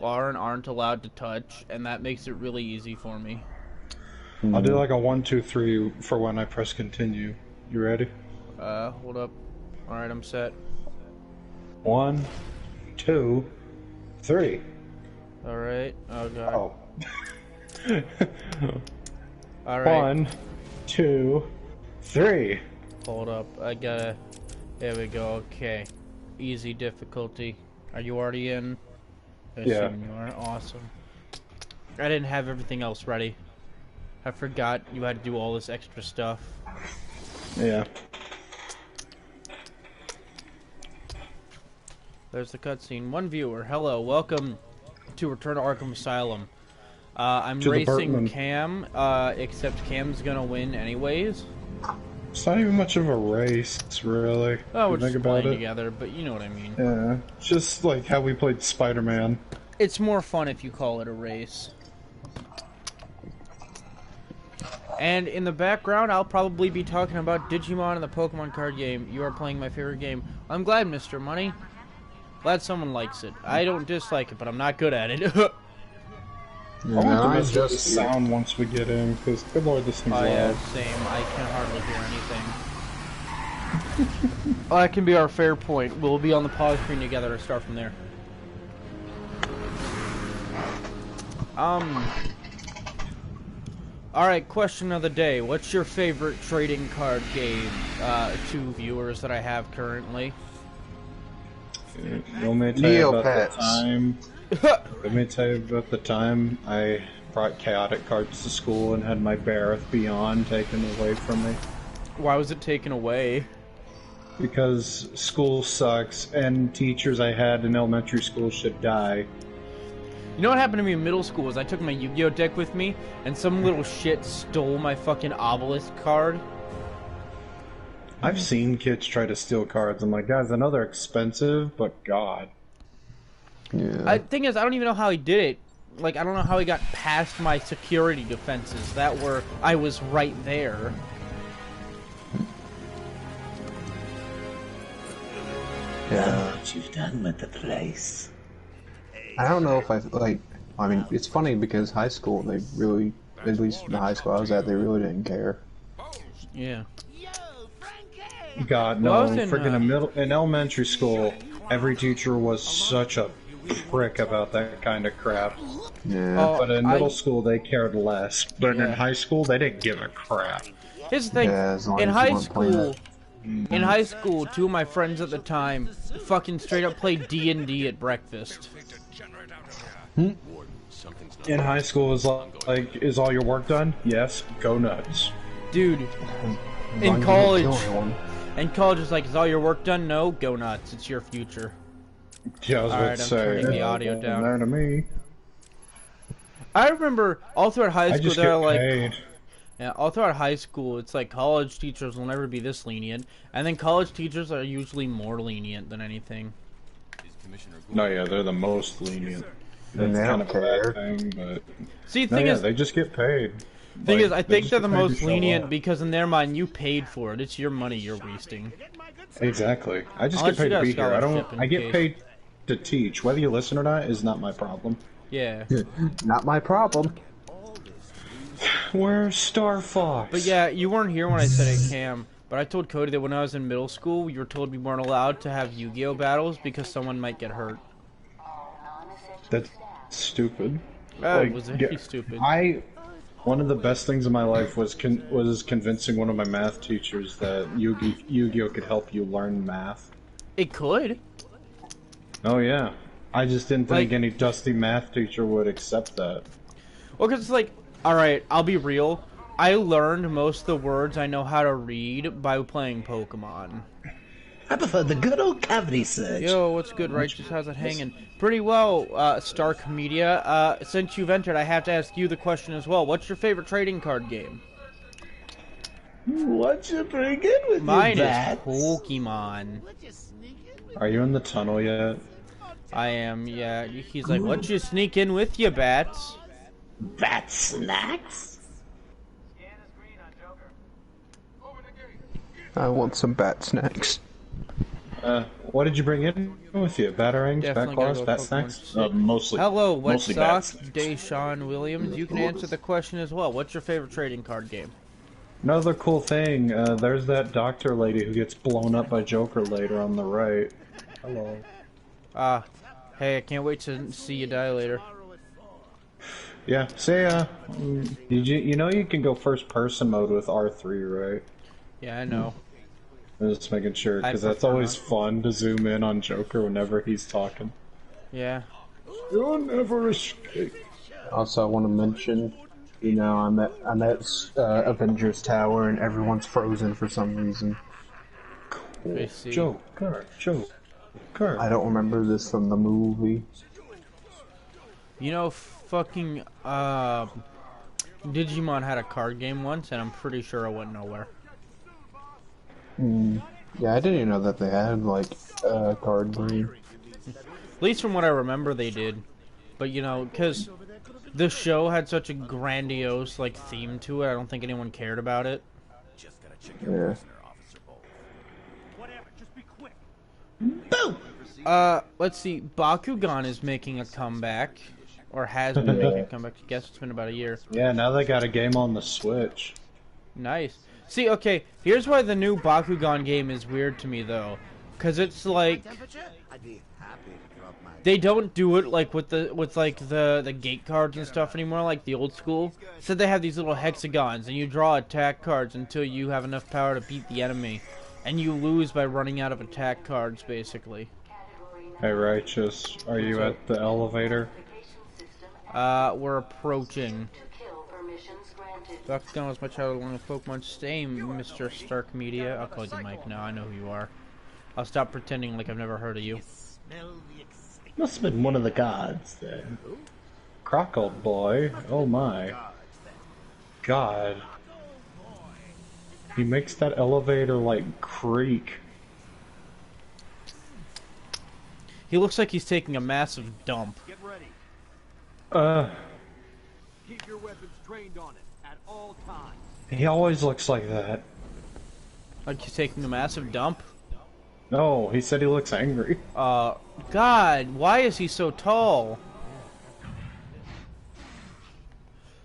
are and aren't allowed to touch, and that makes it really easy for me. I'll do like a 1, 2, 3 for when I press continue. You ready? Hold up. Alright, I'm set. 1, 2, 3. Alright. Oh god. Oh. Alright. 1, 2, 3. Hold up. I gotta... There we go. Okay. Easy difficulty. Are you already in? I Yeah. assume you are. Awesome. I didn't have everything else ready. I forgot you had to do all this extra stuff. Yeah. There's the cutscene. One viewer. Hello. Welcome to Return to Arkham Asylum. I'm To the racing Bertman. Cam, except Cam's gonna win anyways. It's not even much of a race, really. Oh, we're if you just think about playing it. together, but you know what I mean. Yeah. Just like how we played Spider-Man. It's more fun if you call it a race. And in the background, I'll probably be talking about Digimon and the Pokemon card game. You are playing my favorite game. I'm glad, Mr. Money. Glad someone likes it. I don't dislike it, but I'm not good at it. I want to mess with the sound once we get in, because good lord, this thing's Oh loud. yeah, same. I can hardly hear anything. Oh, that can be our fair point. We'll be on the pause screen together to start from there. Alright, question of the day. What's your favorite trading card game? 2 viewers that I have currently. Let me tell you about the time. Let me tell you about the time I brought chaotic cards to school and had my Bareth Beyond taken away from me. Why was it taken away? Because school sucks and teachers I had in elementary school should die. You know what happened to me in middle school is I took my Yu-Gi-Oh deck with me and some little shit stole my fucking Obelisk card. I've seen kids try to steal cards. I'm like, guys, I know they're expensive, but God. Yeah. Thing is, I don't even know how he did it. Like, I don't know how he got past my security defenses that were, I was right there. Yeah. What you've done with the place. I don't know if I mean, it's funny because high school, they really, at least in the high school I was at, they really didn't care. Yeah. God, no. Well, I was in, Freaking in elementary school, every teacher was such a prick about that kind of crap. Yeah. Oh, But in middle school, they cared less. But in Yeah. high school, they didn't give a crap. Here's the thing, Yeah, as long in as you high weren't playing school, it. in high school, 2 of my friends at the time fucking straight up played D&D at breakfast. In high school, is like, is all your work done? Yes. Go nuts. Dude, As long in as you college, don't kill anyone. and college is like, is all your work done? No, go nuts. It's your future. Yeah, I was about Alright, to I'm say. turning the audio "Oh, down." There to me. I remember all throughout high I school, just they're get like, paid. yeah, all throughout high school, it's like college teachers will never be this lenient, and then college teachers are usually more lenient than anything. No, yeah, they're the most lenient. And That's they kind don't of a bad care. thing, but See, the no, thing yeah, is, they just get paid. thing Like, is, I they think just they're get the paid to most show lenient up. because in their mind, you paid for it. It's your money you're wasting. Exactly. I just Unless get paid you got to a be here. I scholarship don't. in I get case. paid to teach. Whether you listen or not is not my problem. Yeah. Not my problem. Where's Star Fox? But yeah, you weren't here when I said it, Cam. But I told Cody that when I was in middle school, we were told we weren't allowed to have Yu-Gi-Oh battles because someone might get hurt. That's stupid. It was very yeah, stupid. One of the best things in my life was convincing one of my math teachers that Yu-Gi-Oh could help you learn math. It could. Oh yeah. I just didn't think Like- any dusty math teacher would accept that. Well, because it's like, alright, I'll be real. I learned most of the words I know how to read by playing Pokemon. I prefer the good old cavity search. Yo, what's good, Righteous? How's it hanging? Pretty well, Stark Media. Since you've entered, I have to ask you the question as well. What's your favorite trading card game? What you bringing with Mine you, is bats? Pokemon. Are you in the tunnel yet? I am, yeah. He's like, what you sneak in with you, bats? Bat snacks? I want some bat snacks. What did you bring in with you? Batarangs, bat Definitely claws, gotta go bat Pokemon snacks? Stick. Mostly. Hello, Wet mostly Sock, bats. Deshaun Williams. You can answer the question as well. What's your favorite trading card game? Another cool thing, there's that doctor lady who gets blown up by Joker later on the right. Hello. Hey, I can't wait to see you die later. Yeah, say, you know you can go first person mode with R3, right? Yeah, I know. I'm just making sure, because that's prefer always not. fun to zoom in on Joker whenever he's talking. Yeah. You'll never escape. Also, I want to mention, you know, I'm at Avengers Tower and everyone's frozen for some reason. I see. Joker. I don't remember this from the movie. You know, fucking, Digimon had a card game once, and I'm pretty sure it went nowhere. Yeah, I didn't even know that they had, like, a card game. At least from what I remember, they did. But, you know, because the show had such a grandiose, like, theme to it, I don't think anyone cared about it. Yeah. Boom! Let's see. Bakugan is making a comeback. Or has been making a comeback. I guess it's been about a year. Yeah, now they got a game on the Switch. Nice. See, okay, here's why the new Bakugan game is weird to me, though. Because it's like... They don't do it like with the gate cards and stuff anymore, like the old school. Instead, they have these little hexagons, and you draw attack cards until you have enough power to beat the enemy. And you lose by running out of attack cards, basically. Hey, Righteous, are you at the elevator? We're approaching. Bakugan was my childhood along with Pokemon. Stay, Mr. Stark Media. I'll call you Mike now. I know who you are. I'll stop pretending like I've never heard of you. Must have been one of the gods then. Crockle boy. Oh my. God. He makes that elevator like creak. He looks like he's taking a massive dump. Get ready. Keep your weapons trained on it at all times. He always looks like that. Like he's taking a massive dump? No, he said he looks angry. God, why is he so tall?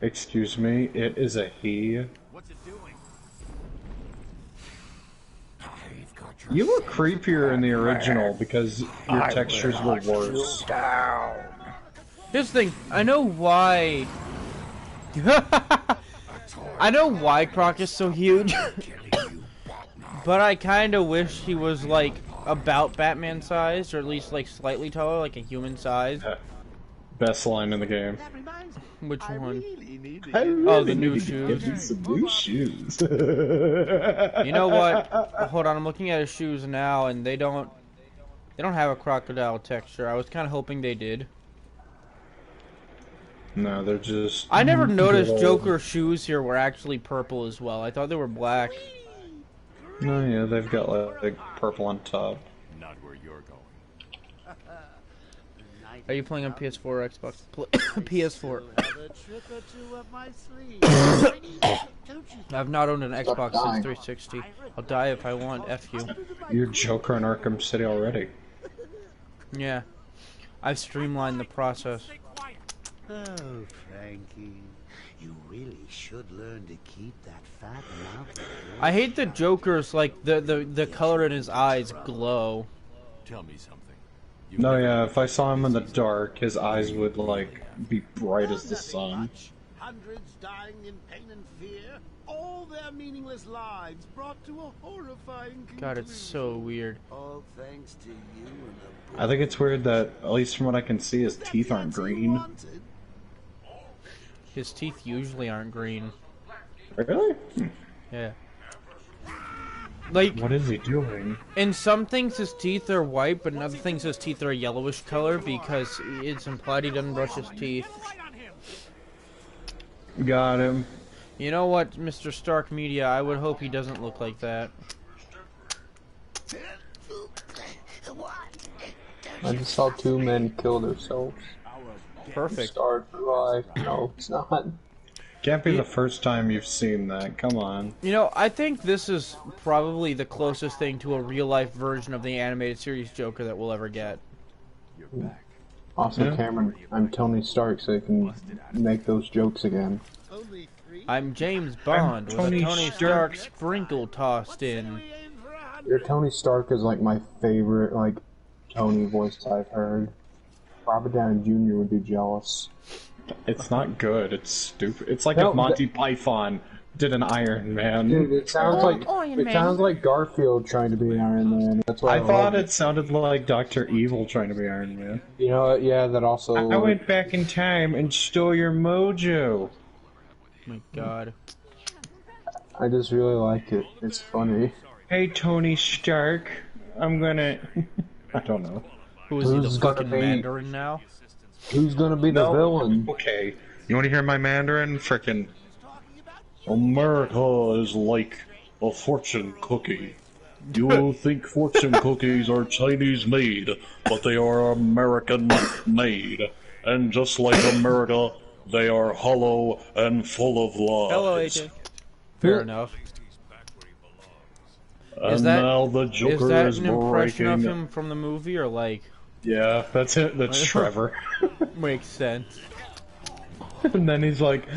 Excuse me, it is a he. What's it doing? You were creepier in the original because your textures were worse. Here's the thing, I know why... I know why Croc is so huge. But I kinda wish he was, like, about Batman size, or at least, like, slightly taller, like a human size. Best line in the game. Which one? Oh, the new shoes. Get me some new shoes. You know what? Hold on, I'm looking at his shoes now, and they don't have a crocodile texture. I was kinda hoping they did. No, they're just... I never noticed Joker's shoes here were actually purple as well. I thought they were black. No, yeah, they've got like purple on top. Not where you're going. Are you playing on PS4 or Xbox? PS4. I've not owned an Xbox since 360. I'll die if I want. F you. You're Joker in Arkham City already. Yeah. I've streamlined the process. Oh, Frankie, you really should learn to keep that fat mouth. I hate the Joker's, like, the color in his eyes glow. Tell me something. No, yeah, if I saw him in the dark, his eyes would, like, be bright as the sun. Hundreds dying in pain and fear, all their meaningless lives brought to a horrifying conclusion. God, it's so weird. All thanks to you and the I think it's weird that, at least from what I can see, his teeth aren't green. His teeth usually aren't green. Really? Yeah. Like, What is he doing? in some things his teeth are white, but in other things his teeth are a yellowish color because it's implied he doesn't brush his teeth. Got him. You know what, Mr. Stark Media, I would hope he doesn't look like that. I just saw two men kill themselves. Perfect. Start life. No, it's not. Can't be the first time you've seen that. Come on. You know, I think this is probably the closest thing to a real-life version of the animated series Joker that we'll ever get. Also, Cameron, I'm Tony Stark, so you can make those jokes again. Only 3? I'm James Bond with a Tony Stark sprinkle tossed in. Your Tony Stark is like my favorite, like, Tony voice I've heard. Robert Downey Jr. would be jealous. It's not good. It's stupid. It's like if Monty Python did an Iron Man. Dude, it sounds like Garfield trying to be Iron Man. That's why I thought it sounded like Dr. Evil trying to be Iron Man. You know what? Yeah, that also. I went back in time and stole your mojo. My God. I just really like it. It's funny. Hey, Tony Stark. I'm gonna. I don't know. Who is he, Who's the gonna fucking be- Mandarin now? Who's gonna be the villain? Okay. You want to hear my Mandarin? Frickin'. America is like a fortune cookie. You think fortune cookies are Chinese made, but they are American made. And just like America, they are hollow and full of lies. Hello, AJ. Fair enough. And now the Joker is that an impression of breaking. him from the movie, or like... Yeah, that's it. That's Trevor. Makes sense. And then he's like,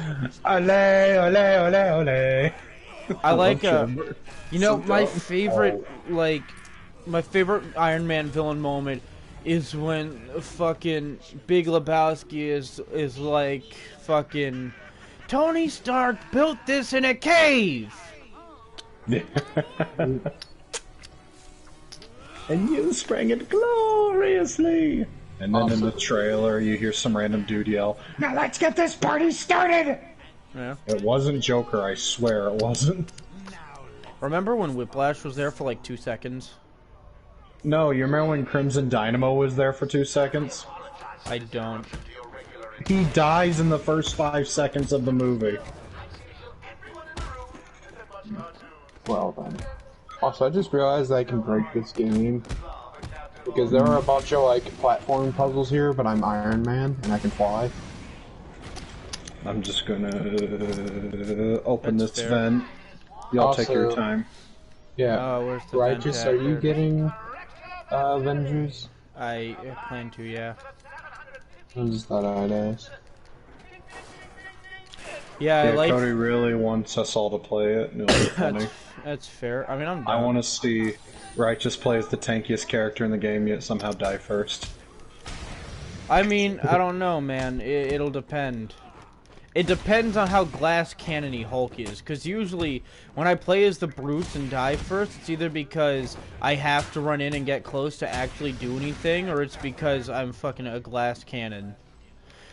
ole, ole, ole, ole. I like, Trevor. you know, So my dumb. favorite, like, my favorite Iron Man villain moment is when fucking Big Lebowski is like, fucking, Tony Stark built this in a cave! And you sprang it gloriously. And then in the trailer, you hear some random dude yell, "Now let's get this party started!" Yeah. It wasn't Joker, I swear it wasn't. Remember when Whiplash was there for like 2 seconds? No, you remember when Crimson Dynamo was there for 2 seconds? I don't. He dies in the first 5 seconds of the movie. Well then. Also, I just realized I can break this game. Because there are a bunch of, like, platform puzzles here, but I'm Iron Man, and I can fly. I'm just gonna open That's this fair. vent. Y'all take your Also- time. Yeah. Where's the Righteous, vent are you at? getting Avengers? I plan to, yeah. I just thought I'd ask. Yeah, I Yeah, like... Cody really wants us all to play it. And it'll be funny. That's fair. I mean, I'm I down. want to see Righteous play as the tankiest character in the game, yet somehow die first. I mean, I don't know, man. It'll depend. It depends on how glass cannony Hulk is, because usually when I play as the Brutes and die first, it's either because I have to run in and get close to actually do anything, or it's because I'm fucking a glass cannon.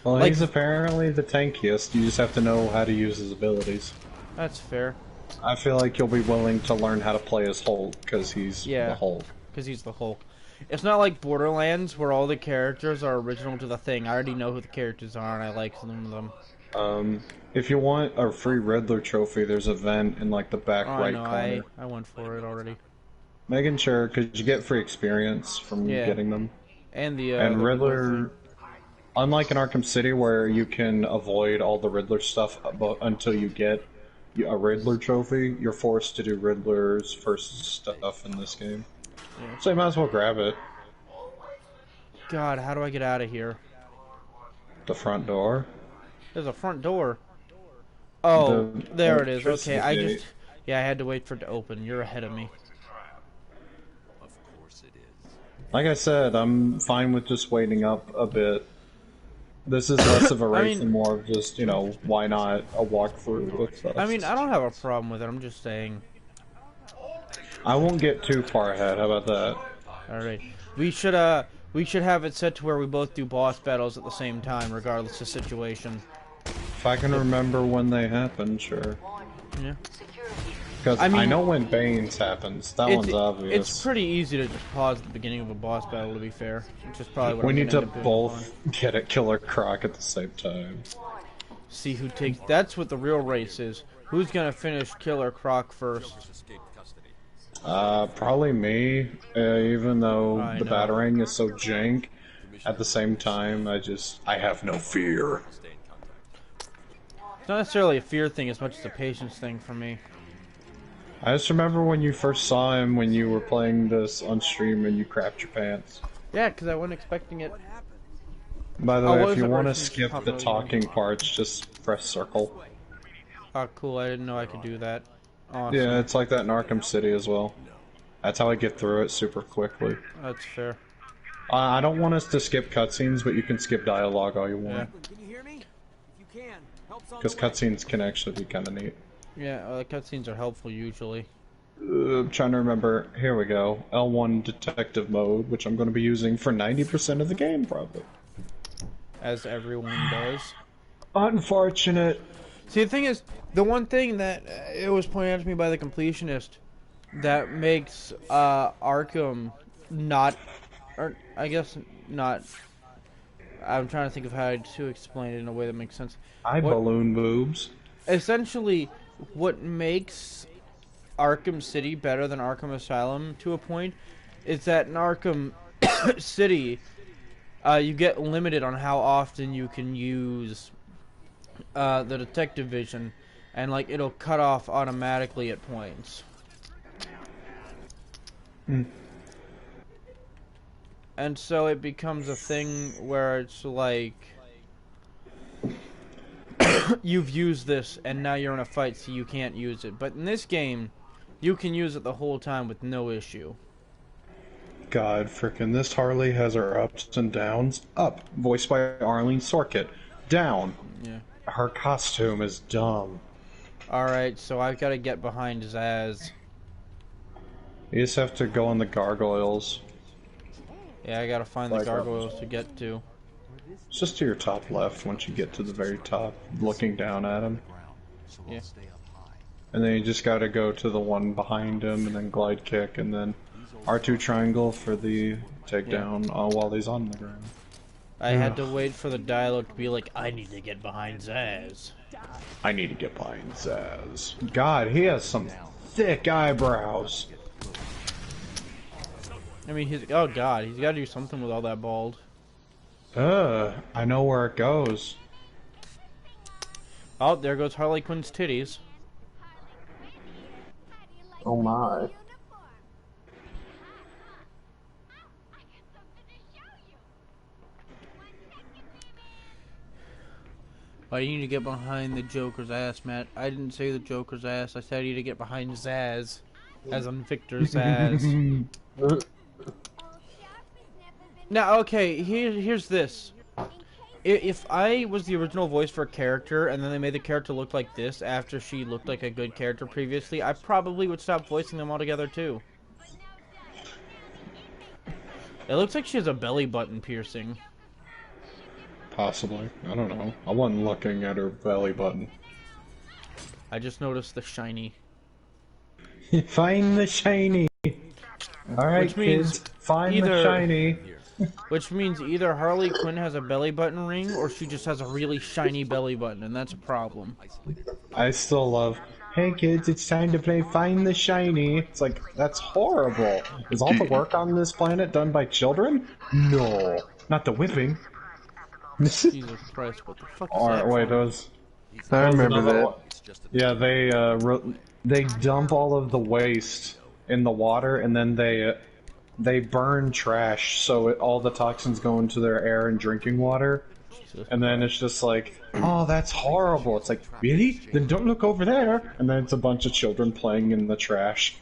Well, Like- he's apparently the tankiest. You just have to know how to use his abilities. That's fair, I feel like you'll be willing to learn how to play as Hulk, because he's the Hulk. because he's the Hulk. It's not like Borderlands, where all the characters are original to the thing. I already know who the characters are, and I like some of them. If you want a free Riddler trophy, there's a vent in like the back Oh, right I know, corner. I went for it already. Making sure, because you get free experience from Yeah. getting them. And the And the Riddler, unlike in Arkham City where you can avoid all the Riddler stuff until you get a Riddler trophy, you're forced to do Riddler's first stuff in this game. Yeah. So you might as well grab it. God, how do I get out of here? The front door. There's a front door. Oh, there it is. Okay, electricity I gate. just... Yeah, I had to wait for it to open. You're ahead of me. Like I said, I'm fine with just waiting up a bit. This is less of a race mean- and more of just, you know, why not a walkthrough with us. I mean, I don't have a problem with it. I'm just saying. I won't get too far ahead. How about that? Alright. We should have it set to where we both do boss battles at the same time, regardless of situation. If I can remember when they happen, sure. Yeah. Because I I, mean- know when Bane's happens. That one's obvious. It's pretty easy to just pause at the beginning of a boss battle, to be fair. Which is probably what We I'm need gonna to end up doing both get at Killer Croc at the same time. See who takes... That's what the real race is. Who's gonna finish Killer Croc first? Probably me, even though I the know. battering is so jank. At the same time, I have no fear. It's not necessarily a fear thing as much as a patience thing for me. I just remember when you first saw him when you were playing this on stream and you crapped your pants. Yeah, because I wasn't expecting it. By the Oh, way, what if was you it, want to Russian skip the Papa? talking parts, just press circle. Oh, cool. I didn't know I could do that. Awesome. Yeah, it's like that in Arkham City as well. That's how I get through it super quickly. That's fair. I don't want us to skip cutscenes, but you can skip dialogue all you want. Can you hear me? If you can, help's on Because the way. cutscenes can actually be kind of neat. Yeah, cutscenes are helpful usually. I'm trying to remember. Here we go. L1 detective mode, which I'm going to be using for 90% of the game, probably. As everyone does. Unfortunate. See, the thing is, the one thing that it was pointed out to me by the completionist that makes Arkham not, or I guess not. I'm trying to think of how to explain it in a way that makes sense. Balloon boobs. Essentially, what makes Arkham City better than Arkham Asylum to a point is that in Arkham City, you get limited on how often you can use the detective vision, and like it'll cut off automatically at points. And so it becomes a thing where it's like you've used this and now you're in a fight, so you can't use it. But in this game, you can use it the whole time with no issue. God, frickin' this Harley has her ups and downs. Up, voiced by Arlene Sorkit. Down, Yeah. her costume is dumb. Alright, so I've got to get behind Zaz. You just have to go on the gargoyles. Yeah, I gotta find the gargoyles to get to. It's just to your top left once you get to the very top, looking down at him. Yeah. And then you just gotta go to the one behind him, and then glide kick, and then R2 triangle for the takedown while he's on the ground. I had to wait for the dialogue to be like, I need to get behind Zaz. I need to get behind Zaz. God, he has some thick eyebrows. I mean, oh god, he's gotta do something with all that bald. I know where it goes. Oh, there goes Harley Quinn's titties. Oh my. Oh, you need to get behind the Joker's ass, Matt. I didn't say the Joker's ass. I said you need to get behind Zaz. As in Victor Zaz. Now, okay, here's this. If I was the original voice for a character, and then they made the character look like this after she looked like a good character previously, I probably would stop voicing them altogether, too. It looks like she has a belly button piercing. Possibly. I don't know. I wasn't looking at her belly button. I just noticed the shiny. Find the shiny! Alright, Which means kids, find the shiny. Which means either Harley Quinn has a belly button ring, or she just has a really shiny belly button, and that's a problem. I still love, hey kids, it's time to play Find the Shiny. It's like, that's horrible. Is all the work on this planet done by children? No. Not the whipping. Jesus Christ, what the fuck is that? Wait, those... I remember that. Yeah, they dump all of the waste in the water, and then they burn trash, so all the toxins go into their air and drinking water. Jesus and then it's just like, oh, that's horrible. It's like, really? Then don't look over there. And then it's a bunch of children playing in the trash.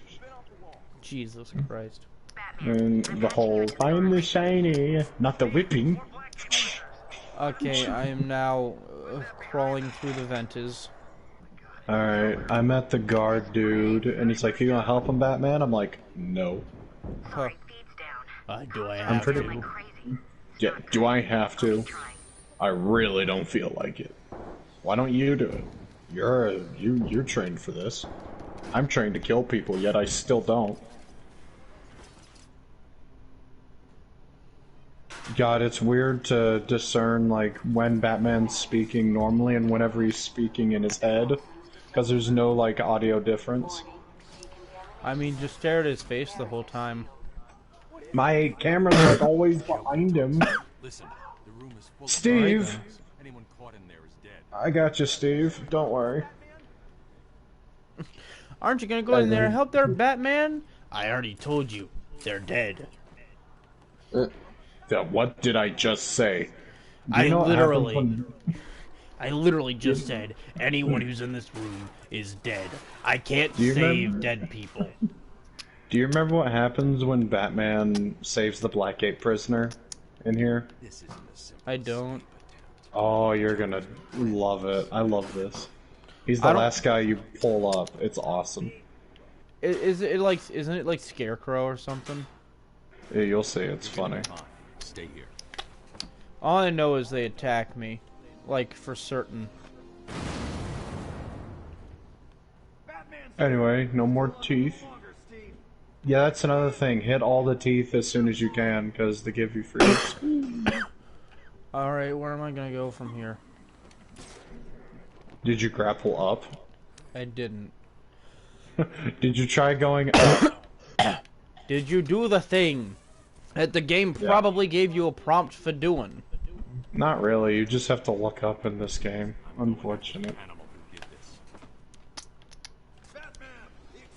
Jesus Christ. And the whole, find the shiny, not the whipping. Okay, I am now crawling through the Ventas. Alright, I'm at the guard dude, and he's like, you gonna help him, Batman? I'm like, no. Huh. Do I have I'm pretty... to? Yeah, do I have to? I really don't feel like it. Why don't you do it? You're trained for this. I'm trained to kill people, yet I still don't. God, it's weird to discern, like, when Batman's speaking normally and whenever he's speaking in his head. Because there's no, like, audio difference. I mean, just stare at his face the whole time. My camera's, like, always behind him. Listen, the room is full Steve! Anyone caught in there is dead. I got you, Steve. Don't worry. Aren't you gonna go in there and help their Batman? I already told you, they're dead. What did I just say? I literally just said anyone who's in this room is dead. I can't save dead people. Do you remember what happens when Batman saves the Blackgate prisoner in here? I don't. Oh, you're gonna love it. I love this. He's the last guy you pull up. It's awesome. Isn't it like Scarecrow or something? Yeah, you'll see. It's funny. Stay here. All I know is they attack me, like for certain. Anyway, no more teeth. Yeah, that's another thing. Hit all the teeth as soon as you can, because they give you free. Alright, where am I gonna go from here? Did you grapple up? I didn't. Did you try going up? Did you do the thing that the game probably gave you a prompt for doing? Not really. You just have to look up in this game. Unfortunate.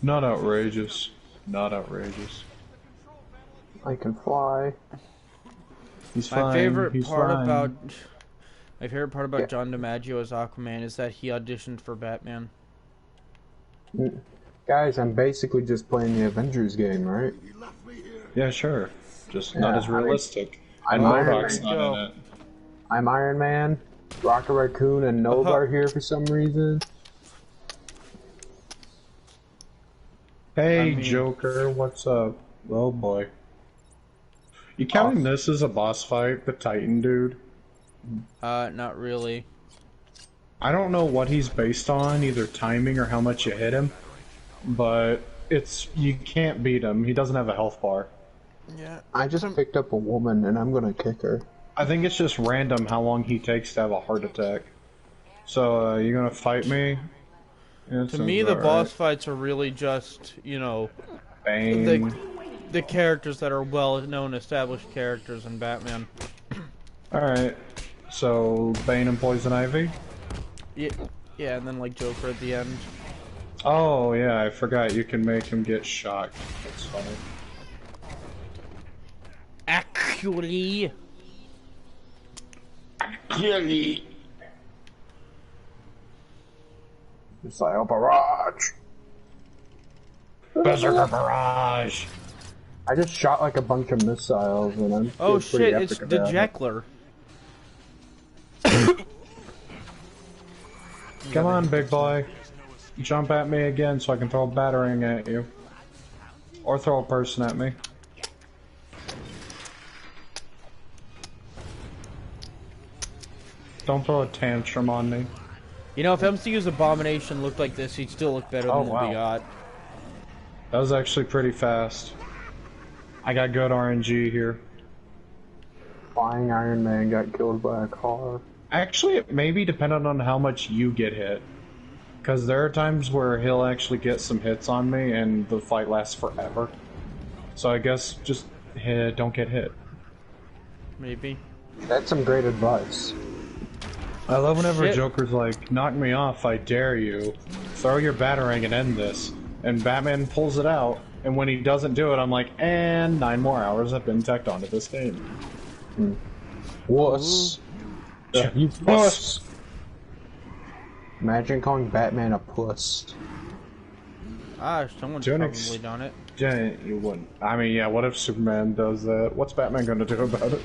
Not outrageous. Not outrageous. I can fly. He's My fine. favorite He's part fine. about John DiMaggio as Aquaman is that he auditioned for Batman. Guys, I'm basically just playing the Avengers game, right? Yeah, sure. Just not as realistic. I'm And Iron Modoc's Man. not in it. I'm Iron Man, Rocket Raccoon, and Nova are here for some reason. Hey, Joker, what's up? Oh boy. You counting this as a boss fight, the Titan dude? Not really. I don't know what he's based on, either timing or how much you hit him, but you can't beat him. He doesn't have a health bar. Yeah. I just picked up a woman, and I'm gonna kick her. I think it's just random how long he takes to have a heart attack. So, you gonna fight me? Yeah, To me, the boss fights are really just, you know, Bang. the characters that are well-known, established characters in Batman. Alright. So, Bane and Poison Ivy? Yeah, and then like Joker at the end. Oh, yeah, I forgot you can make him get shocked. That's funny. Actually. Missile barrage. Berserker Barrage! I just shot like a bunch of missiles, and I'm Oh feeling pretty shit, it's epic the about it. Jeckler. Come on, big boy. Jump at me again so I can throw a battering at you. Or throw a person at me. Don't throw a tantrum on me. You know, if MCU's Abomination looked like this, he'd still look better than what we got. That was actually pretty fast. I got good RNG here. Flying Iron Man got killed by a car. Actually, it may be dependent on how much you get hit. Because there are times where he'll actually get some hits on me and the fight lasts forever. So I guess just don't get hit. Maybe. That's some great advice. I love whenever Shit. Joker's like, knock me off, I dare you. Throw your batarang and end this. And Batman pulls it out, and when he doesn't do it, I'm like, and 9 more hours have been tacked onto this game. Wuss. You puss. Imagine calling Batman a puss. Ah, someone's To an probably done it. You wouldn't. I mean, yeah, what if Superman does that? What's Batman gonna do about it?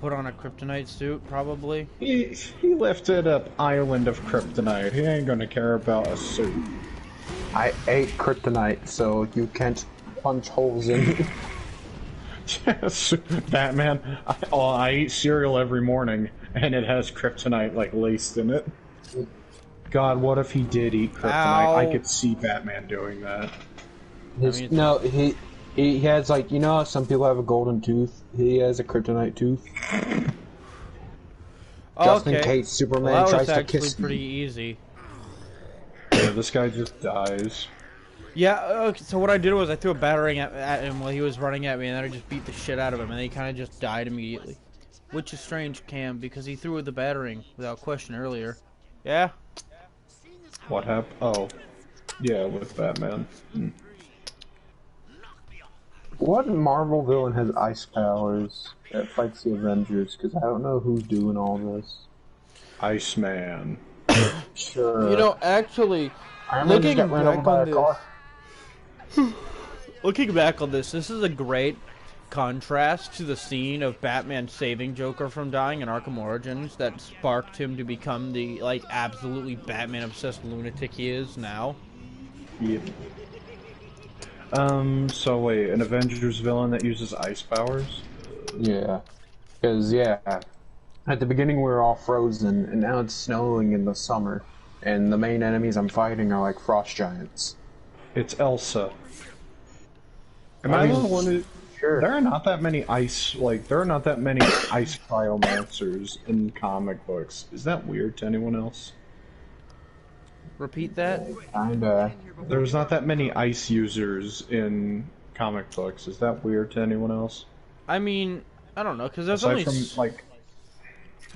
Put on a kryptonite suit, probably. He lifted up Island of Kryptonite. He ain't gonna care about a suit. I ate kryptonite, so you can't punch holes in me. Yes, Batman. I eat cereal every morning, and it has kryptonite like laced in it. God, what if he did eat kryptonite? Ow. I could see Batman doing that. No, he has, like, you know how some people have a golden tooth? He has a kryptonite tooth. Just in case Superman well, that tries was to actually kiss pretty me. easy. Yeah, this guy just dies. Yeah, okay, so what I did was I threw a battering at him while he was running at me, and then I just beat the shit out of him, and then he kind of just died immediately. which is strange, Cam, because he threw the battering without question earlier. Yeah? What happened? Oh. Yeah, with Batman. What Marvel villain has ice powers that fights the Avengers? Because I don't know who's doing all this. Iceman. Sure. You know, actually, Looking back on this, looking back on this is a great contrast to the scene of Batman saving Joker from dying in Arkham Origins that sparked him to become the, like, absolutely Batman-obsessed lunatic he is now. Yeah. So wait, an Avengers villain that uses ice powers? Yeah. Because, yeah, at the beginning we were all frozen, and now it's snowing in the summer, and the main enemies I'm fighting are like frost giants. It's Elsa. Am I the one who... Sure. There are not that many ice, there are not that many ice cryomancers in comic books. Is that weird to anyone else? Repeat that? Kinda. There's not that many ice users in comic books. Is that weird to anyone else? I mean, I don't know, because there's Aside only... from, like...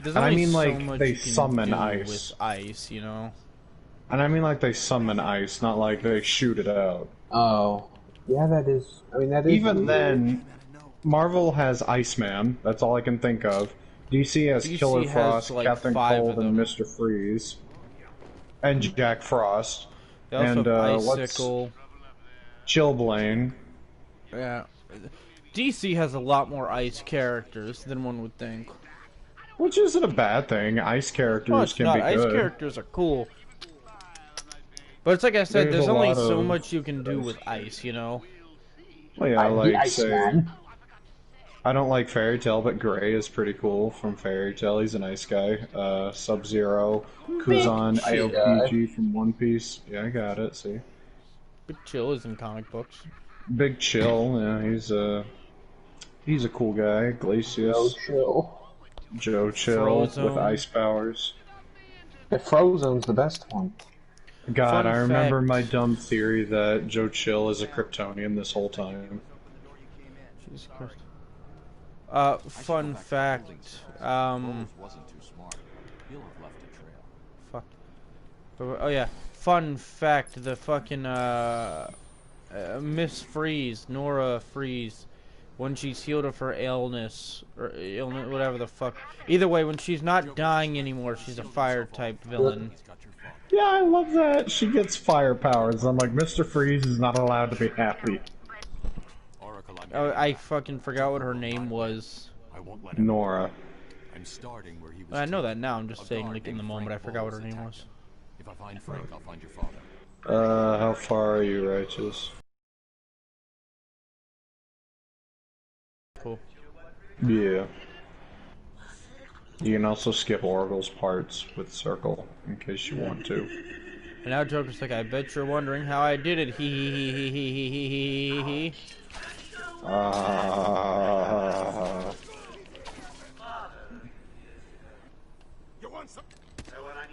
There's And I only mean, so like, much they you can summon do ice. with ice, you know? And I mean, like, they summon ice, not like they shoot it out. Oh. Yeah, that is... I mean, that is... Even weird. then, Marvel has Iceman. That's all I can think of. DC has DC Killer has, Frost, like, Captain 5 Cold, of and them. Mr. Freeze. And Jack Frost. They also And, have what's... Icicle. Chillblaine. Yeah. DC has a lot more ice characters than one would think. Which isn't a bad thing. Ice characters No, it's can not. be Ice good. characters are cool. But it's like I said, There's there's a only lot so of much you can do with ice, you know? Well, yeah, The like, say... Iceman. I don't like Fairy Tail, but Gray is pretty cool from Fairy Tail. He's a nice guy. Sub-Zero, Kuzan, AOPG from One Piece. Yeah, I got it, see? Big Chill is in comic books. Big Chill, yeah, he's a cool guy. Glacius. Oh, chill. Joe Chill Frozone. with ice powers. The Frozone's the best one. God, Fun I remember fact. my dumb theory that Joe Chill is a Kryptonian this whole time. Jesus Christ. Fun fact. Wasn't too smart. He'll have left a trail. Fuck. Oh yeah. Fun fact. The fucking Miss Freeze, Nora Freeze, when she's healed of her illness or illness, whatever the fuck. Either way, when she's not dying anymore, she's a fire type villain. Yeah, I love that. She gets fire powers. I'm like, Mr. Freeze is not allowed to be happy. Oh, I fucking forgot what her name was. I won't let him. Nora. I'm starting where he was. I know that now. I'm just saying, like in the moment, I forgot what her name was. If I find Frank, I'll find your father. How far are you, Righteous? Cool. Yeah. You can also skip Oracle's parts with Circle, in case you want to. And now Joker's like, I bet you're wondering how I did it. Hee hee hee hee hee hee hee hee hee.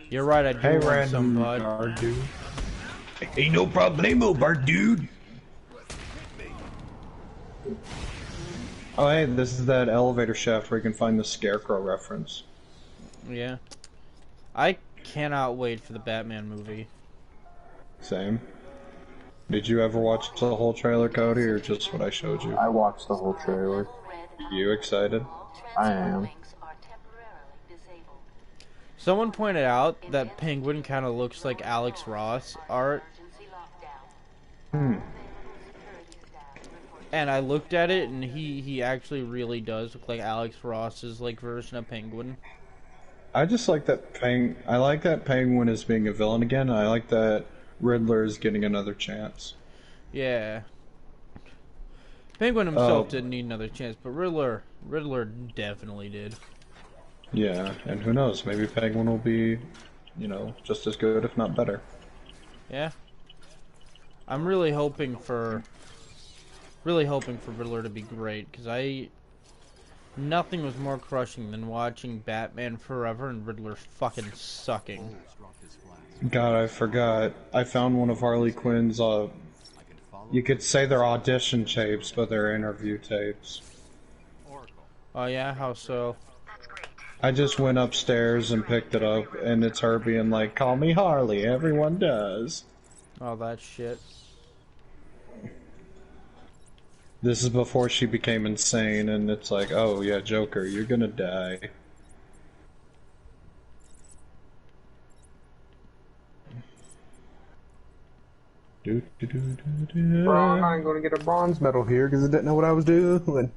You're right, I do Hey, want some, random bud. guard dude. Hey, no problemo, bar dude. Oh, hey, this is that elevator shaft where you can find the Scarecrow reference. Yeah. I cannot wait for the Batman movie. Same. Did you ever watch the whole trailer, Cody, or just what I showed you? I watched the whole trailer. You excited? I am. Someone pointed out that Penguin kind of looks like Alex Ross art. And I looked at it, and he actually really does look like Alex Ross's like version of Penguin. I just like that I like that Penguin is being a villain again. I like that Riddler is getting another chance. Yeah. Penguin himself didn't need another chance, but Riddler definitely did. Yeah, and who knows? Maybe Penguin will be, you know, just as good, if not better. Yeah. I'm really hoping for Riddler to be great, because nothing was more crushing than watching Batman Forever and Riddler fucking sucking. God, I forgot. I found one of Harley Quinn's, you could say they're audition tapes, but they're interview tapes. Oh yeah, how so? I just went upstairs and picked it up, and it's her being like, "Call me Harley, everyone does." Oh, that shit. This is before she became insane, and it's like, "Oh yeah, Joker, you're gonna die." Bro, I'm not gonna get a bronze medal here because I didn't know what I was doing.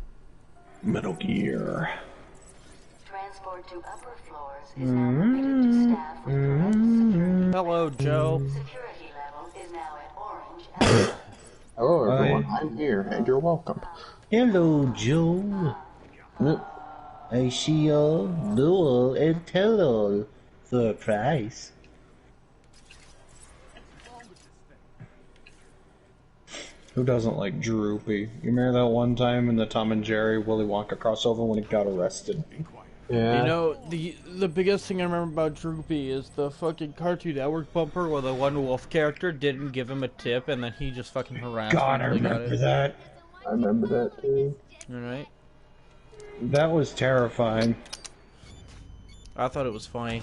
Metal Gear. Transport to upper floors is now limited to staff with correct Hello, Joe. security level is now at orange. Hello everyone, I'm here and you're welcome. Hello, Joe. I see all, know all, and tell all for a price. Who doesn't like Droopy? You remember that one time in the Tom and Jerry Willy Wonka crossover when he got arrested? Yeah. You know, the biggest thing I remember about Droopy is the fucking Cartoon Network bumper where the one wolf character didn't give him a tip and then he just fucking harassed God, him I until he got remember it. that. I remember that too. Alright. That was terrifying. I thought it was funny.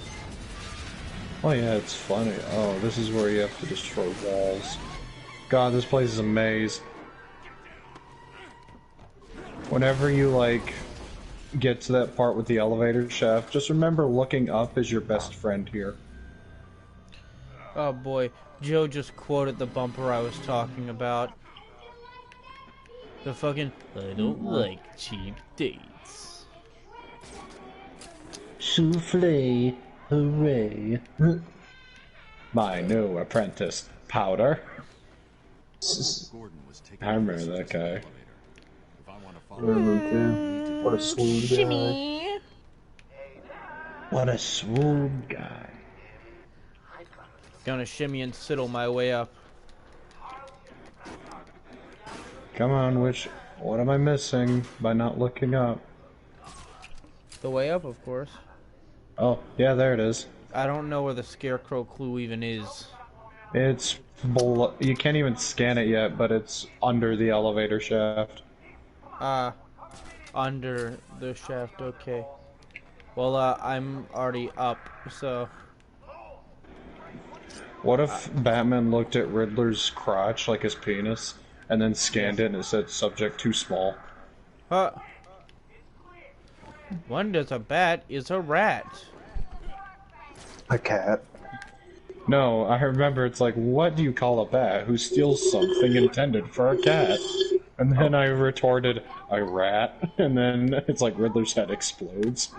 Oh yeah, it's funny. Oh, this is where you have to destroy walls. God, this place is a maze. Whenever you, like, get to that part with the elevator shaft, just remember looking up is your best friend here. Oh boy, Joe just quoted the bumper I was talking about. The fucking, I don't like cheap dates. Souffle, hooray. My new apprentice, Powder. I remember that guy. I remember too. What a swoon guy. What a swoon guy. Gonna shimmy and siddle my way up. Come on, what am I missing by not looking up? The way up, of course. Oh, yeah, there it is. I don't know where the scarecrow clue even is. It's below, you can't even scan it yet, but it's under the elevator shaft. Under the shaft, okay. Well, I'm already up, so... What if Batman looked at Riddler's crotch, like his penis, and then scanned it and it said subject too small? One is a bat is a rat. A cat. No, I remember it's like, what do you call a bat who steals something intended for a cat? And then I retorted, a rat, and then it's like Riddler's head explodes.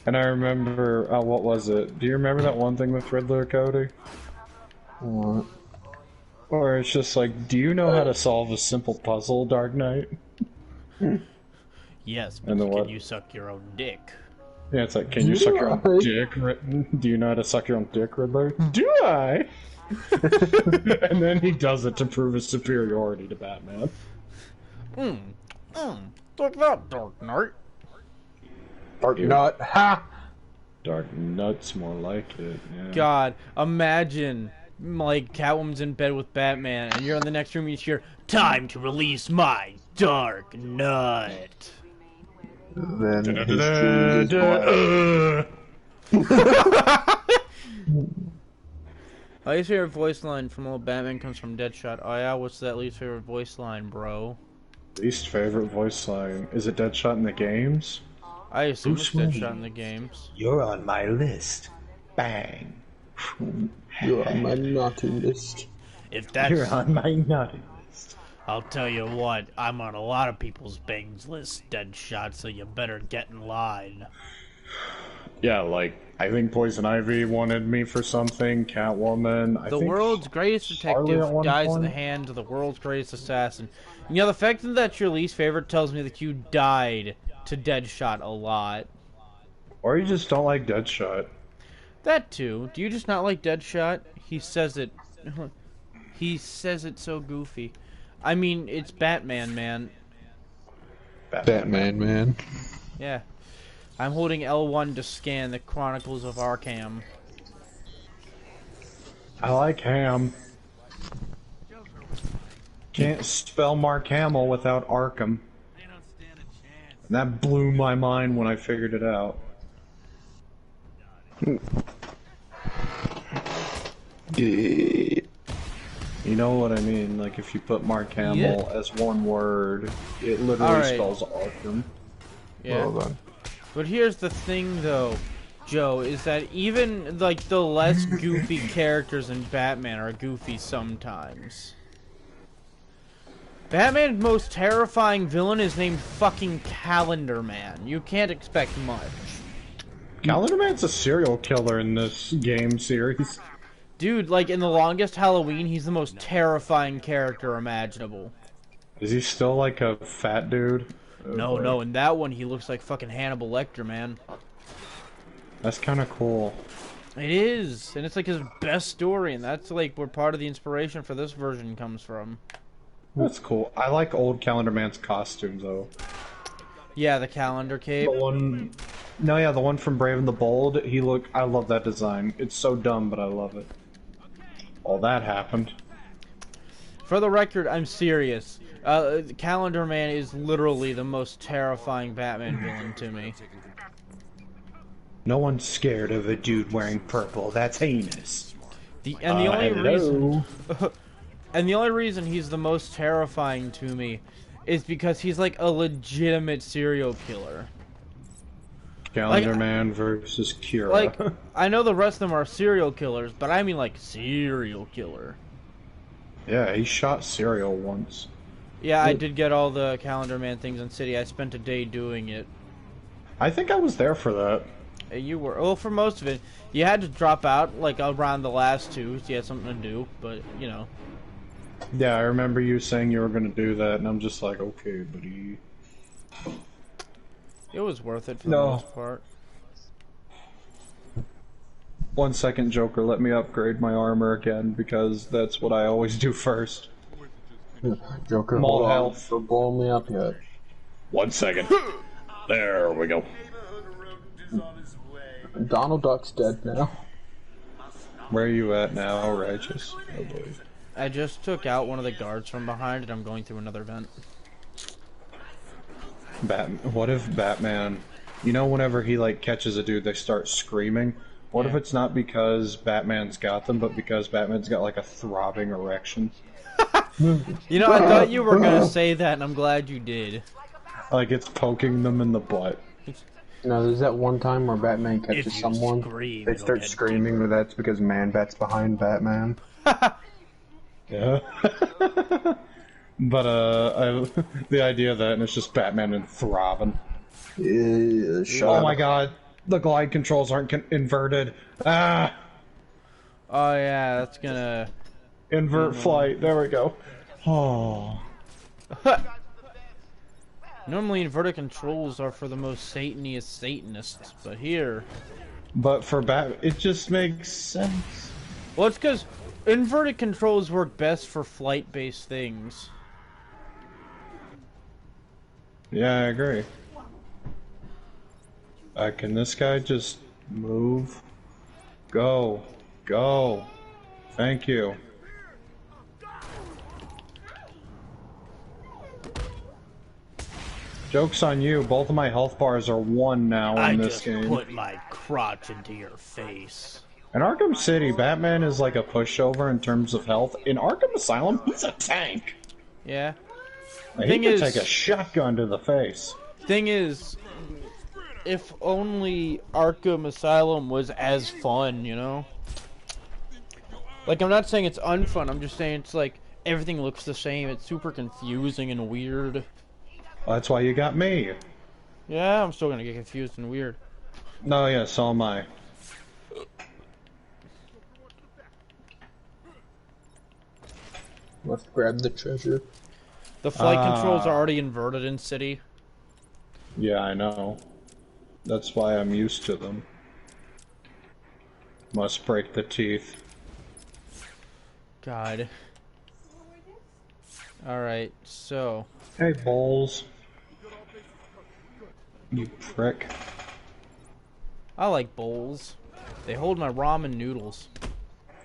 And I remember, what was it? Do you remember that one thing with Riddler, Cody? What? Or it's just like, do you know how to solve a simple puzzle, Dark Knight? Yes, but And then can what? you suck your own dick? Yeah, it's like, can you suck your own dick? Do you know how to suck your own dick, Riddler? Do I? And then he does it to prove his superiority to Batman. Look that, Dark Knight. Dark Nut. Ha! Dark Nuts, more like it. Yeah. God, imagine, like, Catwoman's in bed with Batman, and you're in the next room, you hear, "Time to release my Dark Nut." Then his shoes My least favorite voice line from old Batman comes from Deadshot. Oh yeah, what's that least favorite voice line, bro? Least favorite voice line. Is it Deadshot in the games? I assume it's Bruce Deadshot Wayne. in the games. You're on my list. Bang. You're on my naughty list. If that's, You're on my naughty list. I'll tell you what, I'm on a lot of people's bangs list, Deadshot, so you better get in line. Yeah, like, I think Poison Ivy wanted me for something, Catwoman. I The think world's greatest Harley detective at one dies in point? the hands of the world's greatest assassin. You know, the fact that that's your least favorite tells me that you died to Deadshot a lot. Or you just don't like Deadshot. That too. Do you just not like Deadshot? He says it. He says it so goofy. I mean, it's Batman, man. Batman, man. Yeah. I'm holding L1 to scan the Chronicles of Arkham. I like ham. Can't spell Mark Hamill without Arkham. And that blew my mind when I figured it out. You know what I mean? Like if you put Mark Hamill as one word, it literally spells Arkham. Yeah. Well done. But here's the thing, though, Joe, is that even like the less goofy characters in Batman are goofy sometimes. Batman's most terrifying villain is named fucking Calendar Man. You can't expect much. Calendar Man's a serial killer in this game series. Dude, like in the longest Halloween, he's the most terrifying character imaginable. Is he still like a fat dude? No, no, in that one he looks like fucking Hannibal Lecter, man. That's kind of cool. It is, and it's like his best story, and that's like where part of the inspiration for this version comes from. That's cool. I like old Calendar Man's costumes, though. Yeah, the calendar cape. The one... No, yeah, the one from Brave and the Bold. I love that design. It's so dumb, but I love it. All that happened. For the record, I'm serious. Calendar Man is literally the most terrifying Batman villain to me. No one's scared of a dude wearing purple. That's heinous. The only reason he's the most terrifying to me is because he's like a legitimate serial killer. Calendar Man versus Kira. Like, I know the rest of them are serial killers, but I mean like serial killer. Yeah, he shot Serial once. Yeah, I did get all the Calendar Man things in City. I spent a day doing it. I think I was there for that. You were. Well, for most of it. You had to drop out, like, around the last two, so you had something to do, but, you know. Yeah, I remember you saying you were going to do that, and I'm just like, okay, buddy. It was worth it for the most part. 1 second, Joker, let me upgrade my armor again, because that's what I always do first. Joker, More hold health. on. Don't blow me up yet. 1 second. There we go. Donald Duck's dead now. Where are you at now, Righteous? Oh boy. I just took out one of the guards from behind, and I'm going through another vent. What if Batman... You know whenever he, like, catches a dude, they start screaming? What if it's not because Batman's got them, but because Batman's got, like, a throbbing erection? You know, I thought you were going to say that, and I'm glad you did. Like, it's poking them in the butt. No, there's that one time where Batman catches someone, they start screaming, but that's because Man-Bat's behind Batman. Yeah. But, the idea of that, and it's just Batman and throbbing. Oh my god, the glide controls aren't inverted. Ah! Oh, yeah, that's gonna... Invert flight, there we go. Oh. Normally, inverted controls are for the most Sataniest Satanists, but here... But for it just makes sense. Well, it's because inverted controls work best for flight-based things. Yeah, I agree. Can this guy just move? Go. Go. Thank you. Joke's on you, both of my health bars are 1 now in this game. I just put my crotch into your face. In Arkham City, Batman is like a pushover in terms of health. In Arkham Asylum, he's a tank. Yeah. Like, he can take a shotgun to the face. Thing is, if only Arkham Asylum was as fun, you know? Like, I'm not saying it's unfun, I'm just saying it's like, everything looks the same, it's super confusing and weird. Well, that's why you got me. Yeah, I'm still gonna get confused and weird. No, yeah, so am I. Let's grab the treasure. The flight controls are already inverted in City. Yeah, I know. That's why I'm used to them. Must break the teeth. God. Alright, so... Hey, Bowles. You prick. I like bowls. They hold my ramen noodles.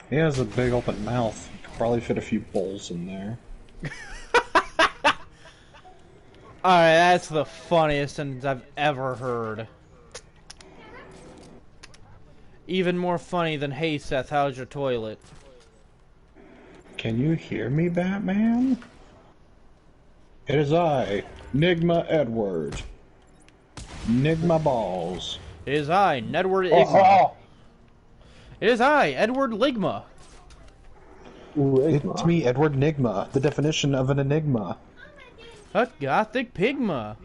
He has a big open mouth. Could probably fit a few bowls in there. Alright, that's the funniest sentence I've ever heard. Even more funny than, hey Seth, how's your toilet? Can you hear me, Batman? It is I, Nigma Edward. Nigma balls. It is I, Nedward Igma. It is I, Edward Ligma. It's me, Edward Nigma. The definition of an enigma. A gothic pigma.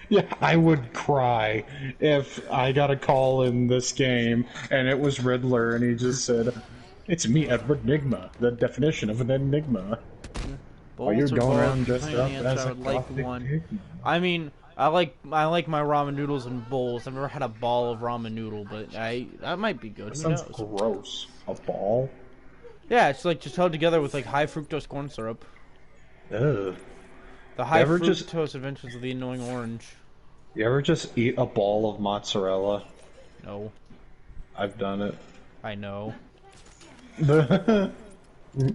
Yeah, I would cry if I got a call in this game and it was Riddler and he just said, "It's me, Edward Nigma. The definition of an enigma." Are you going around dressed up as a gothic pig? I mean, I like my ramen noodles in bowls. I've never had a ball of ramen noodle, but that might be good. That sounds gross. A ball? Yeah, it's like just held together with like high fructose corn syrup. Ugh. The high fructose adventures of the annoying orange. You ever just eat a ball of mozzarella? No. I've done it. I know.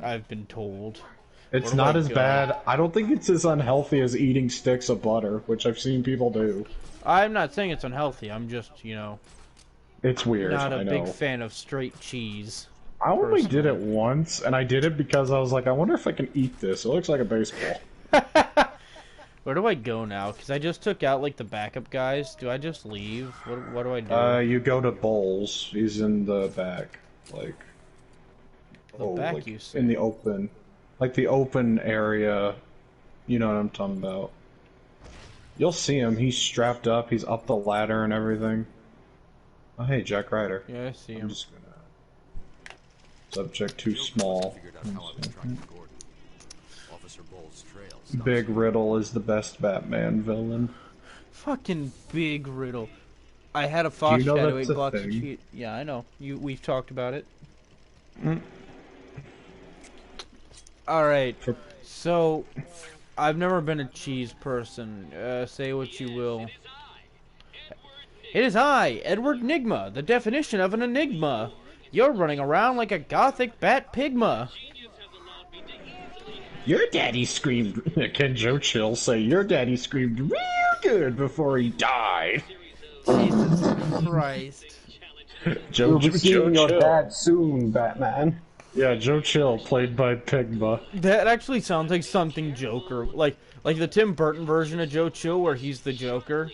I've been told. It's not as bad. I don't think it's as unhealthy as eating sticks of butter, which I've seen people do. I'm not saying it's unhealthy. I'm just, you know... It's weird, not I a know. big fan of straight cheese. I only did it once, and I did it because I was like, I wonder if I can eat this. It looks like a baseball. Where do I go now? Because I just took out, like, the backup guys. Do I just leave? What do I do? You go to Bowles. He's in the back. Like... The back, you say? In the open. Like the open area. You know what I'm talking about. You'll see him. He's strapped up. He's up the ladder and everything. Oh, hey, Jack Ryder. Yeah, I see him. I'm just gonna... Subject too small. Big Riddle is the best Batman villain. Fucking Big Riddle. I had a Fox Shadow 8 blocks of cheat. Yeah, I know. We've talked about it. Alright, so I've never been a cheese person. Say what you will. It is I, Edward Nigma, the definition of an enigma. You're running around like a gothic bat pigma. Your daddy screamed. Can Joe Chill say your daddy screamed real good before he died? Jesus Christ. Joe Chill. Your Chill. dad soon, Batman. Yeah, Joe Chill, played by Pigma. That actually sounds like something Joker, like the Tim Burton version of Joe Chill, where he's the Joker.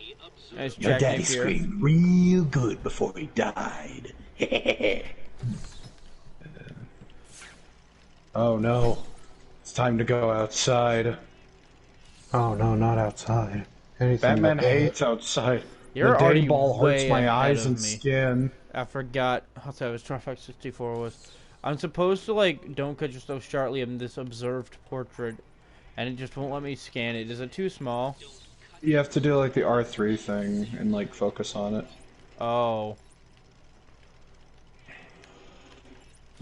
As Your Jack daddy Napier. screamed real good before he died. Oh no. It's time to go outside. Oh no, not outside. Anything Batman but hates outside. You're the day already ball hurts way my ahead eyes of and me. skin. I forgot. I'll tell you, it was Starfox 64 was. I'm supposed to, like, don't cut yourself sharply in this observed portrait, and it just won't let me scan it. Is it too small? You have to do like the R3 thing and like focus on it. Oh.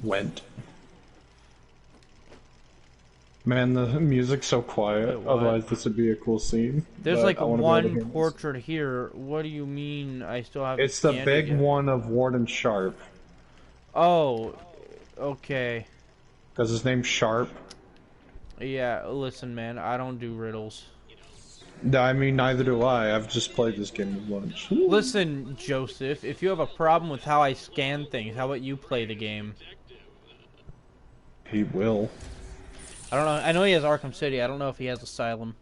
Went. Man, the music's so quiet. Wait, what? Otherwise, this would be a cool scene. There's but like I wanna be able to hear one this. portrait here. What do you mean I still haven't It's the scanned big it yet? one of Warden Sharp. Oh. Okay. Because his name's Sharp. Yeah, listen, man. I don't do riddles. I mean, neither do I. I've just played this game a bunch. Listen, Joseph, if you have a problem with how I scan things, how about you play the game? He will. I don't know. I know he has Arkham City. I don't know if he has Asylum.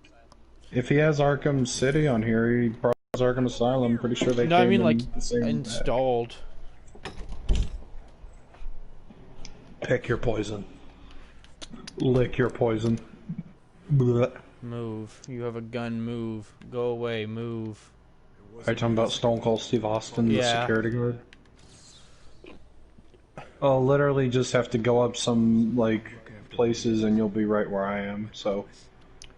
If he has Arkham City on here, he probably has Arkham Asylum. Pretty sure they No, I came mean in like the same installed. Pick your poison. Lick your poison. Blech. Move. You have a gun. Move. Go away. Move. Are you talking about Stone Cold Steve Austin, the Yeah. security guard? Oh, literally just have to go up some, like, places and you'll be right where I am, so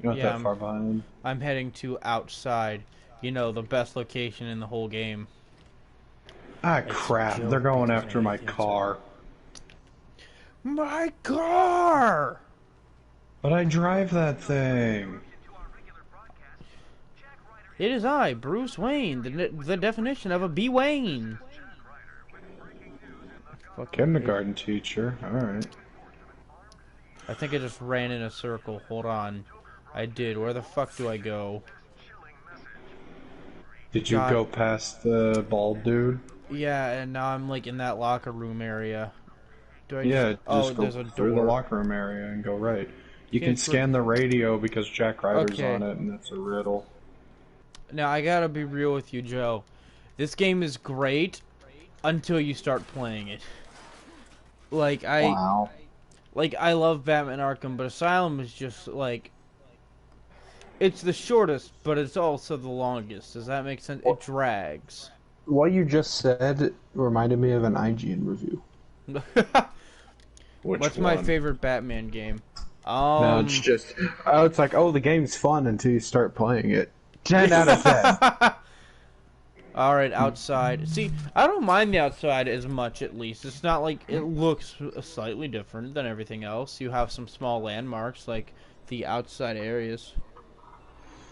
you're not Yeah, that far behind. I'm heading to outside. You know, the best location in the whole game. Ah, crap. They're going after my car. My car! But I drive that thing. It is I, Bruce Wayne, the definition of a B. Wayne. Kindergarten teacher. Alright. I think I just ran in a circle. Hold on. I did. Where the fuck do I go? Did you God. go past the bald dude? Yeah, and now I'm like in that locker room area. Do I Yeah, just... Oh, just go there's a through the door. locker room area and go right. You Okay, can scan the radio because Jack Ryder's Okay. on it, and it's a riddle. Now, I gotta be real with you, Joe. This game is great until you start playing it. Like, Wow. I love Batman Arkham, but Asylum is just, like... It's the shortest, but it's also the longest. Does that make sense? It drags. What you just said reminded me of an IGN review. What's my favorite Batman game? No, it's just... Oh, it's like, oh, the game's fun until you start playing it. 10 out of 10. Alright, outside. See, I don't mind the outside as much, at least. It's not like it looks slightly different than everything else. You have some small landmarks, like the outside areas.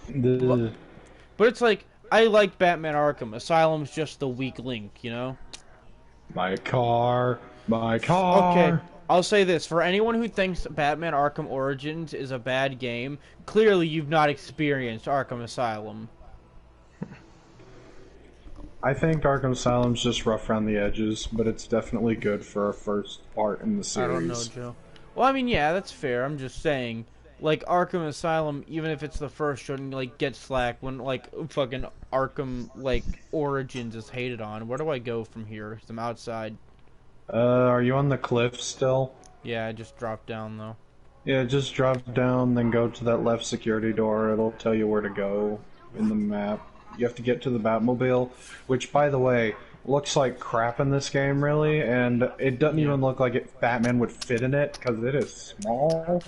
But it's like, I like Batman Arkham. Asylum's just the weak link, you know? My car. Okay, I'll say this. For anyone who thinks Batman Arkham Origins is a bad game, clearly you've not experienced Arkham Asylum. I think Arkham Asylum's just rough around the edges, but it's definitely good for a first part in the series. I don't know, Joe. Well, I mean, yeah, that's fair. I'm just saying, like, Arkham Asylum, even if it's the first, shouldn't, like, get slack when, like, fucking Arkham, like, Origins is hated on. Where do I go from here? 'Cause I'm outside. Are you on the cliff still? Yeah, I just dropped down, though. Yeah, just drop down, then go to that left security door. It'll tell you where to go in the map. You have to get to the Batmobile, which, by the way, looks like crap in this game, really, and it doesn't even look like Batman would fit in it, because it is small.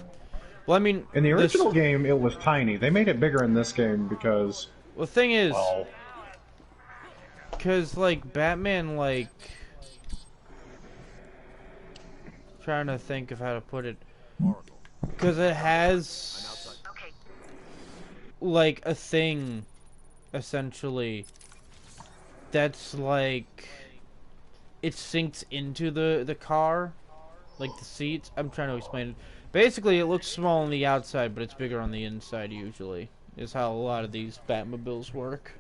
Well, I mean... In the original game, it was tiny. They made it bigger in this game because... Well, the thing is... Well... Because, like, Batman, like... Trying to think of how to put it. Because it has... like, a thing... essentially, that's like, it sinks into the car, like the seats. I'm trying to explain it. Basically, it looks small on the outside, but it's bigger on the inside, usually, is how a lot of these Batmobiles work.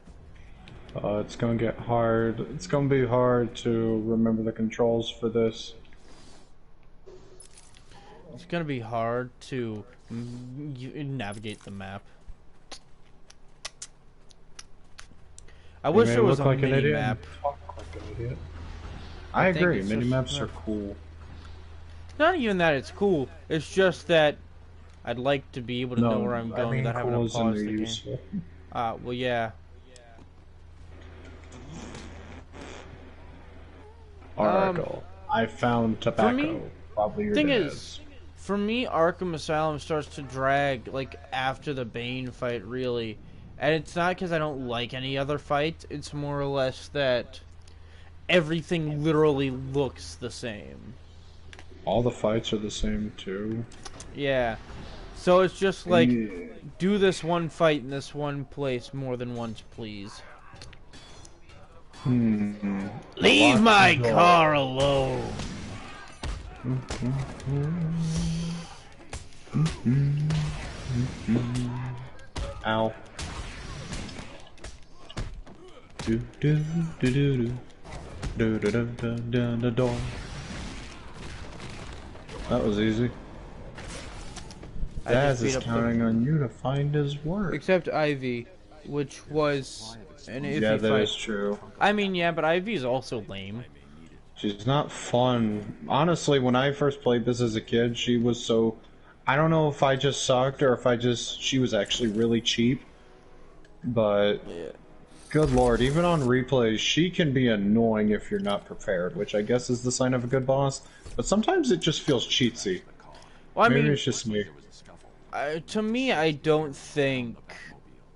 It's gonna get hard. It's gonna be hard to remember the controls for this. It's gonna be hard to navigate the map. I wish there was a mini map. I agree, mini maps are cool. Not even that it's cool. It's just that I'd like to be able to know where I'm going without having to pause the game. Well, yeah. Oracle. I found tobacco. For me, probably your thing dad's. is, for me, Arkham Asylum starts to drag like after the Bane fight, really. And it's not because I don't like any other fight. It's more or less that everything literally looks the same. All the fights are the same too. Yeah. So it's just like, do this one fight in this one place more than once, please. Leave my car alone. Ow. Do do do do do do do do do do do. That was easy. Daz is counting on you to find his work. Except Ivy, which was an iffy Yeah, fight. that is true. I mean, yeah, but Ivy's also lame. She's not fun. Honestly, when I first played this as a kid, she was so... I don't know if I just sucked or if she was actually really cheap. But... Yeah. Good lord, even on replays, she can be annoying if you're not prepared, which I guess is the sign of a good boss. But sometimes it just feels cheatsy. Well, I Maybe mean, it's just me. To me, I don't think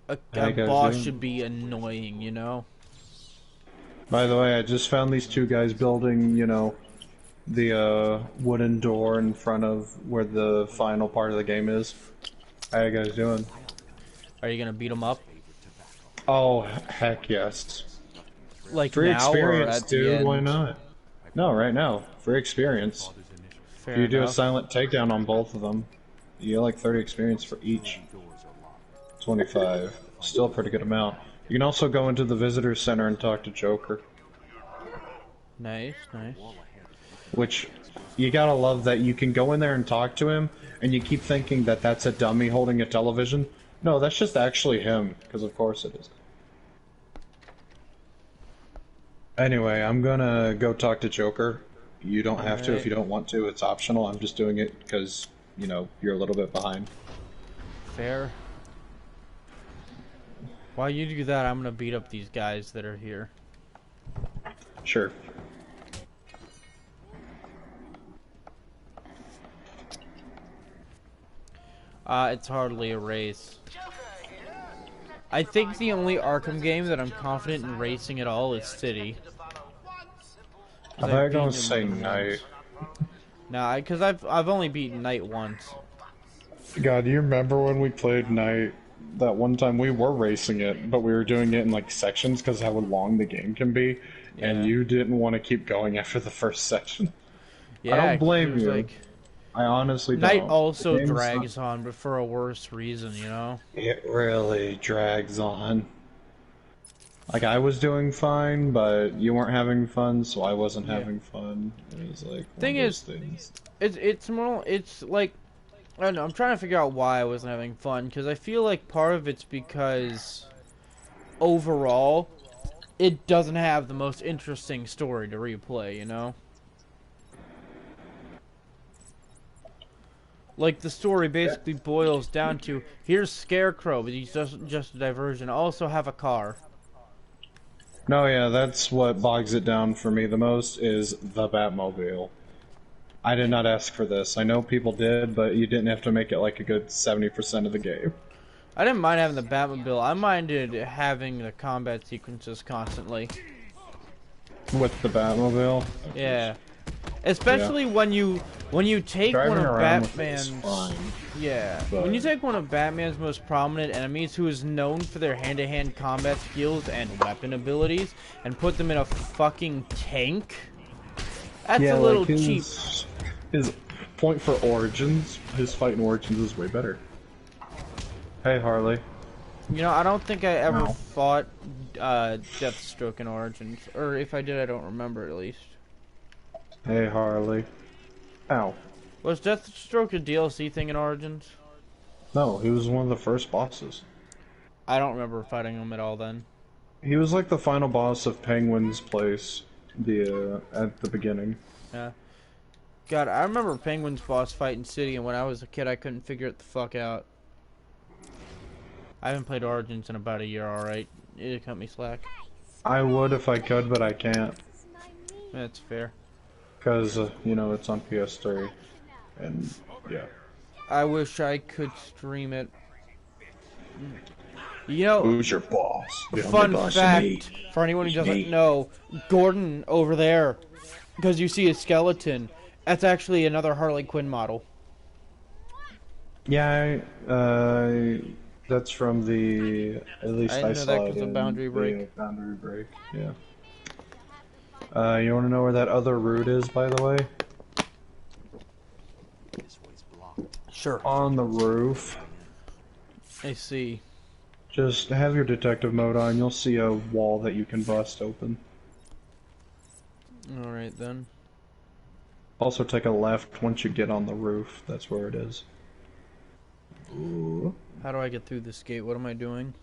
a boss should be annoying, you know? By the way, I just found these two guys building, you know, the wooden door in front of where the final part of the game is. How you guys doing? Are you gonna beat them up? Oh, heck yes. Like Free now experience, or at dude, the end? why not? No, right now. Free experience. Fair You do a enough. silent takedown on both of them. You get like 30 experience for each. 25. Still a pretty good amount. You can also go into the visitor center and talk to Joker. Nice, nice. Which, you gotta love that you can go in there and talk to him, and you keep thinking that that's a dummy holding a television. No, that's just actually him, because of course it is. Anyway, I'm gonna go talk to Joker. You don't have to if you don't want to, it's optional. I'm just doing it because, you know, you're a little bit behind. Fair. While you do that, I'm gonna beat up these guys that are here. Sure. It's hardly a race. I think the only Arkham game that I'm confident in racing at all is City. I thought you were gonna say Night. Nah, because I've only beaten Night once. God, do you remember when we played Night? That one time we were racing it, but we were doing it in like sections because how long the game can be, and you didn't want to keep going after the first section. Yeah, I don't blame you. Like, I honestly don't. Night also drags on, but for a worse reason, you know? It really drags on. Like, I was doing fine, but you weren't having fun, so I wasn't having fun. It was like thing is, it's more, it's like, I don't know, I'm trying to figure out why I wasn't having fun, because I feel like part of it's because overall, it doesn't have the most interesting story to replay, you know? Like, the story basically boils down to, here's Scarecrow, but he's just a diversion. Also have a car. No, yeah, that's what bogs it down for me the most, is the Batmobile. I did not ask for this. I know people did, but you didn't have to make it like a good 70% of the game. I didn't mind having the Batmobile. I minded having the combat sequences constantly. With the Batmobile? Yeah. Especially when you take Driving one of Batman's but when you take one of Batman's most prominent enemies who is known for their hand-to-hand combat skills and weapon abilities and put them in a fucking tank, that's a little like cheap. His point for Origins, his fight in Origins is way better. Hey Harley. You know, I don't think I ever fought Deathstroke in Origins, or if I did, I don't remember at least. Hey Harley. Ow. Was Deathstroke a DLC thing in Origins? No, he was one of the first bosses. I don't remember fighting him at all then. He was like the final boss of Penguin's place, at the beginning. Yeah. God, I remember Penguin's boss fight in City, and when I was a kid, I couldn't figure it the fuck out. I haven't played Origins in about a year, alright? It'd cut me slack. I would if I could, but I can't. That's fair. Because, you know, it's on PS3. And, yeah. I wish I could stream it. You know, who's your boss? Fun fact, for anyone who doesn't know, Gordon over there, because you see a skeleton, that's actually another Harley Quinn model. Yeah, that's from the, at least I saw that it was a in Boundary Break. Boundary Break, yeah. You want to know where that other route is, by the way? Sure. On the roof. I see. Just have your detective mode on, you'll see a wall that you can bust open. Alright then. Also take a left once you get on the roof, that's where it is. Ooh. How do I get through this gate? What am I doing?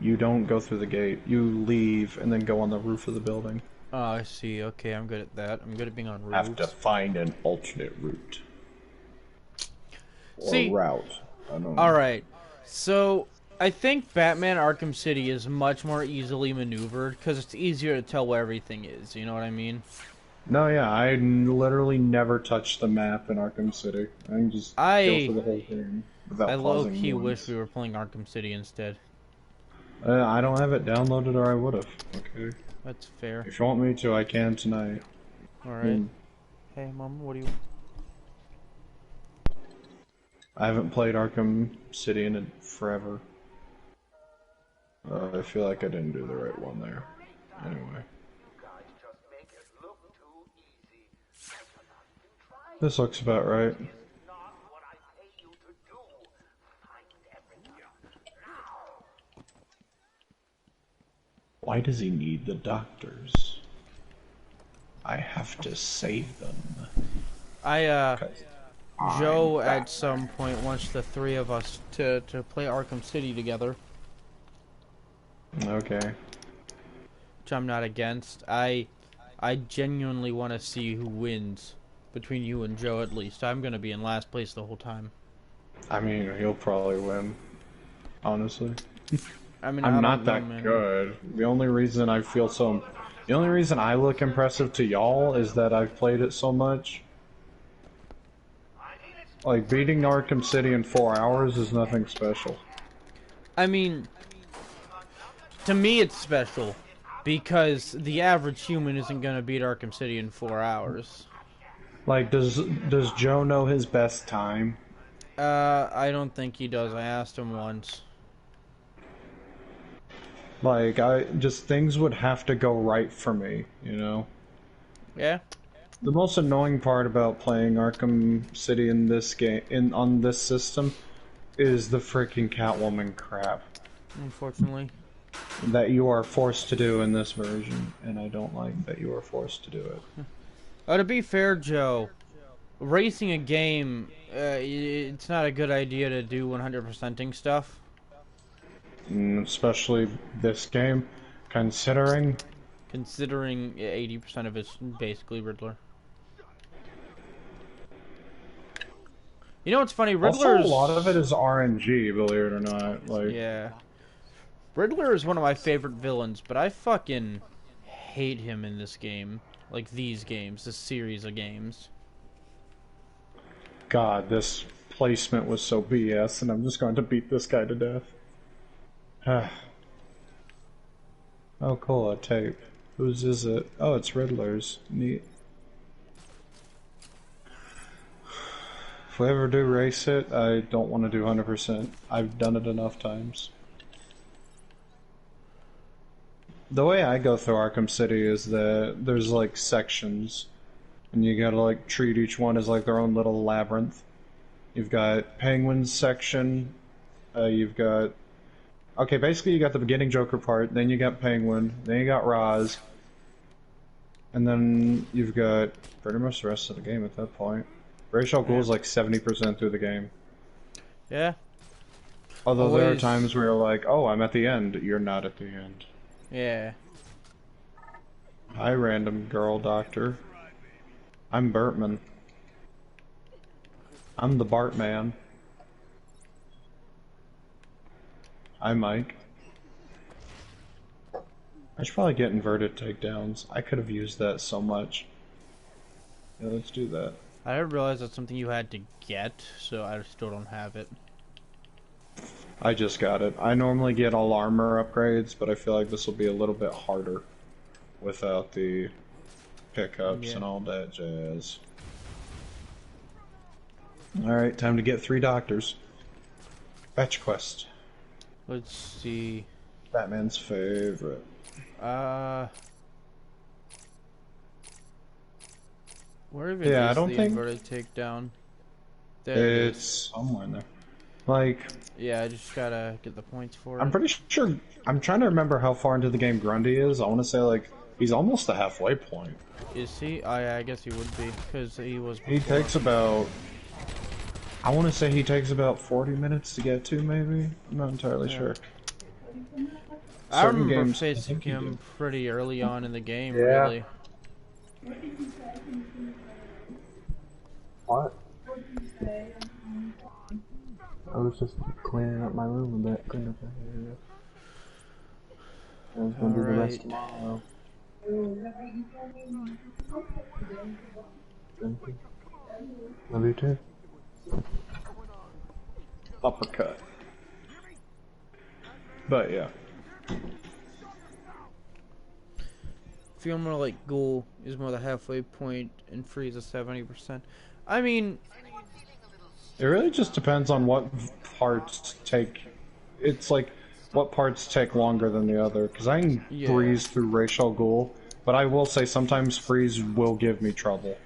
You don't go through the gate, you leave and then go on the roof of the building. Oh, I see. Okay, I'm good at that. I'm good at being on roofs. Have to find an alternate route. Or see, route. I don't know. Alright, so I think Batman Arkham City is much more easily maneuvered because it's easier to tell where everything is, you know what I mean? No, yeah, I literally never touched the map in Arkham City. I can just go for the whole thing without I pausing low-key once. wish we were playing Arkham City instead. I don't have it downloaded or I would've, okay? That's fair. If you want me to, I can tonight. Alright. Hey, Mom, what do you... I haven't played Arkham City in forever. I feel like I didn't do the right one there. Anyway. This looks about right. Why does he need the doctors? I have to save them. Joe at some point wants the three of us to play Arkham City together. Okay. Which I'm not against. I genuinely want to see who wins. Between you and Joe, at least. I'm going to be in last place the whole time. I mean, he'll probably win. Honestly. I mean, I'm I not don't know, that man. good. The only reason I feel so... The only reason I look impressive to y'all is that I've played it so much. Like, beating Arkham City in 4 hours is nothing special. I mean, to me it's special. Because the average human isn't going to beat Arkham City in 4 hours. Like, does Joe know his best time? I don't think he does. I asked him once. Like, things would have to go right for me, you know? Yeah? The most annoying part about playing Arkham City in this game, on this system, is the freaking Catwoman crap. Unfortunately. That you are forced to do in this version, and I don't like that you are forced to do it. To be fair, Joe, racing a game, it's not a good idea to do 100%ing stuff. Especially this game, considering 80% of it's basically Riddler. You know what's funny? Riddler's... Also, a lot of it is RNG, believe it or not. Like, yeah. Riddler is one of my favorite villains, but I fucking hate him in this game. Like, these games, this series of games. God, this placement was so BS, and I'm just going to beat this guy to death. Oh, cool, a tape. Whose is it? Oh, it's Riddler's. Neat. If we ever do race it, I don't want to do 100%. I've done it enough times. The way I go through Arkham City is that there's like sections, and you gotta like treat each one as like their own little labyrinth. You've got Penguin's section, you've got... Okay, basically you got the beginning Joker part, then you got Penguin, then you got Roz, and then you've got pretty much the rest of the game at that point. Ra's al Ghul is like 70% through the game. Yeah. Although there are times where you're like, oh, I'm at the end. You're not at the end. Yeah. Hi, random girl doctor. I'm Bertman. I'm the Bartman. Hi, Mike. I should probably get inverted takedowns. I could have used that so much. Yeah, let's do that. I didn't realize that's something you had to get, so I still don't have it. I just got it. I normally get all armor upgrades, but I feel like this will be a little bit harder without the pickups and all that jazz. Alright, time to get 3 doctors. Fetch quest. Let's see. Batman's favorite. Where even yeah, is I don't the think inverted takedown? There it's somewhere in there. Like, yeah, I just gotta get the points for it. I'm pretty sure. I'm trying to remember how far into the game Grundy is. I want to say like he's almost the halfway point. Is he? Oh yeah, I guess he would be because he was. He takes about. I want to say he takes about 40 minutes to get to. Maybe I'm not entirely sure. I remember facing him pretty early on in the game. Yeah. Really. What? I was just cleaning up my room a bit. Couldn't have. I was gonna do the rest tomorrow. Thank you. Love you too. Uppercut. But yeah. Feel more like Ghoul is more the halfway point and Freeze is 70%. I mean, It really just depends on what parts take. It's like what parts take longer than the other. Because I can breeze through Ra's al Ghul, but I will say sometimes Freeze will give me trouble.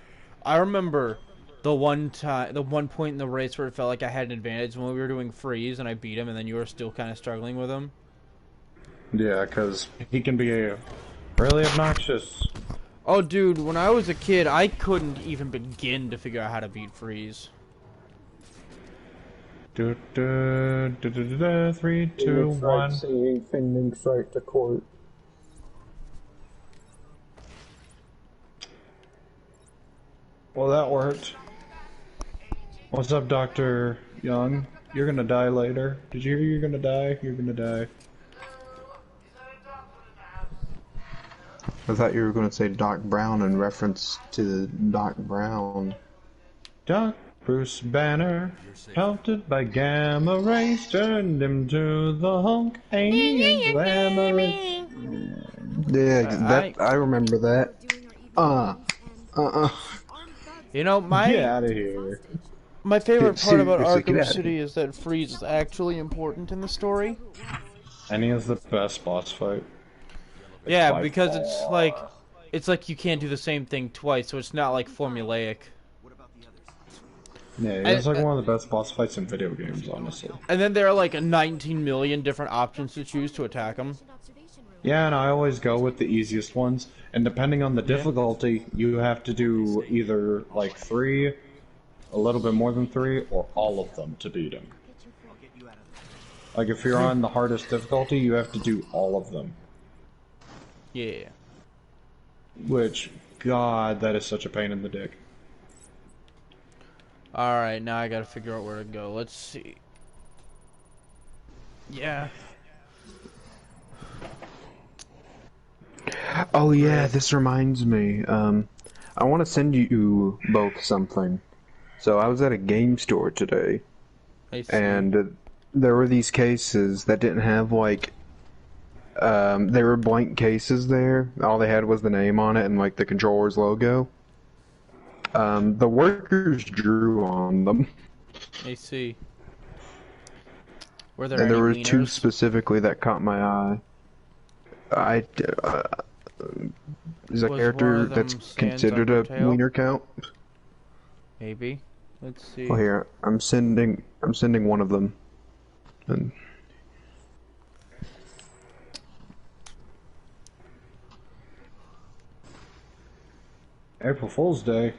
I remember the one point in the race where it felt like I had an advantage when we were doing Freeze and I beat him, and then you were still kind of struggling with him. Yeah, because he can be really obnoxious. Oh, dude, when I was a kid, I couldn't even begin to figure out how to beat Freeze. 3, 2, Phoenix Wright 1. singing Phoenix Wright to court. Well, that worked. What's up, Dr. Young? You're gonna die later. Did you hear you're gonna die? You're gonna die. I thought you were going to say Doc Brown in reference to Doc Brown. Doc Bruce Banner, pelted by gamma rays, turned him to the Hulk. Alien glamorous. Yeah, I remember that. You know, Get out of here. my favorite part about Seriously, get Arkham outta City is that Freeze is actually important in the story. And he has the best boss fight. Yeah, by because far. it's like you can't do the same thing twice, so it's not like formulaic. Yeah, it's like one of the best boss fights in video games, honestly. And then there are like 19 million different options to choose to attack them. Yeah, and I always go with the easiest ones. And depending on the difficulty, you have to do either like 3, a little bit more than 3, or all of them to beat him. Like if you're on the hardest difficulty, you have to do all of them. Yeah. Which, God, that is such a pain in the dick. Alright, now I gotta figure out where to go. Let's see. Yeah. Oh yeah, this reminds me. I want to send you both something. So I was at a game store today, and there were these cases that didn't have like. They were blank cases there. All they had was the name on it and like the controller's logo. The workers drew on them. I see. Were there And there any were 2 wieners? specifically that caught my eye. Is a Was one character of them that's Sans considered a Undertale? wiener count? Maybe. Let's see. Well, here I'm sending one of them. And April Fool's Day.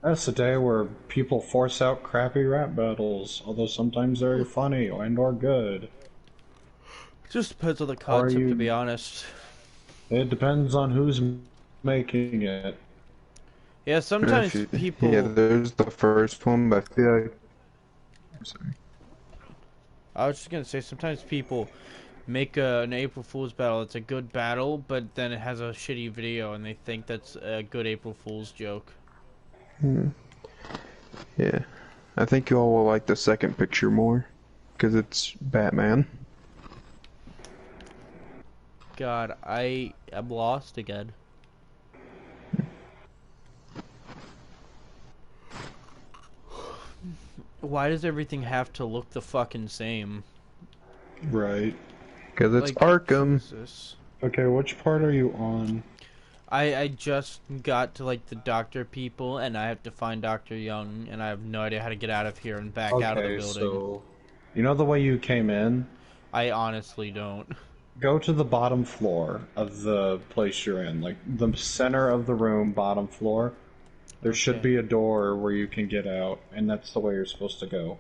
That's the day where people force out crappy rap battles, although sometimes they're funny and or good. Just depends on the concept, you- to be honest. It depends on who's making it. Yeah, sometimes people. Yeah, there's the first one, but I feel like. I'm sorry. I was just gonna say, sometimes people make an April Fool's battle. It's a good battle, but then it has a shitty video, and they think that's a good April Fool's joke. Yeah, I think you all will like the second picture more, because it's Batman. God, I am lost again. Why does everything have to look the fucking same? Right. Because it's Like, Arkham. Jesus. Okay, which part are you on? I just got to like the doctor people, and I have to find Dr. Young, and I have no idea how to get out of here and back out of the building. So you know the way you came in? I honestly don't. Go to the bottom floor of the place you're in, like the center of the room, bottom floor. There should be a door where you can get out, and that's the way you're supposed to go.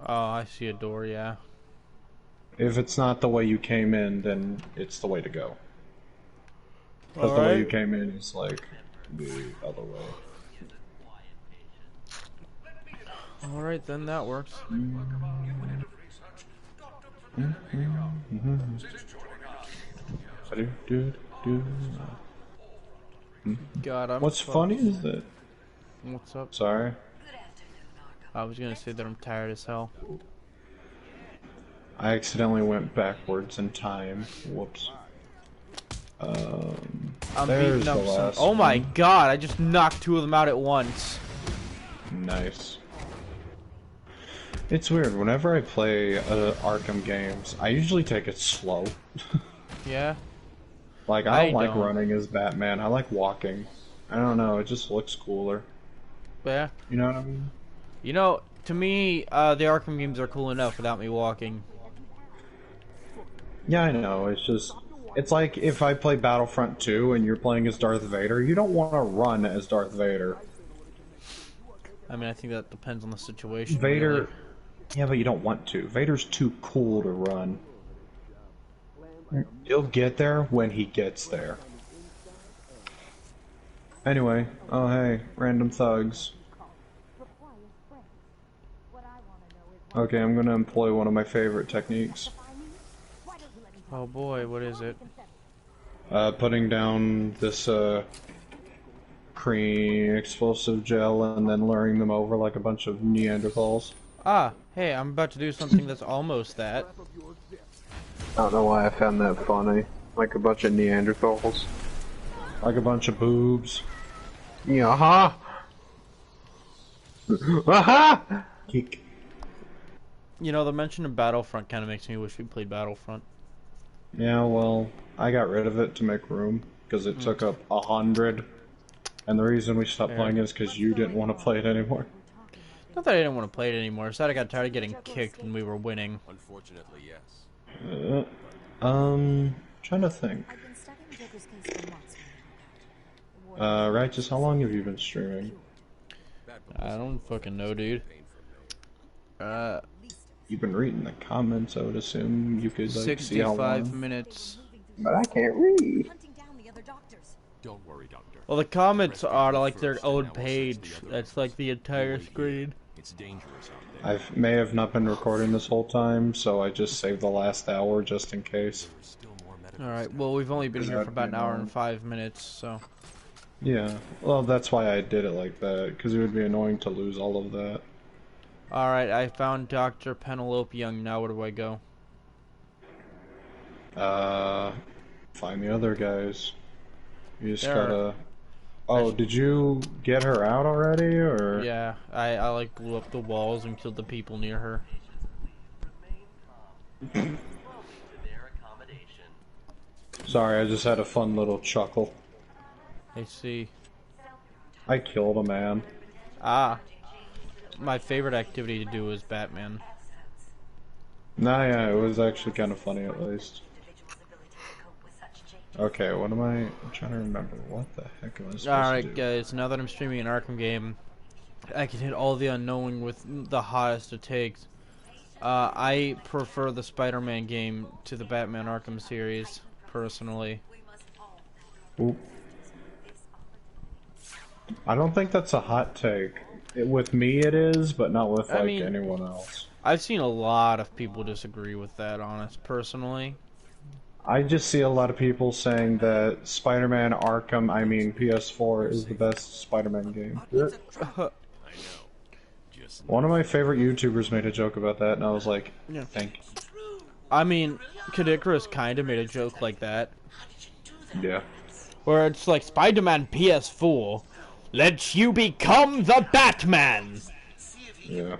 Oh, I see a door, yeah. If it's not the way you came in, then it's the way to go. Because the way you came in is like the other way. Alright, then that works. God, I'm What's funny is that... What's up? Sorry. I was gonna say that I'm tired as hell. I accidentally went backwards in time. Whoops. I'm there's beating up the some. last Oh my one. god, I just knocked 2 of them out at once. Nice. It's weird, whenever I play Arkham games, I usually take it slow. Yeah? Like, I don't like don't. running as Batman, I like walking. I don't know, it just looks cooler. Yeah. You know what I mean? You know, to me, the Arkham games are cool enough without me walking. Yeah, I know. It's just, it's like if I play Battlefront 2 and you're playing as Darth Vader, you don't want to run as Darth Vader. I mean, I think that depends on the situation. Vader, really. yeah, but you don't want to. Vader's too cool to run. He'll get there when he gets there. Anyway, oh hey, random thugs. Okay, I'm gonna employ one of my favorite techniques. Oh boy, what is it? Putting down this, cream explosive gel and then luring them over like a bunch of Neanderthals. Ah, hey, I'm about to do something that's almost that. I don't know why I found that funny. Like a bunch of Neanderthals. Like a bunch of boobs. Yeah, aha! Aha! Kick. You know, the mention of Battlefront kind of makes me wish we played Battlefront. Yeah, well, I got rid of it to make room, because it took up 100. And the reason we stopped playing it is because you didn't want to play it anymore. Not that I didn't want to play it anymore, it's that I got tired of getting kicked when we were winning. Unfortunately, yes. Trying to think. Righteous, how long have you been streaming? I don't fucking know, dude. You've been reading the comments, I would assume you could, like, see how 65 long. minutes. But I can't read. Don't worry, Doctor. Well, the comments are like their own page. That's like the entire screen. It's dangerous out there. I may have not been recording this whole time, so I just saved the last hour just in case. Alright, well, we've only been here for about an hour and 5 minutes, so... Yeah, well, that's why I did it like that, because it would be annoying to lose all of that. Alright, I found Dr. Penelope Young. Now where do I go? Find the other guys. You just There. gotta... Oh, did you get her out already, or...? Yeah, I like blew up the walls and killed the people near her. Sorry, I just had a fun little chuckle. I see. I killed a man. Ah. My favorite activity to do is Batman. Nah, yeah, it was actually kind of funny at least. Okay, what am I... I'm trying to remember. What the heck am I supposed to do? Alright guys, now that I'm streaming an Arkham game, I can hit all the unknowing with the hottest it takes. I prefer the Spider-Man game to the Batman Arkham series, personally. Oop. I don't think that's a hot take. With me it is, but not with like anyone else. I've seen a lot of people disagree with that, personally. I just see a lot of people saying that Spider-Man Arkham, I mean PS4, is the best Spider-Man game. One of my favorite YouTubers made a joke about that, and I was like, thank you. I mean, Kid Icarus kind of made a joke like that. Yeah. Where it's like, Spider-Man PS4 lets you become the Batman! Yeah.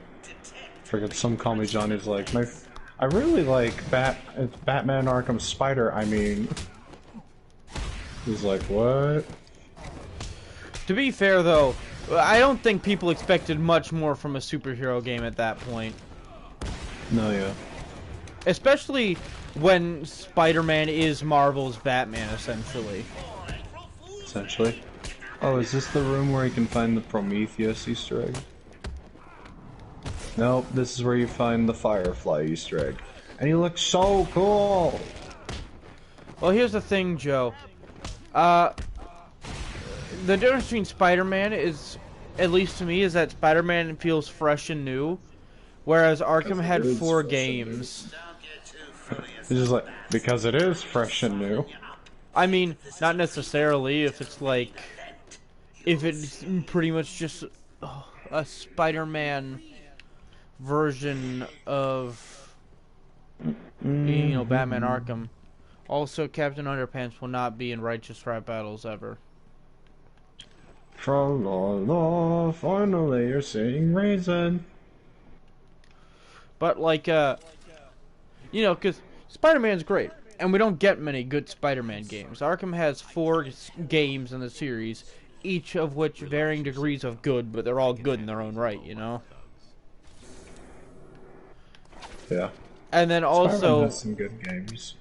Forget some call me Johnny's like, I really like it's Batman Arkham Spider, I mean... He's like, what? To be fair though, I don't think people expected much more from a superhero game at that point. No, yeah. Especially when Spider-Man is Marvel's Batman, essentially. Essentially. Oh, is this the room where you can find the Prometheus Easter egg? Nope, this is where you find the Firefly Easter egg. And he looks so cool! Well, here's the thing, Joe. The difference between Spider-Man is, at least to me, is that Spider-Man feels fresh and new, whereas Arkham had 4 games. It's just like, because it is fresh and new. I mean, not necessarily if it's like, if it's pretty much just a Spider-Man version of, you know, Batman Arkham. Also, Captain Underpants will not be in Righteous Rap Battles ever. Tra-la-la, finally you're seeing reason. But like, you know, because Spider-Man's great, and we don't get many good Spider-Man games. Arkham has 4 games in the series, each of which varying degrees of good, but they're all good in their own right, you know? Yeah. And then also, has some good games.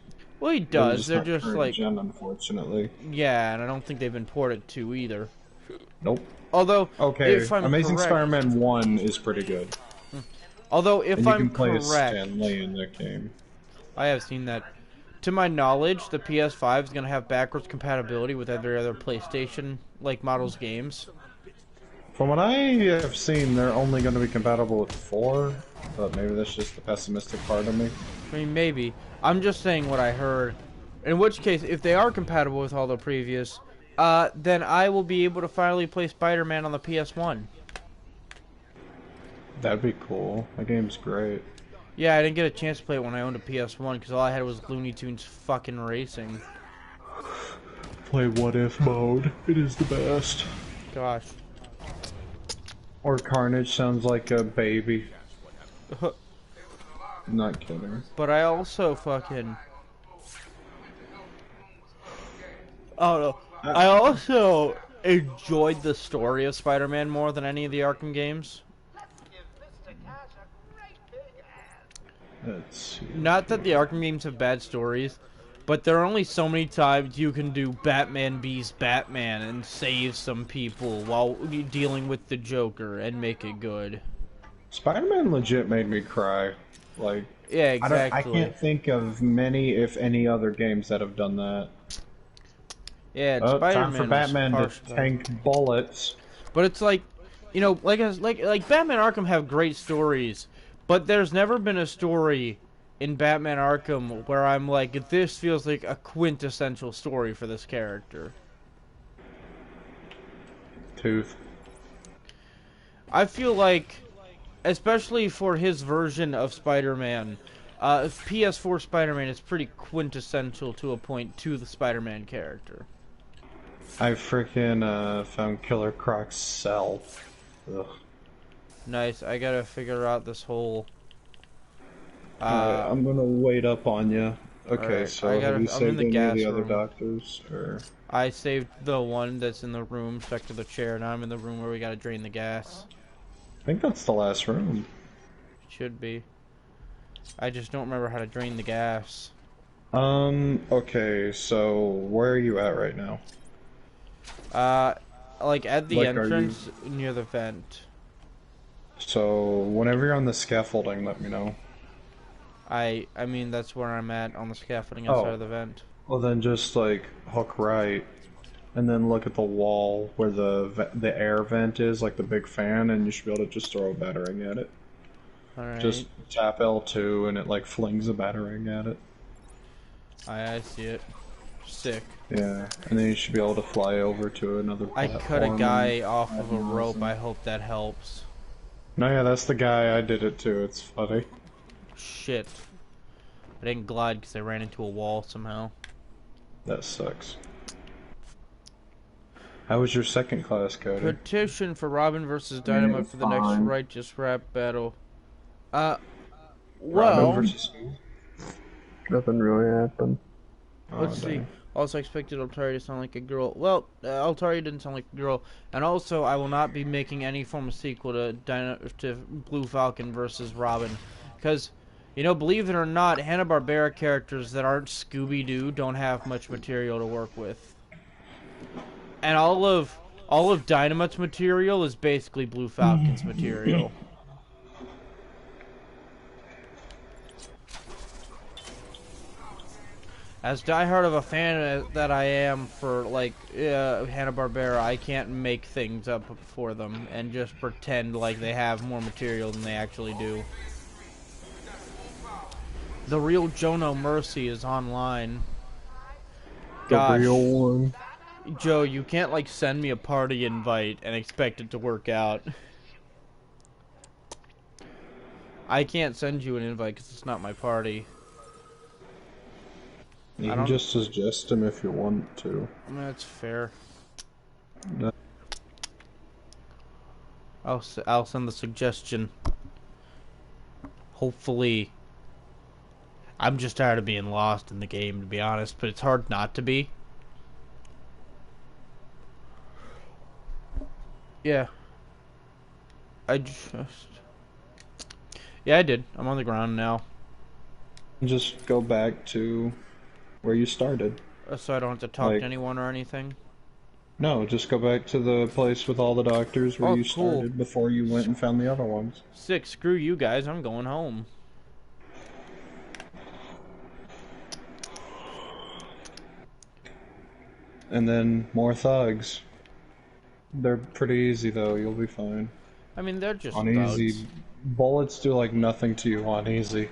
Well, he does. They're not just current like, gen, unfortunately. yeah, and I don't think they've been ported to either. Nope. Although, Okay, if I'm Amazing correct, Spider-Man 1 is pretty good. although if And you I'm can play as correct, Stan Lee in that game. I have seen that. To my knowledge, the PS5 is gonna have backwards compatibility with every other PlayStation like models games. From what I have seen, they're only going to be compatible with 4, but maybe that's just the pessimistic part of me. I mean, maybe. I'm just saying what I heard. In which case, if they are compatible with all the previous, then I will be able to finally play Spider-Man on the PS1. That'd be cool. That game's great. Yeah, I didn't get a chance to play it when I owned a PS1 because all I had was Looney Tunes fucking racing. Play What If mode. It is the best. Gosh. Or Carnage sounds like a baby. Not kidding. But I also fucking... Oh no. I also enjoyed the story of Spider-Man more than any of the Arkham games. Let's see. Not that the Arkham games have bad stories, but there are only so many times you can do Batman Be's Batman and save some people while dealing with the Joker and make it good. Spider-Man legit made me cry. Like, yeah, exactly. I can't think of many, if any, other games that have done that. Yeah, Spider-Man time for Batman Batman to tank bullets. But it's like, you know, like Batman Arkham have great stories, but there's never been a story in Batman Arkham where I'm like, this feels like a quintessential story for this character. Tooth. I feel like, especially for his version of Spider-Man, PS4 Spider-Man is pretty quintessential to a point to the Spider-Man character. I freaking found Killer Croc's cell. Ugh. Nice. I gotta figure out this whole... I'm gonna wait up on you. Okay, right, so have you saved any of the other room. doctors? Or... I saved the one that's in the room stuck to the chair. Now I'm in the room where we gotta drain the gas. I think that's the last room. Should be. I just don't remember how to drain the gas. Okay, so where are you at right now? Like at the Like, entrance near the vent. So, whenever you're on the scaffolding, let me know. I mean, that's where I'm at, on the scaffolding outside of the vent. Well, then just, like, hook right, and then look at the wall where the air vent is, like the big fan, and you should be able to just throw a batarang at it. Alright. Just tap L2, and it, like, flings a batarang at it. I see it. Sick. Yeah, and then you should be able to fly over to another I platform. cut a guy off of a rope, I hope that helps. No, yeah, that's the guy. I did it too, it's funny. Shit. I didn't glide because I ran into a wall somehow. That sucks. How was your second class, Cody? Petition for Robin versus Dynamite for the next righteous rap battle. Well... Robin versus who? Nothing really happened. Let's see. Also, I expected Altari to sound like a girl. Well, Altari didn't sound like a girl. And also, I will not be making any form of sequel to Blue Falcon versus Robin. Because, you know, believe it or not, Hanna-Barbera characters that aren't Scooby-Doo don't have much material to work with. And all of Dynamite's material is basically Blue Falcon's material. As diehard of a fan that I am for, like, Hanna-Barbera, I can't make things up for them and just pretend like they have more material than they actually do. The real Joe No Mercy is online. Gosh. The real one. Joe, you can't, like, send me a party invite and expect it to work out. I can't send you an invite because it's not my party. You can just suggest him if you want to. That's fair. No. I'll send the suggestion. Hopefully. I'm just tired of being lost in the game, to be honest, but it's hard not to be. Yeah. Yeah, I did. I'm on the ground now. Just go back to where you started. So I don't have to talk to anyone or anything? No, just go back to the place with all the doctors where you started before you went and found the other ones. Sick, screw you guys, I'm going home. And then more thugs. They're pretty easy though, you'll be fine. I mean, they're just on thugs. easy. Bullets do like nothing to you on easy.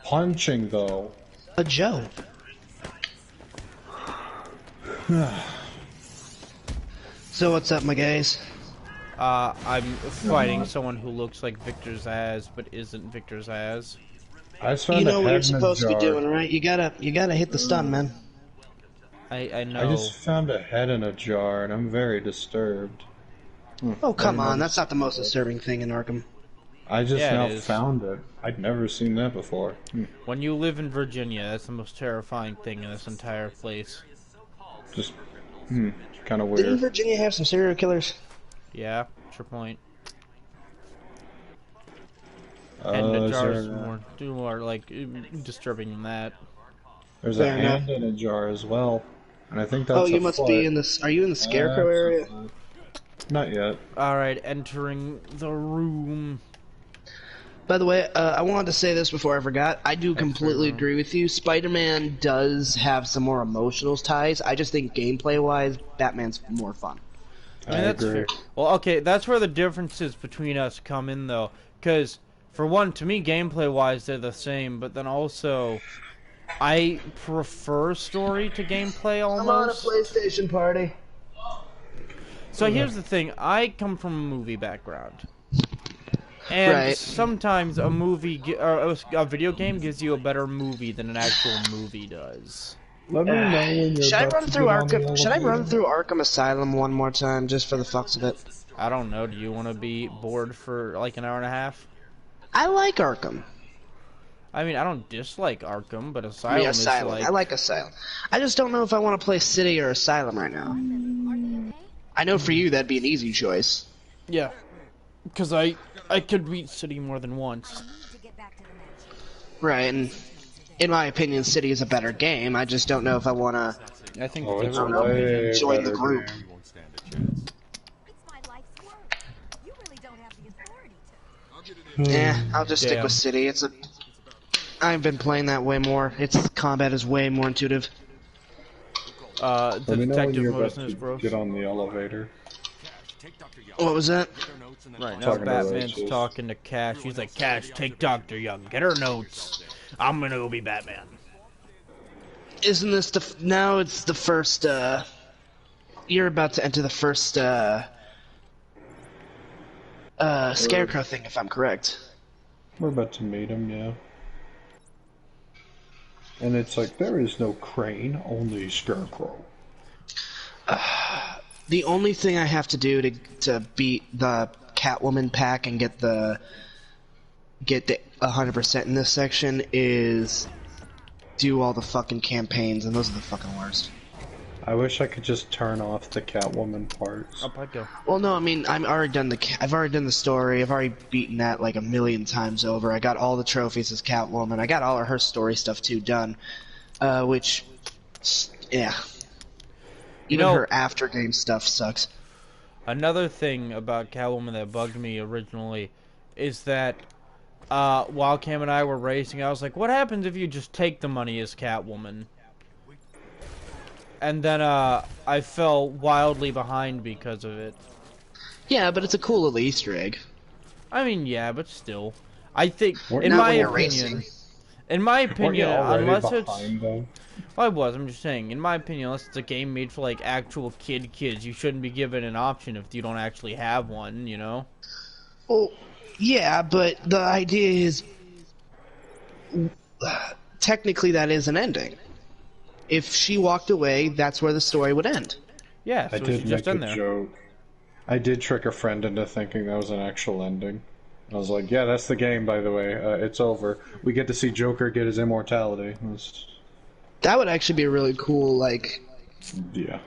Punching though. A Joe. So what's up, my guys? I'm fighting someone who looks like Victor Zaz, but isn't Victor Zaz. You know what you're supposed to be doing, right? You gotta hit the stun, man. I know. I just found a head in a jar, and I'm very disturbed. Oh, come on. That's not the most disturbing thing in Arkham. I just now found it. I'd never seen that before. When you live in Virginia, that's the most terrifying thing in this entire place. Just, kind of weird. Didn't Virginia have some serial killers? Yeah, what's your point? And the jar is more like disturbing than that. There's a hand in a jar as well, and I think that's. Oh, you must be in this. Are you in the Scarecrow area? Not yet. All right, entering the room. By the way, I wanted to say this before I forgot. I do completely agree with you. Spider-Man does have some more emotional ties. I just think gameplay-wise, Batman's more fun. I mean, that's fair. Well, okay, that's where the differences between us come in, though. Because, for one, to me, gameplay-wise, they're the same. But then also, I prefer story to gameplay almost. I'm on a PlayStation party. So here's the thing. I come from a movie background. And sometimes a movie or a video game gives you a better movie than an actual movie does. Let me know when you're Should I run through Arkham Asylum one more time just for the fucks of it? I don't know. Do you want to be bored for like an hour and a half? I like Arkham. I mean, I don't dislike Arkham, but Asylum is like... I like Asylum. I just don't know if I want to play City or Asylum right now. I know for you that'd be an easy choice. Yeah. Because I could beat City more than once. Right, and in my opinion, City is a better game. I just don't know if I want to... I think join the group. Yeah, I'll just stick with City. I've been playing that way more. Its combat is way more intuitive. The detective mode is gross. Get on the elevator. What was that? Right now, Batman's talking to Cash. He's like, Cash, take Dr. Young. Get her notes. I'm gonna go be Batman. Isn't this now it's the first, you're about to enter the first, Scarecrow thing, if I'm correct. We're about to meet him, yeah. And it's like, there is no Crane, only Scarecrow. The only thing I have to do to beat the Catwoman pack and get the 100% in this section is do all the fucking campaigns, and those are the fucking worst. I wish I could just turn off the Catwoman parts. Up I go. Well, no, I mean I've already done the story. I've already beaten that like a million times over. I got all the trophies as Catwoman. I got all of her story stuff too done, which, yeah. Even her after game stuff sucks. Another thing about Catwoman that bugged me originally is that while Cam and I were racing, I was like, what happens if you just take the money as Catwoman? And then I fell wildly behind because of it. Yeah, but it's a cool little Easter egg. I mean, yeah, but still. I think, in my opinion, unless it's... Well, I was, I'm just saying, in my opinion, unless it's a game made for, like, actual kids, you shouldn't be given an option if you don't actually have one, you know? Well, yeah, but the idea is... technically that is an ending. If she walked away, that's where the story would end. Yeah, so she just done there. Joke. I did trick a friend into thinking that was an actual ending. I was like, yeah, that's the game, by the way. It's over. We get to see Joker get his immortality. That would actually be a really cool, like... Yeah.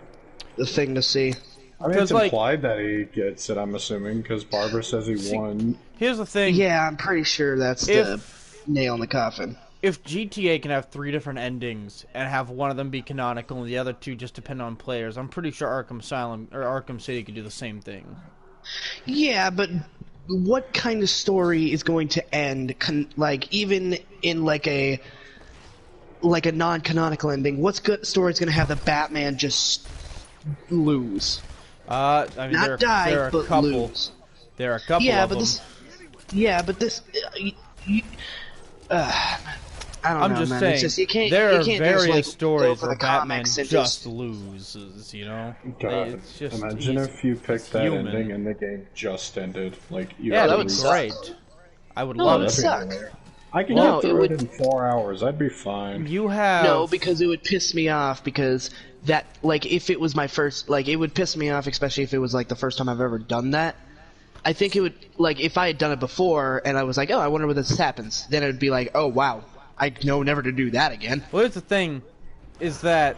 The thing to see. I mean, it's implied that he gets it, I'm assuming, because Barbara says he won. Here's the thing. Yeah, I'm pretty sure that's the nail in the coffin. if GTA can have 3 different endings and have one of them be canonical and the other 2 just depend on players, I'm pretty sure Arkham Asylum or Arkham City could do the same thing. Yeah, but what kind of story is going to end, like, even in, like a non-canonical ending? What's good story is going to have the Batman just lose? I mean, Not there are but a couple. lose. There are a couple Yeah, of but them. this... I don't I'm know, just man. saying, It's just, you can't, there you are can't various just, like, stories go where for the Batman comics and just loses, you know? God, It's just, imagine if you picked that human. ending and the game just ended. Like, you Yeah, had that to would be restart. great. I would No, love it would it. suck. I can No, get through it would- it in 4 hours. I'd be fine. You have... No, because it would piss me off, because that, like, if it was my first, like, it would piss me off, especially if it was, like, the first time I've ever done that. I think it would, like, if I had done it before, and I was like, oh, I wonder what this happens, then it would be like, oh, wow, I know never to do that again. Well, here's the thing, is that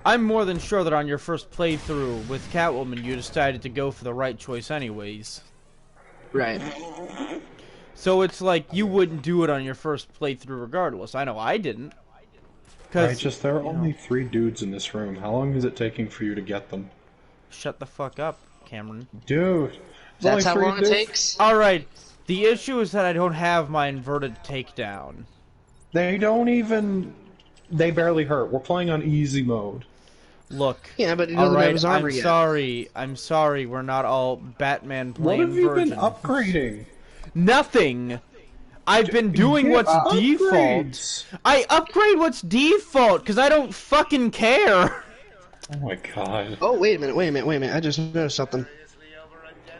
I'm more than sure that on your first playthrough with Catwoman, you decided to go for the right choice anyways. Right. So it's like, you wouldn't do it on your first playthrough regardless. I know I didn't. Right, there are only 3 dudes in this room. How long is it taking for you to get them? Shut the fuck up, Cameron. Dude. That's how long it takes? Alright, the issue is that I don't have my inverted takedown. They don't even... They barely hurt. We're playing on easy mode. Look. Yeah, but it doesn't have his armor yet. I'm sorry, we're not all Batman playing What have you virgins. been upgrading? Nothing! I've been doing what's default. I upgrade what's default, because I don't fucking care! Oh my god. Oh, wait a minute. I just noticed something.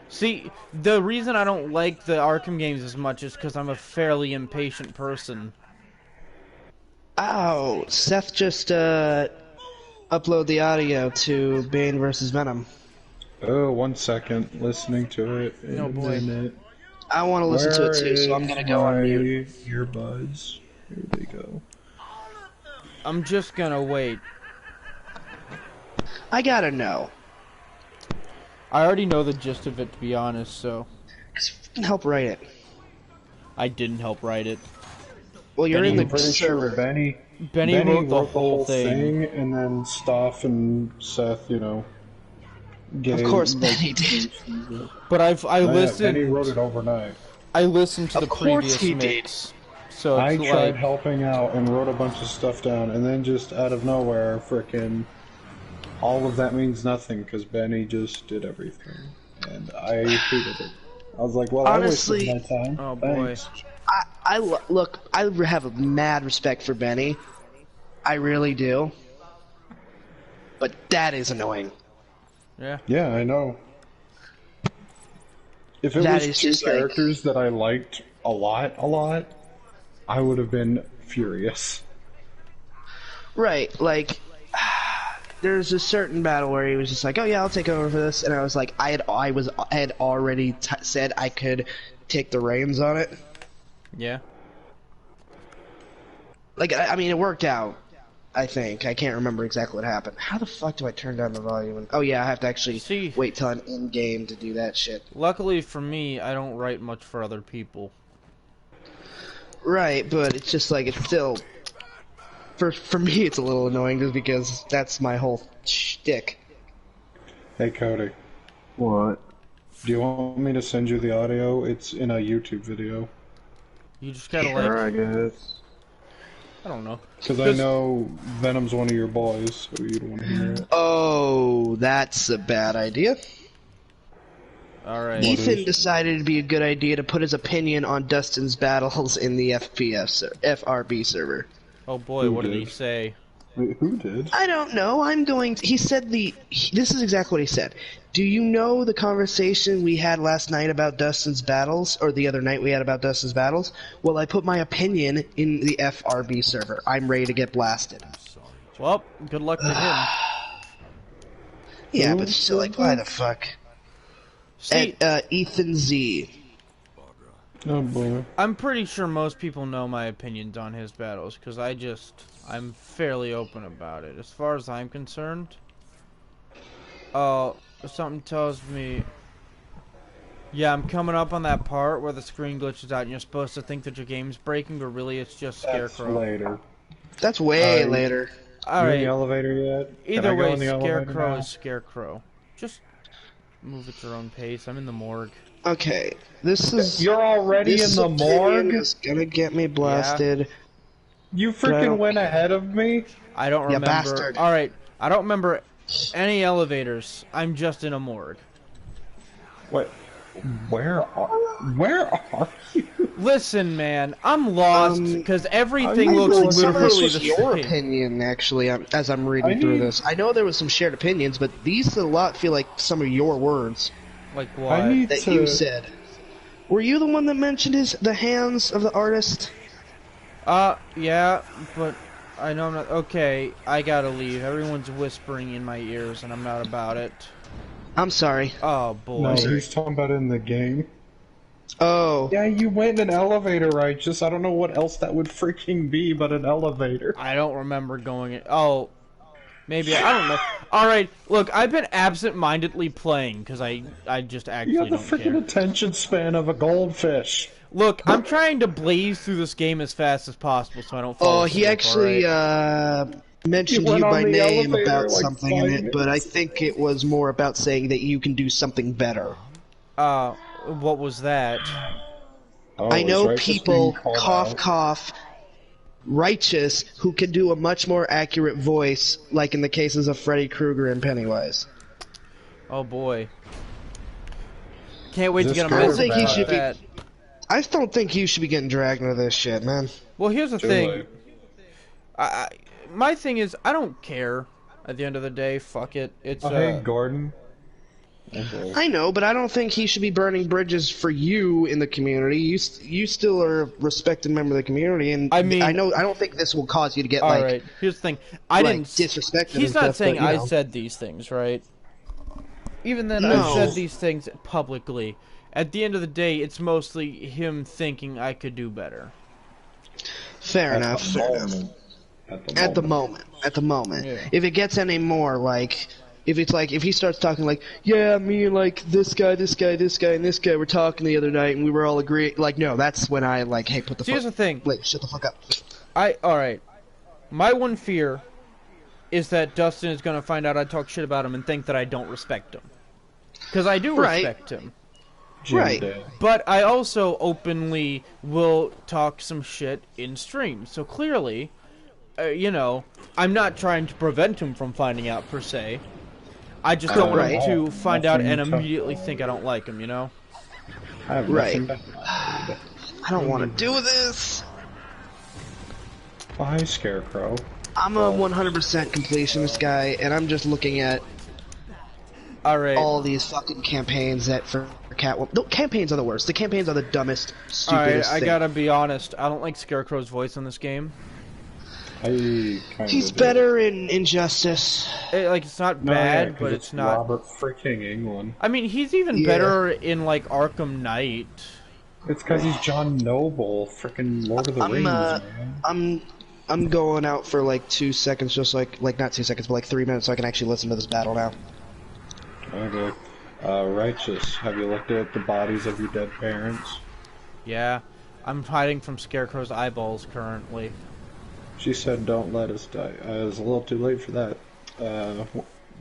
See, the reason I don't like the Arkham games as much is because I'm a fairly impatient person. Oh, Seth just, upload the audio to Bane versus Venom. Oh, 1 second. Listening to it. Oh boy. I want to listen to it too, so I'm gonna go on mute. Earbuds. Here they go. I'm just gonna wait. I gotta know. I already know the gist of it, to be honest, so... Just help write it. I didn't help write it. Well, you're Benny, in the I'm pretty server. sure Benny wrote the whole thing. and then Stoff and Seth, you know... Of course Benny did. But I listened... Benny wrote it overnight. I listened to the Of course previous he mix. So I it's tried like... helping out and wrote a bunch of stuff down, and then just out of nowhere, frickin' all of that means nothing because Benny just did everything, and I hated it. I was like, well, honestly, I wasted my time. Oh boy. Thanks. Look, I have mad respect for Benny. I really do. But that is annoying. Yeah. Yeah, I know. If it That was is 2 just like- characters that I liked a lot, I would have been furious. Right, like, there's a certain battle where he was just like, oh yeah, I'll take over for this, and I was like, I had already said I could take the reins on it. Yeah. Like, I mean, it worked out, I think. I can't remember exactly what happened. How the fuck do I turn down the volume? Oh yeah, I have to actually wait till I'm in-game to do that shit. Luckily for me, I don't write much for other people. Right, but it's just like, it's still... For me, it's a little annoying just because that's my whole shtick. Hey, Cody. What? Do you want me to send you the audio? It's in a YouTube video. You just gotta Sure, I like... guess. I don't know. Because I know Venom's one of your boys, so you'd want to hear it. Oh, that's a bad idea. Alright. Ethan decided it'd be a good idea to put his opinion on Dustin's battles in the FRB server. Oh boy, what did he say? Wait, who did? I don't know. He said this is exactly what he said. Do you know the conversation we had last night about Dustin's battles, or the other night we had about Dustin's battles? Well, I put my opinion in the FRB server. I'm ready to get blasted. Well, good luck to him. Yeah, but still, like, why the fuck? See, Ethan Z. Oh boy. I'm pretty sure most people know my opinions on his battles, because I'm fairly open about it. As far as I'm concerned, something tells me... Yeah, I'm coming up on that part where the screen glitches out and you're supposed to think that your game's breaking, but really it's just Scarecrow. That's later. That's way later. You in the elevator yet? Either way, Scarecrow is Scarecrow. Just move at your own pace. I'm in the morgue. Okay, this is... You're already in the morgue? Is gonna get me blasted. Yeah. You freaking went ahead of me? I don't remember. Bastard. Alright, I don't remember any elevators. I'm just in a morgue. What? Where are you? Listen, man, I'm lost because everything looks literally the your same. opinion, actually, as I'm reading through this. I know there was some shared opinions, but these a lot feel like some of your words. Like what? You said. Were you the one that mentioned the hands of the artist? Yeah, but I know I'm not. Okay, I gotta leave. Everyone's whispering in my ears, and I'm not about it. I'm sorry. Oh boy. No, he's talking about in the game. Oh. Yeah, you went in an elevator, right? Just I don't know what else that would freaking be but an elevator. I don't remember going in. Oh, maybe I don't know. All right, look, I've been absent-mindedly playing because I just actually don't care. You have the freaking attention span of a goldfish. Look, I'm trying to blaze through this game as fast as possible so I don't fall asleep. He actually mentioned you by name about something in it, but I think it was more about saying that you can do something better. What was that? I know people, cough, righteous, who can do a much more accurate voice, like in the cases of Freddy Krueger and Pennywise. Oh boy. Can't wait to get a message. I don't think you should be getting dragged into this shit, man. Well, here's the thing. My thing is, I don't care. At the end of the day, fuck it. It's hey, Gordon. Okay. I know, but I don't think he should be burning bridges for you in the community. You still are a respected member of the community, and I mean, I don't think this will cause you to get all right. Here's the thing. I didn't disrespect. He's not saying I said these things, right? Even then, I said these things publicly. At the end of the day, it's mostly him thinking I could do better. Fair enough. At the moment. Yeah. If it gets any more if he starts talking like, yeah, me and like this guy, and this guy were talking the other night and we were all agreeing, no, that's when I hey, put the Here's the thing. Wait, shut the fuck up. Alright. My one fear is that Dustin is gonna find out I talk shit about him and think that I don't respect him. Because I do respect him. Right. But I also openly will talk some shit in stream. So clearly, I'm not trying to prevent him from finding out per se. I just don't want him to find out and immediately think I don't like him, Right. I don't want to do this. Bye, Scarecrow. I'm a 100% completionist guy, and I'm just looking at all these fucking campaigns that for Catwoman. No, campaigns are the worst. The campaigns are the dumbest, stupidest I gotta be honest. I don't like Scarecrow's voice in this game. He's better in Injustice. It's not bad, but it's not. Robert freaking England. I mean, he's even better in Arkham Knight. It's because he's John Noble, freaking Lord of the Rings, man. I'm going out for 2 seconds, just not 2 seconds, but 3 minutes, so I can actually listen to this battle now. Okay. Righteous, have you looked at the bodies of your dead parents? Yeah, I'm hiding from Scarecrow's eyeballs currently. She said, "Don't let us die." It was a little too late for that.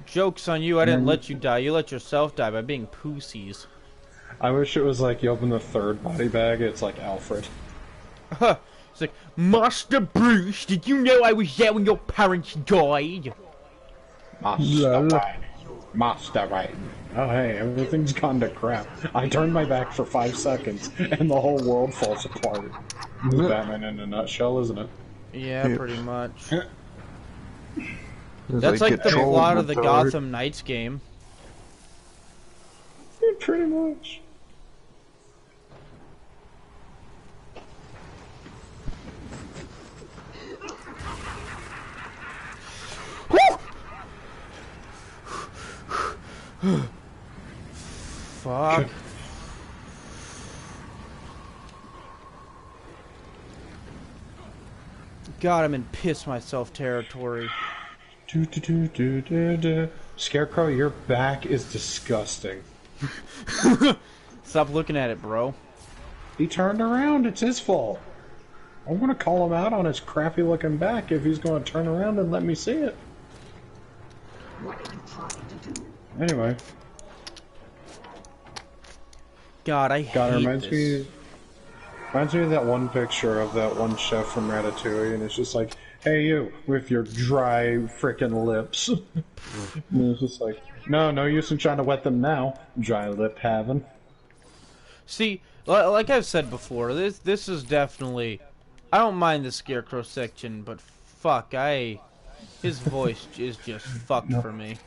Joke's on you! I didn't let you die. You let yourself die by being pussies. I wish it was you open the third body bag. It's like Alfred. It's like, Master Bruce, did you know I was there when your parents died? Master right. Oh hey, everything's gone to crap. I turned my back for 5 seconds, and the whole world falls apart. Batman in a nutshell, isn't it? Yeah, pretty much. That's like the plot of the Gotham Knights game. Yeah, pretty much. Fuck. God, I'm in piss myself territory. Scarecrow, your back is disgusting. Stop looking at it, bro. He turned around. It's his fault. I want to call him out on his crappy looking back if he's going to turn around and let me see it. Anyway. God, I hate reminds this. Reminds me of that one picture of that one chef from Ratatouille, and it's just like, hey you, with your dry frickin' lips. And it's just like, no use in trying to wet them now, dry lip having. See, like I've said before, this is definitely... I don't mind the Scarecrow section, but fuck, his voice is just fucked for me.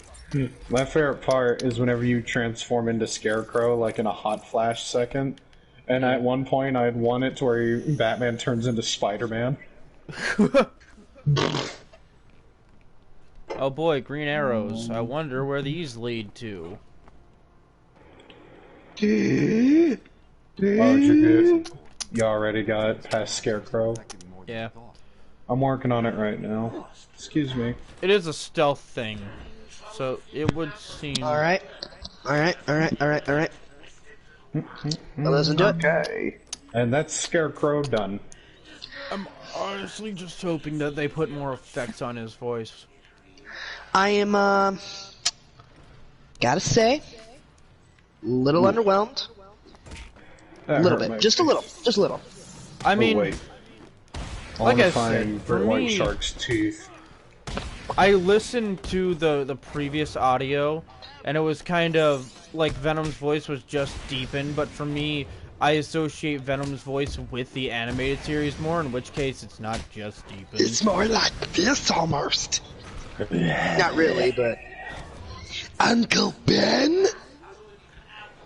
My favorite part is whenever you transform into Scarecrow, like in a hot flash second. And at one point, I had won it to where Batman turns into Spider-Man. Oh boy, green arrows. I wonder where these lead to. Oh, did you get? You already got past Scarecrow? Yeah. I'm working on it right now. Excuse me. It is a stealth thing, so it would seem... Alright. Alright. I'll listen to it. Okay. And that's Scarecrow done. I'm honestly just hoping that they put more effects on his voice. I am, gotta say, a little underwhelmed. A little bit. Just a little. I mean... Oh, wait. Like I said, for White me... Shark's teeth. I listened to the previous audio, and it was kind of like Venom's voice was just deepened, but for me, I associate Venom's voice with the animated series more, in which case it's not just deepened. It's more like this almost. Not really, but... Uncle Ben?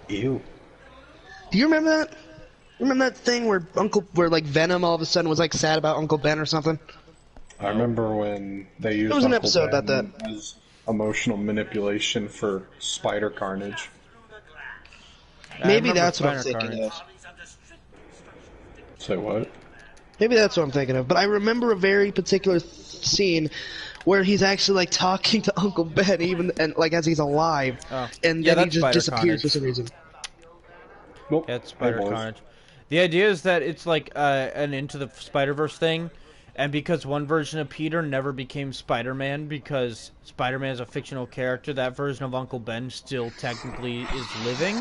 Ew. Do you remember that? Remember that thing where like Venom all of a sudden was like sad about Uncle Ben or something? I remember when they used There was an Uncle episode Ben about that. as emotional manipulation for spider carnage. Maybe that's what I'm thinking of. Say what? Maybe that's what I'm thinking of. But I remember a very particular scene where he's actually like talking to Uncle Ben, and like as he's alive, and then he just disappears for some reason. Nope. Yeah, it's Spider Carnage. The idea is that it's like an Into the Spider-Verse thing, and because one version of Peter never became Spider-Man because Spider-Man is a fictional character, that version of Uncle Ben still technically is living.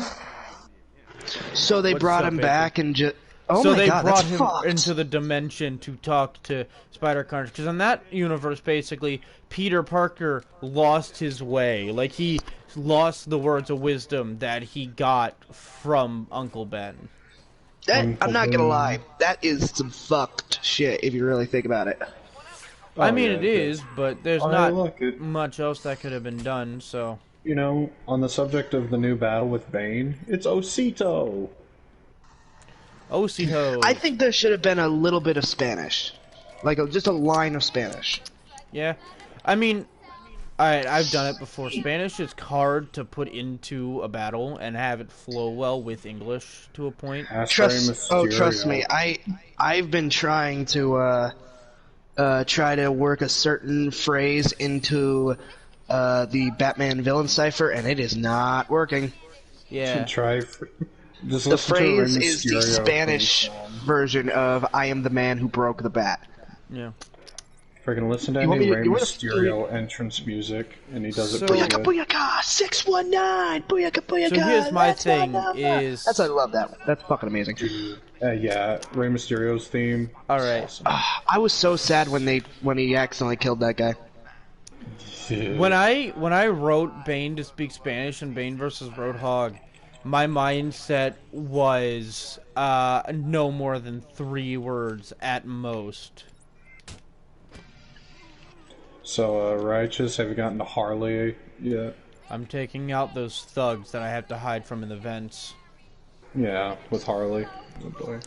So they brought him back and just... Oh so my they God, brought that's him fucked. into the dimension to talk to Spider Carnage, because in that universe, basically, Peter Parker lost his way. Like, he lost the words of wisdom that he got from Uncle Ben. I'm not gonna lie, that is some fucked shit if you really think about it. I mean, it is, but there's not much else that could have been done, so... You know, on the subject of the new battle with Bane, it's Osito! Osito! I think there should have been a little bit of Spanish. Like, just a line of Spanish. Yeah. I mean, I've done it before. Spanish is hard to put into a battle and have it flow well with English to a point. Trust me, I've been trying to try to work a certain phrase into the Batman villain cipher, and it is not working. Yeah. The phrase is the Spanish version of "I am the man who broke the bat." Yeah. Freaking listen to any Rey Mysterio entrance music, and he does it pretty good. Booyaka, 619! Booyaka! So here's my thing is... I love that one. That's fucking amazing. Yeah, Rey Mysterio's theme. Alright. Awesome. I was so sad when he accidentally killed that guy. When I wrote Bane to speak Spanish in Bane vs. Roadhog, my mindset was no more than 3 words at most. So, Righteous, have you gotten to Harley yet? I'm taking out those thugs that I have to hide from in the vents. Yeah, with Harley. Oh boy.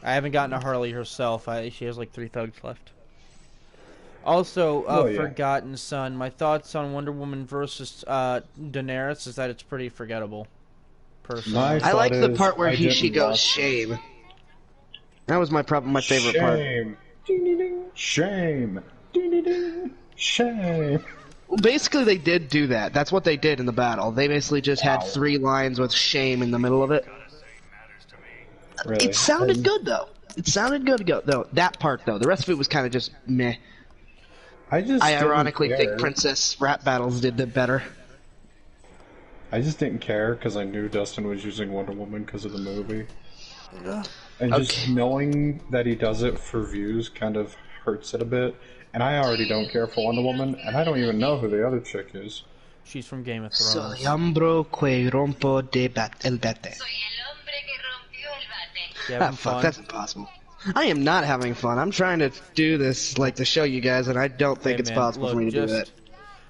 I haven't gotten to Harley herself. She has like 3 thugs left. Also, Forgotten Son. My thoughts on Wonder Woman versus Daenerys is that it's pretty forgettable. Personally. I like the part where she goes, shame. That was my favorite part. Shame. Shame. Well, basically, they did do that. That's what they did in the battle. They basically just had 3 lines with shame in the middle of it. Really. It sounded good though. It sounded good though. That part though. The rest of it was kind of just meh. I ironically think Princess Rap Battles did it better. I just didn't care because I knew Dustin was using Wonder Woman because of the movie. Yeah. And just knowing that he does it for views kind of hurts it a bit. And I already don't care for Wonder Woman, and I don't even know who the other chick is. She's from Game of Thrones. Soy hombro que rompo el bate. Yeah, fuck, that's impossible. I am not having fun. I'm trying to do this, like, to show you guys, and I don't think it's possible for me to do that.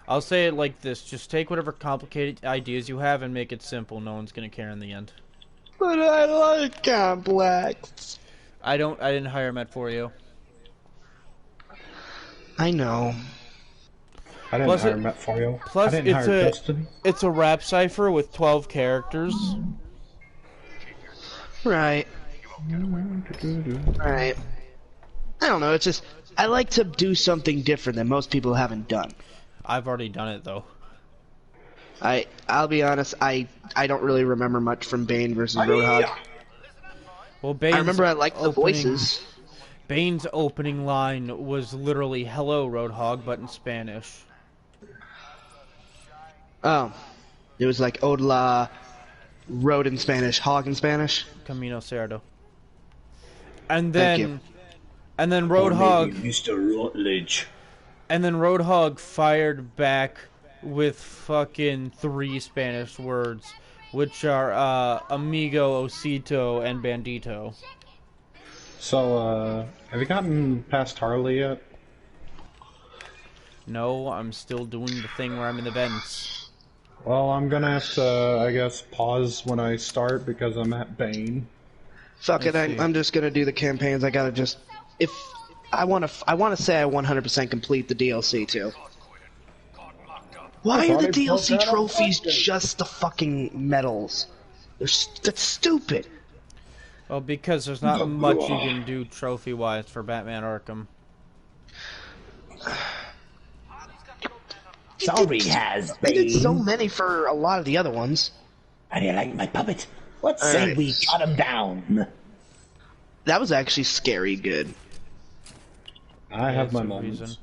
I'll say it like this. Just take whatever complicated ideas you have and make it simple. No one's gonna care in the end. But I like complex. I didn't hire Matt for you. I know. I didn't hire Matt for you. Plus, I didn't hire Dustin. It's a rap cipher with 12 characters. Right. Right. I don't know, it's just, I like to do something different that most people haven't done. I've already done it, though. I'll be honest, I don't really remember much from Bane versus Roadhog. Well, Bane's I remember I liked the voices. Bane's opening line was literally, "Hello, Roadhog," but in Spanish. Oh. It was like, Hola, road in Spanish, hog in Spanish? Camino Cerdo. And then Roadhog... Mr. Rutledge. And then Roadhog fired back with fucking 3 Spanish words, which are amigo, osito, and bandito. So, have you gotten past Harley yet? No, I'm still doing the thing where I'm in the vents. Well, I'm gonna have to, I guess, pause when I start because I'm at Bane. Fuck it, I'm just gonna do the campaigns. I gotta just... If... I wanna say I 100% complete the DLC, too. Why are the DLC trophies just the fucking medals? That's stupid. Well, because there's not much you can do trophy-wise for Batman Arkham. Sorry, has I did so many for a lot of the other ones. How do you like my puppet? Let's say we cut him down. That was actually scary good. I have my moments.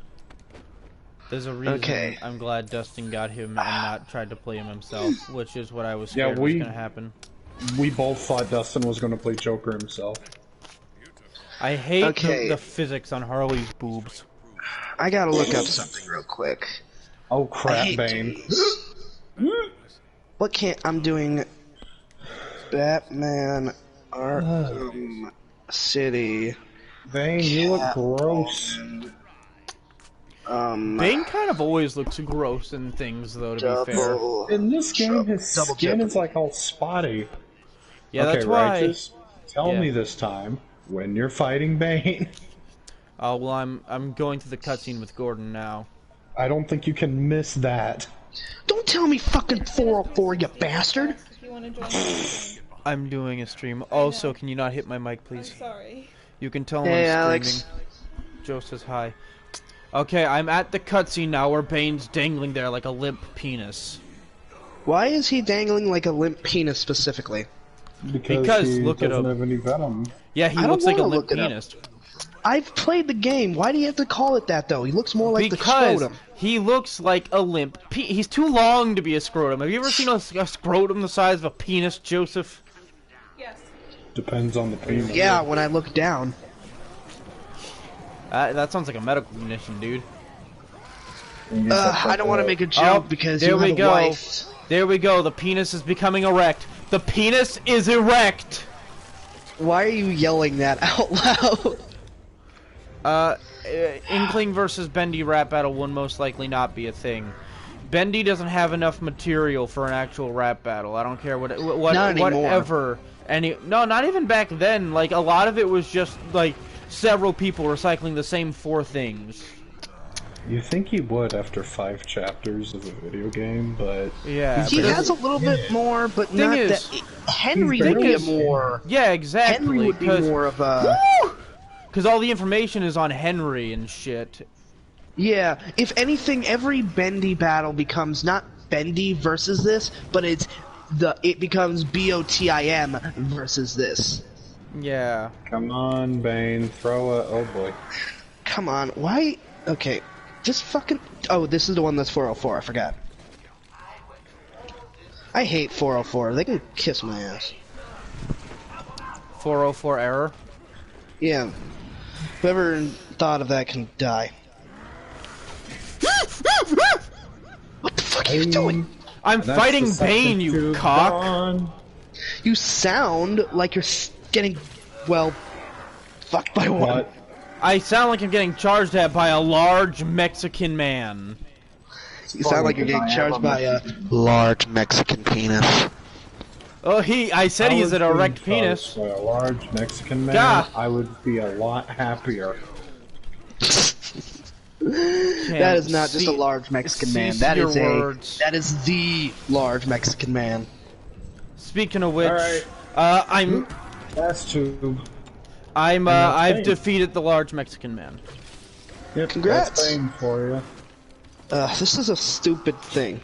There's a reason I'm glad Dustin got him and not tried to play him himself, which is what I was scared was going to happen. We both thought Dustin was going to play Joker himself. I hate the physics on Harley's boobs. I gotta look up something real quick. Oh crap, Bane. What can't... I'm doing... Batman Arkham City... Bane, you look gross. Bane kind of always looks gross in things, though, to be fair. In this game, his skin is like all spotty. Yeah, that's why. Righteous, tell me this time when you're fighting Bane. Oh well, I'm going to the cutscene with Gordon now. I don't think you can miss that. Don't tell me fucking 404, you bastard! I'm doing a stream. Also, can you not hit my mic, please? I'm sorry. You can tell him I'm streaming. Alex. Joe says hi. Okay, I'm at the cutscene now where Bane's dangling there like a limp penis. Why is he dangling like a limp penis specifically? Because he look doesn't have any venom. Yeah, he looks like a limp penis. I've played the game. Why do you have to call it that, though? He looks more like the scrotum. He looks like a limp he's too long to be a scrotum. Have you ever seen a scrotum the size of a penis, Joseph? Yes. Depends on the penis. Yeah, when I look down. That sounds like a medical condition, dude. I don't want to make a joke because you have a wife. There we go. The penis is becoming erect. The penis is erect! Why are you yelling that out loud? Inkling versus Bendy rap battle will most likely not be a thing. Bendy doesn't have enough material for an actual rap battle. I don't care whatever. No, not even back then. Like, a lot of it was just, like, several people recycling the same 4 things. You think he would after 5 chapters of a video game, but... Yeah. He has a little bit more, but not that... Henry would be more... Yeah, exactly. Henry would be more of a... Because all the information is on Henry and shit. Yeah, if anything, every Bendy battle becomes not Bendy versus this, but it becomes BOTIM versus this. Yeah. Come on, Bane. Throw a... Oh, boy. Come on, why? Okay, just fucking... Oh, this is the one that's 404, I forgot. I hate 404, they can kiss my ass. 404 error? Yeah. Whoever thought of that can die. What the fuck are you doing? I'm fighting Bane, you cock! Gone. You sound like you're getting, well, fucked by one. What? I sound like I'm getting charged at by a large Mexican man. You sound like you're getting charged by a large Mexican penis. Oh, I said he's an erect penis. For a large Mexican man, God. I would be a lot happier. That is not just a large Mexican man. That is the large Mexican man. Speaking of which, Alright. I'm That's true. I've defeated the large Mexican man. Yep, Congrats. That's Bane for you. This is a stupid thing.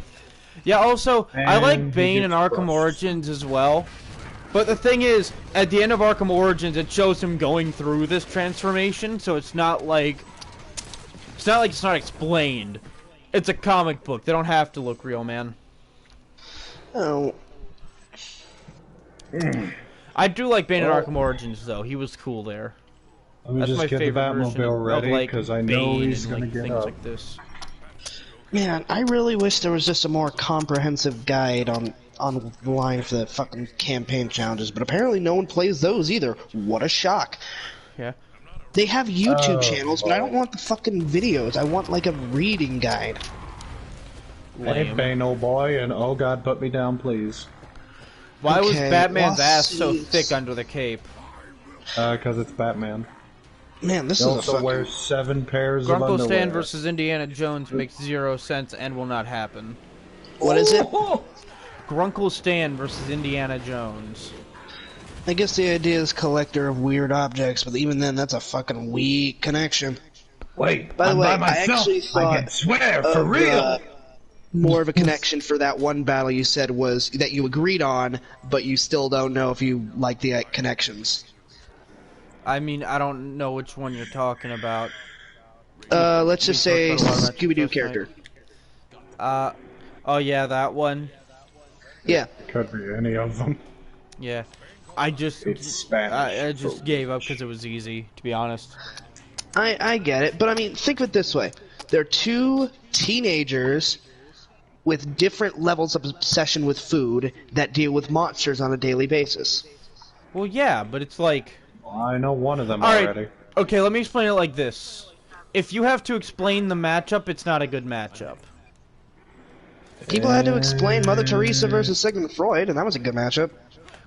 Yeah, also, I And like he Bane in gets Arkham crushed. Origins as well. But the thing is, at the end of Arkham Origins, it shows him going through this transformation, so it's not like it's not explained. It's a comic book. They don't have to look real, man. Oh. I do like Bane in Arkham Origins, though. He was cool there. Let me That's my just get the favorite version Batmobile of, ready, like, because I know Bane he's and, gonna like, get things up. like this. Man, I really wish there was just a more comprehensive guide on the line for the fucking campaign challenges, but apparently no one plays those either. What a shock. Yeah. They have YouTube channels, but I don't want the fucking videos. I want like a reading guide. Hey, Lame. Bane, old boy, and oh god, put me down, please. Why was Okay, Batman's ass so lawsuits. thick under the cape? Because it's Batman. Man, this He is a also fucking... wears 7 pairs of Grunkle underwear. Stan versus Indiana Jones makes 0 sense and will not happen. What is it? Grunkle Stan versus Indiana Jones. I guess the idea is collector of weird objects, but even then, that's a fucking weak connection. Wait, By the I'm way, by I myself. actually thought I can swear, for of, real. More of a connection for that one battle you said was that you agreed on, but you still don't know if you like the connections. I mean, I don't know which one you're talking about. Let's just say talked about a lot of that Scooby-Doo first night. character. Oh yeah, that one. Yeah. Could be any of them. Yeah. I just It's Spanish. I just gave up because it was easy, to be honest. I get it, but I mean, think of it this way. They're two teenagers with different levels of obsession with food that deal with monsters on a daily basis. Well, yeah, but it's like... I know one of them Alright, already. okay, let me explain it like this. If you have to explain the matchup, it's not a good matchup. People had to explain Mother Teresa versus Sigmund Freud, and that was a good matchup.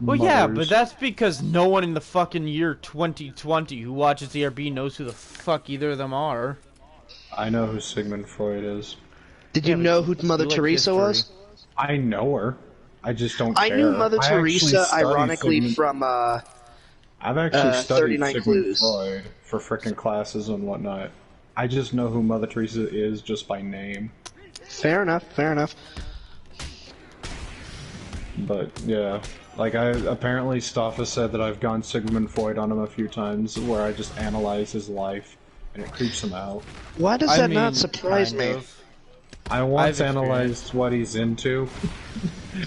Well, yeah, but that's because no one in the fucking year 2020 who watches ERB knows who the fuck either of them are. I know who Sigmund Freud is. Did you know who Mother like Teresa history. was? I know her. I just don't I care. knew Mother I actually Teresa, studied ironically, Sigmund- from, I've actually studied 39 Sigmund Clues. Freud for frickin' classes and whatnot. I just know who Mother Teresa is just by name. Fair enough, fair enough. But, yeah. Like, apparently Stoffa said that I've gone Sigmund Freud on him a few times, where I just analyze his life, and it creeps him out. Why does I that mean, not surprise kind me? of. I once I've analyzed what he's into,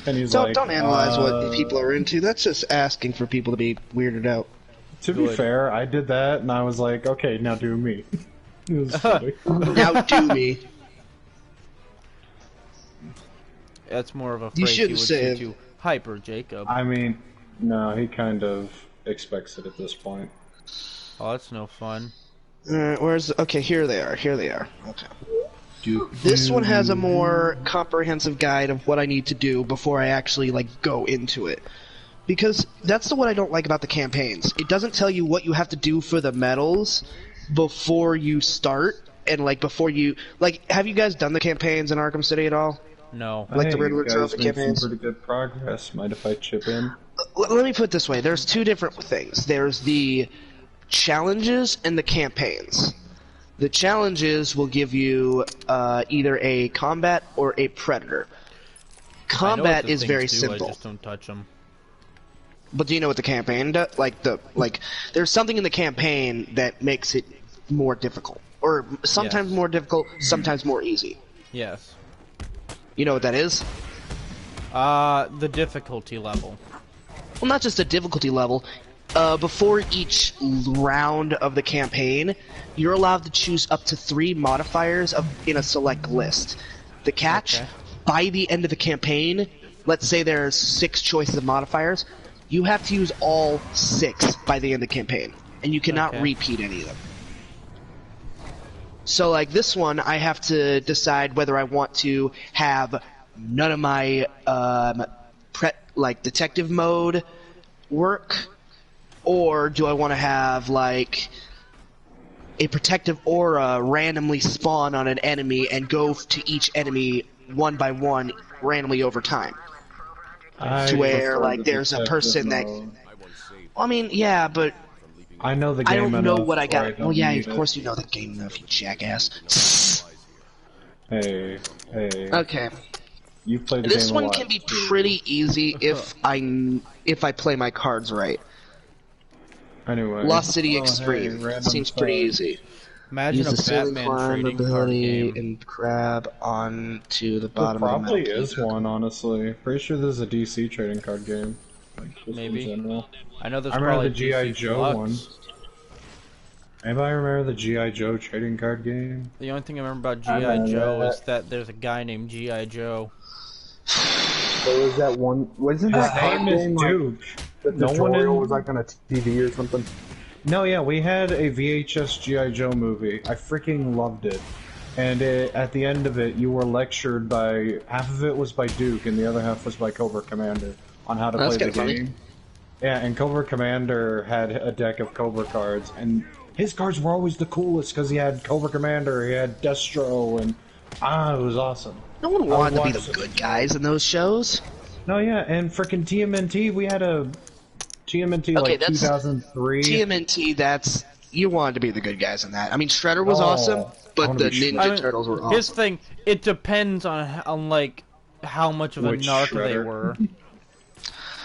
and he's Don't, like, don't analyze what people are into. That's just asking for people to be weirded out. To be fair, I did that, and I was like, okay, now do me. It was funny. Now do me. That's more of a You phrase shouldn't would say say to Hyper Jacob. I mean, no, he kind of expects it at this point. Oh, that's no fun. Where's... Okay, here they are. Here they are. Okay. This one has a more comprehensive guide of what I need to do before I actually, like, go into it. Because that's the what I don't like about the campaigns. It doesn't tell you what you have to do for the medals before you start, and, like, before you... Like, have you guys done the campaigns in Arkham City at all? No. Like the Hey, Riddler you guys trophy made campaigns? some pretty good progress. Mind if I chip in? Let me put it this way. There's two different things. There's the challenges and the campaigns. The challenges will give you either a combat or a predator. I know what Combat the is things very do, simple. I just don't touch them. But do you know what the campaign does? There's something in the campaign that makes it more difficult, or sometimes more difficult, sometimes more easy. Yes. You know what that is? The difficulty level. Well, not just the difficulty level. Before each round of the campaign, you're allowed to choose up to 3 modifiers in a select list. The catch, by the end of the campaign, let's say there's 6 choices of modifiers, you have to use all 6 by the end of the campaign, and you cannot repeat any of them. So, like this one, I have to decide whether I want to have none of my detective mode work, or do I want to have like a protective aura randomly spawn on an enemy and go to each enemy one by one randomly over time. To where like there's a person that. Well, I mean, yeah, but I know the game. I don't know what I got. Well, yeah, of course you know the game enough, you jackass. Hey. Okay. You played the game This a one lot. can be pretty easy if I play my cards right. Anyway. Lost City Extreme seems pretty easy. Imagine Use a the ceiling Batman climb trading card ability game. and grab on to the There bottom of the probably mountain. is one, honestly. Pretty sure there's a DC trading card game. Like, just Maybe. In general. I know there's I remember probably the G.I. DC Joe Flux. one. Anybody remember the G.I. Joe trading card game? The only thing I remember about G.I. Joe is that there's a guy named G.I. Joe. There was that one. Wasn't that His card name is game like, Duke. the No one tutorial in- was like on a TV or something? No, yeah, we had a VHS G.I. Joe movie. I freaking loved it. And at the end of it, you were lectured by... Half of it was by Duke, and the other half was by Cobra Commander on how to That's play the kinda game. Yeah, and Cobra Commander had a deck of Cobra cards, and his cards were always the coolest, because he had Cobra Commander, he had Destro, and... it was awesome. No one wanted to be watched the it. good guys in those shows. No, yeah, and freaking TMNT, we had a... TMNT, Okay, like, that's- 2003. TMNT, that's... You wanted to be the good guys in that. I mean, Shredder was Oh, awesome, I but wanna the be Ninja I mean, Turtles were His awesome. thing, it depends on like how much of a Which narc they Shredder? were.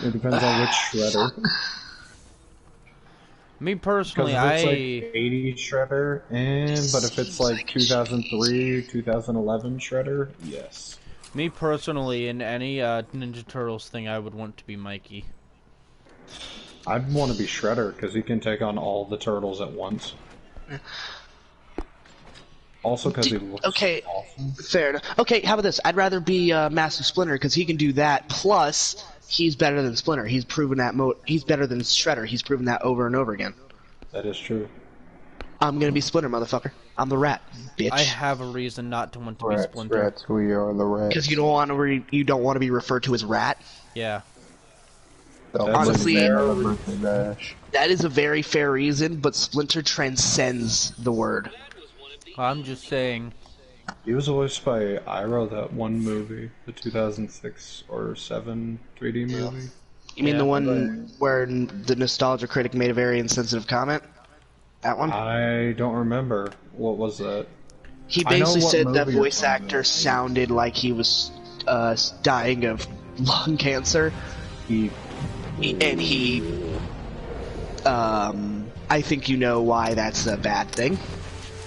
It depends on which Shredder. Me Because personally, if it's I like 80 Shredder, but if it's like 2003, 2011 Shredder, yes. me personally in any Ninja Turtles thing, I would want to be Mikey. I'd want to be Shredder because he can take on all the turtles at once. Also because he looks awesome. Fair enough. Okay, how about this? I'd rather be Master Splinter because he can do that. Plus, he's better than Splinter. He's proven that. He's better than Shredder. He's proven that over and over again. That is true. I'm gonna be Splinter, motherfucker. I'm the rat, bitch. I have a reason not to want to be Rats, Splinter. rats, we are the rats. Because you don't want to. You don't want to be referred to as rat. Yeah. Honestly, Dash. that is a very fair reason. But Splinter transcends the word. I'm just saying. He was voiced by Iroh, that one movie, the 2006 or 7 3D movie. You mean Yeah. the one where the nostalgia critic made a very insensitive comment? That one? I don't remember. What was that? He I know basically what said that movie you're voice talking actor about. sounded like he was dying of lung cancer, I think you know why that's a bad thing.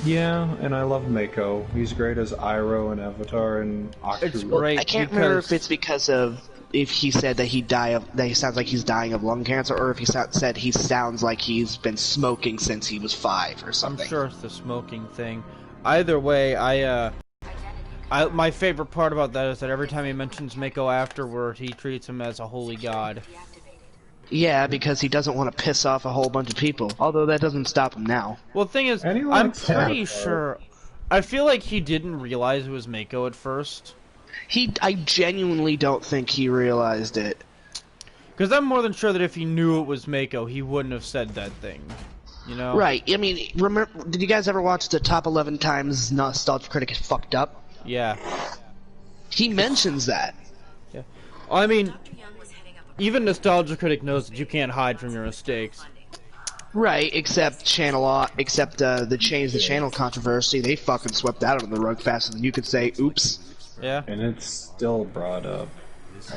Yeah, and I love Mako. He's great as Iroh and Avatar and Aku. It's great. I can't remember if it's because of if he said that that he sounds like he's dying of lung cancer, or if he said he sounds like he's been smoking since he was 5 or I'm something. sure it's the smoking thing. Either way, my favorite part about that is that every time he mentions Mako afterward, he treats him as a holy god. Yeah, because he doesn't want to piss off a whole bunch of people. Although that doesn't stop him now. Well, the thing is, And he I'm likes pretty Avatar. sure. I feel like he didn't realize it was Mako at first. I genuinely don't think he realized it. Because I'm more than sure that if he knew it was Mako, he wouldn't have said that thing. You know? Right. I mean, remember? Did you guys ever watch the top 11 times Nostalgia Critic is fucked up? Yeah. He mentions that. Yeah. I mean, even Nostalgia Critic knows that you can't hide from your mistakes. Right, except the change the channel controversy, they fucking swept that under the rug faster than you could say, oops. Yeah. And it's still brought up.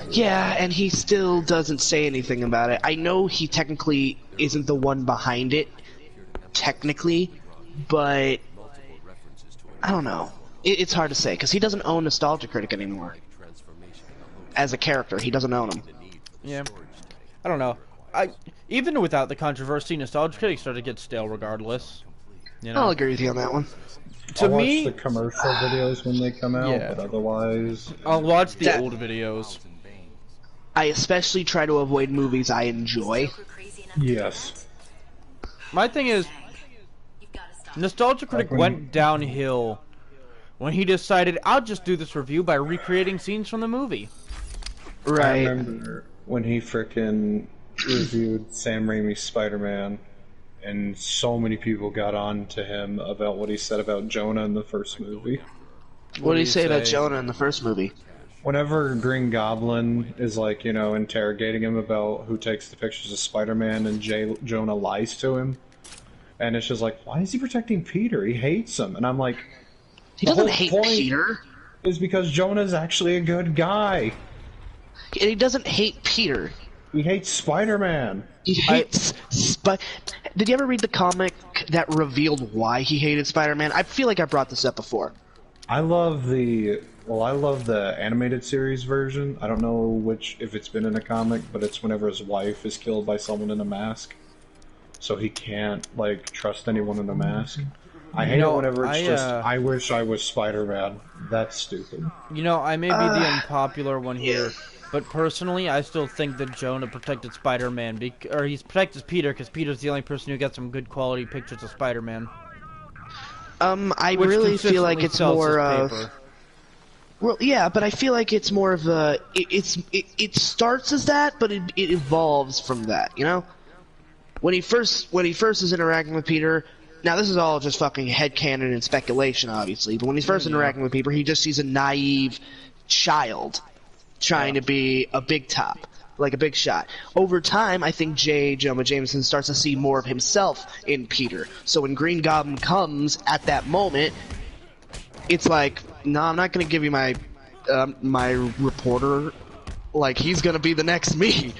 Yeah, and he still doesn't say anything about it. I know he technically isn't the one behind it, technically, but I don't know. It's hard to say, because he doesn't own Nostalgia Critic anymore. As a character, he doesn't own him. Yeah. I don't know. Even without the controversy, Nostalgia Critic started to get stale regardless. You know? I'll agree with you on that one. I'll watch the commercial videos when they come out, Yeah. but otherwise... I'll watch the old videos. I especially try to avoid movies I enjoy. Yes. My thing is, Nostalgia Critic went downhill when he decided, I'll just do this review by recreating scenes from the movie. Right. I remember when he frickin' reviewed Sam Raimi's Spider-Man, and so many people got on to him about what he said about Jonah in the first movie. What did he say about Jonah in the first movie? Whenever Green Goblin is, like, you know, interrogating him about who takes the pictures of Spider-Man, and Jonah lies to him, and it's just like, why is he protecting Peter? He hates him. And I'm like... He doesn't hate Peter. Is because Jonah's actually a good guy. And he doesn't hate Peter. He hates Spider-Man. He hates Did you ever read the comic that revealed why he hated Spider-Man? I feel like I brought this up before. I love the animated series version. I don't know if it's been in a comic, but it's whenever his wife is killed by someone in a mask. So he can't, like, trust anyone in a mask. I hate it whenever it's just, I wish I was Spider-Man. That's stupid. You know, I may be the unpopular one here, but personally, I still think that Jonah protected Spider-Man, or he's protected Peter, because Peter's the only person who got some good quality pictures of Spider-Man. I really feel like it's more of... Well, yeah, but I feel like it's more of a... It starts as that, but it evolves from that, you know? When he first is interacting with Peter... Now, this is all just fucking headcanon and speculation, obviously, but when he's first interacting with Peter, he just sees a naive child trying to be a big top, like a big shot. Over time, I think Jonah Jameson starts to see more of himself in Peter. So when Green Goblin comes at that moment, it's like, no, I'm not going to give you my reporter. Like, he's going to be the next me.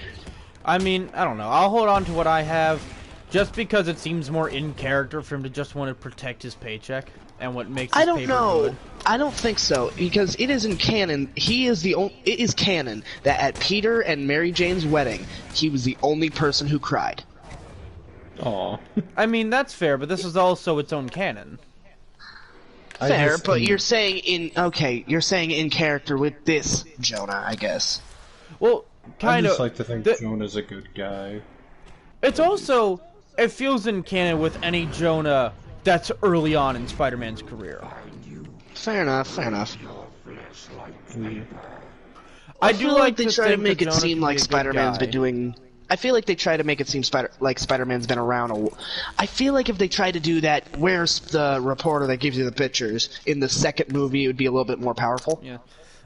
I mean, I don't know. I'll hold on to what I have. Just because it seems more in character for him to just want to protect his paycheck and what makes his paper good. I don't think so, because it isn't canon. It is canon that at Peter and Mary Jane's wedding, he was the only person who cried. Aw. I mean, that's fair, but this is also its own canon. Fair, but you're saying in character with this Jonah, I guess. Well, kind of. I just like to think Jonah's a good guy. It's also... It feels in canon with any Jonah that's early on in Spider-Man's career. Fair enough, fair enough. I do like they to try to think make that it Jonah seem can like be a good Spider-Man's guy. been doing... I feel like they try to make it seem like Spider-Man's been around I feel like if they try to do that, where's the reporter that gives you the pictures? In the second movie, it would be a little bit more powerful. Yeah.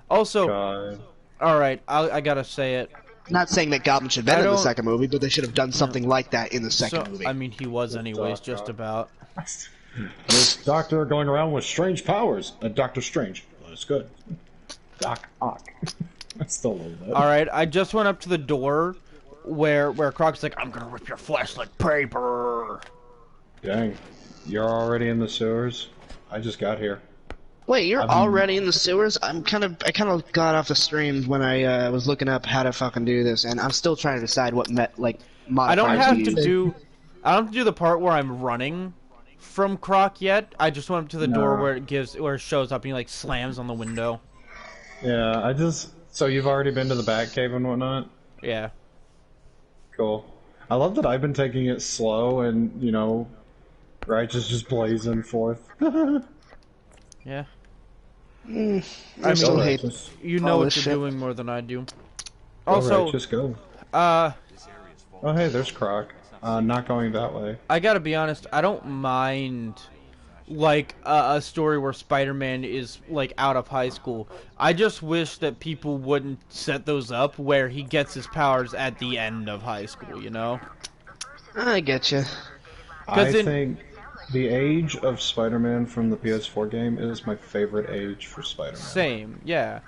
Also, alright, I gotta say it. Not saying that Goblin should have been in the second movie, but they should have done something like that in the second movie. I mean, he was anyways, just about. This doctor going around with strange powers. Doctor Strange. That's good. Doc Ock. That's still a little bit. Alright, I just went up to the door where Croc's like, I'm gonna rip your flesh like paper. Dang. You're already in the sewers? I just got here. Wait, you're already in the sewers? I kind of got off the stream when I was looking up how to fucking do this, and I'm still trying to decide what I don't have to do the part where I'm running from Croc yet. I just went up to the door where it shows up and he like slams on the window. Yeah, so you've already been to the Batcave and whatnot? Yeah. Cool. I love that I've been taking it slow and, you know, Righteous just blazing forth. Yeah. I still hate you know what you're doing more than I do. Also, just go. Oh, hey, there's Croc. Not going that way. I gotta be honest, I don't mind, like, a story where Spider-Man is, like, out of high school. I just wish that people wouldn't set those up where he gets his powers at the end of high school, you know? I get you. I think the age of Spider-Man from the PS4 game is my favorite age for Spider-Man. Same, yeah.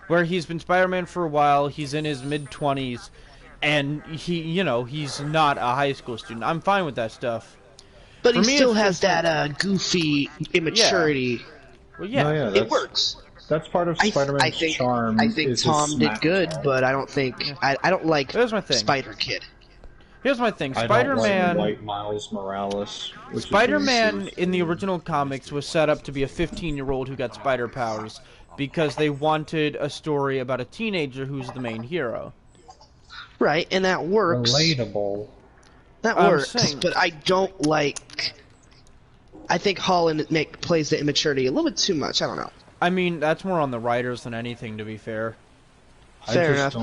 where he's been Spider-Man for a while. He's in his mid-20s, and he's not a high school student. I'm fine with that stuff. But he still has that goofy immaturity. Yeah. Well, yeah, no, yeah, it works. That's part of Spider-Man's charm. I think Tom did good, but I don't think I don't like Spider-Kid. Here's my thing. Spider-Man. I don't like Miles Morales. Spider-Man in the original comics was set up to be a 15-year-old who got spider powers because they wanted a story about a teenager who's the main hero. Right, and that works. Relatable. That works, but I don't like. I think Holland plays the immaturity a little bit too much. I don't know. I mean, that's more on the writers than anything, to be fair. Fair enough.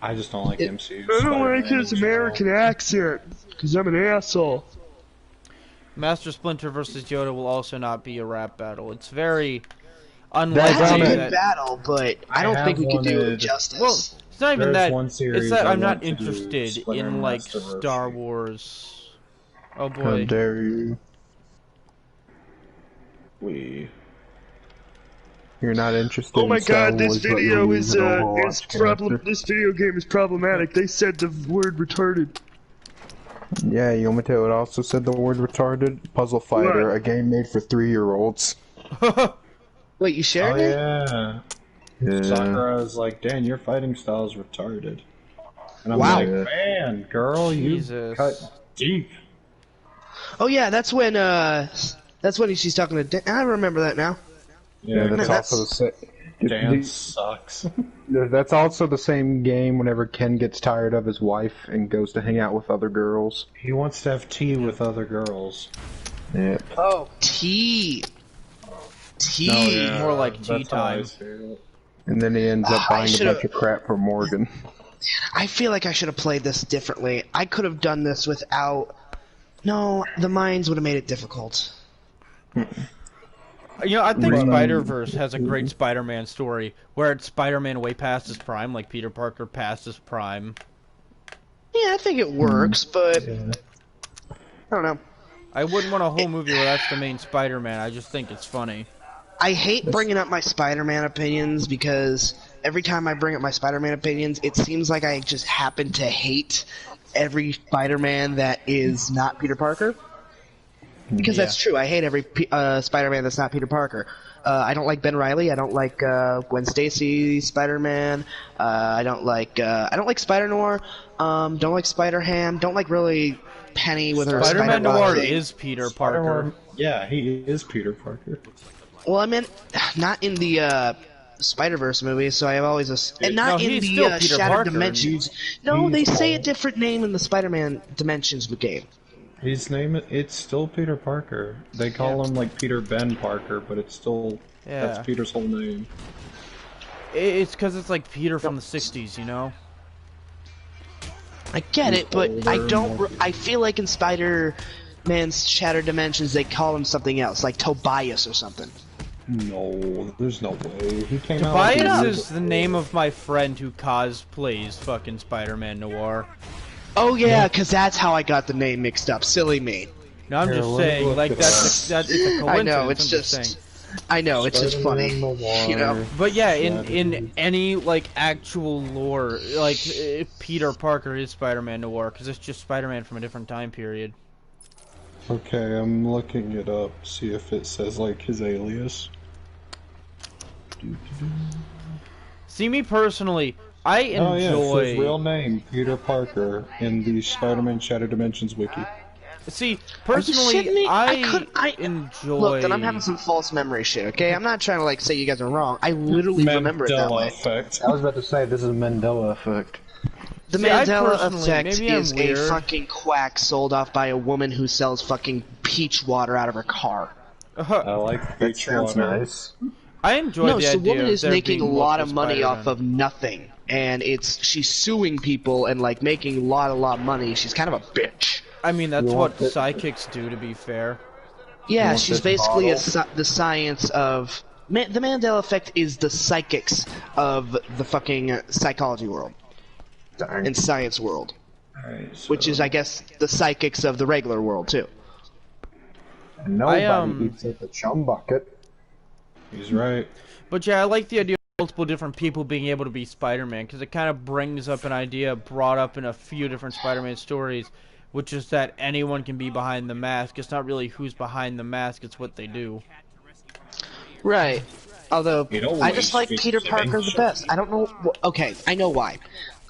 I just don't like MCU. I don't like his American accent, because I'm an asshole. Master Splinter versus Yoda will also not be a rap battle. It's very unlikely. That's a good battle, but I don't think we can do it justice. Well, it's not even that. It's that I'm not interested in, like, Star Wars. Oh, boy. How dare you. You're not interested in Star Wars, this video this video game is problematic. They said the word retarded. Yeah, you want me to? It also said the word retarded. Puzzle Fighter, a game made for 3-year-olds. Wait, you shared it? Yeah. Sakura is like, Dan, your fighting style is retarded. And I'm like, man, girl, you cut deep. Oh yeah, that's when she's talking to Dan. I remember that now. Yeah, that's also the same. Dan sucks. That's also the same game whenever Ken gets tired of his wife and goes to hang out with other girls. He wants to have tea with other girls. Yeah. Oh, tea. Tea. No, yeah, more like tea time. And then he ends up buying a bunch of crap from Morgan. I feel like I should have played this differently. I could have done this without... No, the mines would have made it difficult. I think Spider-Verse has a great Spider-Man story, where it's Spider-Man way past his prime, like Peter Parker past his prime. Yeah, I think it works, but... I don't know. I wouldn't want a whole movie where that's the main Spider-Man, I just think it's funny. I hate bringing up my Spider-Man opinions, because every time I bring up my Spider-Man opinions, it seems like I just happen to hate every Spider-Man that is not Peter Parker. Because that's true. I hate every Spider-Man that's not Peter Parker. I don't like Ben Reilly. I don't like Gwen Stacy Spider-Man. I don't like Spider-Noir. Don't like Spider-Ham. Don't like really Penny with her Spider-Man Noir thing. is Peter Parker. Yeah, he is Peter Parker. Well, I meant not in the Spider-Verse movie, so I have always and not in the Shattered Parker. Dimensions. No, they say a different name in the Spider-Man Dimensions game. It's still Peter Parker. They call him like Peter Ben Parker, but it's still that's Peter's whole name. It's because it's like Peter from the '60s, you know. I get it, but I don't. I feel like in Spider-Man's Shattered Dimensions they call him something else, like Tobias or something. No, there's no way. He came Tobias out is the name of my friend who cosplays fucking Spider-Man Noir. Oh yeah, because that's how I got the name mixed up. Silly me. No, I'm just saying, like it's a coincidence. I know, it's just funny, you know. But yeah, in any like actual lore, like Peter Parker is Spider-Man Noir because it's just Spider-Man from a different time period. Okay, I'm looking it up. See if it says like his alias. See, me personally, I enjoy... Oh yeah, it's his real name, Peter Parker, in the Spider-Man Shattered Dimensions wiki. See, personally, I enjoy... Look, then I'm having some false memory shit, okay? I'm not trying to, like, say you guys are wrong. I literally remember it that way. Effect. I was about to say, this is a Mandela effect. The Mandela effect is a fucking quack sold off by a woman who sells fucking peach water out of her car. I like peach water. Nice. I enjoy the idea the woman is there making a being lot of money off of nothing, and she's suing people and like making a lot of money. She's kind of a bitch. I mean, that's what psychics do, to be fair. Yeah, she's basically the science of the Mandela effect is the psychics of the fucking psychology world and science world, which is, I guess, the psychics of the regular world too. Nobody eats at the chum bucket. He's right. But yeah, I like the idea multiple different people being able to be Spider-Man, because it kind of brings up an idea brought up in a few different Spider-Man stories, which is that anyone can be behind the mask. It's not really who's behind the mask, it's what they do. Right. Although, I just like Peter Parker the best. I don't know... Okay, I know why.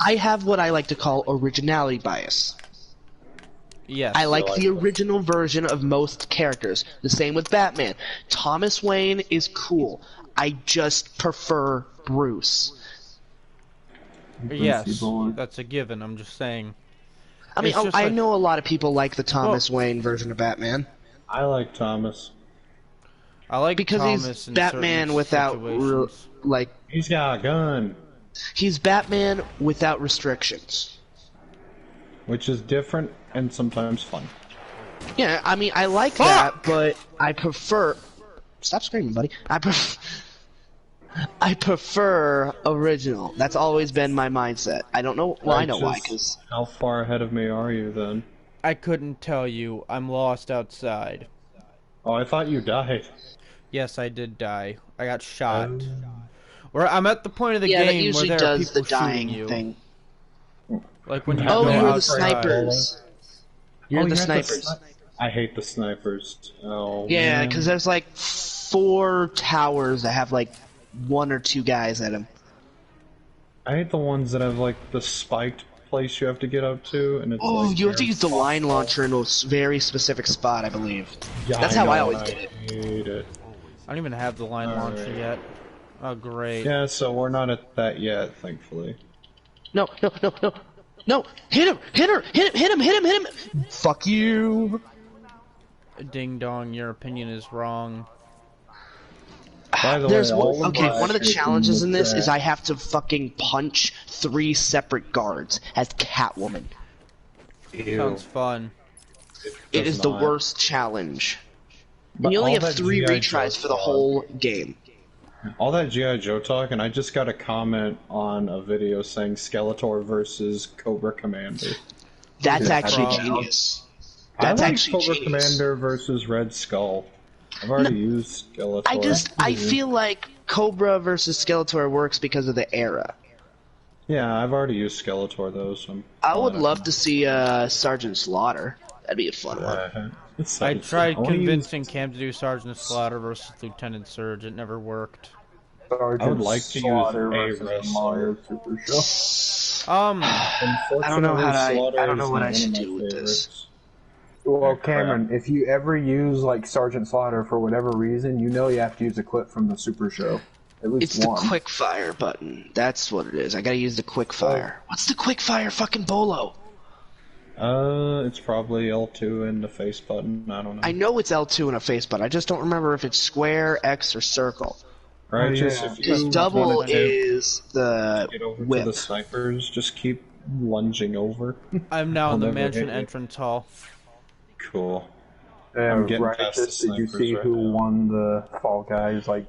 I have what I like to call originality bias. Yes. I like the original version of most characters. The same with Batman. Thomas Wayne is cool. I just prefer Bruce. Yes, that's a given. I'm just saying. I mean, I know a lot of people like the Thomas Wayne version of Batman. I like Thomas. I like because Thomas he's in Batman without like. He's got a gun. He's Batman without restrictions, which is different and sometimes fun. Yeah, I mean, I like that, but I prefer. Stop screaming, buddy. I prefer original. That's always been my mindset. I don't know. Well, I know why. Cause how far ahead of me are you then? I couldn't tell you. I'm lost outside. Oh, I thought you died. Yes, I did die. I got shot. Or I'm at the point of the game where there are people shooting you. Thing. Like when you you're outside. the snipers. You're the snipers. I hate the snipers. Oh. Yeah, because there's like 4 towers that have like 1 or 2 guys at them. I hate the ones that have like the spiked place you have to get up to, and it's like you have to use the line launcher in a very specific spot, I believe. Yeah, that's how I always did it. Hate it. I don't even have the line launcher yet. Oh, great. Yeah, so we're not at that yet, thankfully. No! Hit him! Hit him! Fuck you! Ding dong, your opinion is wrong. By the way, one of the challenges in this is I have to fucking punch 3 separate guards as Catwoman. Ew. Sounds fun. It is the worst challenge. And you only have 3 retries for the whole game. All that G.I. Joe talk, and I just got a comment on a video saying Skeletor versus Cobra Commander. That's actually genius. That's actually Cobra Commander versus Red Skull. I've already used Skeletor. I feel like Cobra versus Skeletor works because of the era. Yeah, I've already used Skeletor though, so I would love to see Sergeant Slaughter. That'd be a fun one. I tried convincing Cam to do Sergeant Slaughter versus Lieutenant Surge. It never worked. I would like to use a wrestler. Super Show. I don't know I don't know what I should do with this. Well, Cameron, if you ever use like Sergeant Slaughter for whatever reason, you know you have to use a clip from the Super Show. At least it's one. The quick fire button. That's what it is. I gotta use the quick fire. What's the quick fire fucking bolo? It's probably L2 and the face button. I don't know. I know it's L2 and a face button. I just don't remember if it's square, X, or circle. Right, because double is the get over whip. To the snipers, just keep lunging over. I'm now in the mansion entrance hall. Cool. I'm getting past the Did you snipers see who won the Fall Guys like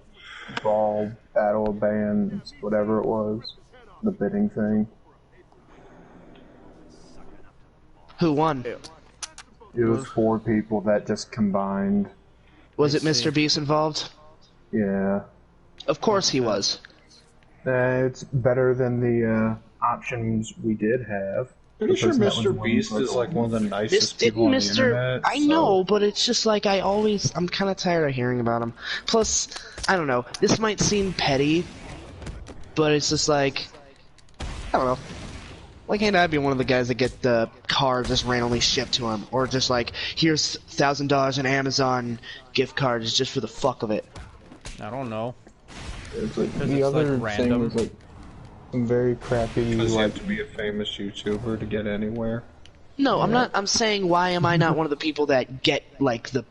brawl battle of bands, whatever it was, the bidding thing? Who won? It was 4 people that just combined. Was it Mr. Beast involved? Yeah. Of course he was. It's better than the options we did have. Pretty sure Mr. Beast is like one of the nicest people on the internet. I know, but it's just like I'm kind of tired of hearing about him. Plus, I don't know. This might seem petty, but it's just like I don't know. Why can't I be one of the guys that get the car just randomly shipped to him, or just like here's $1,000 in Amazon gift cards just for the fuck of it? I don't know. It's like the other thing was like some very crappy. Because you have to be a famous YouTuber to get anywhere. No, I'm not. I'm saying why am I not one of the people that get like the.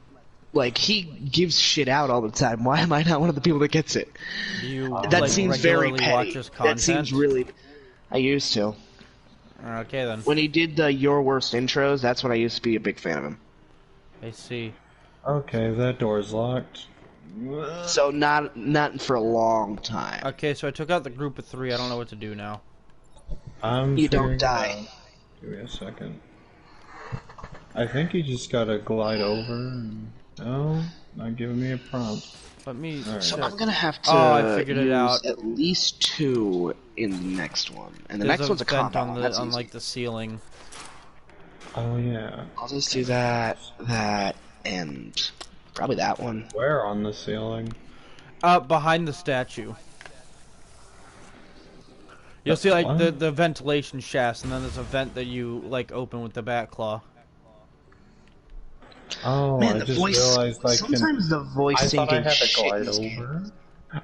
Like, he gives shit out all the time. Why am I not one of the people that gets it? That like, seems very petty. That seems really... I used to. Okay, then. When he did the Your Worst intros, that's when I used to be a big fan of him. I see. Okay, that door's locked. So, not for a long time. Okay, so I took out the group of 3. I don't know what to do now. You don't die. Give me a second. I think you just gotta glide over and No, not giving me a prompt. Let me. Right. So I'm gonna have to I figured it use out. at least 2 in the next one, and the There's next one's a vent combat on one. the That's on easy. like the ceiling. Oh yeah. I'll just do that, and probably that one. Where on the ceiling? Behind the statue. You'll see like the ventilation shafts, and then there's a vent that you like open with the bat claw. Oh, Man, I the just voice. realized I can. Sometimes the voice I thought I syncing had to shit in glide this game. over.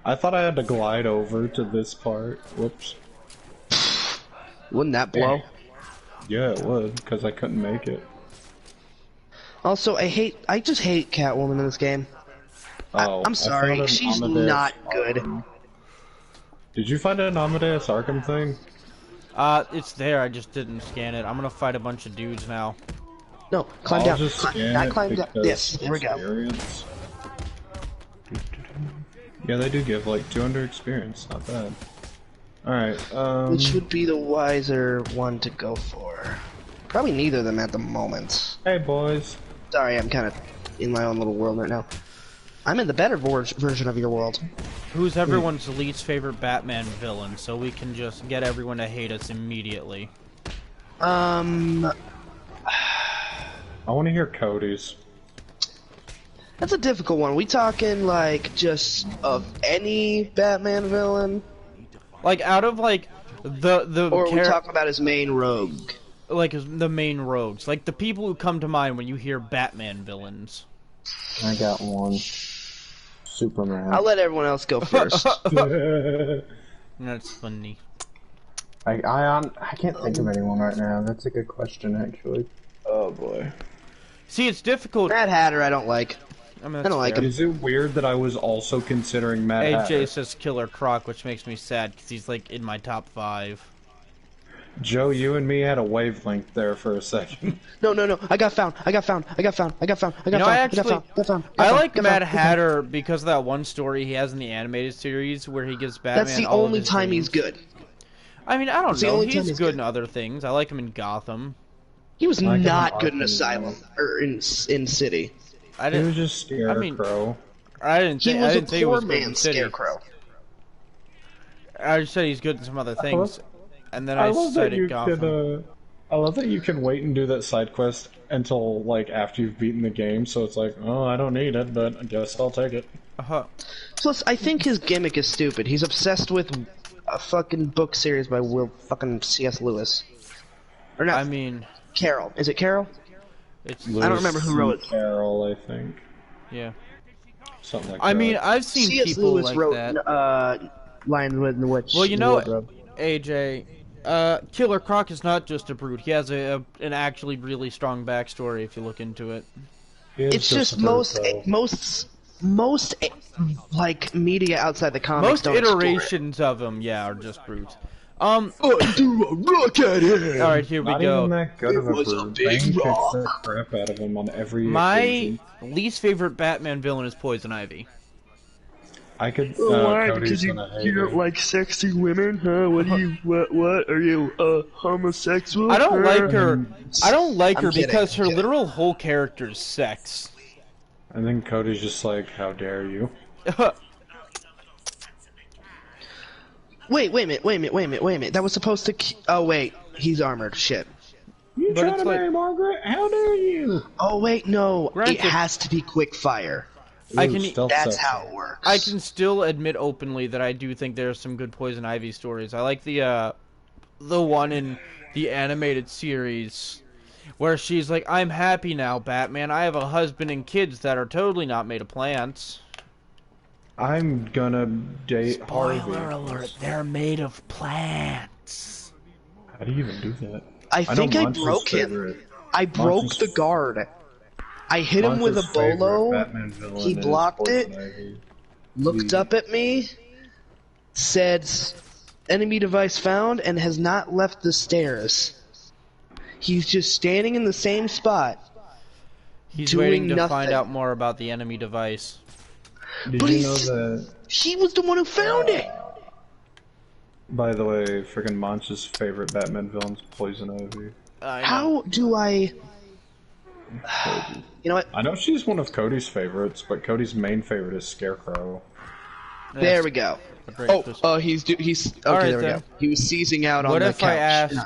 I thought I had to glide over to this part. Whoops. Wouldn't that blow? Yeah, it would, because I couldn't make it. Also, I just hate Catwoman in this game. Oh, I'm sorry, found an she's Amadeus not good. Arkham. Did you find an Amadeus Arkham thing? It's there. I just didn't scan it. I'm gonna fight a bunch of dudes now. No, climb I'll down. just scan Not it climb down. because Yes, there we go. experience. Yeah, they do give like 200 experience. Not bad. Alright, Which would be the wiser one to go for? Probably neither of them at the moment. Hey, boys. Sorry, I'm kind of in my own little world right now. I'm in the better version of your world. Who's everyone's least favorite Batman villain, so we can just get everyone to hate us immediately? I want to hear Cody's. That's a difficult one. We talking like just of any Batman villain, Like out of like the or are we talking about his main rogue? Like the main rogues, like the people who come to mind when you hear Batman villains. I got one. Superman. I'll let everyone else go first. That's funny. I can't think of anyone right now. That's a good question, actually. Oh boy. See, it's difficult. Mad Hatter, I don't like. I mean, I don't like him. Is it weird that I was also considering Mad Hatter? AJ says Killer Croc, which makes me sad because he's like in my top 5. Joe, you and me had a wavelength there for a second. No. I got found. I like Mad Hatter because of that one story he has in the animated series where he gives Batman. That's the all of only his time dreams. he's good. I mean, I don't That's the know. only time He's he's good good. in other things. I like him in Gotham. He was Like him not in good in Arkham Asylum or in City. I He didn't. was just Scarecrow. I didn't He think. was I a didn't think he poor was good in man's City. Scarecrow. I just said he's good in some other things, and then I I love that cited you Gotham. can. I love that you can wait and do that side quest until like after you've beaten the game. So it's like, oh, I don't need it, but I guess I'll take it. Plus, I think his gimmick is stupid. He's obsessed with a fucking book series by fucking C.S. Lewis. Or not? I mean, Carroll. Is it Carroll? it's. I don't remember who wrote it. Carol, I think. Yeah. Something like I that. mean, I've seen C.S. people Lewis like wrote that. Lion and the Witch. Well, you know, Wardrobe. AJ, Killer Croc is not just a brute. He has an actually really strong backstory if you look into it. It's just most like media outside the comics. Most don't explore it. iterations of him, yeah, are just brutes. Do a rock at him. All right, here we Not go. even that good of a was a brute. big Bane kicks rock. the crap out of him on every My occasion. least favorite Batman villain is Poison Ivy. I could. Why? Cody's Because you gonna hate you don't it. like sexy women, huh? What are you? What are you? Homosexual? I don't like her. I don't like I'm her kidding, because her I'm kidding. literal whole character is sex. And then Cody's just like, "How dare you?" Wait a minute. That was supposed to. Oh wait, he's armored. Shit. You But trying it's to like- marry Margaret? How dare you? Oh wait, no. Granted- It has to be quick fire. I Ooh, can- stealth That's sexy. how it works. I can still admit openly that I do think there's some good Poison Ivy stories. I like the one in the animated series where she's like, "I'm happy now, Batman. I have a husband and kids that are totally not made of plants." I'm gonna date Harvey. alert, they're made of plants. How do you even do that? I think I Monster's broke him. favorite- I broke Monster's- the guard. I hit him with a Monster's favorite bolo. Batman villain He is blocked Poison it. Ivy. Looked up at me, said, "Enemy device found," and has not left the stairs. He's just standing in the same spot. He's Doing waiting to nothing. find out more about the enemy device. Did But you he's- know that? He was the one who found it. By the way, freaking Monster's favorite Batman villain's Poison Ivy. I know. How do I? You know what? I know she's one of Cody's favorites, but Cody's main favorite is Scarecrow. There we go. He's okay. Right, there we go. He was seizing out on what the if couch. I asked,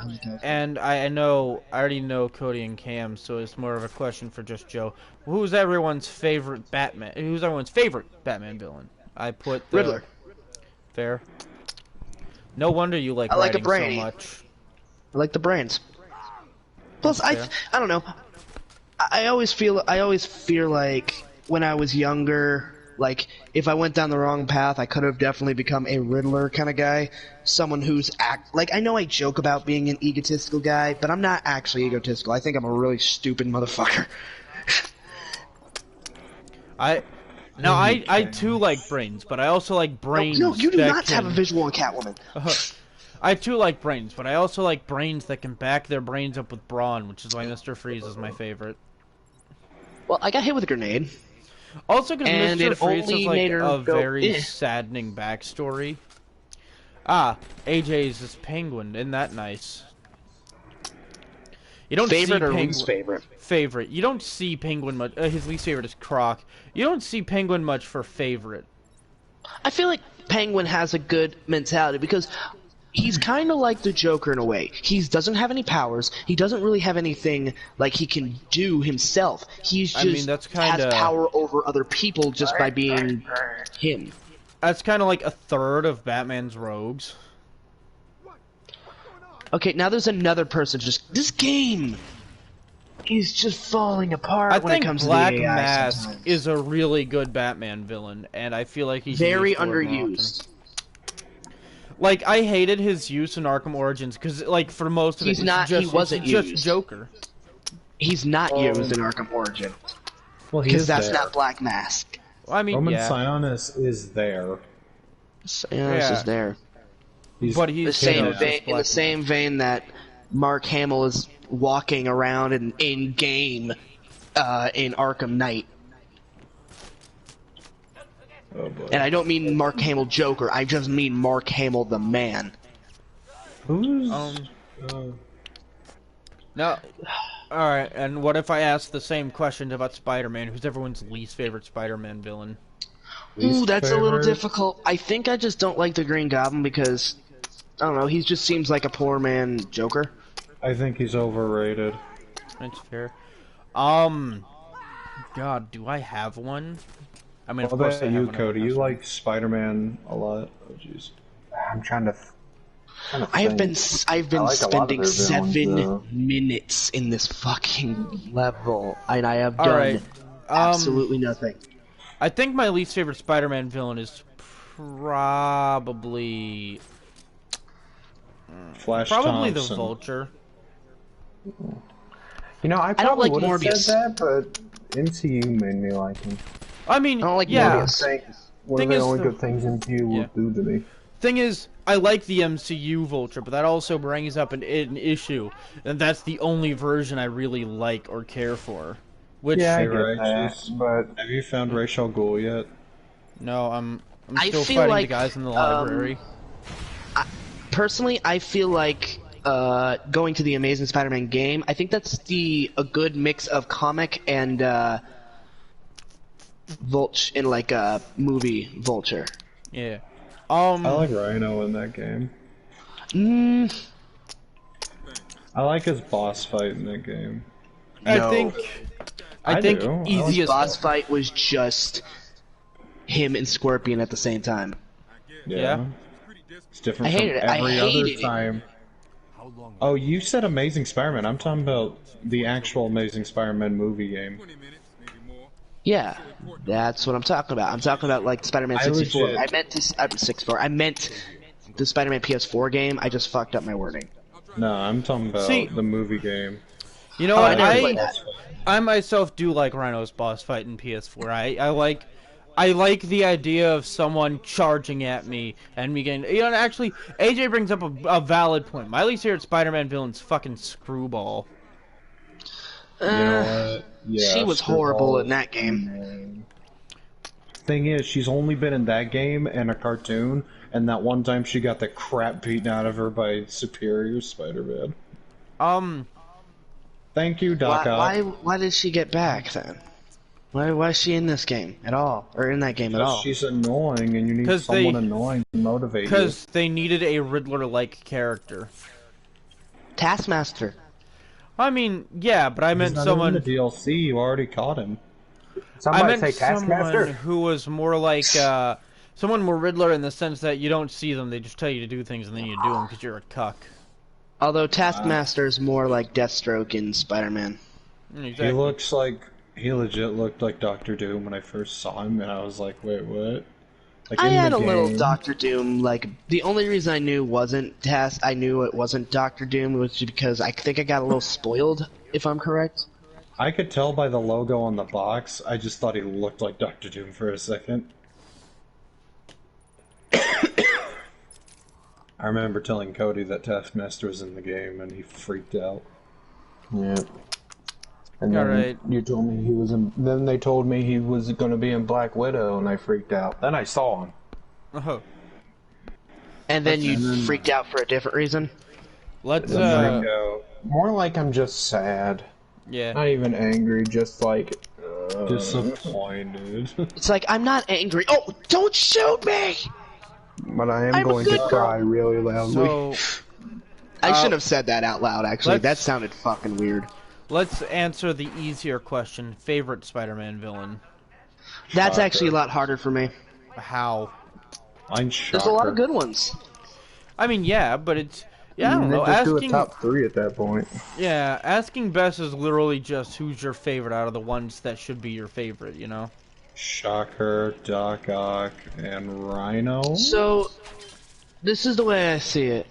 and I already know Cody and Cam, so it's more of a question for just Joe. Who's everyone's favorite Batman? Who's everyone's favorite Batman villain? I put the Riddler. Fair. No wonder you like a writing brain. so much. I like the brains. Plus, I don't know. I always fear like when I was younger, like if I went down the wrong path, I could have definitely become a Riddler kind of guy. Someone who's like, I know I joke about being an egotistical guy, but I'm not actually egotistical. I think I'm a really stupid motherfucker. I too like brains, but I also like brains. No, you do not have a visual on Catwoman. I too like brains, but I also like brains that can back their brains up with brawn, which is why Mr. Freeze is my favorite. Well, I got hit with a grenade. Also, because Mr. Freeze has like a very eh. saddening backstory. Ah, AJ's this penguin. Isn't that nice? You don't favorite see or least favorite? Favorite. You don't see Penguin much. His least favorite is Croc. You don't see Penguin much for favorite. I feel like Penguin has a good mentality because he's kind of like the Joker in a way. He doesn't have any powers. He doesn't really have anything like he can do himself. He's just has power over other people just by being him. That's kind of like a third of Batman's rogues. Okay, now there's another person. This game is just falling apart when it comes to the AI. Black Mask is a really good Batman villain, and I feel like he's very underused. Like, I hated his use in Arkham Origins because, like, for most of it, he wasn't used. Just Joker. He's not used in Arkham Origins. Well, because that's not Black Mask. Well, I mean, Roman Sionis is there. Sionis is there. He's in the same vein that Mark Hamill is walking around in game in Arkham Knight. Oh boy. And I don't mean Mark Hamill Joker, I just mean Mark Hamill the man. Who's... No. Alright, and what if I ask the same question about Spider-Man? Who's everyone's least favorite Spider-Man villain? Ooh, that's a little difficult. I think I just don't like the Green Goblin because, I don't know, he just seems like a poor man Joker. I think he's overrated. That's fair. God, do I have one? I mean, of course I have you, Cody? You like Spider-Man a lot? Oh, jeez. I'm trying to I've been spending 7 minutes in this fucking level, and I have done absolutely nothing. I think my least favorite Spider-Man villain is probably Flash probably Thompson. the Vulture. You know, I probably would have said that, but MCU made me like him. I mean, I don't like Morbius. One of the only good things MCU will do to me. Thing is, I like the MCU Vulture, but that also brings up an issue, and that's the only version I really like or care for. Which, yeah, I get that, but have you found Ra's al Ghul yet? No, I'm still fighting the guys in the library. Personally, I feel like going to the Amazing Spider-Man game, I think that's a good mix of comic and in like a movie Vulture. Yeah. I like Rhino in that game. I like his boss fight in that game. I think easiest boss fight was just him and Scorpion at the same time. Yeah. It's different from every other time. Oh, you said Amazing Spider-Man. I'm talking about the actual Amazing Spider-Man movie game. Yeah, that's what I'm talking about. I'm talking about like Spider-Man 64. I meant 64. I meant the Spider-Man PS4 game. I just fucked up my wording. No, I'm talking about the movie game. You know what? I myself do like Rhino's boss fight in PS4. I like the idea of someone charging at me and me getting. You know, actually, AJ brings up a valid point. My least favorite Spider-Man villain's fucking Screwball. You know what? Yeah, she was horrible in that game. Thing is, she's only been in that game and a cartoon, and that one time she got the crap beaten out of her by Superior Spider-Man. Thank you, Doc Ock. Why did she get back then? Why is she in this game at all, or in that game at all? She's annoying, and you need someone annoying to motivate you. Because they needed a Riddler-like character. Taskmaster. I mean, yeah, but I meant someone. In the DLC, you already caught him. I meant someone who was more like someone more Riddler in the sense that you don't see them; they just tell you to do things, and then you do them because you're a cuck. Although Taskmaster is more like Deathstroke in Spider-Man. Exactly. He legit looked like Dr. Doom when I first saw him, and I was like, wait, what? Like, I had a little Dr. Doom, like, the only reason I knew it wasn't Dr. Doom was because I think I got a little spoiled, if I'm correct. I could tell by the logo on the box, I just thought he looked like Dr. Doom for a second. I remember telling Cody that Taskmaster was in the game, and he freaked out. Yeah. And then you told me he was in. Then they told me he was going to be in Black Widow, and I freaked out. Then I saw him. Oh. And then you freaked out for a different reason. Let's more like I'm just sad. Yeah. Not even angry, just like disappointed. It's like I'm not angry. Oh, don't shoot me! But I am going to cry really loudly. So, I shouldn't have said that out loud. Actually, that sounded fucking weird. Let's answer the easier question. Favorite Spider-Man villain? That's actually a lot harder for me. How? There's a lot of good ones. I mean, yeah, but it's... Yeah, I don't know. Just do a top 3 at that point. Yeah, asking Bess is literally just who's your favorite out of the ones that should be your favorite, you know? Shocker, Doc Ock, and Rhino? So, this is the way I see it.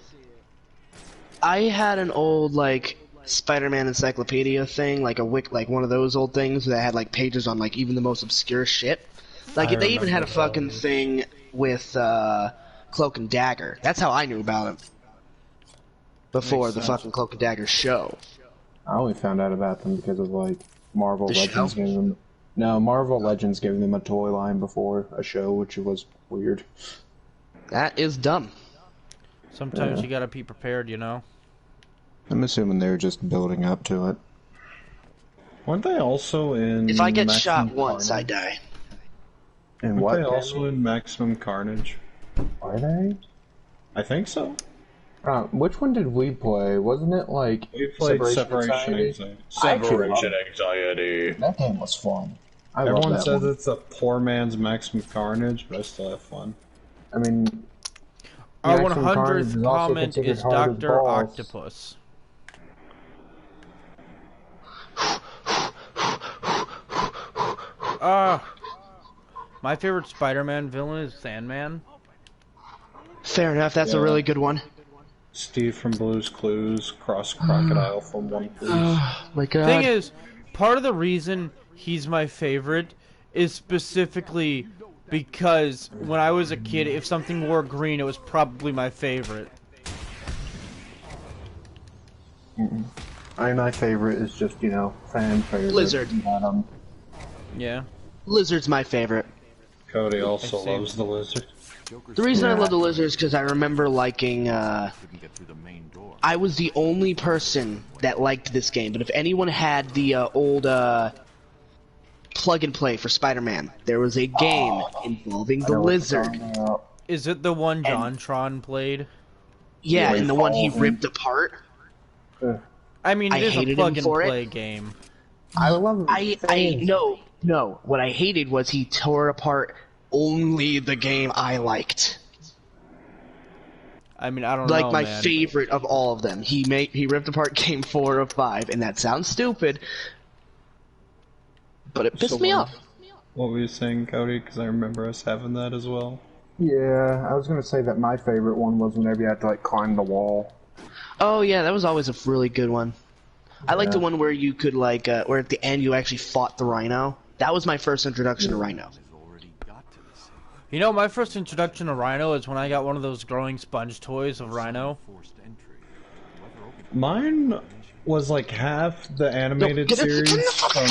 I had an old, like... Spider-Man encyclopedia thing, like one of those old things that had like pages on like even the most obscure shit. Like they even had a fucking thing with Cloak and Dagger. That's how I knew about him. Before the fucking Cloak and Dagger show. I only found out about them because of like Marvel Legends giving them. No, Marvel Legends giving them a toy line before a show, which was weird. That is dumb. Sometimes you gotta be prepared, you know. I'm assuming they're just building up to it. Weren't they also in... If I get shot once, I die. And Weren't they also in Maximum Carnage? Are they? I think so. Which one did we play? Wasn't it like... We played Separation Anxiety. Separation Anxiety. That game was fun. Everyone says it's a poor man's Maximum Carnage, but I still have fun. I mean... Our 100th comment is Dr. Octopus. My favorite Spider-Man villain is Sandman. Fair enough, that's a really good one. Steve from Blue's Clues, Cross Crocodile from One Piece. Oh my god. Thing is, part of the reason he's my favorite is specifically because when I was a kid, if something wore green, it was probably my favorite. My favorite is just, you know, fan favorite. Lizard. Yeah. Lizard's my favorite. Cody also loves the Lizard. The reason I love the Lizard is because I remember liking, I was the only person that liked this game, but if anyone had the old plug and play for Spider-Man, there was a game involving the Lizard. Is it the one JonTron played? Yeah, and the one he ripped apart. I mean, it is a plug and play game. I love it. No. What I hated was he tore apart only the game I liked. I mean, I don't know, like my favorite of all of them. He ripped apart game 4 of 5, and that sounds stupid, but it pissed me off. What were you saying, Cody? Because I remember us having that as well. Yeah, I was gonna say that my favorite one was whenever you had to like climb the wall. Oh yeah, that was always a really good one. I like the one where you could like, where at the end you actually fought the Rhino. That was my first introduction to Rhino. You know, my first introduction to Rhino is when I got one of those growing sponge toys of Rhino. Mine was like half the animated series from...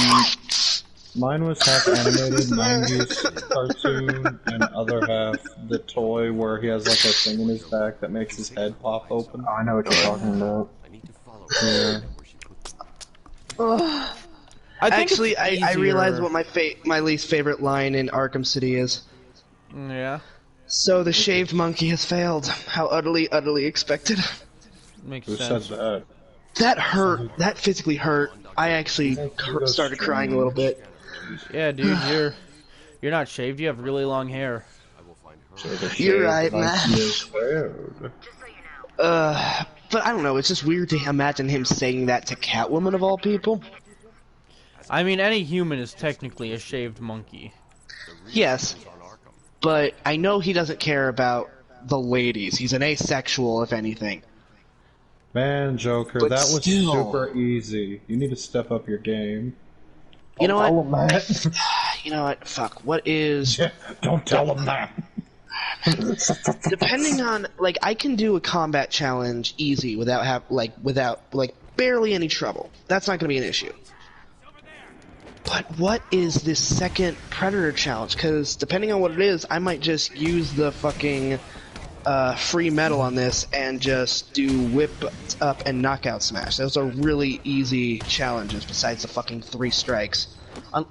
Mine was half animated 90s cartoon, and other half the toy where he has like a thing in his back that makes his head pop open. Oh, I know what you're talking about. Yeah. Actually, I realized what my least favorite line in Arkham City is. Yeah. So the shaved monkey has failed. How utterly, utterly expected. Makes Who sense. said that? That hurt. That physically hurt. I actually started crying a little bit. Yeah, dude, you're not shaved. You have really long hair. You're right, man. But I don't know. It's just weird to imagine him saying that to Catwoman of all people. I mean, any human is technically a shaved monkey. Yes, but I know he doesn't care about the ladies. He's an asexual, if anything. Man, Joker, But that was still. super easy. You need to step up your game. You know Don't what? tell him that. You know what? Fuck. What is... Don't tell him that. Depending on... Like, I can do a combat challenge easy without barely any trouble. That's not going to be an issue. But what is this second Predator challenge? Because depending on what it is, I might just use the fucking free metal on this and just do whip up and knockout smash. Those are really easy challenges besides the fucking 3 strikes.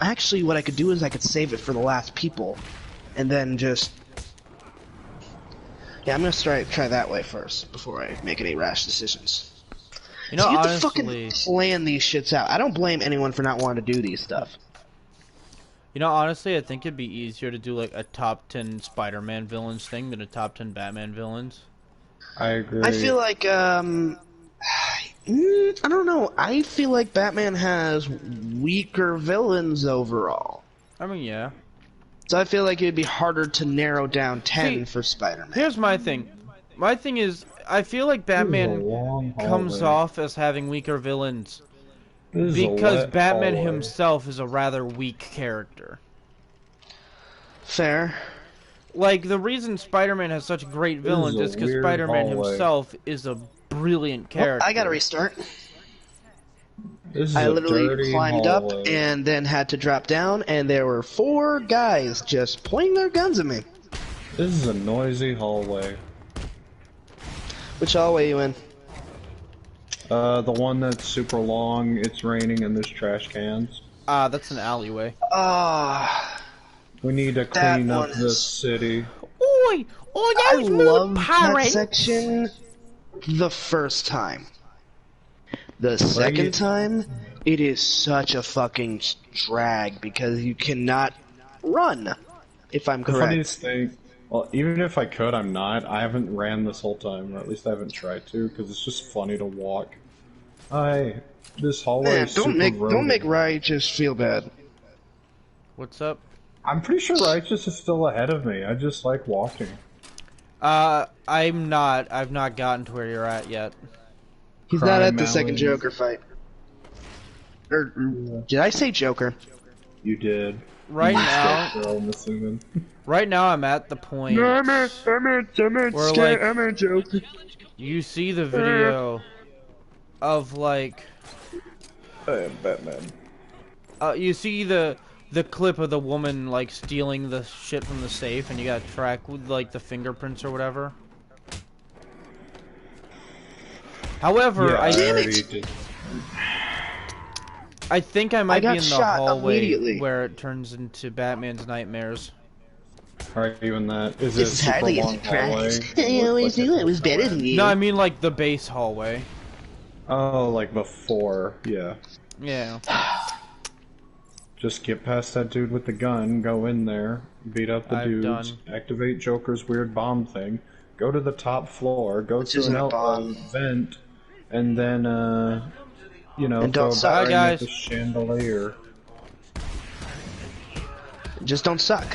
Actually, what I could do is I could save it for the last people, and then just... Yeah, I'm gonna try that way first before I make any rash decisions. You know, So you have honestly, to fucking plan these shits out. I don't blame anyone for not wanting to do these stuff. You know, honestly, I think it'd be easier to do like a top 10 Spider-Man villains thing than a top 10 Batman villains. I agree. I feel like, I don't know. I feel like Batman has weaker villains overall. I mean, yeah. So I feel like it'd be harder to narrow down 10 for Spider-Man. Here's my thing. My thing is, I feel like Batman comes off as having weaker villains because Batman himself is a rather weak character. Fair. Like, the reason Spider-Man has such great villains is because Spider-Man himself is a brilliant character. Well, I gotta restart. This is I a literally dirty climbed up hallway. and then had to drop down, and there were 4 guys just pointing their guns at me. This is a noisy hallway. Which hallway you in? The one that's super long, it's raining, and there's trash cans. That's an alleyway. We need to clean up this city. Oi! Oi, I those loved pirates! that section the first time. The second time, it is such a fucking drag because you cannot run, if I'm The correct. funniest thing, well, even if I could, I'm not. I haven't ran this whole time, or at least I haven't tried to, because it's just funny to walk. This hallway Man, is don't super make Righteous feel bad. What's up? I'm pretty sure Righteous is still ahead of me. I just like walking. I'm not. I've not gotten to where you're at yet. He's not at the second Joker fight. Or did I say Joker? You did. Right now, I'm assuming. right now I'm at the point No, I'm at where, Sky, like, I'm at Joker. you see the video of like I am Batman. you see the clip of the woman like stealing the shit from the safe, and you got to track with like the fingerprints or whatever. However, Yeah, I think I might be got in the shot hallway immediately. where it turns into Batman's nightmares. Are you in that? Is This it is super hardly a long hallway? surprise. I always knew I was better than you. No, I mean like the base hallway. Oh, like before, yeah. Yeah. Just get past that dude with the gun, go in there, beat up the dudes, activate Joker's weird bomb thing, go to the top floor, go to an vent, and then, you know, And don't go suck. back Bye, at the guys. chandelier. Just don't suck.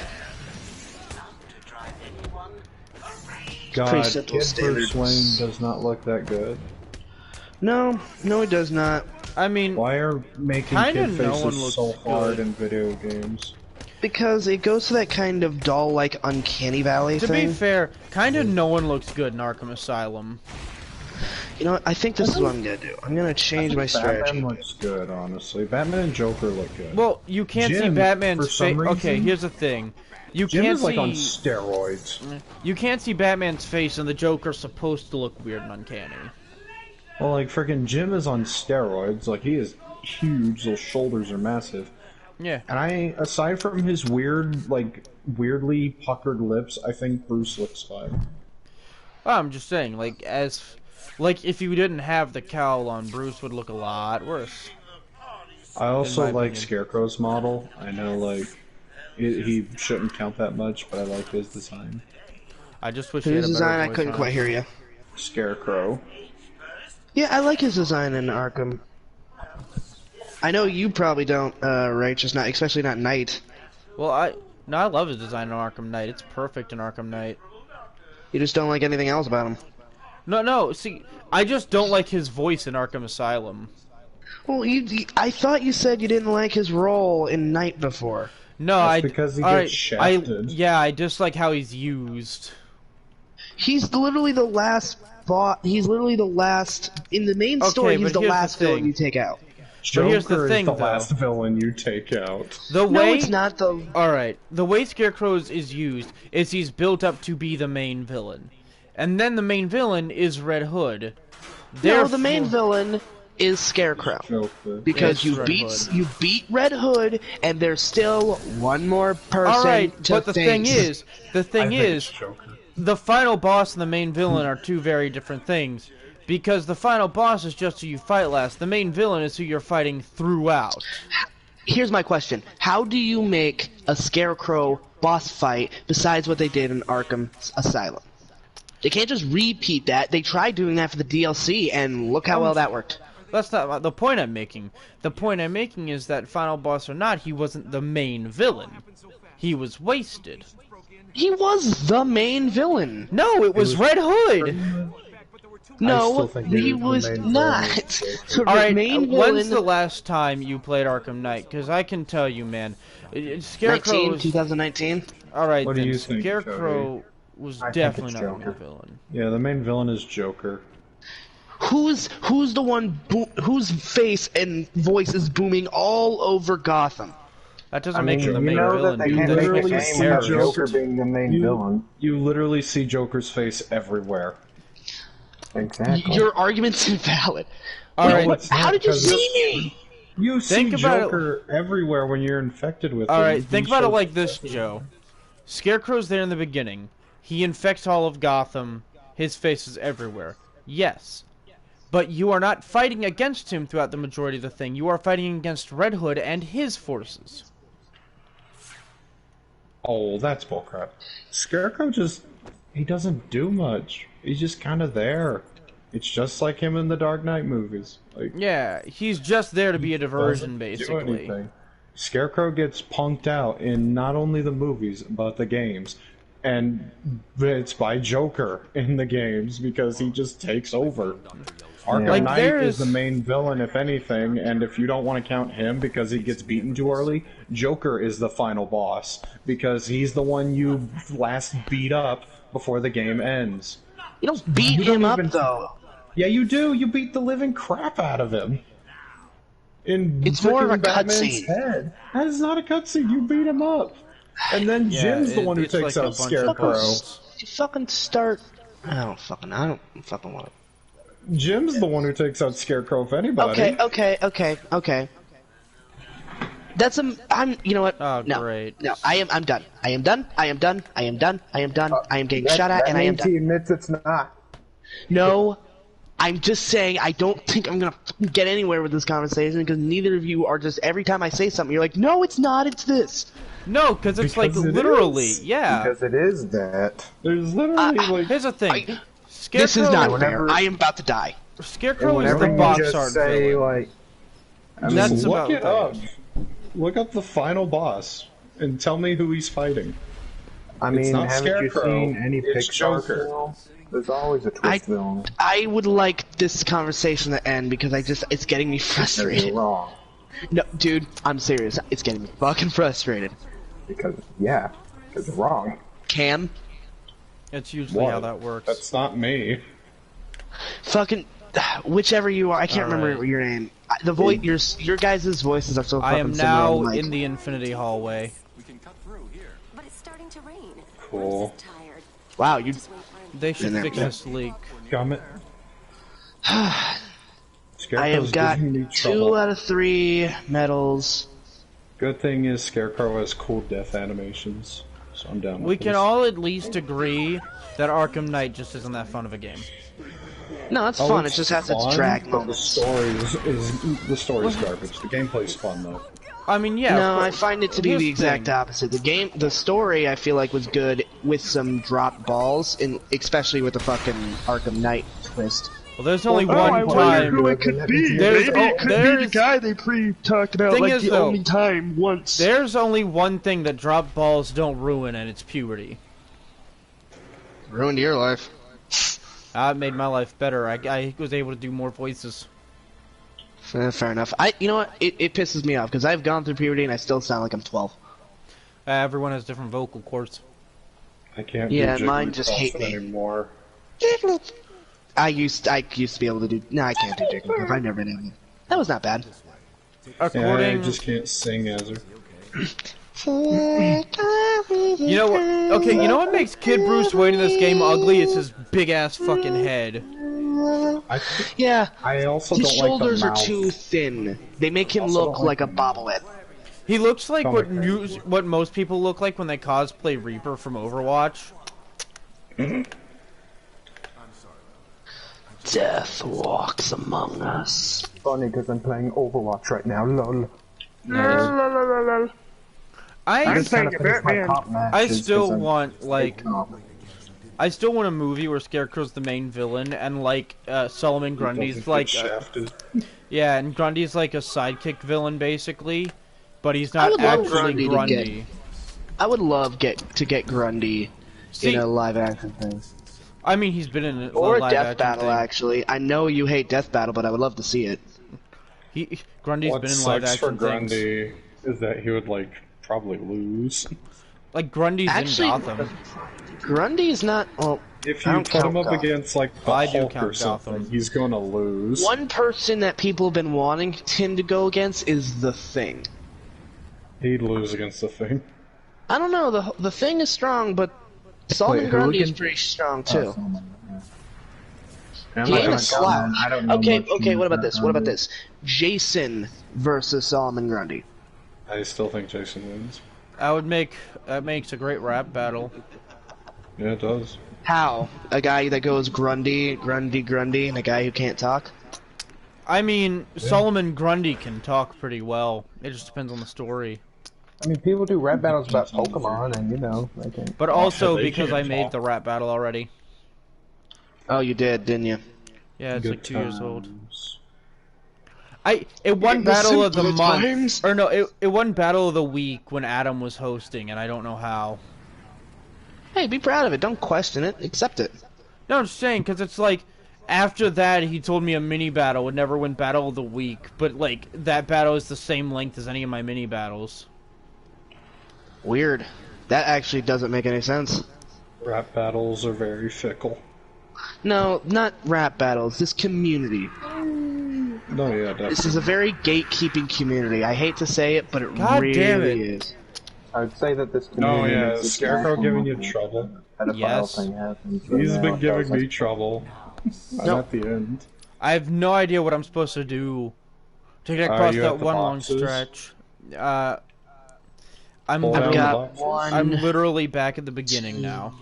God, Pretty simple Kid standards. Bruce Wayne does not look that good. No, it does not. I mean, Why are making kinda kid no faces one looks so hard good. in video games? Because it goes to that kind of doll-like uncanny valley to thing. be fair, kind of no one looks good in Arkham Asylum. You know what? I think this is what I'm gonna do. I'm gonna change my strategy. Batman looks good, honestly. Batman and Joker look good. Well, you can't see Jim, Batman's for some face. Okay, reason- here's the thing. You Jim can't is like see. on steroids. You can't see Batman's face, and the Joker's supposed to look weird and uncanny. Well, like freaking Jim is on steroids. Like he is huge. Those shoulders are massive. Yeah. And aside from his weird, like, weirdly puckered lips, I think Bruce looks fine. Well, I'm just saying, like, if you didn't have the cowl on, Bruce would look a lot worse. I also like opinion. Scarecrow's model. I know, like, he shouldn't count that much, but I like his design. I just wish he had His a better design, I voice couldn't on quite it. hear you. Scarecrow. Yeah, I like his design in Arkham. I know you probably don't, right? Just not, especially not Knight. Well, I love his design in Arkham Knight. It's perfect in Arkham Knight. You just don't like anything else about him. No, see, I just don't like his voice in Arkham Asylum. Well, I thought you said you didn't like his role in Knight before. No, That's because he gets shafted. I dislike how he's used. He's literally the last he's literally the last in the main story. He's the last villain you take out. Joker here's the thing, is the though. last villain you take out. No, it's not the. All right, the way Scarecrow's is used is he's built up to be the main villain, and then the main villain is Red Hood. No, the main villain is Scarecrow. Joker. Because you beat Red Hood, and there's still one more person. All right, to but the thing is, Joker. the final boss and the main villain are two very different things. Because the final boss is just who you fight last. The main villain is who you're fighting throughout. Here's my question. How do you make a Scarecrow boss fight besides what they did in Arkham Asylum? They can't just repeat that. They tried doing that for the DLC, and look how well that worked. That's not the point I'm making. The point I'm making is that final boss or not, he wasn't the main villain. He was wasted. He was the main villain. No, it was Red Hood. No, he was not. Alright, main when's villain... the last time you played Arkham Knight? Because I can tell you, man. Scarecrow. 2019. Alright, What do then. you think, Scarecrow was definitely not the main villain. Yeah, the main villain is Joker. Who's the one whose face and voice is booming all over Gotham? That doesn't make him the main know villain. that they dude. can't That make a makes him game without terrorist. Joker being the main villain. You literally see Joker's face everywhere. Exactly. Your argument's invalid. All right. How did you see me? You see Think about Joker everywhere when you're infected with him. Alright, think about it like this, Joe. Scarecrow's there in the beginning. He infects all of Gotham. His face is everywhere. Yes. But you are not fighting against him throughout the majority of the thing. You are fighting against Red Hood and his forces. Oh, that's bullcrap. Scarecrow he doesn't do much. He's just kind of there. It's just like him in the Dark Knight movies. Like, Yeah, he's just there to be a diversion, doesn't do basically. anything. Scarecrow gets punked out in not only the movies, but the games. And it's by Joker in the games because he just takes over. Arkham Like, Knight there is is- the main villain, if anything, and if you don't want to count him because he gets beaten too early, Joker is the final boss because he's the one you last beat up before the game ends. You don't beat him up, though. Yeah, you do. You beat the living crap out of him. It's more of a freaking Batman's cutscene. head. That is not a cutscene. You beat him up. And then Yeah, Jim's the one who it's takes like a out bunch of Scarecrow. puzzles. You fucking start. I don't fucking want it. Jim's the one who takes out Scarecrow, if anybody. Okay. That's you know what? Oh, no, great. no, I'm done. I am done. I am getting shot at, and I am That means he done. admits it's not. No, I'm just saying I don't think I'm gonna get anywhere with this conversation because neither of you are just every time I say something you're like, no, it's not. It's this. No, because it's Because like it literally, is. yeah. Because it is that. There's literally like Here's the thing. This is not whenever- fair. I am about to die. Scarecrow is Whenever the you box just art say, villain. like... I That's just mean, look about it up. right. Look up the final boss and tell me who he's fighting. I It's mean, not haven't you Scarecrow, seen any it's Pixar Joker. films? There's always a twist villain. I would like this conversation to end because it's getting me You're frustrated. wrong. No, dude, I'm serious. It's getting me fucking frustrated. Because you're wrong. Cam, It's usually What? how that works. That's not me. fucking whichever you are, I can't remember Alright. your name. The voice, your guys' voices are so fucking I am similar. now I'm like, in the Infinity Hallway. But it's starting to rain. Cool. Bruce is tired. wow, you. Just wait for him. They should Been there, fix yeah. this leak. Gummit. I have got 2 out of 3 medals. Good thing is Scarecrow has cool death animations, so I'm down with We can all at least agree that Arkham Knight just isn't that fun of a game. No, it's fun. It just has its drag moments. The story's garbage. The gameplay's fun though. I mean, yeah. No, I find it to be the exact opposite. The story I feel like was good with some drop balls, especially with the fucking Arkham Knight twist. Well, there's only one I wonder time. who it could be. Maybe it could be the guy they talked about, like the only time once. There's only one thing that drop balls don't ruin, and it's puberty. Ruined your life. It made my life better. I was able to do more voices. Fair enough. You know what? It pisses me off because I've gone through puberty and I still sound like I'm 12. Everyone has different vocal cords. I can't. Yeah, mine just hate me anymore. I used to be able to do. No, I can't do Jigglypuff. I've never been able to. That was not bad. According, I just can't sing as her. You know what? Okay, you know what makes Kid Bruce Wayne in this game ugly? It's his big ass fucking head. Yeah. I also his don't like the shoulders are mouth. too thin. They make him look like a bobblehead. He looks like what most people look like when they cosplay Reaper from Overwatch. Death walks among us. Funny because I'm playing Overwatch right now. Lol. I still want I still want a movie where Scarecrow's the main villain and like Solomon Grundy's like yeah, and Grundy's like a sidekick villain basically, but he's not actually Grundy. I would love to get Grundy in a live action thing. I mean, he's been in or live Death Battle thing. Actually. I know you hate Death Battle, but I would love to see it. Grundy's been in live action for Grundy is that he would like probably lose. Like Grundy's in Gotham. Grundy's not. Well, if you put him up against like the Hulk or something, he's gonna lose. One person that people have been wanting him to go against is the Thing. He'd lose against the Thing. I don't know. The Thing is strong, but Solomon Grundy is pretty strong too. He ain't a slouch. Okay. What about this? Jason versus Solomon Grundy. I still think Jason wins. That makes a great rap battle. Yeah, it does. How? A guy that goes Grundy, and a guy who can't talk? I mean, Solomon Grundy can talk pretty well. It just depends on the story. I mean, people do rap battles about Pokemon, and you know, they can. But also because I made the rap battle already. Oh, you did, didn't you? Yeah, it's like 2 years old. It won Battle of the Month, or no, it won Battle of the Week when Adam was hosting, and I don't know how. Hey, be proud of it. Don't question it. Accept it. No, I'm just saying, because it's like, after that, he told me a mini battle would never win Battle of the Week, but like, that battle is the same length as any of my mini battles. Weird. That actually doesn't make any sense. Rap battles are very fickle. No, not rap battles. This community. No, yeah, definitely. This is a very gatekeeping community. I hate to say it, but it really is. I would say that this community. Oh yeah, is Scarecrow giving you trouble? Yes. He's been giving me trouble. I'm at the end. I have no idea what I'm supposed to do to get across that one long stretch. I'm literally back at the beginning now.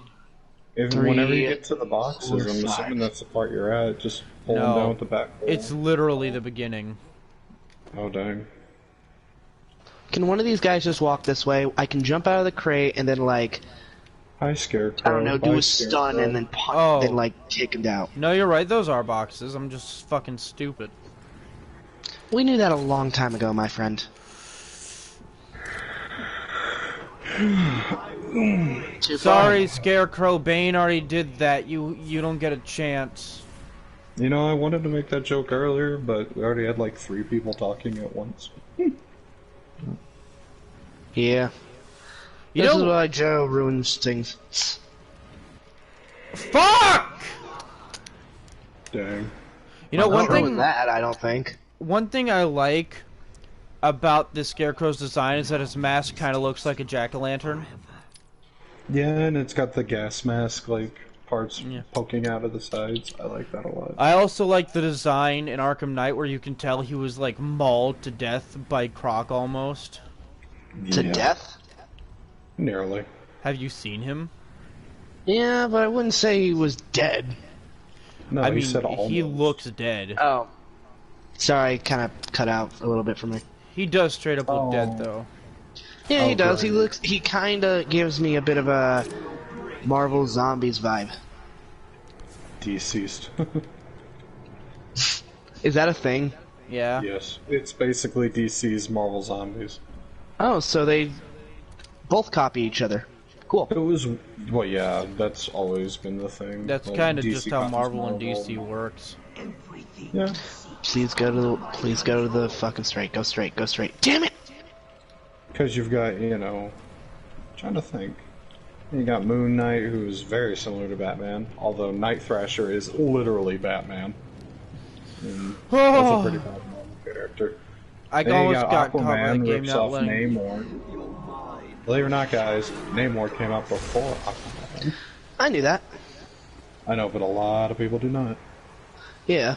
Whenever you get to the boxes, I'm assuming that's the part you're at. Just pull them down with the back. It's literally the beginning. Oh dang. Can one of these guys just walk this way? I can jump out of the crate and then like. Hi, Scarecrow. I don't know, do a stun and then then like take him down. No, you're right. Those are boxes. I'm just fucking stupid. We knew that a long time ago, my friend. Sorry, Scarecrow. Bane already did that. You don't get a chance. You know, I wanted to make that joke earlier, but we already had like 3 people talking at once. Yeah. This is why Joe ruins things. Fuck! Dang. You know, one thing that I don't think. One thing I like about this Scarecrow's design is that his mask kind of looks like a jack-o'-lantern. Yeah, and it's got the gas mask like parts poking out of the sides. I like that a lot. I also like the design in Arkham Knight where you can tell he was like mauled to death by Croc almost. To death? Nearly. Have you seen him? Yeah, but I wouldn't say he was dead. No, I he mean, said almost. he looks dead. Oh. Sorry, kind of cut out a little bit for me. He does straight up look dead, though. Yeah, he does. He kind of gives me a bit of a Marvel Zombies vibe. Deceased. Is that a thing? Yeah. Yes. It's basically DC's Marvel Zombies. Oh, so they both copy each other. Cool. It was, well, yeah, that's always been the thing. That's Like, kind of DC just how copies Marvel and DC works. Yeah. Please go to the fucking straight. Go straight. Go straight. Damn it! Because you've got, you know, trying to think. You got Moon Knight, who's very similar to Batman, although Night Thrasher is literally Batman. And that's a pretty bad character. I then almost you got got caught by Aquaman the game rips not off letting. Namor. Believe it or not, guys, Namor came out before Aquaman. I knew that. I know, but a lot of people do not. Yeah.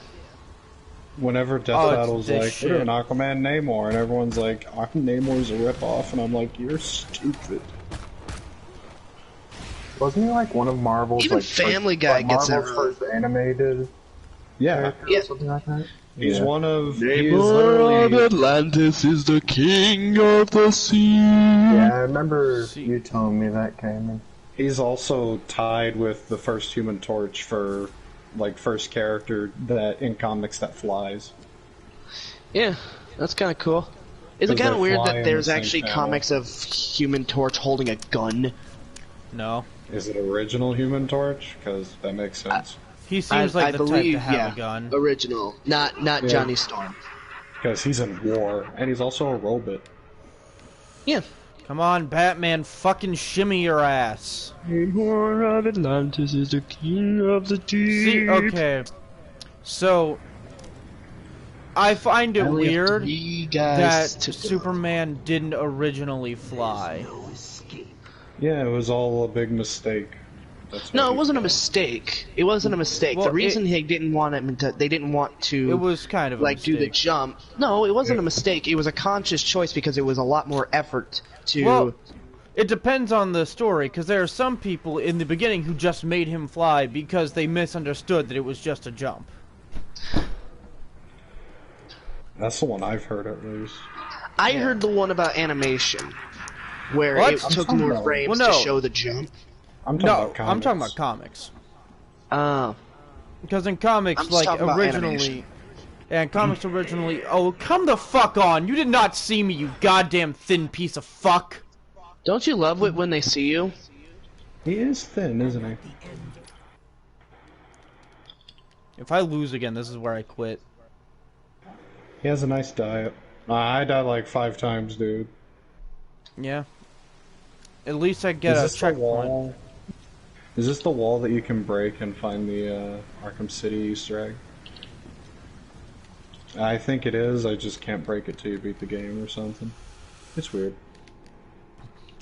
Whenever Death Battle's like, we're doing Aquaman Namor, and everyone's like, Namor's a ripoff, and I'm like, you're stupid. Wasn't he like one of Marvel's Even Family Guy gets Marvel's first animated? Yeah. Or something like that. He's one of. Namor of Atlantis is the king of the sea. Yeah, I remember you telling me that, Cameron. He's also tied with the first Human Torch for, like, first character that in comics that flies. Yeah, that's kind of cool. Is it Does kind of they weird fly that in there's the same actually panel? comics of Human Torch holding a gun? No. Is it original Human Torch? Because that makes sense. He seems like the type to have a gun. Original, not Yeah. Johnny Storm. Because he's in war, and he's also a robot. Yeah. Come on, Batman, fucking shimmy your ass. Namor of Atlantis is the king of the deep. See, okay. So, I find it only have weird 3 that guys to Superman didn't originally fly. Yeah, it was all a big mistake. That's No, what it he wasn't a thought. mistake. It wasn't a mistake. Well, the reason they didn't want they didn't want to. It was kind of a like do the mistake. jump. No, it wasn't a mistake. It was a conscious choice because it was a lot more effort to. Well, it depends on the story, because there are some people in the beginning who just made him fly because they misunderstood that it was just a jump. That's the one I've heard at least. I heard the one about animation, where What? it I'm took talking more about- frames Well, no. to show the jump. I'm talking No, about comics. I'm talking about comics. Oh. Because in comics, I'm just like, talking about originally... animation. Yeah, in comics originally... Oh, come the fuck on! You did not see me, you goddamn thin piece of fuck! Don't you love it when they see you? He is thin, isn't he? If I lose again, this is where I quit. He has a nice diet. I died like 5 times, dude. Yeah. At least I get Is a this the checkpoint. wall? Is this the wall that you can break and find the Arkham City Easter egg? I think it is. I just can't break it till you beat the game or something. It's weird.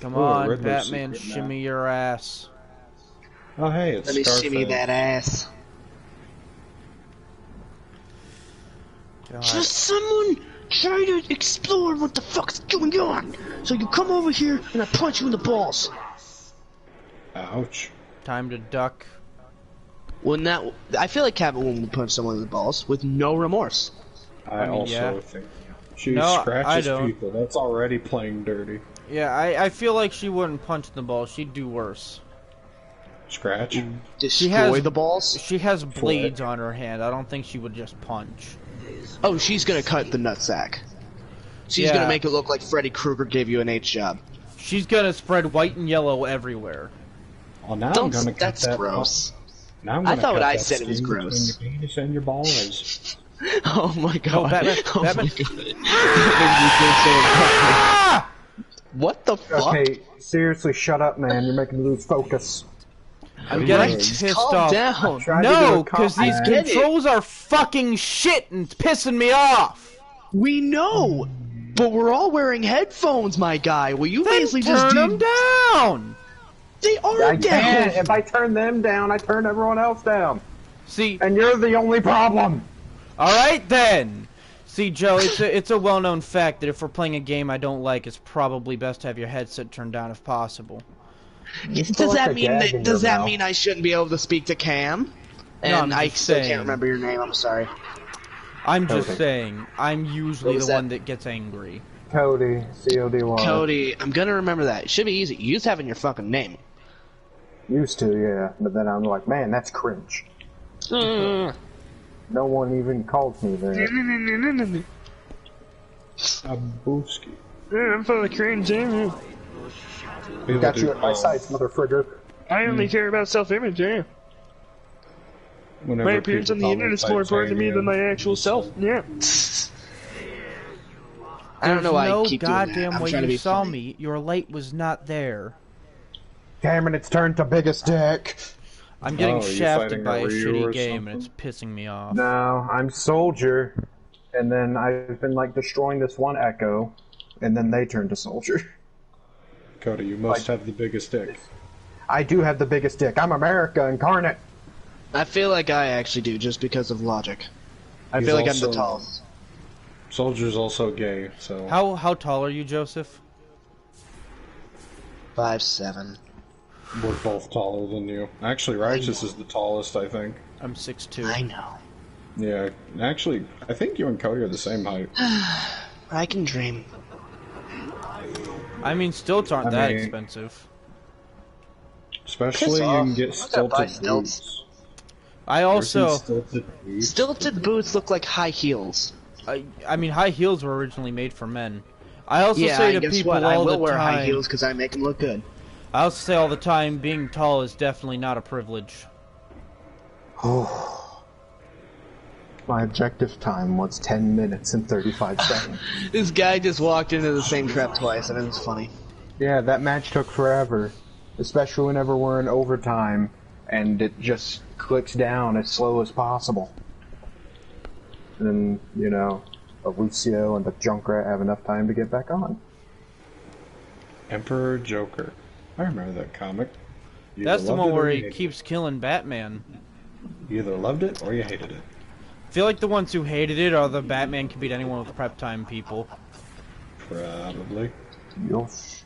Come Ooh, a on, Riddler Batman, secret shimmy your ass. Oh, hey, it's Let me Scarface. shimmy that ass. God. Just someone try to explore what the fuck's going on. So you come over here and I punch you in the balls. Ouch. Time to duck. Wouldn't that? I feel like Catwoman would punch someone in the balls with no remorse. I mean, also yeah. think she No, I scratches don't. people. That's already playing dirty. Yeah, I feel like she wouldn't punch in the balls. She'd do worse. Scratch? Destroy has- the balls. She has blades on her hand. I don't think she would just punch. Oh, she's gonna cut the nutsack. She's Yeah. gonna make it look like Freddy Krueger gave you an H job. She's gonna spread white and yellow everywhere. Oh, now Don't. I'm gonna cut That's that. gross. Now I'm I gonna thought what cut I that said was skin gross. between your penis and your balls. Oh my god. Batman, Oh my Batman. god. That made me feel so uncomfortable. What the fuck? Okay, seriously, shut up, man. You're making me lose focus. I'm Right, getting just pissed calm off. down. Tried to do No, a because these compliment. controls are fucking shit and it's pissing me off. We know, but we're all wearing headphones, my guy. Will you Then basically turn just them down. They are I down! can't! If I turn them down, I turn everyone else down. See, and you're the only problem. Alright then! See, Joe, it's a well-known fact that if we're playing a game I don't like, it's probably best to have your headset turned down if possible. Does that mean I shouldn't be able to speak to Cam? And I still can't remember your name, I'm sorry. I'm just saying, I'm usually the one that gets angry. Cody, C-O-D-Y. Cody, I'm gonna remember that. It should be easy. You used to have in your fucking name. Used to, yeah. But then I'm like, man, that's cringe. No one even calls me that. Abuski. Yeah, I'm full of cringe, yeah. Got you in my sights, motherfricker. I only care about self-image, yeah. My appearance on the internet is more important to me than my actual self, yeah. I don't know why no I keep goddamn doing that. way you saw me. Your light was not there. Cameron, it's turned to biggest dick. I'm getting shafted by a shitty game, and it's pissing me off. No, I'm Soldier, and then I've been like destroying this one Echo, and then they turn to Soldier. Cody, you must have the biggest dick. I do have the biggest dick. I'm America incarnate. I feel like I actually do, just because of logic. I feel like I'm the tallest. Soldier's also gay, so... How tall are you, Joseph? 5'7". We're both taller than you. Actually, Righteous is the tallest, I think. I'm 6'2". I know. Yeah, actually, I think you and Cody are the same height. I can dream. I mean, stilts aren't that expensive. Especially you can get stilted boots. I also... Stilted boots look like high heels. I mean, high heels were originally made for men. I also yeah, say to guess people what? all I will the wear time... high heels because I make them look good. I also say all the time, being tall is definitely not a privilege. Oh. My objective time was 10 minutes and 35 seconds. This guy just walked into the same trap twice, and it was funny. Yeah, that match took forever. Especially whenever we're in overtime, and it just clicks down as slow as possible. And then, you know, Lucio and the Junkrat have enough time to get back on. Emperor Joker. I remember that comic. That's the one where he keeps killing Batman. You either loved it or you hated it. I feel like the ones who hated it are the Batman can beat anyone with prep time people. Probably. Yosh.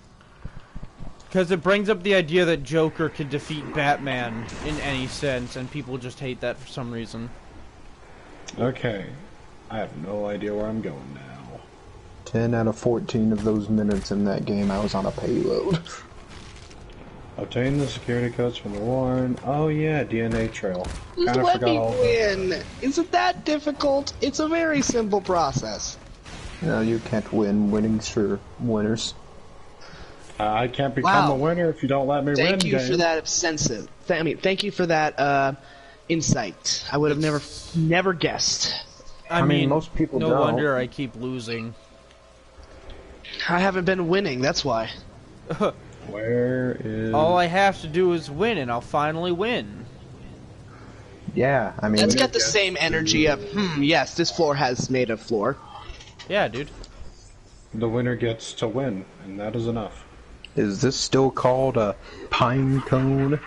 Because it brings up the idea that Joker could defeat Batman in any sense, and people just hate that for some reason. Okay. I have no idea where I'm going now. 10 out of 14 of those minutes in that game, I was on a payload. Obtain the security codes from the Warren. Oh yeah, DNA trail. Just let me win! Isn't that difficult? It's a very simple process. No, you can't win. Winning's for winners. I can't become a winner if you don't let me win. Thank you for that thank you for that insight. I would have never guessed. I mean, most people no don't. wonder I keep losing. I haven't been winning, that's why. Where is... All I have to do is win, and I'll finally win. Yeah, I mean... That's got the same energy of, yes, this floor has made a floor. Yeah, dude. The winner gets to win, and that is enough. Is this still called a pine cone?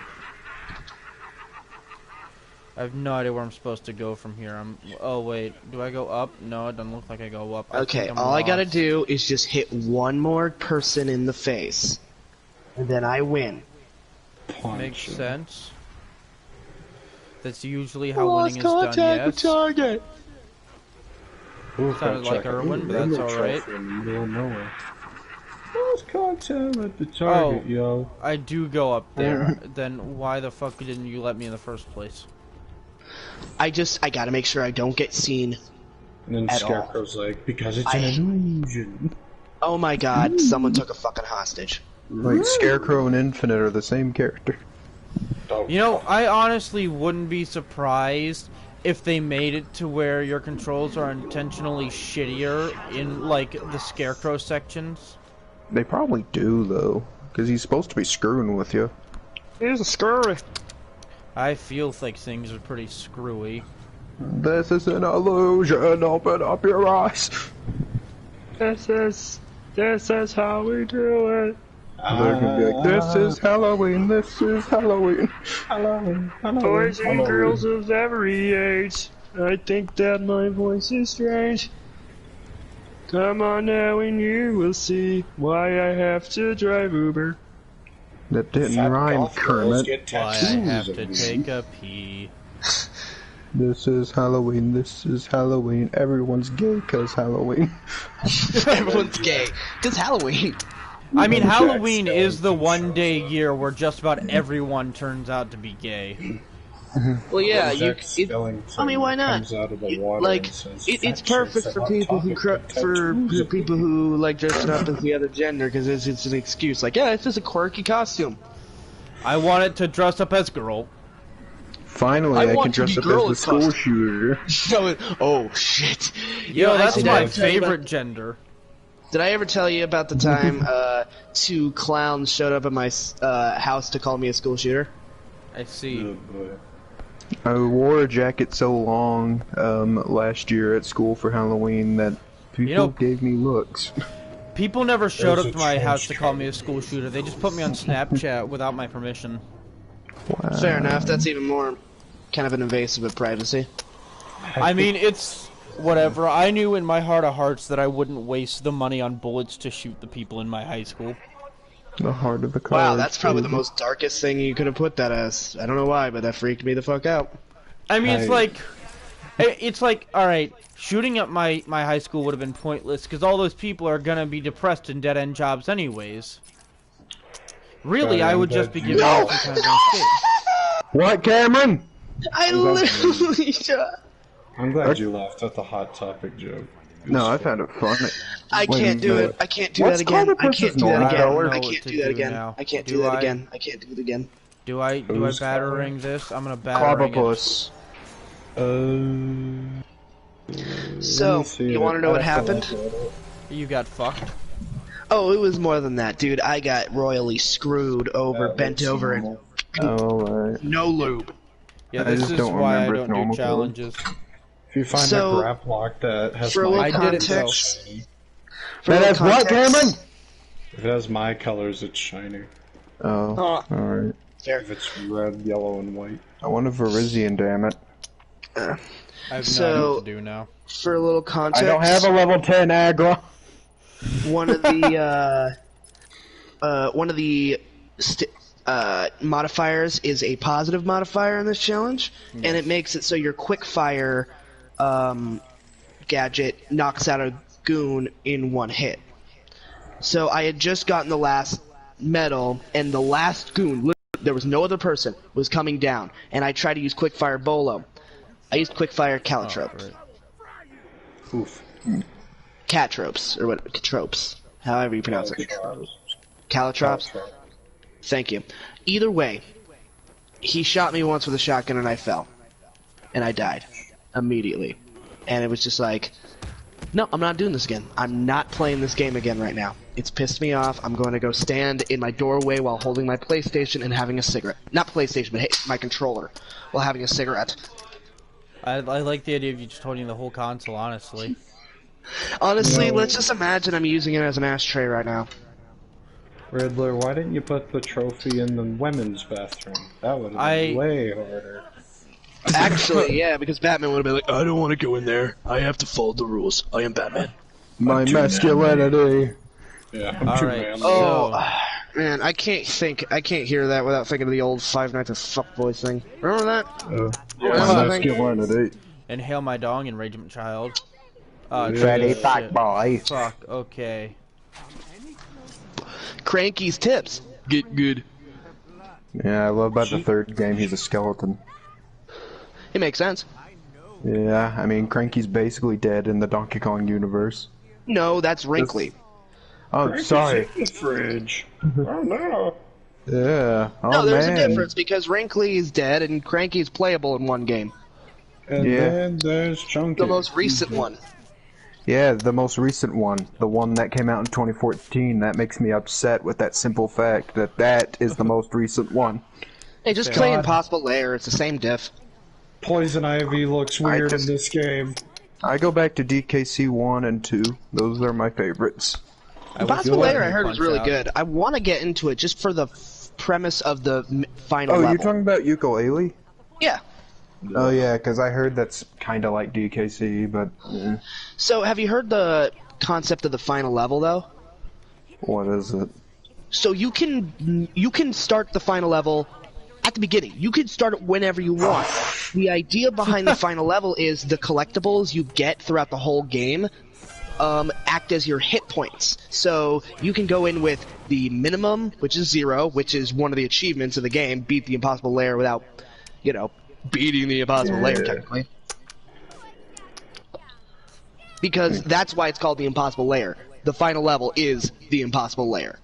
I have no idea where I'm supposed to go from here. Oh wait, do I go up? No, it doesn't look like I go up. Okay, all I gotta do is just hit one more person in the face, and then I win. Makes sense. That's usually how winning is done, yes. Target. Sounded like Irwin, but that's alright. Lost contact at the target, yo. I do go up there. Then why the fuck didn't you let me in the first place? I gotta make sure I don't get seen. And then Scarecrow's like, because it's an illusion. Oh my god, someone took a fucking hostage. Like, Scarecrow and Infinite are the same character. You know, I honestly wouldn't be surprised if they made it to where your controls are intentionally shittier in, like, the Scarecrow sections. They probably do, though, because he's supposed to be screwing with you. Here's a screwy. I feel like things are pretty screwy. This is an illusion, open up your eyes. This is how we do it. They're gonna be like, this is Halloween, this is Halloween. Halloween, Halloween. Boys and girls of every age, I think that my voice is strange. Come on now and you will see why I have to drive Uber. That didn't rhyme, Kermit. Why I have to take a pee. This is Halloween, this is Halloween. Everyone's gay 'cause Halloween. Everyone's gay. 'Cause Halloween. I mean, Halloween is the one day a year where just about everyone turns out to be gay. Well, yeah, I mean, why not? It's perfect for people who people who like dressing up as the other gender because it's an excuse. Like, yeah, it's just a quirky costume. I wanted to dress up as girl. Finally, I can dress up as the school shooter. Oh shit! Yo, that's my favorite gender. Did I ever tell you about the time 2 clowns showed up at my house to call me a school shooter? I see. I wore a jacket so long last year at school for Halloween that people gave me looks. People never showed up to my house to call me a school shooter. They just put me on Snapchat without my permission. Wow. Fair enough. That's even more kind of an invasive of privacy. I mean, it's whatever. I knew in my heart of hearts that I wouldn't waste the money on bullets to shoot the people in my high school. The heart of the cards. Wow, that's probably the most darkest thing you could have put that as. I don't know why, but that freaked me the fuck out. I mean, it's like, alright, shooting up my high school would have been pointless, because all those people are gonna be depressed in dead-end jobs anyways. Really, I would just be giving them some kind of escape. What, Cameron? I literally I'm glad you laughed at the Hot Topic joke. No, I found it funny. I can't do it. I can't do that again. I can't do that again. I can't do that again. I can't do that again. I can't do it again. Do I battering this? I'm gonna battering it. So, you want to know what happened? You got fucked. Oh, it was more than that, dude. I got royally screwed over, bent over, and no lube. Yeah, this is why I don't do challenges. If you find a grab lock that has my colors, that has what, Cameron? If it has my colors, it's shiny. Oh, alright. If it's red, yellow, and white. I want a Verizian, damn it. I have no idea what to do now. For a little context, I don't have a level 10 aggro. One of the modifiers is a positive modifier in this challenge, and it makes it so your quick fire gadget knocks out a goon in one hit. So I had just gotten the last medal, and the last goon, there was no other person, was coming down, and I tried to use quick fire bolo. I used quick fire caltrope. Oof. Catropes, or what? Tropes, however you pronounce it. Caltrops. Thank you. Either way, he shot me once with a shotgun and I fell. And I died. Immediately. And it was just like, no, I'm not doing this again. I'm not playing this game again right now. It's pissed me off. I'm going to go stand in my doorway while holding my PlayStation and having a cigarette. Not PlayStation, but my controller. While having a cigarette. I like the idea of you just holding the whole console, honestly. Honestly, let's just imagine I'm using it as an ashtray right now. Riddler, why didn't you put the trophy in the women's bathroom? That would have been way harder. Actually, yeah, because Batman would have been like, I don't want to go in there. I have to follow the rules. I am Batman. My masculinity. Yeah, I'm too manly. Oh, man, I can't hear that without thinking of the old Five Nights at Fuckboys thing. Remember that? My masculinity. Inhale my dong and Ragement Child. Fatty fuck boy. Fuck, okay. Cranky's tips. Get good. Yeah, I love about the third game he's a skeleton. It makes sense. Yeah, I mean, Cranky's basically dead in the Donkey Kong universe. No, that's Wrinkly. Oh, Cranky's sorry. in the fridge. Oh no. Yeah. Oh, no, there's man. a difference because Wrinkly is dead and Cranky is playable in one game. And then there's Chunky. The most recent one. Yeah, the most recent one. The one that came out in 2014. That makes me upset with that simple fact that that is the most recent one. Hey, just play Impossible Lair. It's the same diff. Poison Ivy looks weird in this game. I go back to DKC 1 and 2. Those are my favorites. Impossible Lair I heard was really good. I want to get into it just for the premise of the final level. Oh, you're talking about Ukulele? Yeah. Oh yeah, because I heard that's kind of like DKC, but... Yeah. So, have you heard the concept of the final level, though? What is it? So you can start the final level at the beginning. You can start it whenever you want. The idea behind the final level is the collectibles you get throughout the whole game act as your hit points. So you can go in with the minimum, which is 0, which is one of the achievements of the game, beat the impossible layer without, beating the impossible layer, technically. Because that's why it's called the impossible layer. The final level is the impossible layer.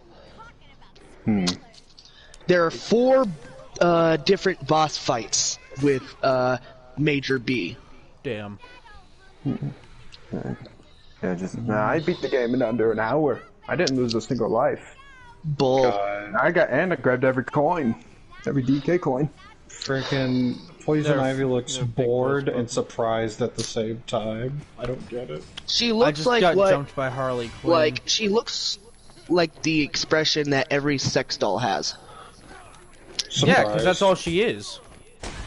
There are 4 different boss fights with Major B. Damn. Yeah, I beat the game in under an hour. I didn't lose a single life. Bull. I grabbed every coin, every DK coin. Freaking Poison Ivy looks bored and surprised at the same time. I don't get it. She looks I just like got what? jumped by Harley Quinn. Like she looks like the expression that every sex doll has. Yeah, because that's all she is.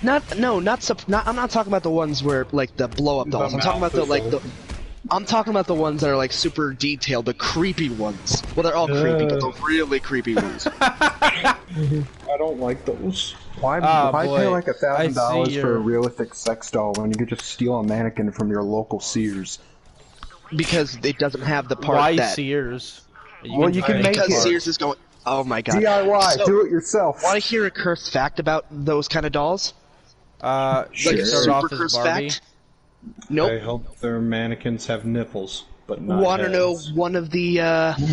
I'm not talking about the ones where like the blow up dolls. I'm talking about I'm talking about the ones that are like super detailed, the creepy ones. Well, they're all creepy, but the really creepy ones. I don't like those. Why pay like $1,000 for a realistic sex doll when you could just steal a mannequin from your local Sears? Because it doesn't have the part Why that... Sears? You can make it. Because Sears is going... Oh my god. DIY, do it yourself. Want to hear a cursed fact about those kind of dolls? Sure. Like a super cursed fact? Nope. I hope their mannequins have nipples, but not Want to heads. know one of the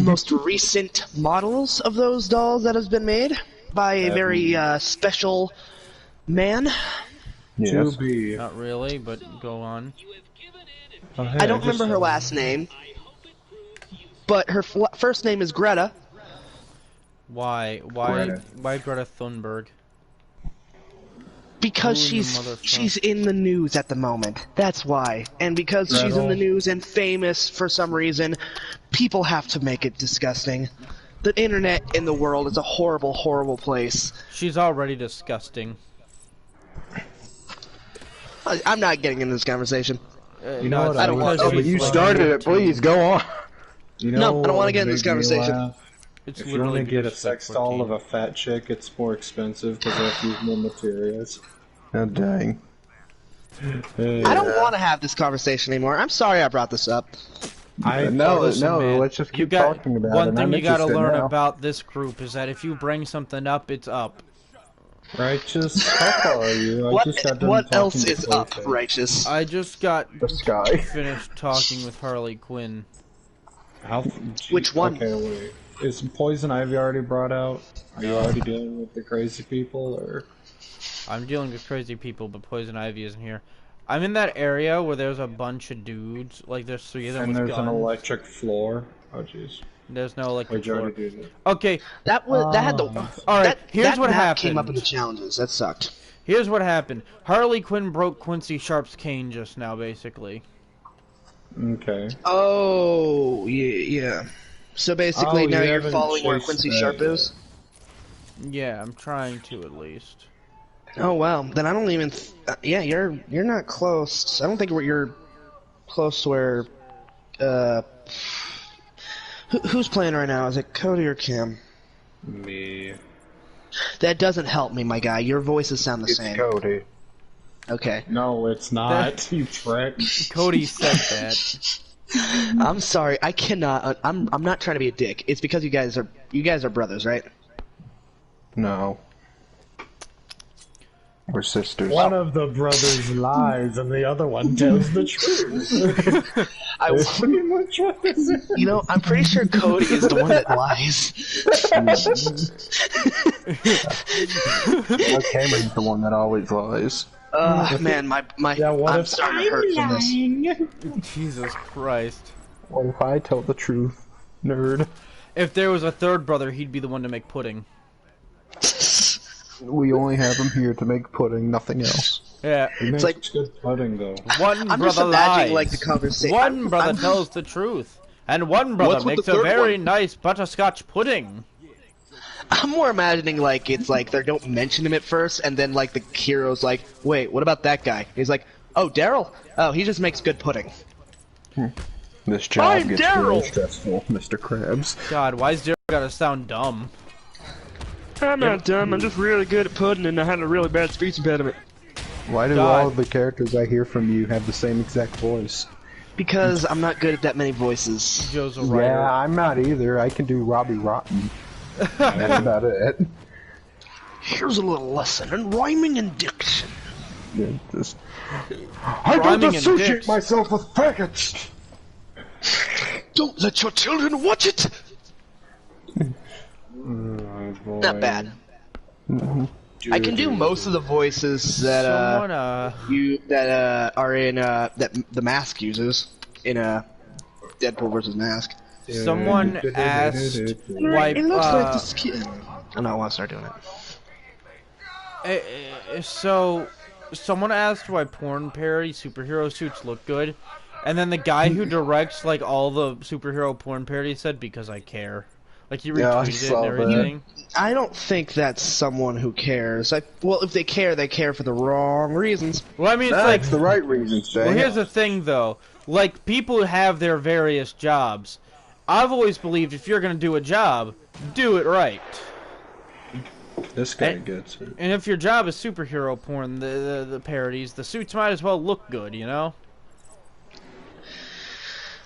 most recent models of those dolls that has been made by a very special man? Yes. Not really, but go on. Oh, hey, I don't remember her last name, but her first name is Greta. Why Greta Thunberg? Because she's in the news at the moment. That's why. And because she's in the news and famous for some reason, people have to make it disgusting. The internet in the world is a horrible, horrible place. She's already disgusting. I'm not getting into this conversation. You know what? I don't want to. But you started it. Please go on. You know No, I don't want to get in this conversation. It's If you want to get a sex doll of a fat chick, it's more expensive because they have to use more materials. Oh, dang. I don't want to have this conversation anymore. I'm sorry I brought this up. No, man, let's just keep talking about it. One thing you gotta learn now. about this group is that if you bring something up, it's up. Righteous, how far are you? What else is up, Righteous? I just got The sky. finished talking with Harley Quinn. Which one? Okay, wait. Is Poison Ivy already brought out? Are you already dealing with the crazy people, or...? I'm dealing with crazy people, but Poison Ivy isn't here. I'm in that area where there's a bunch of dudes. Like, there's 3 of them And with there's guns. an electric floor. Oh, jeez. There's no electric Where'd you floor. already do that? Okay. That had the. Alright, here's that what map happened. Came up in the challenges. That sucked. Here's what happened. Harley Quinn broke Quincy Sharp's cane just now, basically. Okay. Oh, yeah. So basically, now you're following where Quincy Sharp is? Yeah, I'm trying to at least. Oh, wow. Then I don't even... yeah, you're not close. I don't think you're close where... who's playing right now? Is it Cody or Kim? Me. That doesn't help me, my guy. Your voices sound the same. It's Cody. Okay. No, it's not. You prick. Cody said that. I'm sorry. I cannot... I'm not trying to be a dick. It's because you guys are brothers, right? No. We're sisters. One of the brothers lies and the other one tells the truth. That's pretty much what this is. You know, I'm pretty sure Cody is the one that lies. Cameron's the one that always lies. Man, my I'm starting to hurt from this. Jesus Christ. What if I tell the truth, nerd? If there was a third brother, he'd be the one to make pudding. We only have him here to make pudding, nothing else. Yeah. It's like good pudding, though. One I'm brother just imagining lies. like the conversation. One brother tells the truth. And one brother What's with makes the a third very one? nice butterscotch pudding. I'm more imagining like it's like they don't mention him at first, and then like the hero's like, "Wait, what about that guy?" He's like, "Oh, Daryl. Oh, he just makes good pudding." This job I'm gets Daryl! really stressful, Mr. Krabs. God, why is Daryl gotta sound dumb? I'm not dumb, I'm just really good at pudding and I had a really bad speech impediment. Why do God. all of the characters I hear from you have the same exact voice? Because I'm not good at that many voices. Joe's a writer. Yeah, I'm not either. I can do Robbie Rotten. That's about it. Here's a little lesson in rhyming and diction. Yeah, just... I don't Rhyming and associate dicks. myself with faggots! Don't let your children watch it. Not bad. I can do most of the voices that Someone, are in that the Mask uses in Deadpool versus Mask. Someone asked why. It looks like the skin. I don't want to start doing it. So, someone asked why porn parody superhero suits look good, and then the guy who directs like all the superhero porn parodies said, "Because I care." Like he Yeah, I retweeted it saw and everything. I don't think that's someone who cares. Well, if they care for the wrong reasons. Well, I mean, it's That's like. the right reason, Jay. Well, here's the thing, though. Like, people have their various jobs. I've always believed if you're gonna do a job, do it right. This guy gets it. And if your job is superhero porn, the parodies, the suits might as well look good, you know?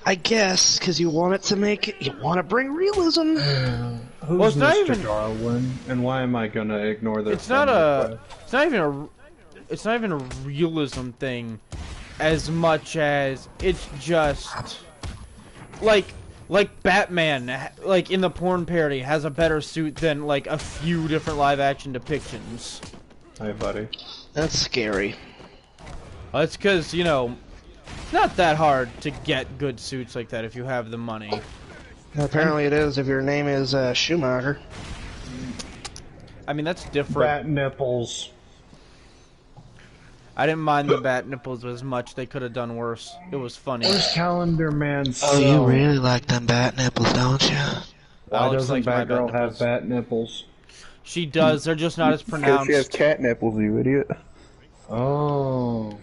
I guess because you want it to make it, you want to bring realism. Who's Well, it's not Mr. even- Darwin, and why am I gonna ignore their It's not friendly it's not even a realism thing as much as it's just like Batman, like in the porn parody, has a better suit than like a few different live action depictions. Hi, buddy. That's scary. That's because, you know, it's not that hard to get good suits like that if you have the money. Apparently it is if your name is Schumacher. I mean, that's different. Bat nipples. I didn't mind the bat nipples as much. They could have done worse. It was funny. Where's Calendar Man? Oh, you really like them bat nipples, don't you? Why Alex doesn't likes my bat Batgirl have nipples. bat nipples? She does. They're just not as Because pronounced. she has cat nipples, you idiot. Oh.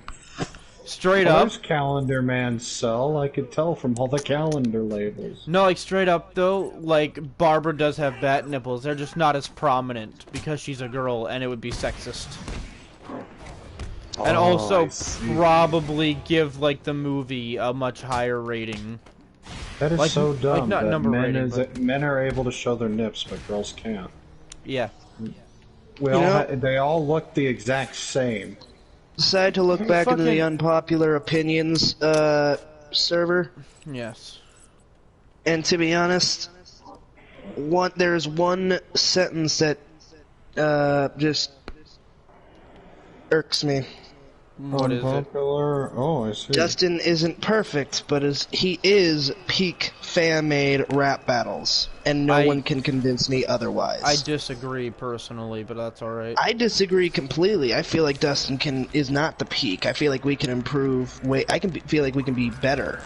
Straight up. Where's Calendar Man's cell? I could tell from all the calendar labels. No, like straight up though, like Barbara does have bat nipples. They're just not as prominent because she's a girl and it would be sexist. And also probably give like the movie a much higher rating. That is Like- so like dumb. not that number men, rating, men are able to show their nips, but girls can't. Yeah. They all look the exact same. Decided to look back into the Fucking- unpopular opinions server, Yes. and to be honest, there's one sentence that just irks me. What is it? Unpopular. Oh, I see. Dustin isn't perfect, but he is peak fan-made rap battles, and no one can convince me otherwise. I disagree personally, but that's alright. I disagree completely. I feel like Dustin is not the peak. I feel like we can improve. Feel like we can be better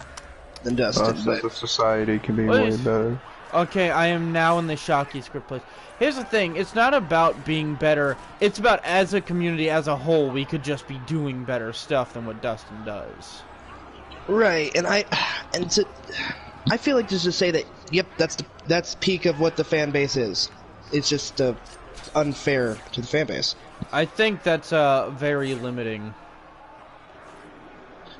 than Dustin. Us as a society can be way better. Okay, I am now in the Shocky script place. Here's the thing, it's not about being better, it's about as a community as a whole, we could just be doing better stuff than what Dustin does. Right, and I feel like just to say that, yep, that's peak of what the fan base is. It's just unfair to the fan base. I think that's very limiting.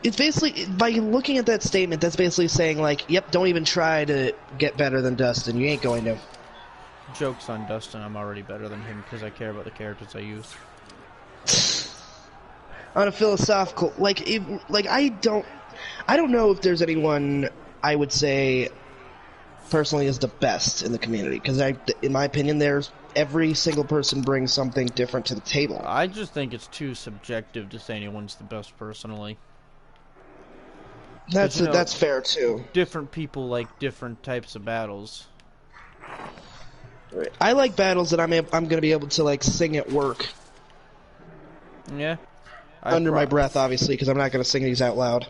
It's basically, by looking at that statement, that's basically saying like, yep, don't even try to get better than Dustin. You ain't going to. Joke's on Dustin, I'm already better than him because I care about the characters I use. On a philosophical, I don't know if there's anyone I would say personally is the best in the community, because in my opinion, every single person brings something different to the table. I just think it's too subjective to say anyone's the best personally. That's fair too. Different people like different types of battles. I like battles that I'm gonna be able to like sing at work. Yeah. Under my breath, obviously, because I'm not gonna sing these out loud.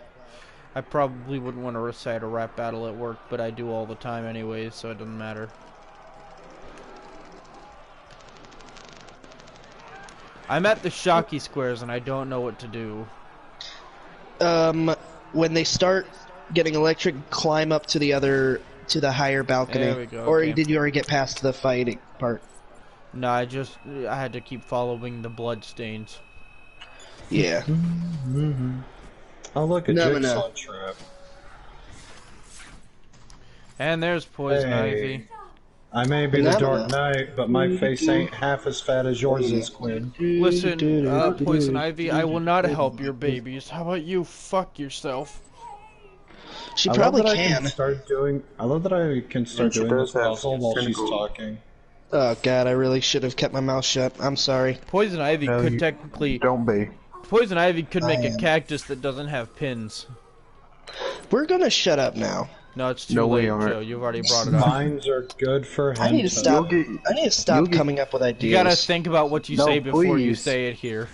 I probably wouldn't want to recite a rap battle at work, but I do all the time anyways, so it doesn't matter. I'm at the Shocky Squares and I don't know what to do. When they start getting electric, climb up to the higher balcony. There we go. Or okay. did you already get past the fighting part? No, I had to keep following the blood stains. Yeah. Oh look, a jigsaw trap. And there's Poison Ivy. I may be the Dark Knight, but my face ain't half as fat as yours is, Quinn. Listen, Poison Ivy, I will not help your babies. How about you fuck yourself? She probably can. I love that I can start doing this puzzle while she's talking. Oh god, I really should have kept my mouth shut. I'm sorry. Poison Ivy could technically... Don't be. Poison Ivy could make a cactus that doesn't have pins. We're gonna shut up now. No, it's too late, Joe. You've already brought it up. Mines are good for him. I need to stop coming up with ideas. You gotta think about what you say before you say it here.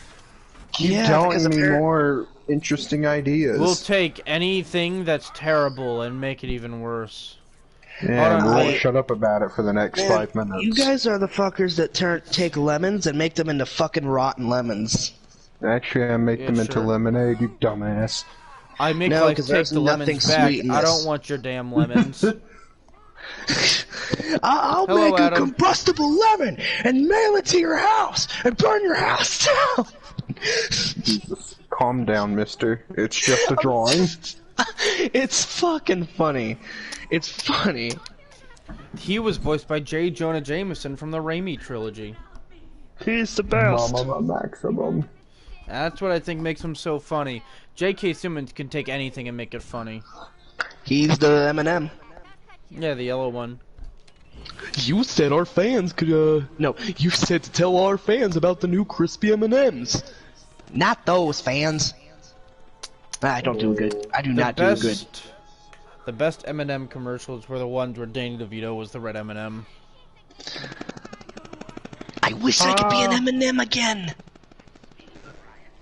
Keep telling me more interesting ideas. We'll take anything that's terrible and make it even worse. Yeah, we'll shut up about it for the next 5 minutes. You guys are the fuckers that take lemons and make them into fucking rotten lemons. Actually, I make them into lemonade, you dumbass. I make take the lemons back. I don't want your damn lemons. I'll make a combustible lemon and mail it to your house and burn your house down. Jesus, calm down, mister. It's just a drawing. It's fucking funny. It's funny. He was voiced by J. Jonah Jameson from the Raimi trilogy. He's the best. Maximum. That's what I think makes him so funny. J.K. Simmons can take anything and make it funny. He's the M&M. Yeah, the yellow one. You said our fans could, No, you said to tell our fans about the new crispy M&Ms. Not those fans. I don't do good. I do not do good. The best M&M commercials were the ones where Danny DeVito was the red M&M. I wish I could be an M&M again.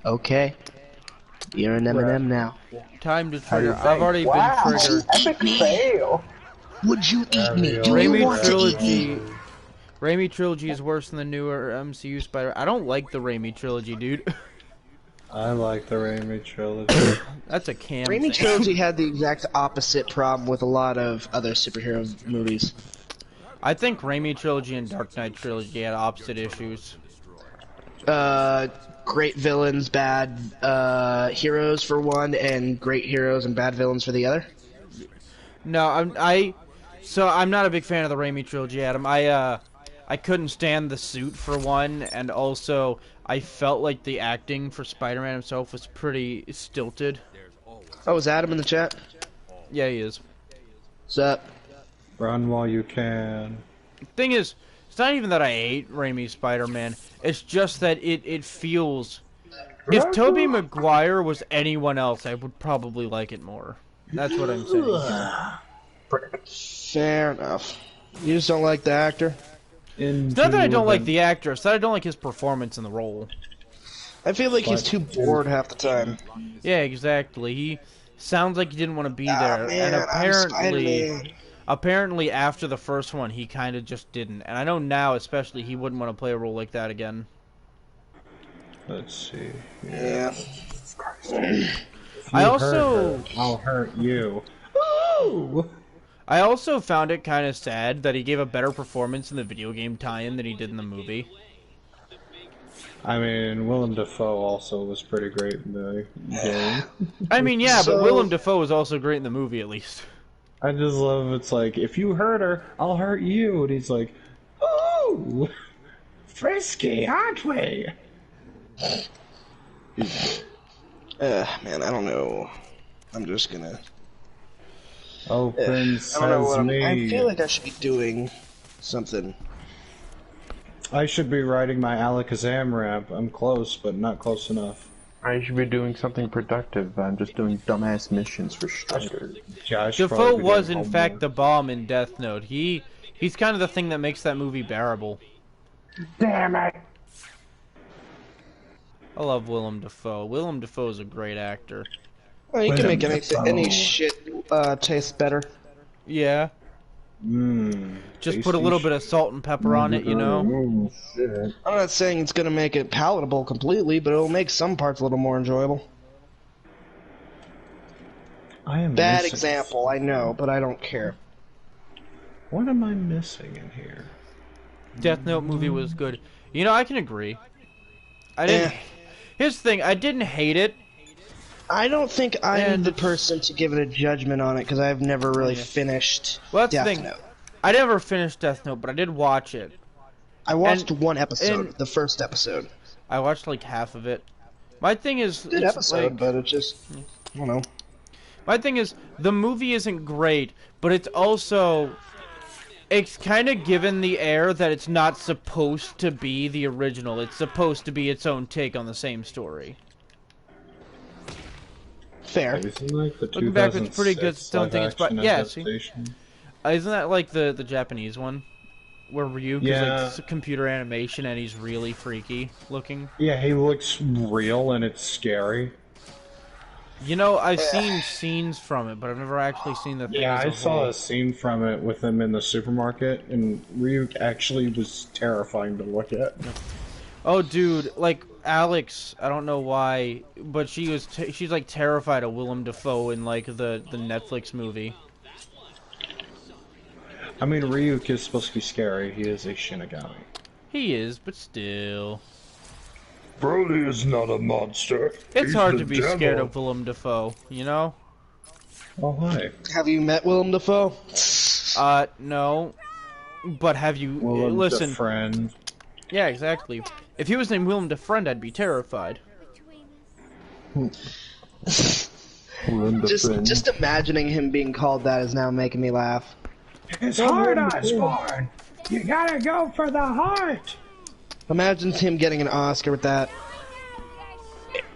Okay. You're an M&M now. Time to trigger. I've already been triggered. Epic fail. Would you eat me? Do you want to eat me? Raimi trilogy is worse than the newer MCU Spider. I don't like the Raimi trilogy, dude. I like the Raimi trilogy. That's a cam Raimi thing. trilogy had the exact opposite problem with a lot of other superhero movies. I think Raimi trilogy and Dark Knight trilogy had opposite issues. Great villains, bad heroes for one, and great heroes and bad villains for the other. No, I'm not a big fan of the Raimi trilogy, Adam. I couldn't stand the suit for one, and also I felt like the acting for Spider-Man himself was pretty stilted. Oh, is Adam in the chat? Yeah, he is. What's up? Run while you can. Thing is, it's not even that I hate Raimi's Spider-Man. It's just that it feels... If Tobey Maguire was anyone else, I would probably like it more. That's what I'm saying. Fair enough. You just don't like the actor? It's not that I don't like the actor, it's that I don't like his performance in the role. I feel like he's too bored half the time. Yeah, exactly. He sounds like he didn't want to be there, man, and apparently after the first one, he kind of just didn't. And I know now, especially, he wouldn't want to play a role like that again. Let's see. Yeah. I'll hurt you. Ooh! I also found it kind of sad that he gave a better performance in the video game tie-in than he did in the movie. I mean, Willem Dafoe also was pretty great in the game. I mean, yeah, but Willem Dafoe was also great in the movie, at least. I just love it's like, if you hurt her, I'll hurt you. And he's like, ooh, frisky, aren't we? Man, I don't know. I'm just gonna... Open I don't know what sesame. I feel like I should be doing something. I should be riding my Alakazam ramp. I'm close, but not close enough. I should be doing something productive. I'm just doing dumbass missions for Strider. Defoe was, in fact, the bomb in Death Note. He's kind of the thing that makes that movie bearable. Damn it! I love Willem Dafoe. Willem Dafoe is a great actor. Oh, you can make any shit taste better. Yeah. Just put a little bit of salt and pepper on it, you know? I'm not saying it's gonna make it palatable completely, but it'll make some parts a little more enjoyable. I am Bad missing example, I know, but I don't care. What am I missing in here? Death Note movie was good. You know, I can agree. I didn't. Here's the thing: I didn't hate it. I don't think I'm the person to give it a judgment on it because I've never really finished. Well, that's Death the thing. Note. I never finished Death Note, but I did watch it. I watched one episode, the first episode. I watched like half of it. My thing is, Good episode, like, but it just, I don't know. My thing is, the movie isn't great, but it's also, it's kind of given the air that it's not supposed to be the original. It's supposed to be its own take on the same story. Fair. Isn't like the Looking back, it's pretty good. Don't think it's, but yeah, see, adaptation? Isn't that like the Japanese one, where Ryuk is Yeah. like computer animation and he's really freaky looking? Yeah, he looks real and it's scary. You know, I've seen scenes from it, but I've never actually seen the thing. Yeah, as a I saw whole. a scene from it with him in the supermarket, and Ryuk actually was terrifying to look at. Oh, dude, like Alex, I don't know why, but she's like terrified of Willem Dafoe in like the Netflix movie. I mean, Ryuk is supposed to be scary. He is a Shinigami. He is, but still. Broly is not a monster. It's He's hard the to be devil. scared of Willem Dafoe, you know? Oh, hi. Have you met Willem Dafoe? No. But have you... Willem listen. Friend. Yeah, exactly. If he was named Willem Friend, I'd be terrified. Just imagining him being called that is now making me laugh. It's hard Osborne. You gotta go for the heart. Imagine him getting an Oscar with that.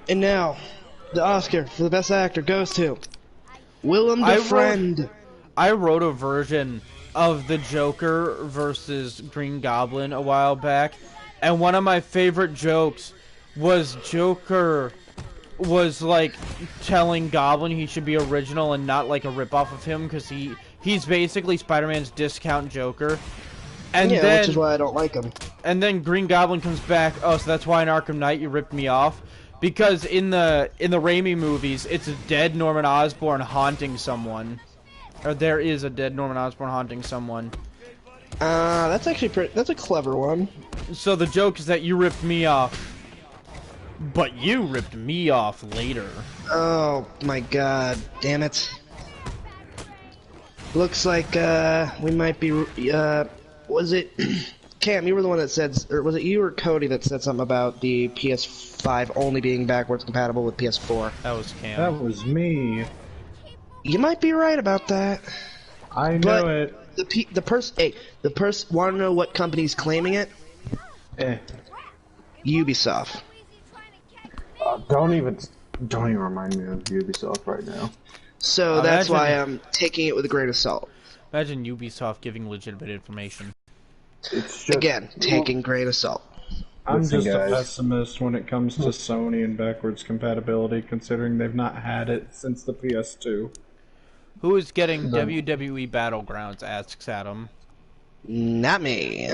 And now, the Oscar for the best actor goes to Willem Friend. I wrote a version of the Joker versus Green Goblin a while back, and one of my favorite jokes was Joker was like telling Goblin he should be original and not like a ripoff of him because he's basically Spider-Man's discount Joker. And yeah, then, which is why I don't like him. And then Green Goblin comes back. Oh, so that's why in Arkham Knight you ripped me off, because in the Raimi movies it's a dead Norman Osborn haunting someone, or there is a dead Norman Osborn haunting someone. That's actually that's a clever one. So the joke is that you ripped me off, but you ripped me off later. Oh my god, damn it. Looks like we might be was it Cam, you were the one that said, or was it you or Cody that said something about the PS5 only being backwards compatible with PS4? That was Cam. That was me. You might be right about that. I know it. The person want to know what company's claiming it? Ubisoft. Don't even remind me of Ubisoft right now. So that's why I'm taking it with a grain of salt. Imagine Ubisoft giving legitimate information. It's just, again, taking grain of salt. I'm just a pessimist when it comes to Sony and backwards compatibility, considering they've not had it since the PS2. Who is getting WWE Battlegrounds? Asks Adam. Not me.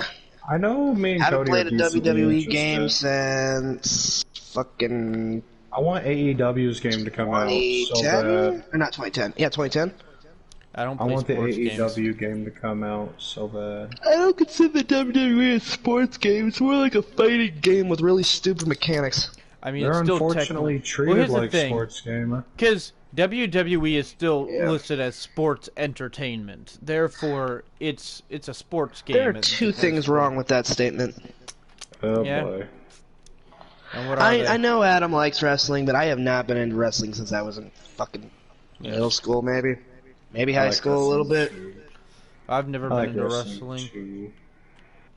I know me and I haven't Cody played a are decently WWE game interested. since fucking I want AEW's game to come out so 2010? bad. Or not 2010. Yeah, 2010. I don't I play want the sports AEW games. game to come out so bad. I don't consider WWE a sports game. It's more like a fighting game with really stupid mechanics. I mean, They're it's still unfortunately treated like sports game. Because WWE is still listed as sports entertainment. Therefore, it's a sports game. There are two things wrong with that statement. Oh Yeah. boy. And what are they? I know Adam likes wrestling, but I have not been into wrestling since I was in fucking middle school, maybe. Maybe high school a little bit. I've never been into wrestling.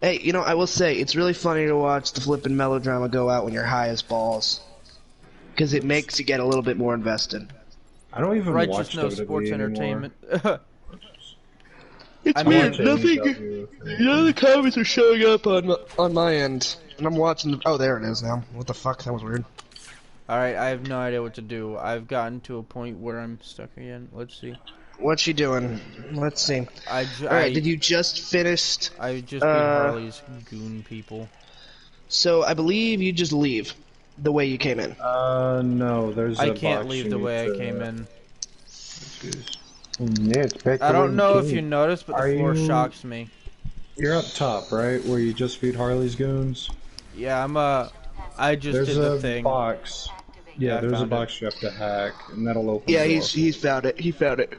Hey, you know, I will say, it's really funny to watch the flippin' melodrama go out when you're high as balls. Because it makes you get a little bit more invested. I don't even Righteous watch no WWE sports anymore. entertainment. It's I weird. mean, Nothing. None of the comments are showing up on my end, and I'm watching. Oh, there it is now. What the fuck? That was weird. Alright, I have no idea what to do. I've gotten to a point where I'm stuck again. Let's see. What's she doing? Let's see. Alright, did you just finished? I just beat Harley's goon people. So I believe you just leave the way you came in. No, there's I a can't box leave you the need way to... I came in. Yeah, it's back to I don't know where if you noticed, but the floor shocks me. You're up top, right? Where you just beat Harley's goons? Yeah, I just There's did the a thing. box. Yeah, there's a box you have to hack, and that'll open the door. he's found it. He found it.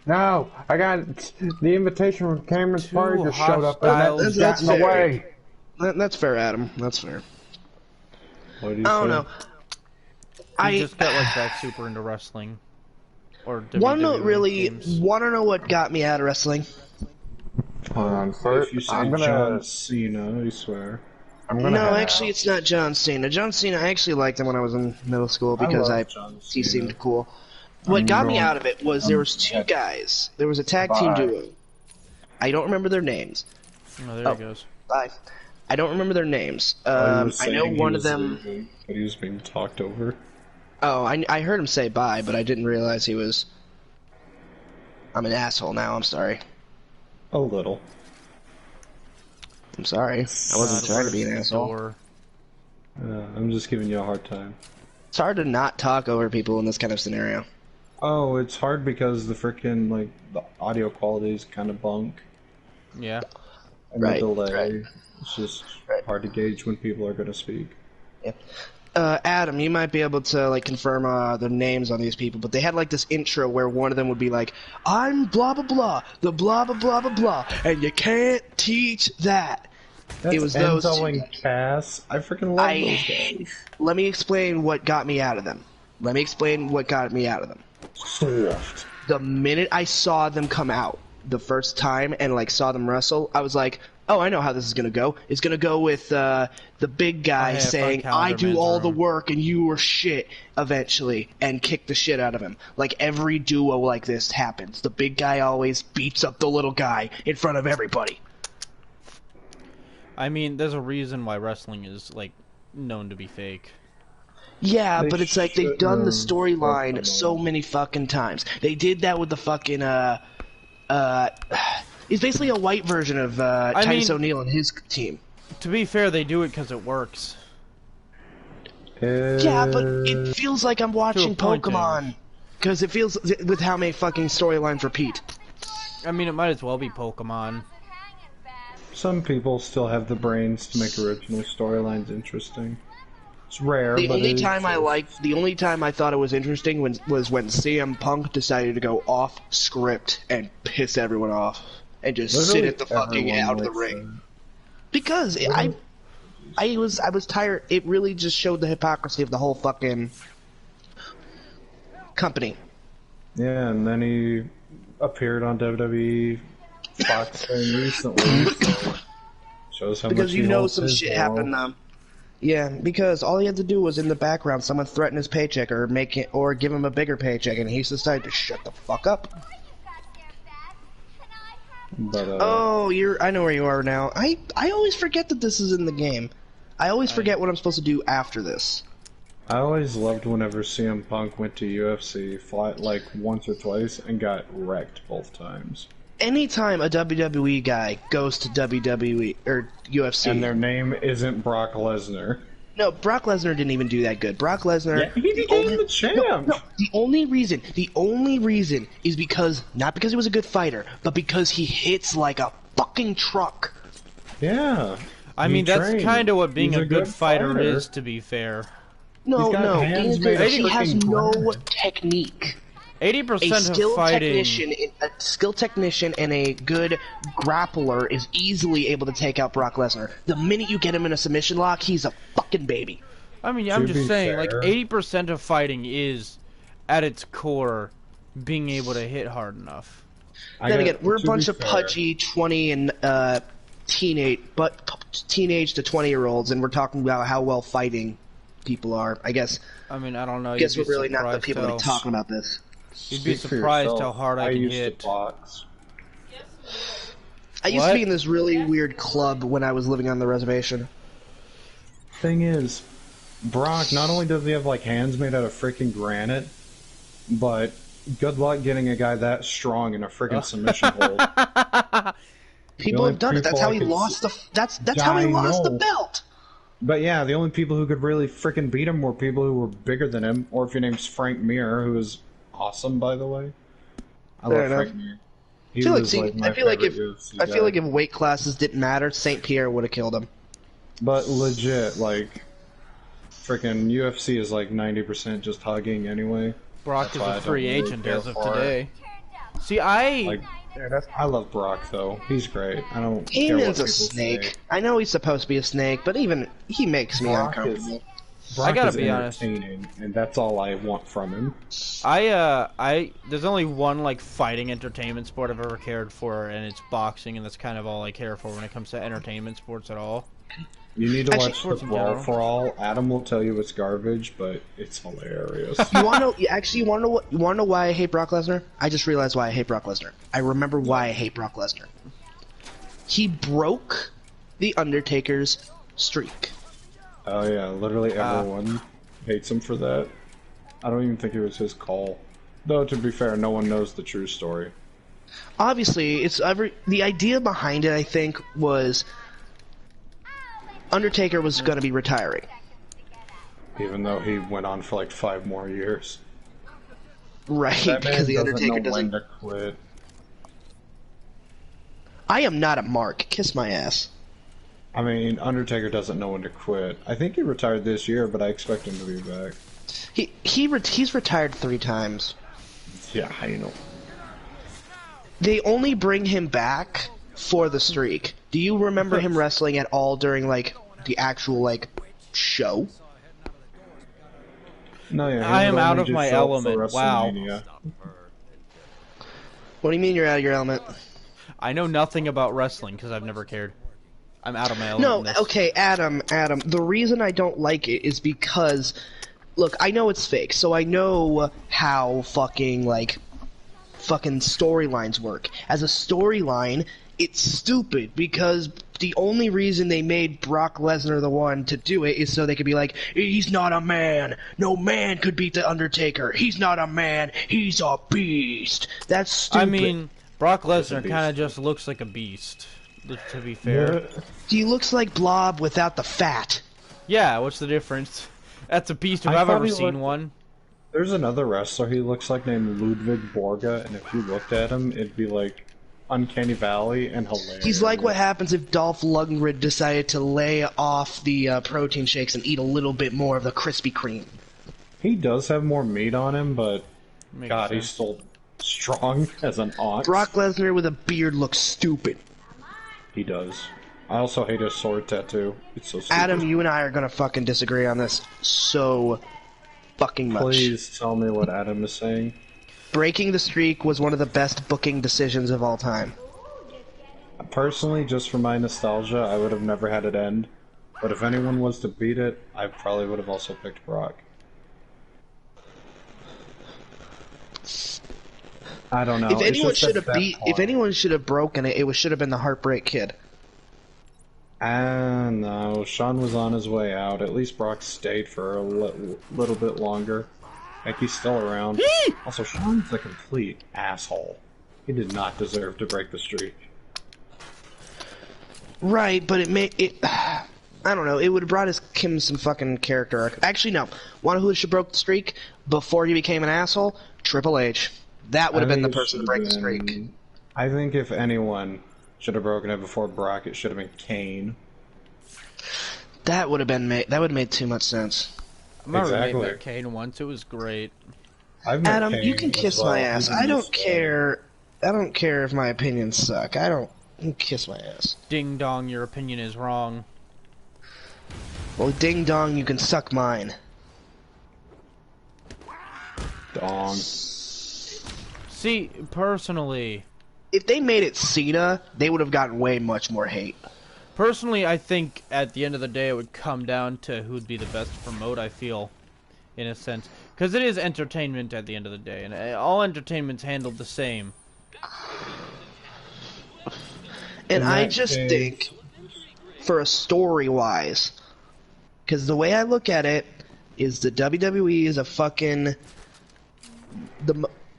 No, I got the invitation from Cameron's party just showed up, and hostiles. that's got in the way. That's fair, Adam. That's fair. What do you I don't say? know. I just got like back super into wrestling. Or WWE wanna know what got me out of wrestling? Hold on, first, If you say I'm gonna. John Cena, I swear. I'm gonna. No, actually, it's not John Cena. John Cena, I actually liked him when I was in middle school because he seemed cool. What got me out of it was there was two guys. There was a tag team duo. I don't remember their names. Oh, there he goes. Bye. I don't remember their names. I know one of them. Leaving, but he was being talked over. Oh, I heard him say bye, but I didn't realize he was. I'm an asshole now. I'm sorry. A little. I'm sorry. I wasn't trying to be an asshole. I'm just giving you a hard time. It's hard to not talk over people in this kind of scenario. Oh, it's hard because the frickin' like the audio quality is kind of bunk. Yeah. And the delay. It's just hard to gauge when people are gonna speak. Yeah. Adam, you might be able to like confirm the names on these people, but they had like this intro where one of them would be like, "I'm blah blah blah, the blah blah blah blah blah, and you can't teach that." That's it was those Enzo two and Cass. I freaking love those guys. Let me explain what got me out of them. Soft. The minute I saw them come out the first time and like saw them wrestle, I was like, "Oh, I know how this is gonna go. It's gonna go with the big guy saying, I do all the work and you are shit eventually, and kick the shit out of him." Like every duo like this happens. The big guy always beats up the little guy in front of everybody. I mean, there's a reason why wrestling is like known to be fake. Yeah, but it's like they've done the storyline so many fucking times. They did that with the fucking it's basically a white version of Titus O'Neil and his team. To be fair, they do it because it works. Yeah, but it feels like I'm watching Pokemon. Because it feels with how many fucking storylines repeat. I mean, it might as well be Pokemon. Some people still have the brains to make original storylines interesting. It's rare. The only time I thought it was interesting was when CM Punk decided to go off script and piss everyone off and just sit at the fucking out of the ring. Because I was tired. It really just showed the hypocrisy of the whole fucking company. Yeah, and then he appeared on WWE Fox thing recently. So shows how because much you know some shit happened. Yeah, because all he had to do was in the background, someone threaten his paycheck or give him a bigger paycheck, and he decided to shut the fuck up. But, I know where you are now. I always forget that this is in the game. I always forget what I'm supposed to do after this. I always loved whenever CM Punk went to UFC, fought like once or twice, and got wrecked both times. Anytime a WWE guy goes to WWE or UFC, and their name isn't Brock Lesnar. No, Brock Lesnar didn't even do that good. Brock Lesnar, he became the champ. No, the only reason is because not because he was a good fighter, but because he hits like a fucking truck. Yeah. I mean, that's kind of what being a good fighter is, to be fair. No, he has no technique. 80% of fighting... A skill technician and a good grappler is easily able to take out Brock Lesnar. The minute you get him in a submission lock, he's a fucking baby. I mean, I'm just saying, like, 80% of fighting is, at its core, being able to hit hard enough. Then again, we're a bunch of pudgy 20 and teenage to 20-year-olds, and we're talking about how well fighting people are. I guess. I mean, I don't know. I guess we're really not the people to be talking about this. You'd be surprised how hard I can hit. I used to be in this really weird club when I was living on the reservation. Thing is, Brock, not only does he have like hands made out of freaking granite, but good luck getting a guy that strong in a freaking submission hold. People have done it. That's how he lost the. That's how he lost the belt. But yeah, the only people who could really freaking beat him were people who were bigger than him, or if your name's Frank Mir, who is awesome, by the way. I love Frank Mir. I feel like if weight classes didn't matter, St. Pierre would have killed him. But legit, like, freaking UFC is like 90% just hugging anyway. Brock is a free agent as of today. See, I love Brock though. He's great. I don't. Heyman's a snake. Say. I know he's supposed to be a snake, but even he makes me uncomfortable. Brock I gotta be honest, and that's all I want from him. There's only one like fighting entertainment sport I've ever cared for, and it's boxing, and that's kind of all I care for when it comes to entertainment sports at all. You need to watch the Brawl for All. Adam will tell you it's garbage, but it's hilarious. You want to know why I hate Brock Lesnar? I just realized why I hate Brock Lesnar. I remember why I hate Brock Lesnar. He broke the Undertaker's streak. Oh yeah, literally everyone hates him for that. I don't even think it was his call. Though to be fair, no one knows the true story. Obviously, the idea behind it, I think, was Undertaker was going to be retiring. Even though he went on for like 5 more years. Right, because the Undertaker doesn't know when to quit. I am not a mark. Kiss my ass. I mean, Undertaker doesn't know when to quit. I think he retired this year, but I expect him to be back. He's retired 3 times. Yeah, I know. They only bring him back for the streak. Do you remember him wrestling at all during like the actual like show? No, yeah. I am out of my element. Wow. What do you mean you're out of your element? I know nothing about wrestling because I've never cared. I'm out of my element. No, okay, Adam. The reason I don't like it is because, look, I know it's fake, so I know how fucking storylines work. As a storyline, it's stupid because the only reason they made Brock Lesnar the one to do it is so they could be like, he's not a man. No man could beat The Undertaker. He's not a man. He's a beast. That's stupid. I mean, Brock Lesnar kind of just looks like a beast, to be fair. He looks like Blob without the fat. Yeah, what's the difference? That's a beast if I've ever seen one. There's another wrestler he looks like named Ludwig Borga, and if you looked at him, it'd be like Uncanny Valley and hilarious. He's like what happens if Dolph Lundgren decided to lay off the protein shakes and eat a little bit more of the Krispy Kreme. He does have more meat on him, but God, he's still strong as an ox. Brock Lesnar with a beard looks stupid. He does. I also hate his sword tattoo. It's so stupid. Adam, you and I are gonna fucking disagree on this so fucking much. Please tell me what Adam is saying. Breaking the streak was one of the best booking decisions of all time. Personally, just for my nostalgia, I would have never had it end. But if anyone was to beat it, I probably would have also picked Brock. I don't know. If anyone should have broken it, it should have been the Heartbreak Kid. No, Sean was on his way out. At least Brock stayed for a little bit longer. Like, he's still around. Also, Sean's a complete asshole. He did not deserve to break the streak. Right, but I don't know, it would have brought him some fucking character arc. Actually, no. Want who should broke the streak before he became an asshole? Triple H. That would have been the person to break the streak. I think if anyone should have broken it before Brock, it should have been Kane. That would have made too much sense. I remember met Kane once. It was great. Adam, you can kiss my ass. I don't care. I don't care if my opinions suck. You can kiss my ass. Ding dong, your opinion is wrong. Well, ding dong, you can suck mine. Dong. See, personally, if they made it Cena, they would have gotten way much more hate. Personally, I think at the end of the day it would come down to who'd be the best to promote, I feel, in a sense. Because it is entertainment at the end of the day, and all entertainment's handled the same. And I just think, for a story-wise, Because the way I look at it is the WWE is a fucking...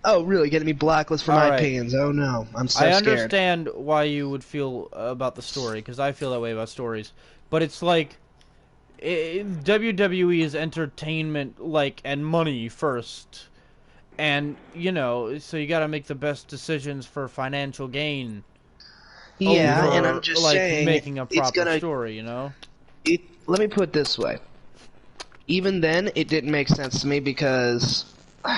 Oh, really? Getting me blacklisted for my opinions. Oh, no. I'm so scared. I understand why you would feel about the story, because I feel that way about stories. But it's like... WWE is entertainment, like, and money first. And, you know, so you gotta make the best decisions for financial gain. Yeah, over, and I'm just like, saying... making a proper story, you know? Let me put it this way. Even then, it didn't make sense to me because...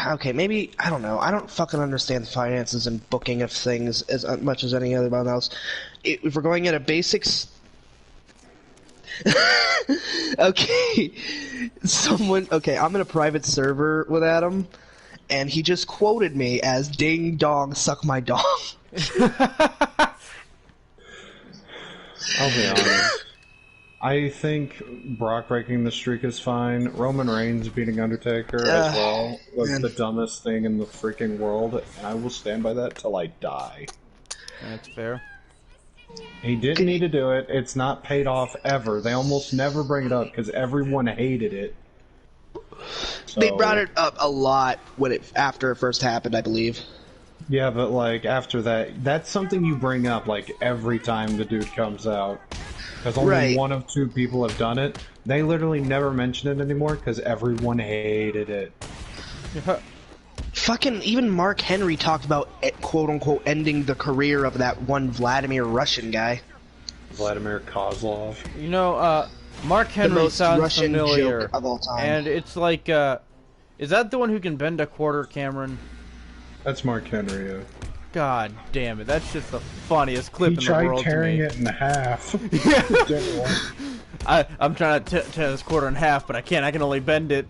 Okay, maybe, I don't know. I don't fucking understand the finances and booking of things as much as any other one else. If we're going at a basics... Okay, okay, I'm in a private server with Adam, and he just quoted me as "Ding dong, suck my dong." I'll be honest. I think Brock breaking the streak is fine. Roman Reigns beating Undertaker as well was the dumbest thing in the freaking world, and I will stand by that till I die. That's fair. He didn't need to do it. It's not paid off ever. They almost never bring it up because everyone hated it. So, they brought it up a lot after it first happened, I believe. Yeah, but like after that, that's something you bring up like every time the dude comes out. Because only one of two people have done it. They literally never mention it anymore because everyone hated it. Fucking even Mark Henry talked about quote-unquote ending the career of that one Vladimir Russian guy. Vladimir Kozlov. You know, Mark Henry sounds Russian familiar. joke of all time. And it's like, is that the one who can bend a quarter, Cameron? That's Mark Henry, yeah. God damn it, that's just the funniest clip in the world He tried tearing to me. it in half. I'm trying to tear this quarter in half, but I can't. I can only bend it.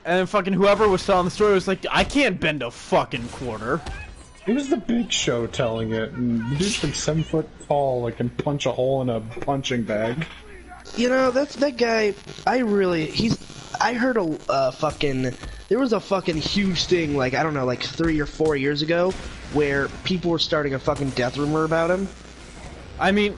And then fucking whoever was telling the story was like, I can't bend a fucking quarter. It was the Big Show telling it, and the dude's like 7 foot tall, like can punch a hole in a punching bag. You know, that guy, I heard there was a fucking huge thing, like, I don't know, like 3 or 4 years ago, where people were starting a fucking death rumor about him. I mean,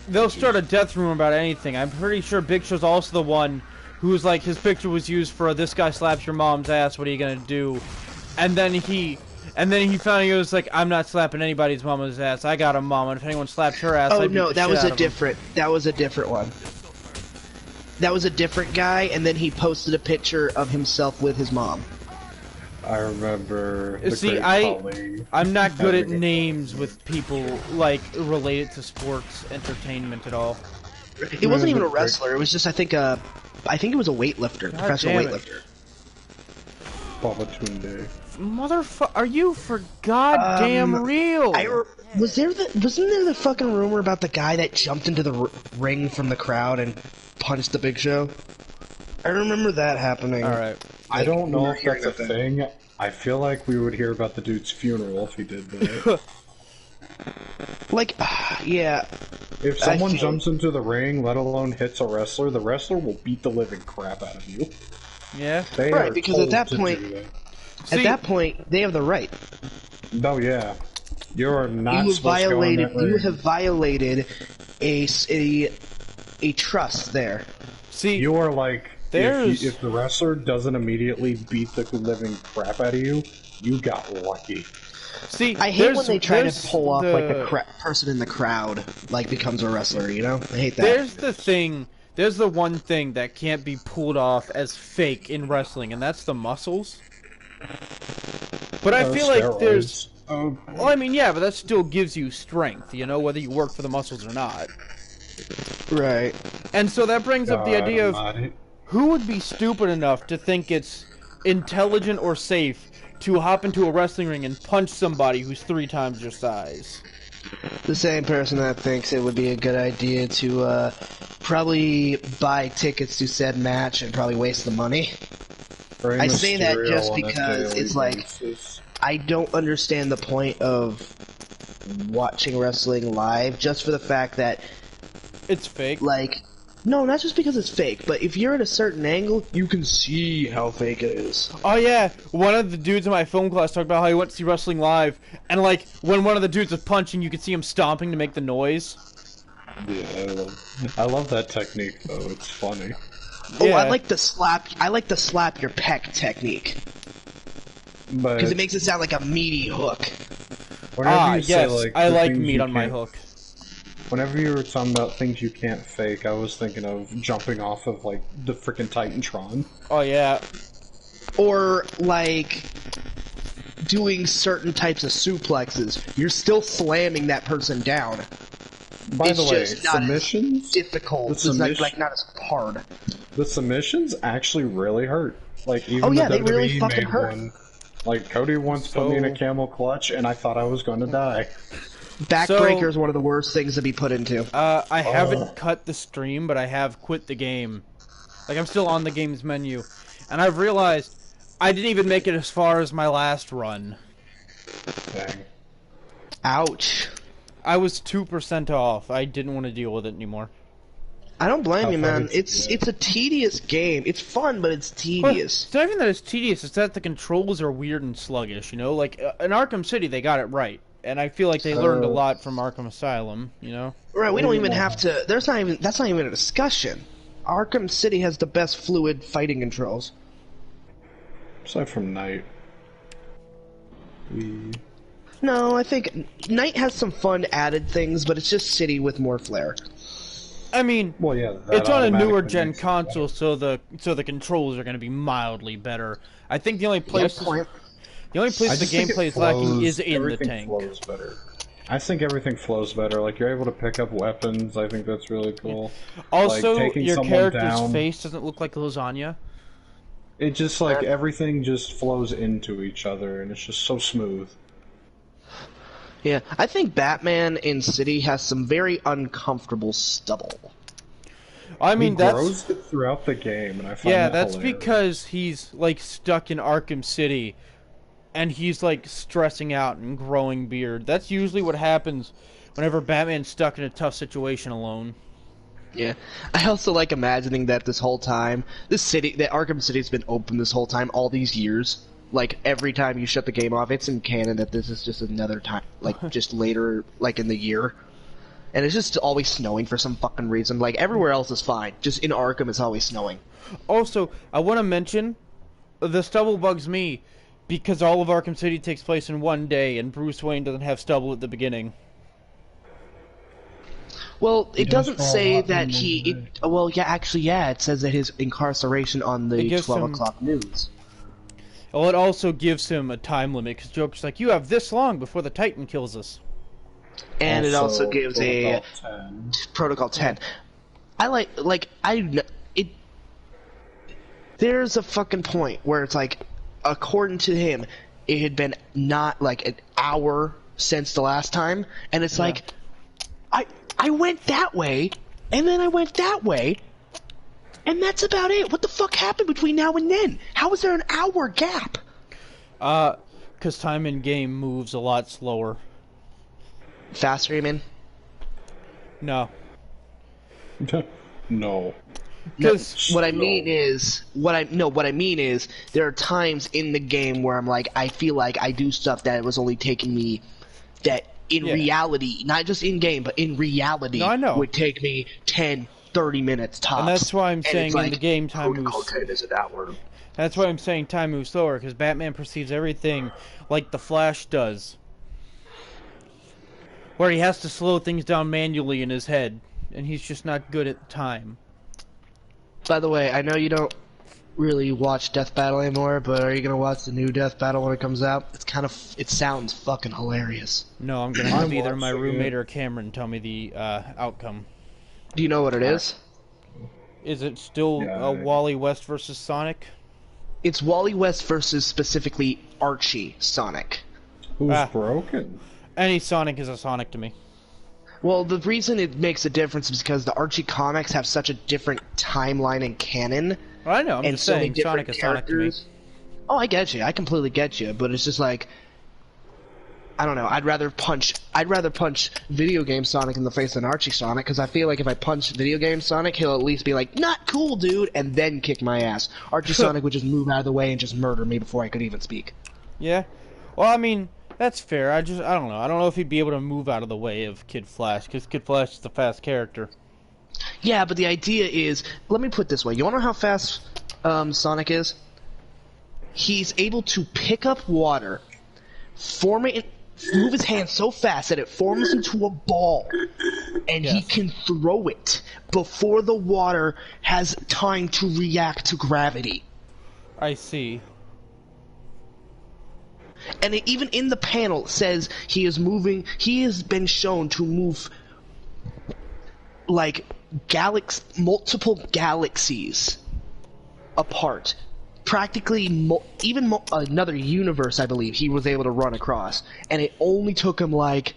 they'll start a death rumor about anything. I'm pretty sure Big Show's also the one who's like, his picture was used for "This guy slaps your mom's ass, what are you gonna do?" And then he finally was like, "I'm not slapping anybody's mama's ass. I got a mama, and if anyone slaps her ass, I beat the that shit was out a of different. That was a different one. That was a different guy, and then he posted a picture of himself with his mom. I remember. See, I'm not good at names with people like related to sports entertainment at all. It wasn't even a wrestler. It was just I think it was a weightlifter, professional weightlifter. Babatunde. Motherfucker, are you for goddamn real? Wasn't there the fucking rumor about the guy that jumped into the ring from the crowd and punched the Big Show? I remember that happening. Alright. I don't know if that's a thing. I feel like we would hear about the dude's funeral if he did that. Like, yeah. If someone jumps into the ring, let alone hits a wrestler, the wrestler will beat the living crap out of you. Yeah. Right, because at that point, they have the right. Oh yeah, you are not. You have violated a trust there. See, you are like, if the wrestler doesn't immediately beat the living crap out of you, you got lucky. See, I hate when they try to pull off like the person in the crowd like becomes a wrestler. You know, I hate that. There's the one thing that can't be pulled off as fake in wrestling, and that's the muscles. But I feel like there's... well, I mean, yeah, but that still gives you strength, you know, whether you work for the muscles or not. Right. And so that brings up the idea of who would be stupid enough to think it's intelligent or safe to hop into a wrestling ring and punch somebody who's 3 times your size. The same person that thinks it would be a good idea to probably buy tickets to said match and probably waste the money. I say that just because it's like, I don't understand the point of watching wrestling live just for the fact that it's fake. Like, no, not just because it's fake, but if you're at a certain angle, you can see how fake it is. Oh yeah, one of the dudes in my film class talked about how he went to see wrestling live, and like, when one of the dudes was punching, you could see him stomping to make the noise. Yeah, I love that technique though. It's funny. Oh, Yeah. I like the slap your pec technique But because it makes it sound like a meaty hook. whenever you say, Yes, like, I the like things meat you on my can't- hook. Whenever you were talking about things you can't fake, I was thinking of jumping off of like the freaking Titantron. Oh yeah. Or like doing certain types of suplexes. You're still slamming that person down. By It's the way, just not as submissions. difficult. The It's not, submission- not as hard. The submissions actually really hurt. Like even Oh, yeah, the they really WWE fucking made hurt. one. Like Cody once put me in a camel clutch, and I thought I was going to die. Backbreaker is one of the worst things to be put into. I haven't cut the stream, but I have quit the game. Like, I'm still on the game's menu. And I've realized I didn't even make it as far as my last run. Dang. Ouch. I was 2% off. I didn't want to deal with it anymore. I don't blame you, man. it's- It's a tedious game. It's fun, but it's Well, tedious. it's not even that it's tedious, it's that the controls are weird and sluggish, you know? Like, in Arkham City, they got it right. And I feel like they learned a lot from Arkham Asylum, you know? Right, we don't even have to. That's not even a discussion. Arkham City has the best fluid fighting controls. Aside from Night. No, I think Knight has some fun added things, but it's just City with more flair. I mean, Well, yeah, that it's on a newer automatically gen makes it console, so the controls are going to be mildly better. I think the only place point. the gameplay is lacking is in the everything tank. flows better. I think everything flows better. Like you're able to pick up weapons. I think that's really cool. Also, Like, taking your someone character's down, face doesn't look like lasagna. It just like everything just flows into each other, and it's just so smooth. Yeah, I think Batman in City has some very uncomfortable stubble. I mean, He that's grows it throughout the game, and I find yeah, that that's hilarious. because he's like stuck in Arkham City, and he's like stressing out and growing beard. That's usually what happens whenever Batman's stuck in a tough situation alone. Yeah, I also like imagining that this whole time, that Arkham City's been open this whole time, all these years. Like, every time you shut the game off, it's in canon that this is just another time, like, just later, like, in the year. And it's just always snowing for some fucking reason. Like, everywhere else is fine. Just in Arkham, it's always snowing. Also, I want to mention, the stubble bugs me, because all of Arkham City takes place in one day, and Bruce Wayne doesn't have stubble at the beginning. Well, it does doesn't fall say off that in he... one day. well, yeah, actually, yeah, it says that his incarceration on It the gives 12 him- o'clock news. Well, it also gives him a time limit, because Joker's like, you have this long before the Titan kills us. And it also gives a... Protocol 10. Protocol 10. There's a fucking point where it's like, according to him, it had been not like an hour since the last time, and it's like, I went that way, and then I went that way, and that's about it. What the fuck happened between now and then? How is there an hour gap? Because time in game moves a lot slower. Faster, you mean? No. No. Because What I mean is, what I mean is, there are times in the game where I'm like, I feel like I do stuff that was only taking me, that in reality, not just in game, but in reality, No, I know. would take me 10, 30 minutes tops. And that's why I'm And saying it's in like, the game time Protocol moves. 10 is an hour. That's why I'm saying time moves slower, because Batman perceives everything like the Flash does. Where he has to slow things down manually in his head, and he's just not good at time. By the way, I know you don't really watch Death Battle anymore, but are you gonna watch the new Death Battle when it comes out? It sounds fucking hilarious. No, I'm gonna have I'm either my watching roommate it. or Cameron tell me the outcome. Do you know what it is? Is it still Yeah, Wally West versus Sonic? It's Wally West versus specifically Archie Sonic. Who's broken? Any Sonic is a Sonic to me. Well, the reason it makes a difference is because the Archie comics have such a different timeline and canon. Well, I know, I'm and just so many saying different Sonic is Sonic to me. characters. Oh, I get you. I completely get you. But it's just like, I don't know. I'd rather punch video game Sonic in the face than Archie Sonic, because I feel like if I punch video game Sonic, he'll at least be like, "Not cool, dude," and then kick my ass. Archie Sonic would just move out of the way and just murder me before I could even speak. Yeah. Well, I mean, That's fair. I don't know. I don't know if he'd be able to move out of the way of Kid Flash, because Kid Flash is a fast character. Yeah, but the idea is, let me put it this way. You want to know how fast Sonic is? He's able to pick up water, form it, move his hand so fast that it forms into a ball, and he can throw it before the water has time to react to gravity. I see. And even in the panel it says he has been shown to move like multiple galaxies apart. Practically another universe, I believe, he was able to run across. And it only took him like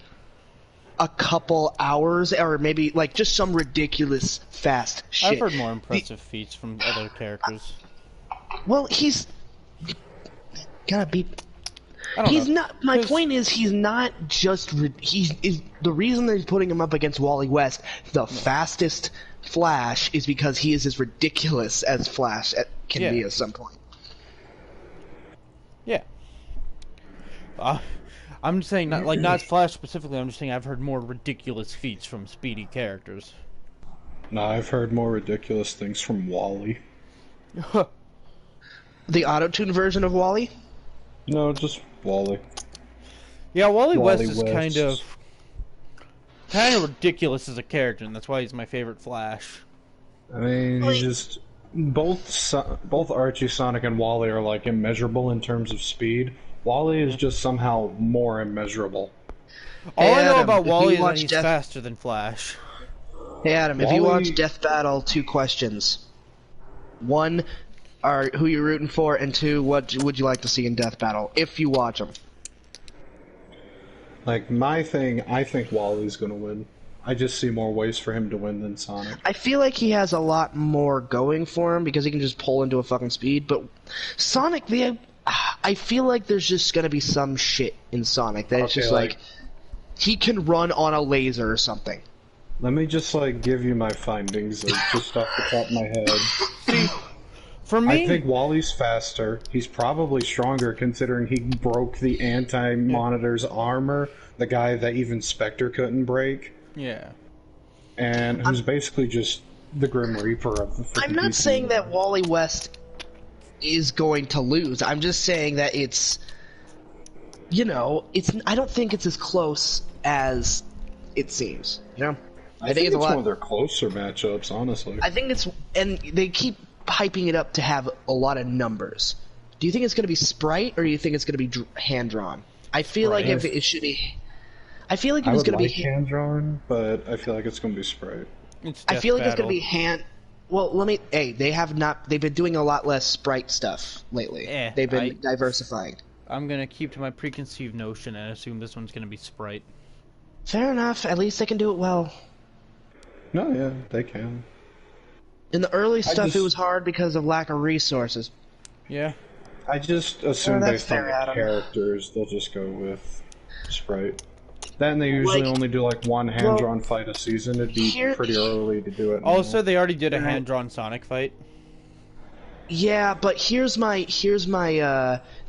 a couple hours, or maybe like just some ridiculous fast shit. I've heard more impressive feats from other characters. Well, he's gotta be... My point is, he's not just... He's the reason they're putting him up against Wally West, the fastest Flash, is because he is as ridiculous as Flash can be at some point. Yeah. I'm just saying, not Flash specifically, I'm just saying I've heard more ridiculous feats from speedy characters. No, I've heard more ridiculous things from Wally. The auto-tune version of Wally? No, just Wally. Yeah, Wally West is kind of ridiculous as a character, and that's why he's my favorite Flash. I mean, he's just... Both Archie, Sonic, and Wally are, like, immeasurable in terms of speed. Wally is just somehow more immeasurable. All I know about Wally is that he's faster than Flash. Hey, Adam, if you watch Death Battle, 2 questions. 1, who you're rooting for, and 2, what would you like to see in Death Battle, if you watch them? Like, my thing, I think Wally's gonna win. I just see more ways for him to win than Sonic. I feel like he has a lot more going for him because he can just pull into a fucking speed, but Sonic, I feel like there's just gonna be some shit in Sonic that it's just like he can run on a laser or something. Let me just give you my findings just off the top of my head. For me, I think Wally's faster. He's probably stronger considering he broke the Anti-Monitor's armor, the guy that even Spectre couldn't break. Yeah. And who's basically just the Grim Reaper of the freaking I'm not DC saying universe. that Wally West is going to lose. I'm just saying that it's... I don't think it's as close as it seems, I think it's one of their closer matchups, honestly. I think it's... And they keep hyping it up to have a lot of numbers. Do you think it's going to be Sprite, or do you think it's going to be hand-drawn? I feel like if it should be... I feel like it was going to be hand-drawn, but I feel like it's going to be Sprite. I feel like it's going to be hand... Well, they've been doing a lot less Sprite stuff lately. They've been diversifying. I'm going to keep to my preconceived notion and assume this one's going to be Sprite. Fair enough. At least they can do it well. No, yeah, they can. In the early stuff, it was hard because of lack of resources. Yeah. I just assume based on the characters, they'll just go with Sprite. Then they usually only do one hand-drawn fight a season. It'd be pretty early to do it. Also, they already did a hand-drawn Sonic fight. Yeah, but here's my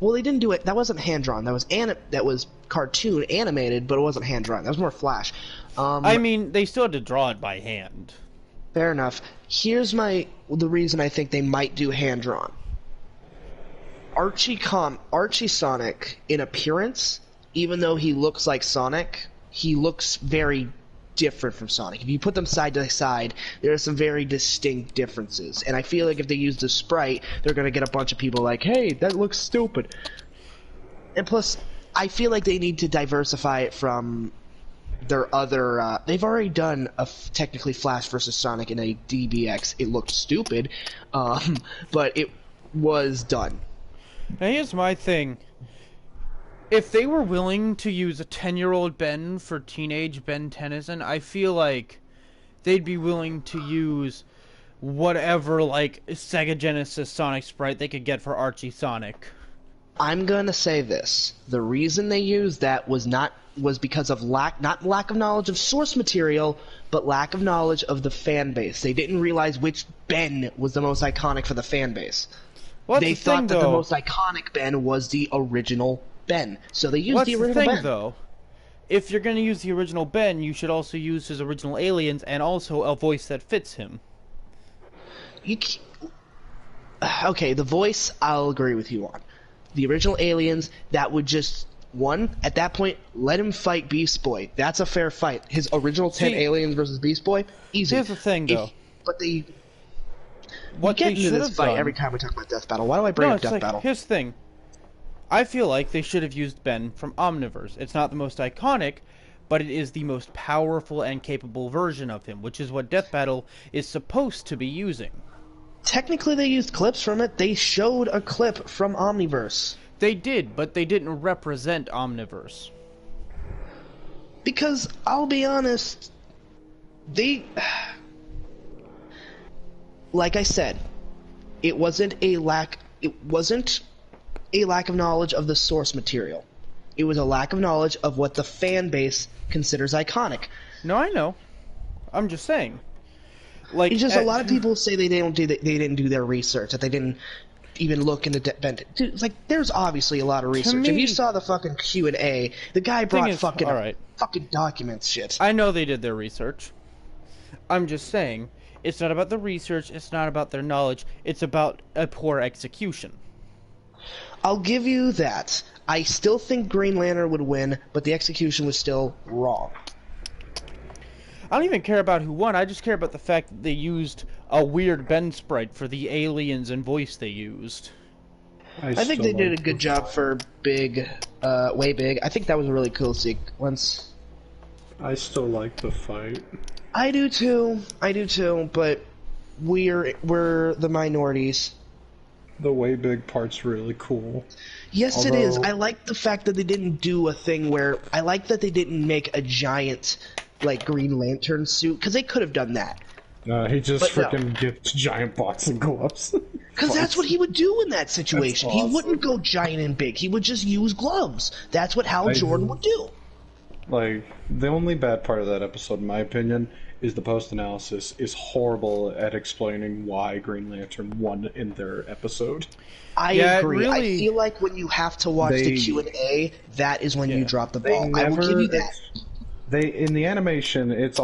well, they didn't do it. That wasn't hand-drawn. That was cartoon animated, but it wasn't hand-drawn. That was more Flash. I mean, they still had to draw it by hand. Fair enough. Here's the reason I think they might do hand-drawn. Archie Sonic, in appearance, even though he looks like Sonic, he looks very different from Sonic. If you put them side to side, there are some very distinct differences. And I feel like if they use the Sprite, they're going to get a bunch of people like, hey, that looks stupid. And plus, I feel like they need to diversify it from their other... they've already done technically Flash versus Sonic in a DBX. It looked stupid, but it was done. Now here's my thing. If they were willing to use a 10-year-old Ben for teenage Ben Tennyson, I feel like they'd be willing to use whatever, Sega Genesis Sonic sprite they could get for Archie Sonic. I'm gonna say this. The reason they used that was because of not lack of knowledge of source material, but lack of knowledge of the fan base. They didn't realize which Ben was the most iconic for the fan base. They thought that the most iconic Ben was the original Ben, so they used What's the the original thing, Ben. though? If you're going to use the original Ben, you should also use his original aliens and also a voice that fits him. Okay, the voice, I'll agree with you on. The original aliens, that would just... One, at that point, let him fight Beast Boy. That's a fair fight. His original 10 aliens versus Beast Boy, easy. Here's the thing, though. But they... What we get they into this should fight have every time we talk about Death Battle. Why do I bring up Death Battle? Here's the thing. I feel like they should have used Ben from Omniverse. It's not the most iconic, but it is the most powerful and capable version of him, which is what Death Battle is supposed to be using. Technically, they used clips from it. They showed a clip from Omniverse. They did, but they didn't represent Omniverse. Because, I'll be honest, they... Like I said, it wasn't a lack of knowledge of the source material. It was a lack of knowledge of what the fan base considers iconic. No, I know. I'm just saying. Like, it's just a lot of people say they didn't do their research, that they didn't even look into Ben. Dude, it's like, there's obviously a lot of research. If you saw the fucking Q&A, the guy brought fucking documents shit. I know they did their research. I'm just saying, it's not about the research, it's not about their knowledge, it's about a poor execution. I'll give you that. I still think Green Lantern would win, but the execution was still wrong. I don't even care about who won, I just care about the fact that they used a weird Ben sprite for the aliens and voice they used. I think they did a good job for Big, Way Big. I think that was a really cool sequence. I still like the fight. I do too, but we're the minorities. The Way Big part's really cool. Yes, it is. I like the fact that they didn't do a thing where... I like that they didn't make a giant, like, Green Lantern suit, because they could have done that. He just freaking gets giant boxing gloves. Because that's what he would do in that situation. Awesome. He wouldn't go giant and big. He would just use gloves. That's what Hal Jordan would do. Like, the only bad part of that episode, in my opinion, is the post-analysis is horrible at explaining why Green Lantern won in their episode. I agree. I feel like when you have to watch the Q&A, that is when you drop the ball. I will give you that. In the animation, it's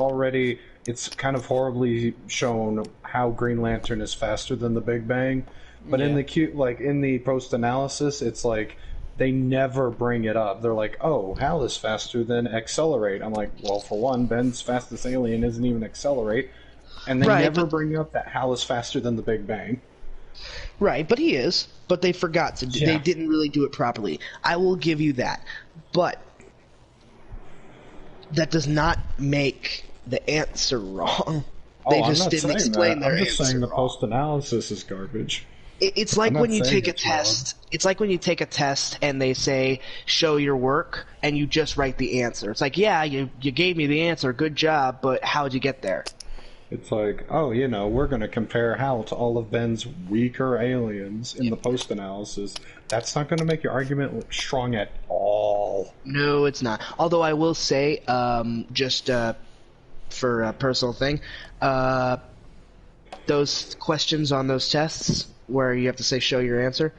kind of horribly shown how Green Lantern is faster than the Big Bang, but in the post-analysis, it's like they never bring it up. They're like, oh, Hal is faster than Accelerate. I'm like, well, for one, Ben's fastest alien isn't even Accelerate, and they never bring up that Hal is faster than the Big Bang. Right, but he is. But they forgot to do. They didn't really do it properly. I will give you that. But that does not make the answer wrong. They just didn't explain their answer. I'm just saying the post-analysis is garbage. It's like when you take a test. It's like when you take a test and they say, show your work, and you just write the answer. It's like, yeah, you gave me the answer, good job, but how'd you get there? It's like, oh, we're going to compare Hal to all of Ben's weaker aliens in the post-analysis. That's not going to make your argument look strong at all. No, it's not. Although I will say, just for a personal thing, those questions on those tests where you have to say, show your answer.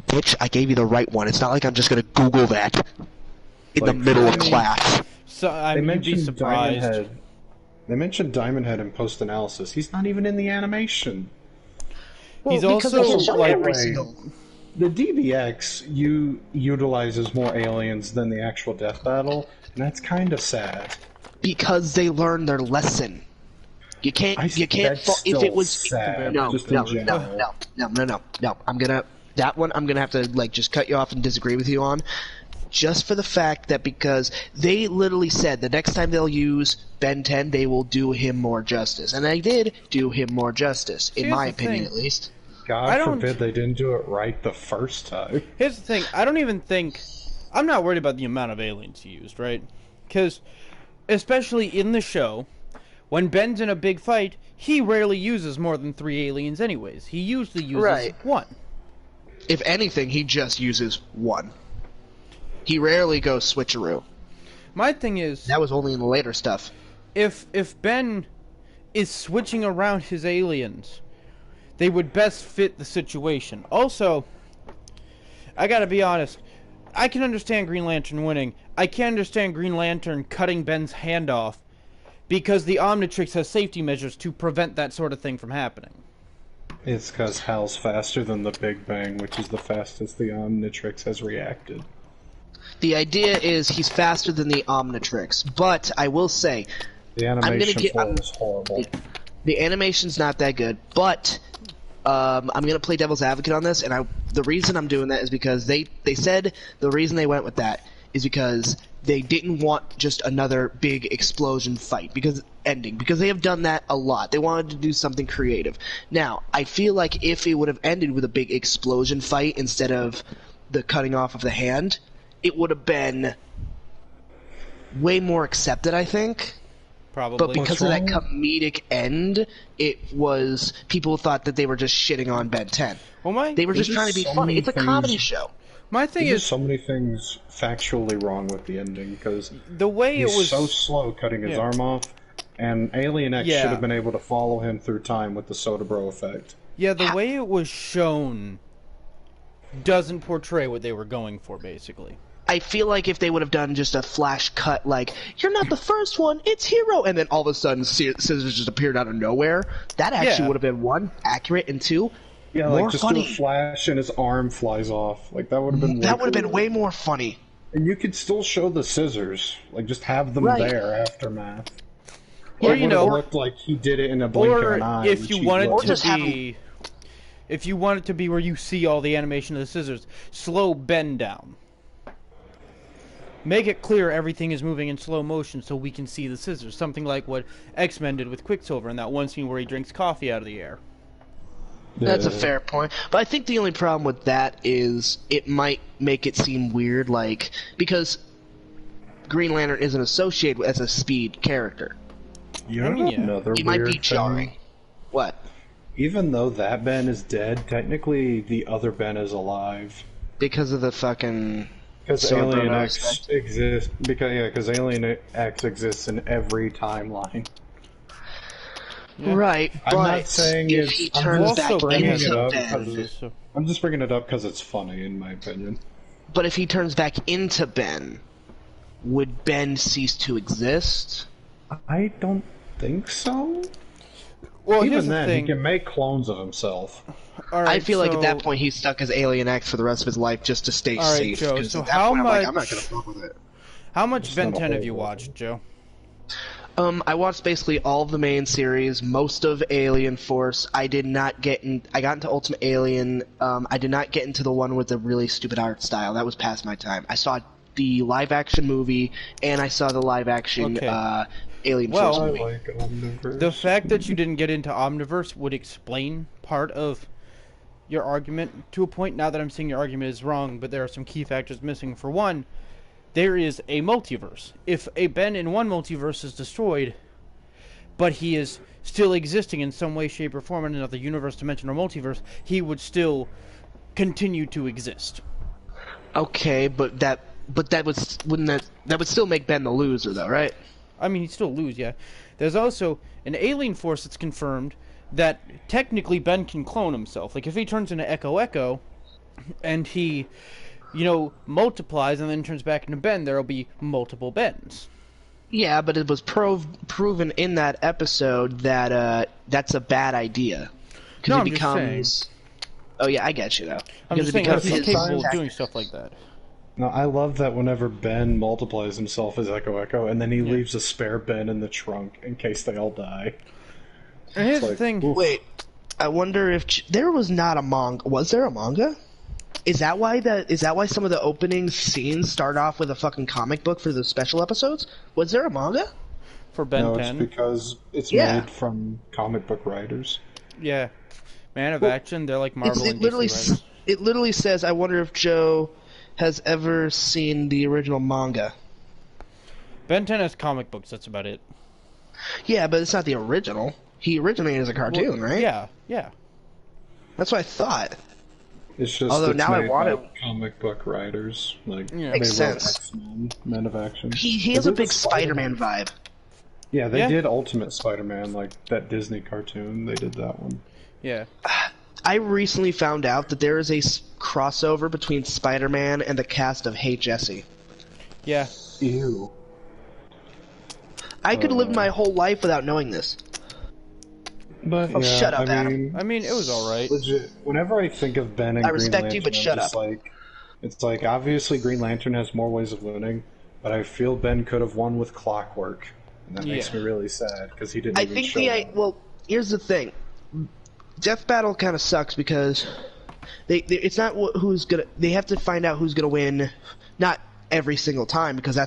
Bitch, I gave you the right one. It's not like I'm just going to Google that in the middle of class. So, you'd be surprised. They mentioned Diamond Head in post-analysis. He's not even in the animation. Well, he's also like the DBX utilizes more aliens than the actual Death Battle, and that's kind of sad. Because they learned their lesson. You can't. If it was sad. No. I'm gonna have to just cut you off and disagree with you on. Just for the fact that because they literally said the next time they'll use Ben 10, they will do him more justice. And they did do him more justice, in my opinion at least. God forbid they didn't do it right the first time. Here's the thing, I'm not worried about the amount of aliens he used, right? Because, especially in the show, when Ben's in a big fight, he rarely uses more than 3 aliens anyways. He usually uses 1. If anything, he just uses 1. He rarely goes switcheroo. My thing is... That was only in the later stuff. If Ben is switching around his aliens, they would best fit the situation. Also, I gotta be honest, I can understand Green Lantern winning. I can't understand Green Lantern cutting Ben's hand off because the Omnitrix has safety measures to prevent that sort of thing from happening. It's because Hal's faster than the Big Bang, which is the fastest the Omnitrix has reacted. The idea is he's faster than the Omnitrix, but I will say... The animation is horrible. The animation's not that good, but I'm going to play devil's advocate on this, and the reason I'm doing that is because they said the reason they went with that is because they didn't want just another big explosion fight because they have done that a lot. They wanted to do something creative. Now, I feel like if it would have ended with a big explosion fight instead of the cutting off of the hand, it would have been way more accepted, I think. Probably. But because of that comedic end, people thought that they were just shitting on Ben 10. Well, they were just trying to be funny. It's a comedy show. My thing is so many things factually wrong with the ending because the way he's it was so slow cutting his arm off, and Alien X should have been able to follow him through time with the Soda Bro effect. Yeah, the way it was shown doesn't portray what they were going for, basically. I feel like if they would have done just a flash cut, like, you're not the first one, it's Hero, and then all of a sudden scissors just appeared out of nowhere, that actually would have been, one, accurate, and two, yeah, more like just funny. do a flash and his arm flies off. Like that would have been. That would have been way more funny. And you could still show the scissors, like just have them there aftermath. Or it looked like he did it in a blink of an eye. If you want it to be, if you want it to be where you see all the animation of the scissors, slow Ben down. Make it clear everything is moving in slow motion so we can see the scissors. Something like what X-Men did with Quicksilver in that one scene where he drinks coffee out of the air. That's a fair point. But I think the only problem with that is it might make it seem weird, like, because Green Lantern isn't associated as a speed character. You know another He weird might be jarring. thing? What? Even though that Ben is dead, technically the other Ben is alive. Because of the fucking... Because Alien X exists. Because Alien X exists in every timeline. Yeah. Right, I'm but not saying if he turns back into Ben... I'm just bringing it up because it's funny, in my opinion. But if he turns back into Ben, would Ben cease to exist? I don't think so. Well, even then, he can make clones of himself. Right, I feel like at that point he's stuck as Alien X for the rest of his life just to stay safe. Joe, so how much? I'm not gonna fuck with it. How much Ben 10 have you watched, Joe? I watched basically all of the main series, most of Alien Force. I did not get in. I got into Ultimate Alien. I did not get into the one with the really stupid art style. That was past my time. I saw the live-action movie, and I saw the live-action Alien Force movie. I like Omniverse. The fact that you didn't get into Omniverse would explain part of your argument to a point. Now that I'm seeing your argument is wrong, but there are some key factors missing. For one, there is a multiverse. If a Ben in one multiverse is destroyed, but he is still existing in some way, shape, or form in another universe, dimension, or multiverse, he would still continue to exist. Okay, but that would still make Ben the loser, though, right? I mean, he'd still lose, yeah. There's also an alien force that's confirmed that technically Ben can clone himself. Like, if he turns into Echo, and he, multiplies and then turns back into Ben, there'll be multiple Bens. Yeah, but it was proven in that episode that that's a bad idea. No, it becomes... Oh, yeah, I get you, though. I'm just saying he's capable of doing stuff like that. No, I love that whenever Ben multiplies himself as Echo, and then he leaves a spare Ben in the trunk in case they all die. And here's the thing. Oof. Wait, I wonder if there was not a manga. Was there a manga? Is that why some of the opening scenes start off with a fucking comic book for the special episodes? Was there a manga? For Ben 10? No, it's because it's made from comic book writers. Yeah. Man of Action, they're like Marvel and DC writers. It literally says, I wonder if Joe has ever seen the original manga. Ben 10 has comic books, that's about it. Yeah, but it's not the original. He originated as a cartoon, right? Yeah. That's what I thought. It's just although now I want it. Comic book writers, like makes sense. X-Men, Men of Action. He has a big Spider-Man vibe. Yeah, they did Ultimate Spider-Man, like that Disney cartoon. They did that one. Yeah. I recently found out that there is a crossover between Spider-Man and the cast of Hey Jesse. Yeah. Ew. I could live my whole life without knowing this. But Oh, yeah, shut up, I Adam. mean, it was alright. Legit. Whenever I think of Ben and I Green respect Lantern, you, but I'm shut just up. like, it's like obviously Green Lantern has more ways of winning, but I feel Ben could have won with Clockwork, and that makes me really sad because he didn't. I even think show up. well, here's the thing. Death Battle kind of sucks because it's not who's gonna. They have to find out who's gonna win, not every single time because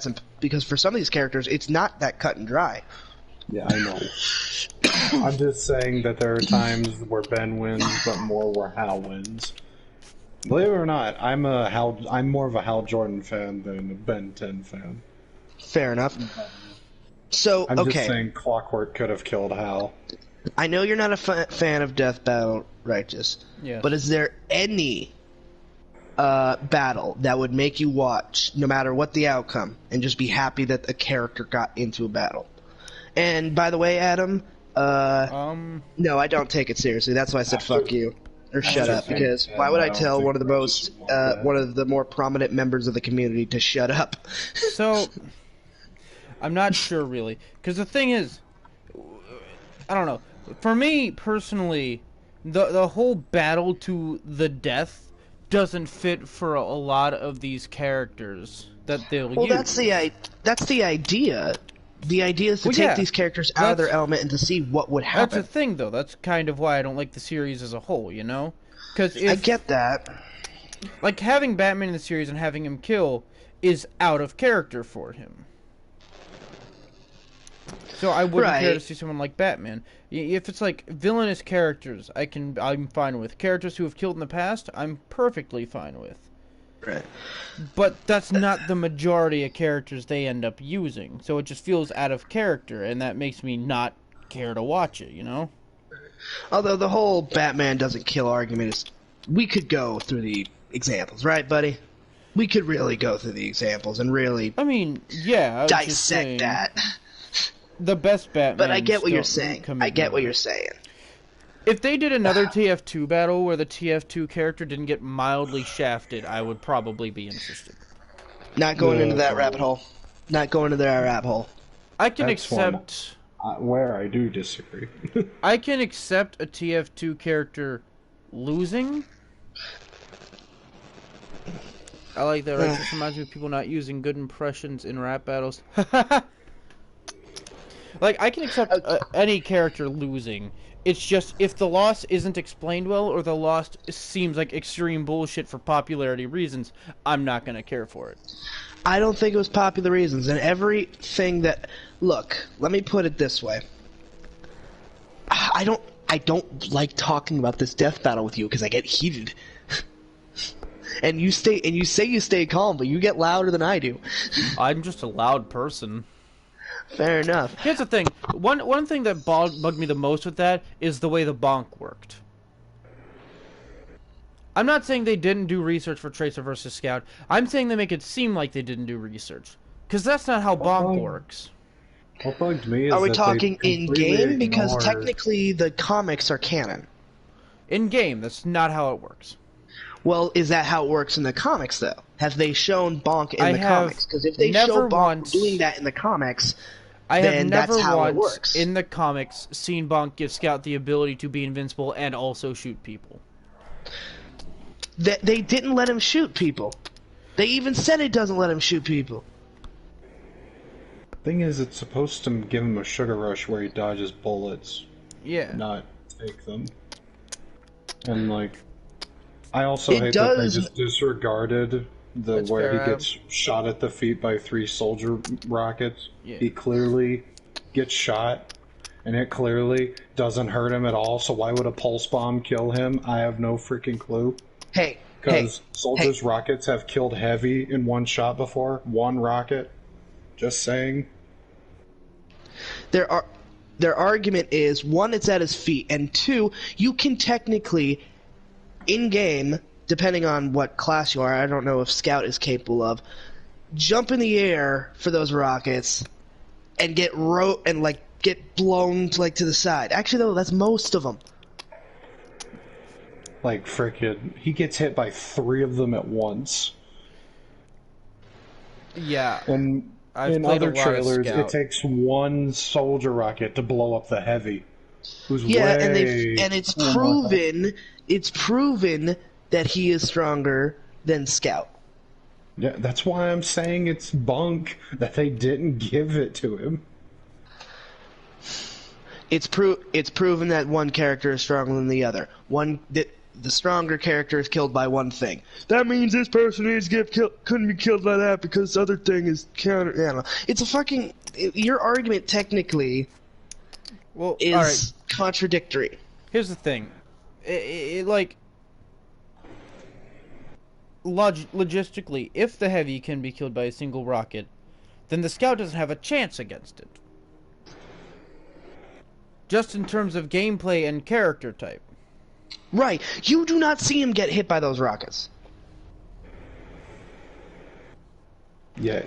for some of these characters it's not that cut and dry. Yeah, I know. I'm just saying that there are times where Ben wins, but more where Hal wins. Believe it or not, I'm more of a Hal Jordan fan than a Ben 10 fan. Fair enough. So I'm just saying Clockwork could have killed Hal. I know you're not a fan of Death Battle, Righteous. Yeah. But is there any battle that would make you watch, no matter what the outcome, and just be happy that a character got into a battle? And by the way, Adam, no, I don't take it seriously. That's why I said fuck you. Or shut up, because why would I tell one of the more prominent members of the community to shut up? So, I'm not sure really, because the thing is, I don't know. For me personally, the whole battle to the death doesn't fit for a lot of these characters that they'll use. Well, that's the idea. The idea is to take these characters out of their element and to see what would happen. That's the thing, though. That's kind of why I don't like the series as a whole, you know? Because I get that. Like, having Batman in the series and having him kill is out of character for him. So I wouldn't care to see someone like Batman. If it's like villainous characters, I'm fine with. Characters who have killed in the past, I'm perfectly fine with. Right. But that's not the majority of characters they end up using, so it just feels out of character, and that makes me not care to watch it, you know? Although the whole Batman doesn't kill argument is... We could go through the examples, right, buddy? We could really go through the examples and really... I mean, yeah. Dissect that. The best Batman... But I get what you're saying. I get what you're saying. If they did another TF2 battle where the TF2 character didn't get mildly shafted, I would probably be interested. Not going into that rabbit hole. Not going into that rabbit hole. I can accept... where I do disagree. I can accept a TF2 character losing. I like that. Right? This reminds me of people not using good impressions in rap battles. Like, I can accept any character losing. It's just, if the loss isn't explained well, or the loss seems like extreme bullshit for popularity reasons, I'm not going to care for it. I don't think it was popular reasons, and everything that... Look, let me put it this way. I don't like talking about this death battle with you, because I get heated. And you say you stay calm, but you get louder than I do. I'm just a loud person. Fair enough. Here's the thing. One thing that bugged me the most with that is the way the bonk worked. I'm not saying they didn't do research for Tracer versus Scout. I'm saying they make it seem like they didn't do research. Because that's not how bonk works. What bugged me is Are we that talking in-game? Because ignored... technically the comics are canon. In-game, that's not how it works. Well, is that how it works in the comics, though? Have they shown bonk in the comics? Because if they show bonk doing that in the comics... I have never once, in the comics, seen Bonk give Scout the ability to be invincible and also shoot people. They didn't let him shoot people. They even said it doesn't let him shoot people. Thing is, it's supposed to give him a sugar rush where he dodges bullets. Yeah. Not take them. And, like, I also hate that they just disregarded... where he gets shot at the feet by 3 soldier rockets. Yeah. He clearly gets shot, and it clearly doesn't hurt him at all, so why would a pulse bomb kill him? I have no freaking clue. Because soldiers' rockets have killed heavy in one shot before. 1 rocket. Just saying. Their argument is, 1, it's at his feet, and 2, you can technically, in-game... depending on what class you are, I don't know if Scout is capable of, jump in the air for those rockets and get blown to the side. Actually, though, that's most of them. Like, frickin', he gets hit by 3 of them at once. Yeah. And in other trailers, it takes 1 soldier rocket to blow up the heavy. Who's and it's proven that he is stronger than Scout. Yeah, that's why I'm saying it's bunk that they didn't give it to him. It's proven that one character is stronger than the other. The stronger character is killed by one thing. That means this person couldn't be killed by that because the other thing is counter. I don't know. It's a fucking. Your argument technically is contradictory. Here's the thing, logistically, if the heavy can be killed by a single rocket, then the Scout doesn't have a chance against it. Just in terms of gameplay and character type. Right. You do not see him get hit by those rockets. Yeah,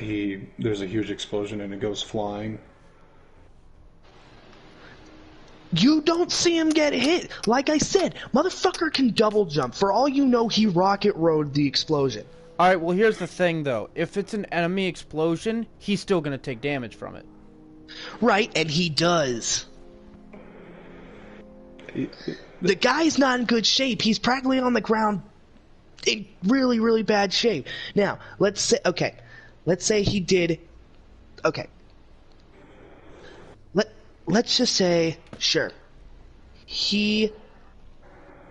there's a huge explosion and it goes flying. You don't see him get hit. Like I said, motherfucker can double jump. For all you know, he rocket rode the explosion. Alright, well here's the thing though. If it's an enemy explosion, he's still gonna take damage from it. Right, and he does. The guy's not in good shape. He's practically on the ground in really, really bad shape. Now, let's say he did... Okay. Let's just say, sure. He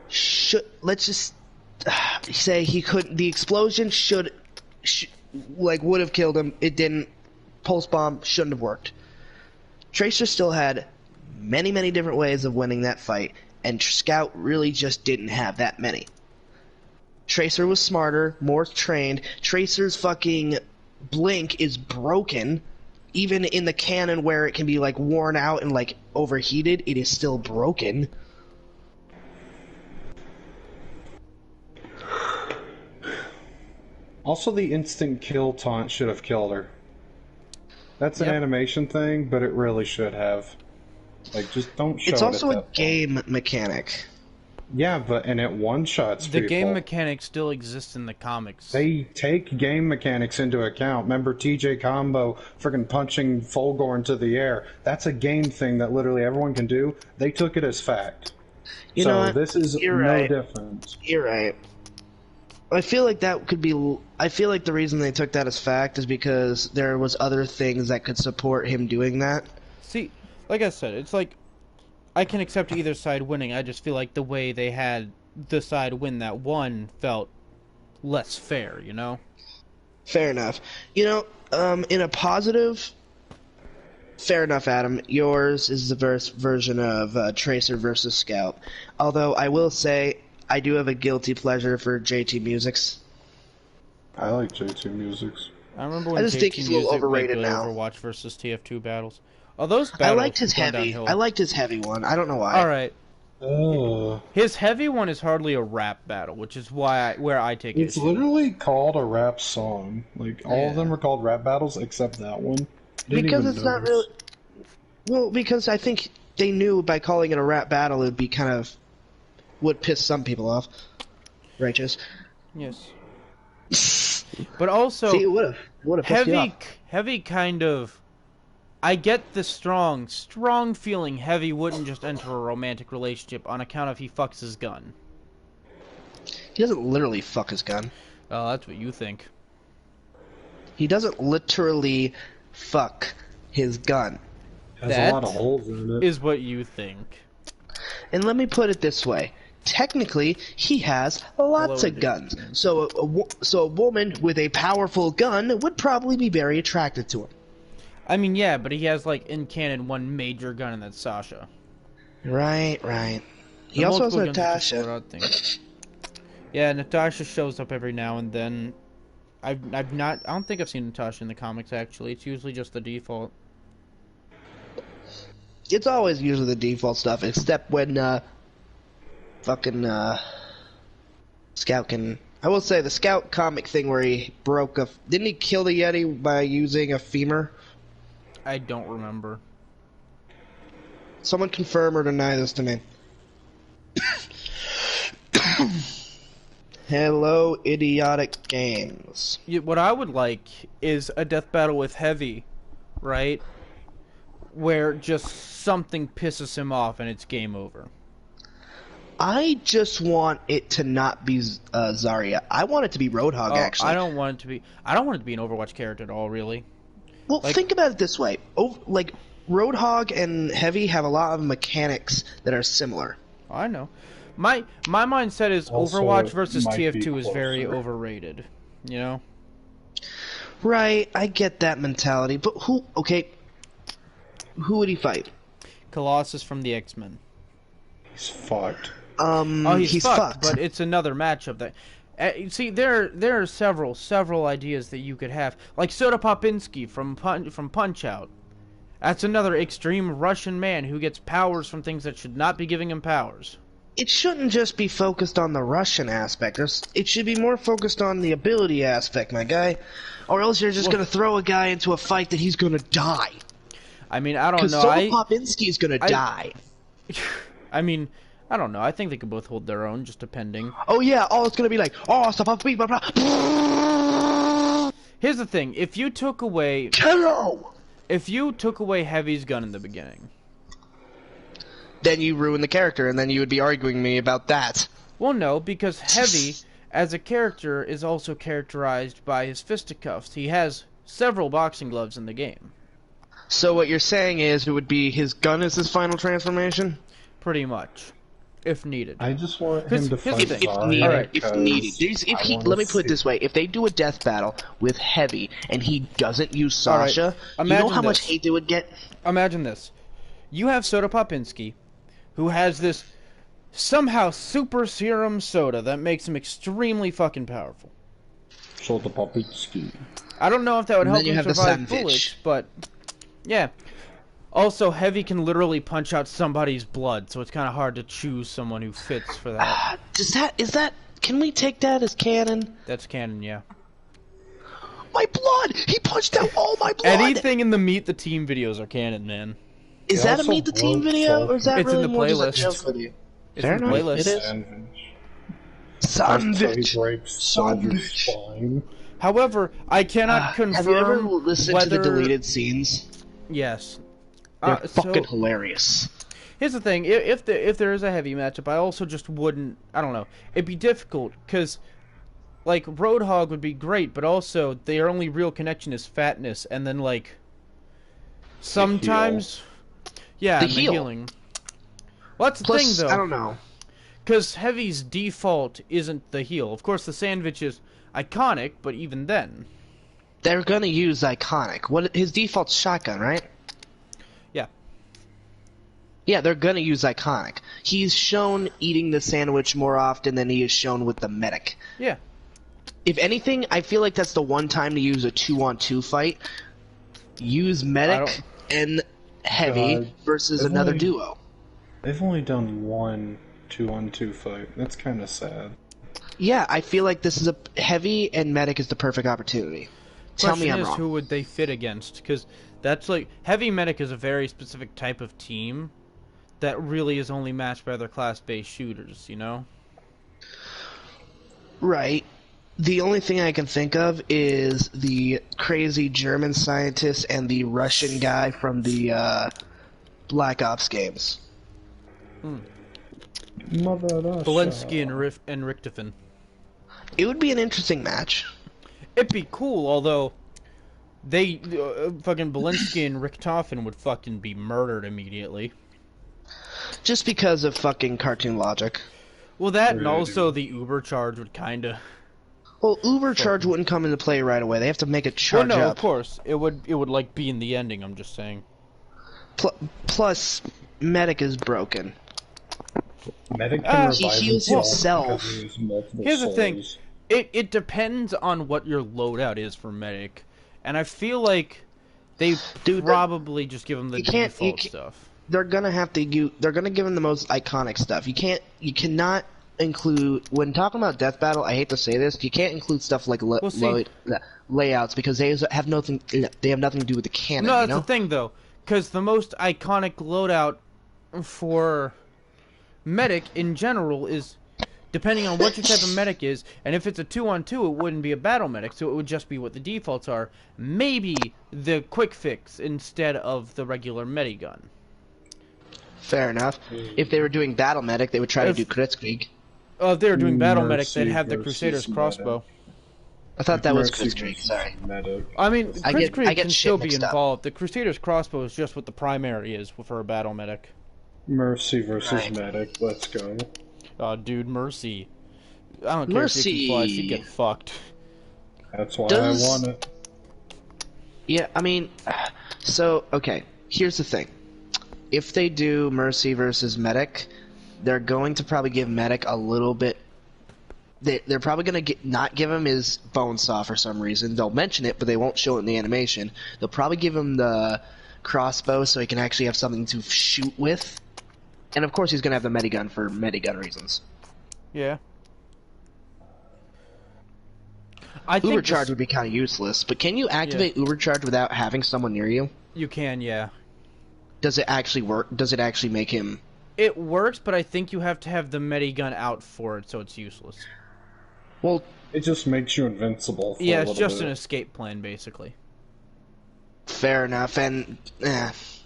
should... Let's just say he couldn't... The explosion would have killed him. It didn't. Pulse bomb shouldn't have worked. Tracer still had many, many different ways of winning that fight, and Scout really just didn't have that many. Tracer was smarter, more trained. Tracer's fucking blink is broken. Even in the cannon where it can be, like, worn out and, like, overheated, it is still broken. Also, the instant kill taunt should have killed her. That's an animation thing, but it really should have. Like, just don't show it. It's also a game mechanic. Yeah, and it one-shots people. The game mechanic still exists in the comics. They take game mechanics into account. Remember TJ Combo freaking punching Fulgor into the air? That's a game thing that literally everyone can do. They took it as fact. You know what? This is no different. You're right. I feel like that could be... I feel like the reason they took that as fact is because there was other things that could support him doing that. See, like I said, it's like... I can accept either side winning. I just feel like the way they had the side win that won felt less fair, you know? Fair enough. You know, in a positive... Fair enough, Adam. Yours is the version of Tracer versus Scout. Although, I will say, I do have a guilty pleasure for JT Musics. I like JT Musics. I remember when JT think he's a little overrated now. Overwatch versus TF2 battles. Oh, those battles I liked his heavy. I liked his heavy one. I don't know why. All right. His heavy one is hardly a rap battle, which is where I take it. It's literally called a rap song. Like all of them are called rap battles except that one. Because it's not really. Well, because I think they knew by calling it a rap battle, it would be would piss some people off. Righteous. Yes. But also, see, it would have heavy kind of. I get the strong feeling Heavy wouldn't just enter a romantic relationship on account of he fucks his gun. He doesn't literally fuck his gun. Oh, that's what you think. He doesn't literally fuck his gun. Has a lot of holes in it. Is what you think. And let me put it this way. Technically, he has lots of guns. So a woman with a powerful gun would probably be very attracted to him. I mean, yeah, but he has, like, in canon, one major gun, and that's Sasha. Right. He also has Natasha. Yeah, Natasha shows up every now and then. I don't think I've seen Natasha in the comics, actually. It's usually just the default. It's always usually the default stuff, except when, Scout can... I will say, the Scout comic thing where he broke a... Didn't he kill the Yeti by using a femur? I don't remember. Someone confirm or deny this to me. Hello, idiotic games. What I would like is a death battle with Heavy, right? Where just something pisses him off and it's game over. I just want it to not be Zarya. I want it to be Roadhog, actually. I don't want it to be an Overwatch character at all, really. Well, think about it this way. Like, Roadhog and Heavy have a lot of mechanics that are similar. I know. My mindset is Also, Overwatch versus might be TF2 is very closer. overrated. You know? Right, I get that mentality, but who would he fight? Colossus from the X-Men. He's fucked. He's fucked, but it's another matchup that... see, there are several ideas that you could have. Like Soda Popinski from Punch-Out! That's another extreme Russian man who gets powers from things that should not be giving him powers. It shouldn't just be focused on the Russian aspect. It should be more focused on the ability aspect, my guy. Or else you're just going to throw a guy into a fight that he's going to die. I mean, I don't know. Because Soda Popinski is going to die. I mean, I don't know. I think they could both hold their own, just depending. Oh, yeah. Oh, it's going to be like, oh, Soda Popinski, blah, blah. Here's the thing. If you took away... Hello! If you took away Heavy's gun in the beginning... Then you ruin the character, and then you would be arguing me about that. Well, no, because Heavy, as a character, is also characterized by his fisticuffs. He has several boxing gloves in the game. So what you're saying is it would be his gun is his final transformation? Pretty much. If needed. I just want him to fight if needed. Let me put it this way. If they do a death battle with Heavy, and he doesn't use Sasha, you know how much hate they would get? Imagine this. You have Soda Popinski, who has this somehow super serum soda that makes him extremely fucking powerful. Soda Popinski. I don't know if that would help him survive bullets, but yeah. Also, Heavy can literally punch out somebody's blood, so it's kind of hard to choose someone who fits for that. Can we take that as canon? That's canon, yeah. My blood! He punched out all my blood! Anything in the Meet the Team videos are canon, man. Is that a Meet the Team video, or is that really more just a joke video? It's in the playlist. It is. Sandwich. However, I cannot confirm Have you ever listened to the deleted scenes? Yes. They're fucking hilarious. Here's the thing: if there is a Heavy matchup, I also just wouldn't. I don't know. It'd be difficult because, like, Roadhog would be great, but also their only real connection is fatness, and then like sometimes, yeah, the healing. Well, that's the thing, though. I don't know. Because Heavy's default isn't the heal. Of course, the sandwich is iconic, but even then, they're gonna use iconic. His default's shotgun, right? Yeah. Yeah, they're gonna use iconic. He's shown eating the sandwich more often than he is shown with the medic. Yeah. If anything, I feel like that's the one time to use a 2-on-2 fight. Use medic and Heavy versus another duo. They've only done one 2-on-2 fight. That's kind of sad. Yeah, I feel like this is a Heavy and medic is the perfect opportunity. Tell me I'm wrong. Who would they fit against? Because that's like Heavy medic is a very specific type of team that really is only matched by other class-based shooters. You know. Right. The only thing I can think of is the crazy German scientist and the Russian guy from the Black Ops games. Bolensky and Richtofen. It would be an interesting match. It'd be cool, although they fucking Bolensky and Richtofen would fucking be murdered immediately. Just because of fucking cartoon logic. Well, that and also the Uber charge would kinda... Well, Uber charge wouldn't come into play right away. They have to make it charge up. Well, no, up. of course. It would like be in the ending, I'm just saying. Plus, medic is broken. Medic can he heals himself. Here's the thing. It depends on what your loadout is for medic. And I feel like they probably just give him the default stuff. They're gonna have to they're gonna give him the most iconic stuff. You cannot include, when talking about death battle, I hate to say this, you can't include stuff like layouts because they have nothing to do with the canon. No, that's the thing though, because the most iconic loadout for medic in general is depending on what your type of medic is, and if it's a 2-on-2, it wouldn't be a battle medic, so it would just be what the defaults are. Maybe the quick fix instead of the regular medigun. Fair enough. If they were doing battle medic, they would try to do Kritzkrieg. Oh, if they were doing battle medic, Mercy they'd have the versus Crusader's crossbow. I thought that was Mercy Kritzkrieg, versus sorry. Medic. I mean, I get Kritzkrieg can shit still be mixed up. involved. The Crusader's crossbow is just what the primary is for a battle medic. Mercy versus Right. Medic. Let's go. Oh, dude, Mercy. I don't care if she can fly, she get fucked. That's why Does- I want it. Yeah, I mean, so, okay, here's the thing. If they do Mercy versus Medic, they're going to probably give Medic a little bit... They're probably going to not give him his bone saw for some reason. They'll mention it, but they won't show it in the animation. They'll probably give him the crossbow so he can actually have something to shoot with. And of course he's going to have the medigun for medigun reasons. Yeah. I think Uber charge would be kind of useless, but can you activate Uber charge without having someone near you? You can, yeah. Does it actually work? Does it actually make him... It works, but I think you have to have the medigun out for it, so it's useless. Well, it just makes you invincible for yeah, a it's little just bit. an escape plan, basically. Fair enough, and...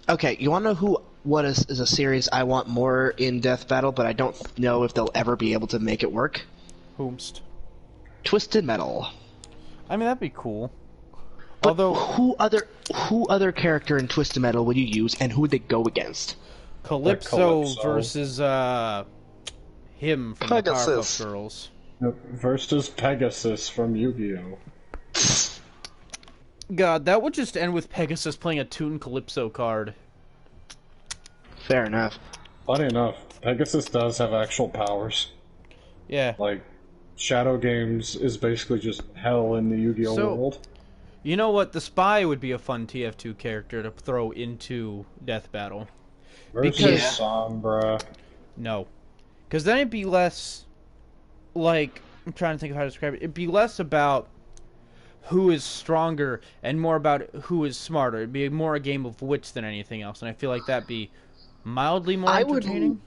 Okay, you want to know what is a series I want more in Death Battle, but I don't know if they'll ever be able to make it work? Whomst. Twisted Metal. I mean, that'd be cool. But Although who other character in Twisted Metal would you use, and who would they go against? Calypso versus him from the Pegasus. Powerpuff Girls. Versus Pegasus from Yu-Gi-Oh! God, that would just end with Pegasus playing a Toon Calypso card. Fair enough. Funny enough, Pegasus does have actual powers. Yeah. Like, Shadow Games is basically just hell in the Yu-Gi-Oh! World. You know what? The Spy would be a fun TF2 character to throw into Death Battle. Versus Sombra. No. Because then it'd be less... Like, I'm trying to think of how to describe it. It'd be less about who is stronger and more about who is smarter. It'd be more a game of wits than anything else, and I feel like that'd be mildly more entertaining.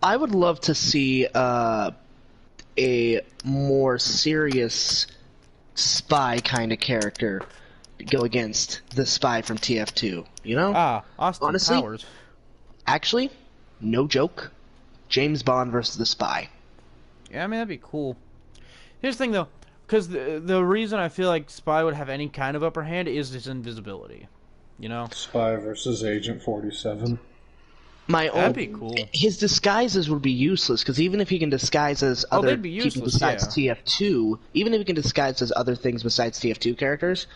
I would love to see a more serious spy kind of character go against the spy from TF2, you know? Austin Honestly, Powers. Actually, no joke, James Bond versus the spy. Yeah, I mean, that'd be cool. Here's the thing, though. Because the reason I feel like Spy would have any kind of upper hand is his invisibility. You know? Spy versus Agent 47. That'd be cool. His disguises would be useless, because even if he can disguise as other they'd be people useless, besides TF2, even if he can disguise as other things besides TF2 characters,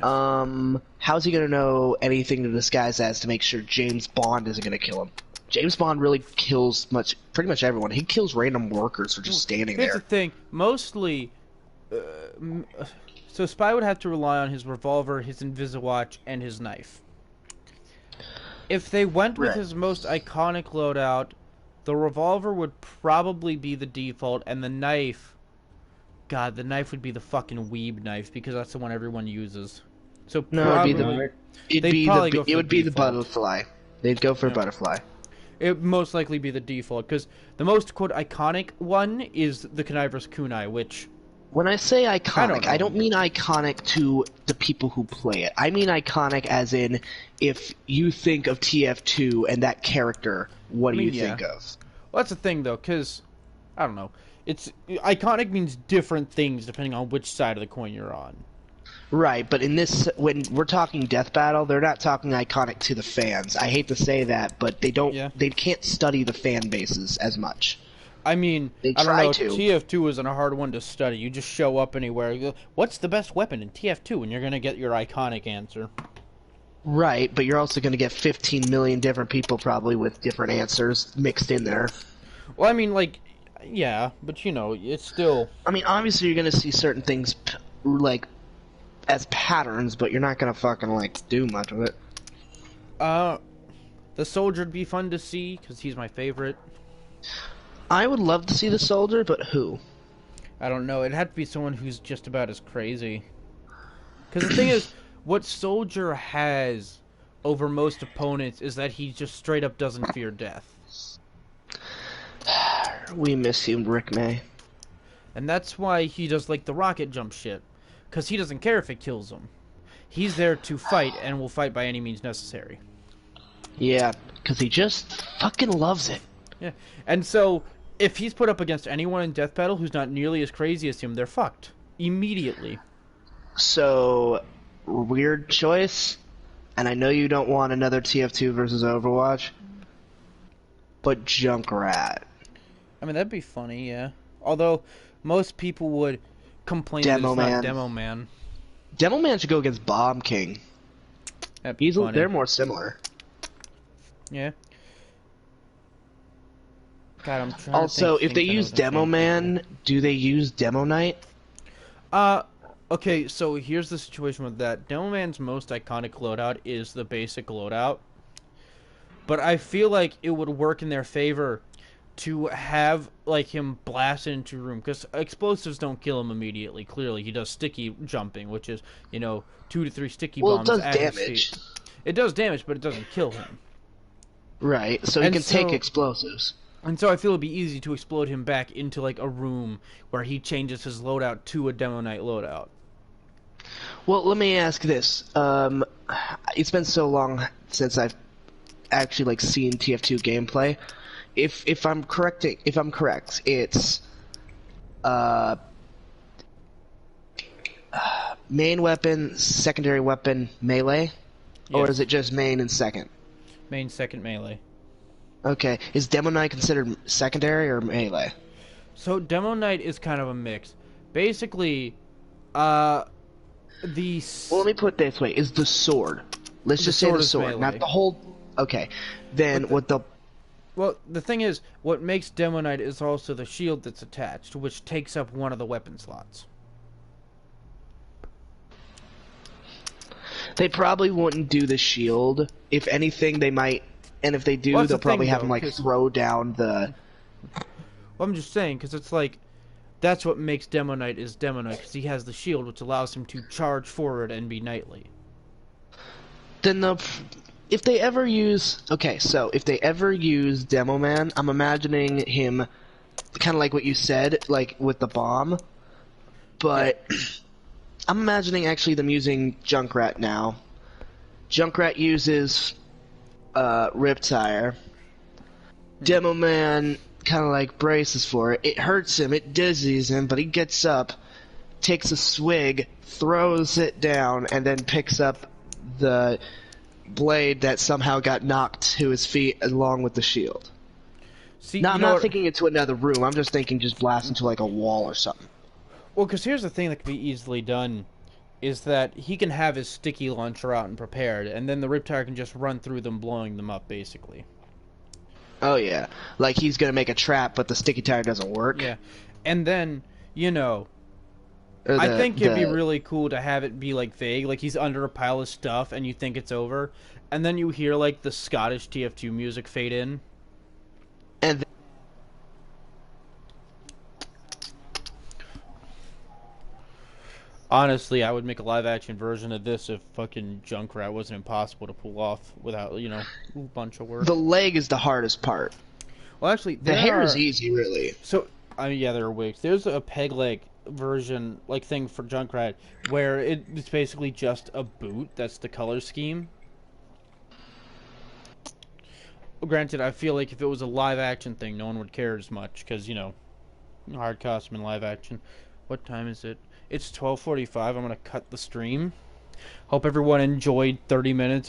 how's he going to know anything to disguise as to make sure James Bond isn't going to kill him? James Bond really kills pretty much everyone. He kills random workers for just standing there. Here's the thing. Mostly... so Spy would have to rely on his revolver, his Inviswatch, and his knife. If they went with his most iconic loadout, the revolver would probably be the default, and the knife... God, the knife would be the fucking weeb knife, because that's the one everyone uses. So probably... It would be the butterfly. They'd go for butterfly. It would most likely be the default, because the most, quote, iconic one is the Conniver's Kunai, which... When I say iconic, I don't mean iconic to the people who play it. I mean iconic as in, if you think of TF2 and that character, what do you think of? Well, that's the thing, though, because, I don't know. Iconic means different things depending on which side of the coin you're on. Right, but in this, when we're talking Death Battle, they're not talking iconic to the fans. I hate to say that, but they don't. They can't study the fan bases as much. I mean, they I don't try know. to. TF2 isn't a hard one to study. You just show up anywhere. You go, what's the best weapon in TF2? And you're gonna get your iconic answer. Right, but you're also gonna get 15 million different people probably with different answers mixed in there. Well, I mean, like, yeah, but you know, it's still. I mean, obviously you're gonna see certain things like as patterns, but you're not gonna fucking like do much of it. The soldier would be fun to see because he's my favorite. I would love to see the soldier, but who? I don't know. It'd have to be someone who's just about as crazy. Because the thing is, what soldier has over most opponents is that he just straight up doesn't fear death. We miss you, Rick May. And that's why he does, like, the rocket jump shit. Because he doesn't care if it kills him. He's there to fight, and will fight by any means necessary. Yeah, because he just fucking loves it. Yeah, and so, if he's put up against anyone in Death Battle who's not nearly as crazy as him, they're fucked. Immediately. So, weird choice, and I know you don't want another TF2 versus Overwatch, but Junkrat. I mean, that'd be funny, yeah. Although, most people would complain that it's not Demo Man. Demo Man should go against Bomb King. They're more similar. Yeah. God, I'm trying also, to if they use Demo Man, do they use Demo Knight? Okay, so here's the situation with that. Demo Man's most iconic loadout is the basic loadout. But I feel like it would work in their favor to have, like, him blast into a room. Because explosives don't kill him immediately, clearly. He does sticky jumping, which is, 2 to 3 sticky bombs. Well, it does damage. It does damage, but it doesn't kill him. Right, so he can take explosives. And so I feel it'd be easy to explode him back into, like, a room where he changes his loadout to a Demo Knight loadout. Well, let me ask this. It's been so long since I've actually, like, seen TF2 gameplay. If I'm correct, it's main weapon, secondary weapon, melee, yes. Or is it just main and second? Main, second, melee. Okay, is Demo Knight considered secondary or melee? So Demo Knight is kind of a mix. Basically, Well, let me put it this way: is the sword? Let's just say the sword, not the whole. Okay, then what the. Well, the thing is, what makes Demo Knight is also the shield that's attached, which takes up one of the weapon slots. They probably wouldn't do the shield. If anything, they might, and if they do, they'll probably have him, like, throw down the... Well, I'm just saying, because it's like, that's what makes Demo Knight is Demo Knight, because he has the shield, which allows him to charge forward and be knightly. Then if they ever use... Okay, so if they ever use Demo Man, I'm imagining him kind of like what you said, like with the bomb. But I'm imagining actually them using Junkrat now. Junkrat uses Riptire. Demo Man kind of like braces for it. It hurts him, it dizzies him, but he gets up, takes a swig, throws it down, and then picks up the blade that somehow got knocked to his feet along with the shield. See, now, I'm not thinking into another room. I'm just thinking just blast into like a wall or something. Well, because here's the thing that can be easily done, is that he can have his sticky launcher out and prepared, and then the Riptire can just run through them, blowing them up, basically. Oh, yeah. Like he's going to make a trap, but the sticky tire doesn't work. Yeah. And then, I think it'd be really cool to have it be, like, vague. Like, he's under a pile of stuff, and you think it's over. And then you hear, like, the Scottish TF2 music fade in. And honestly, I would make a live-action version of this if fucking Junkrat wasn't impossible to pull off without, a bunch of work. The leg is the hardest part. Well, actually, the hair is easy, really. So, yeah, there are wigs. There's a peg leg version, like, thing for Junkrat, where it's basically just a boot. That's the color scheme. Granted, I feel like if it was a live-action thing, no one would care as much, because, hard costume and live-action. What time is it? It's 12:45. I'm going to cut the stream. Hope everyone enjoyed 30 minutes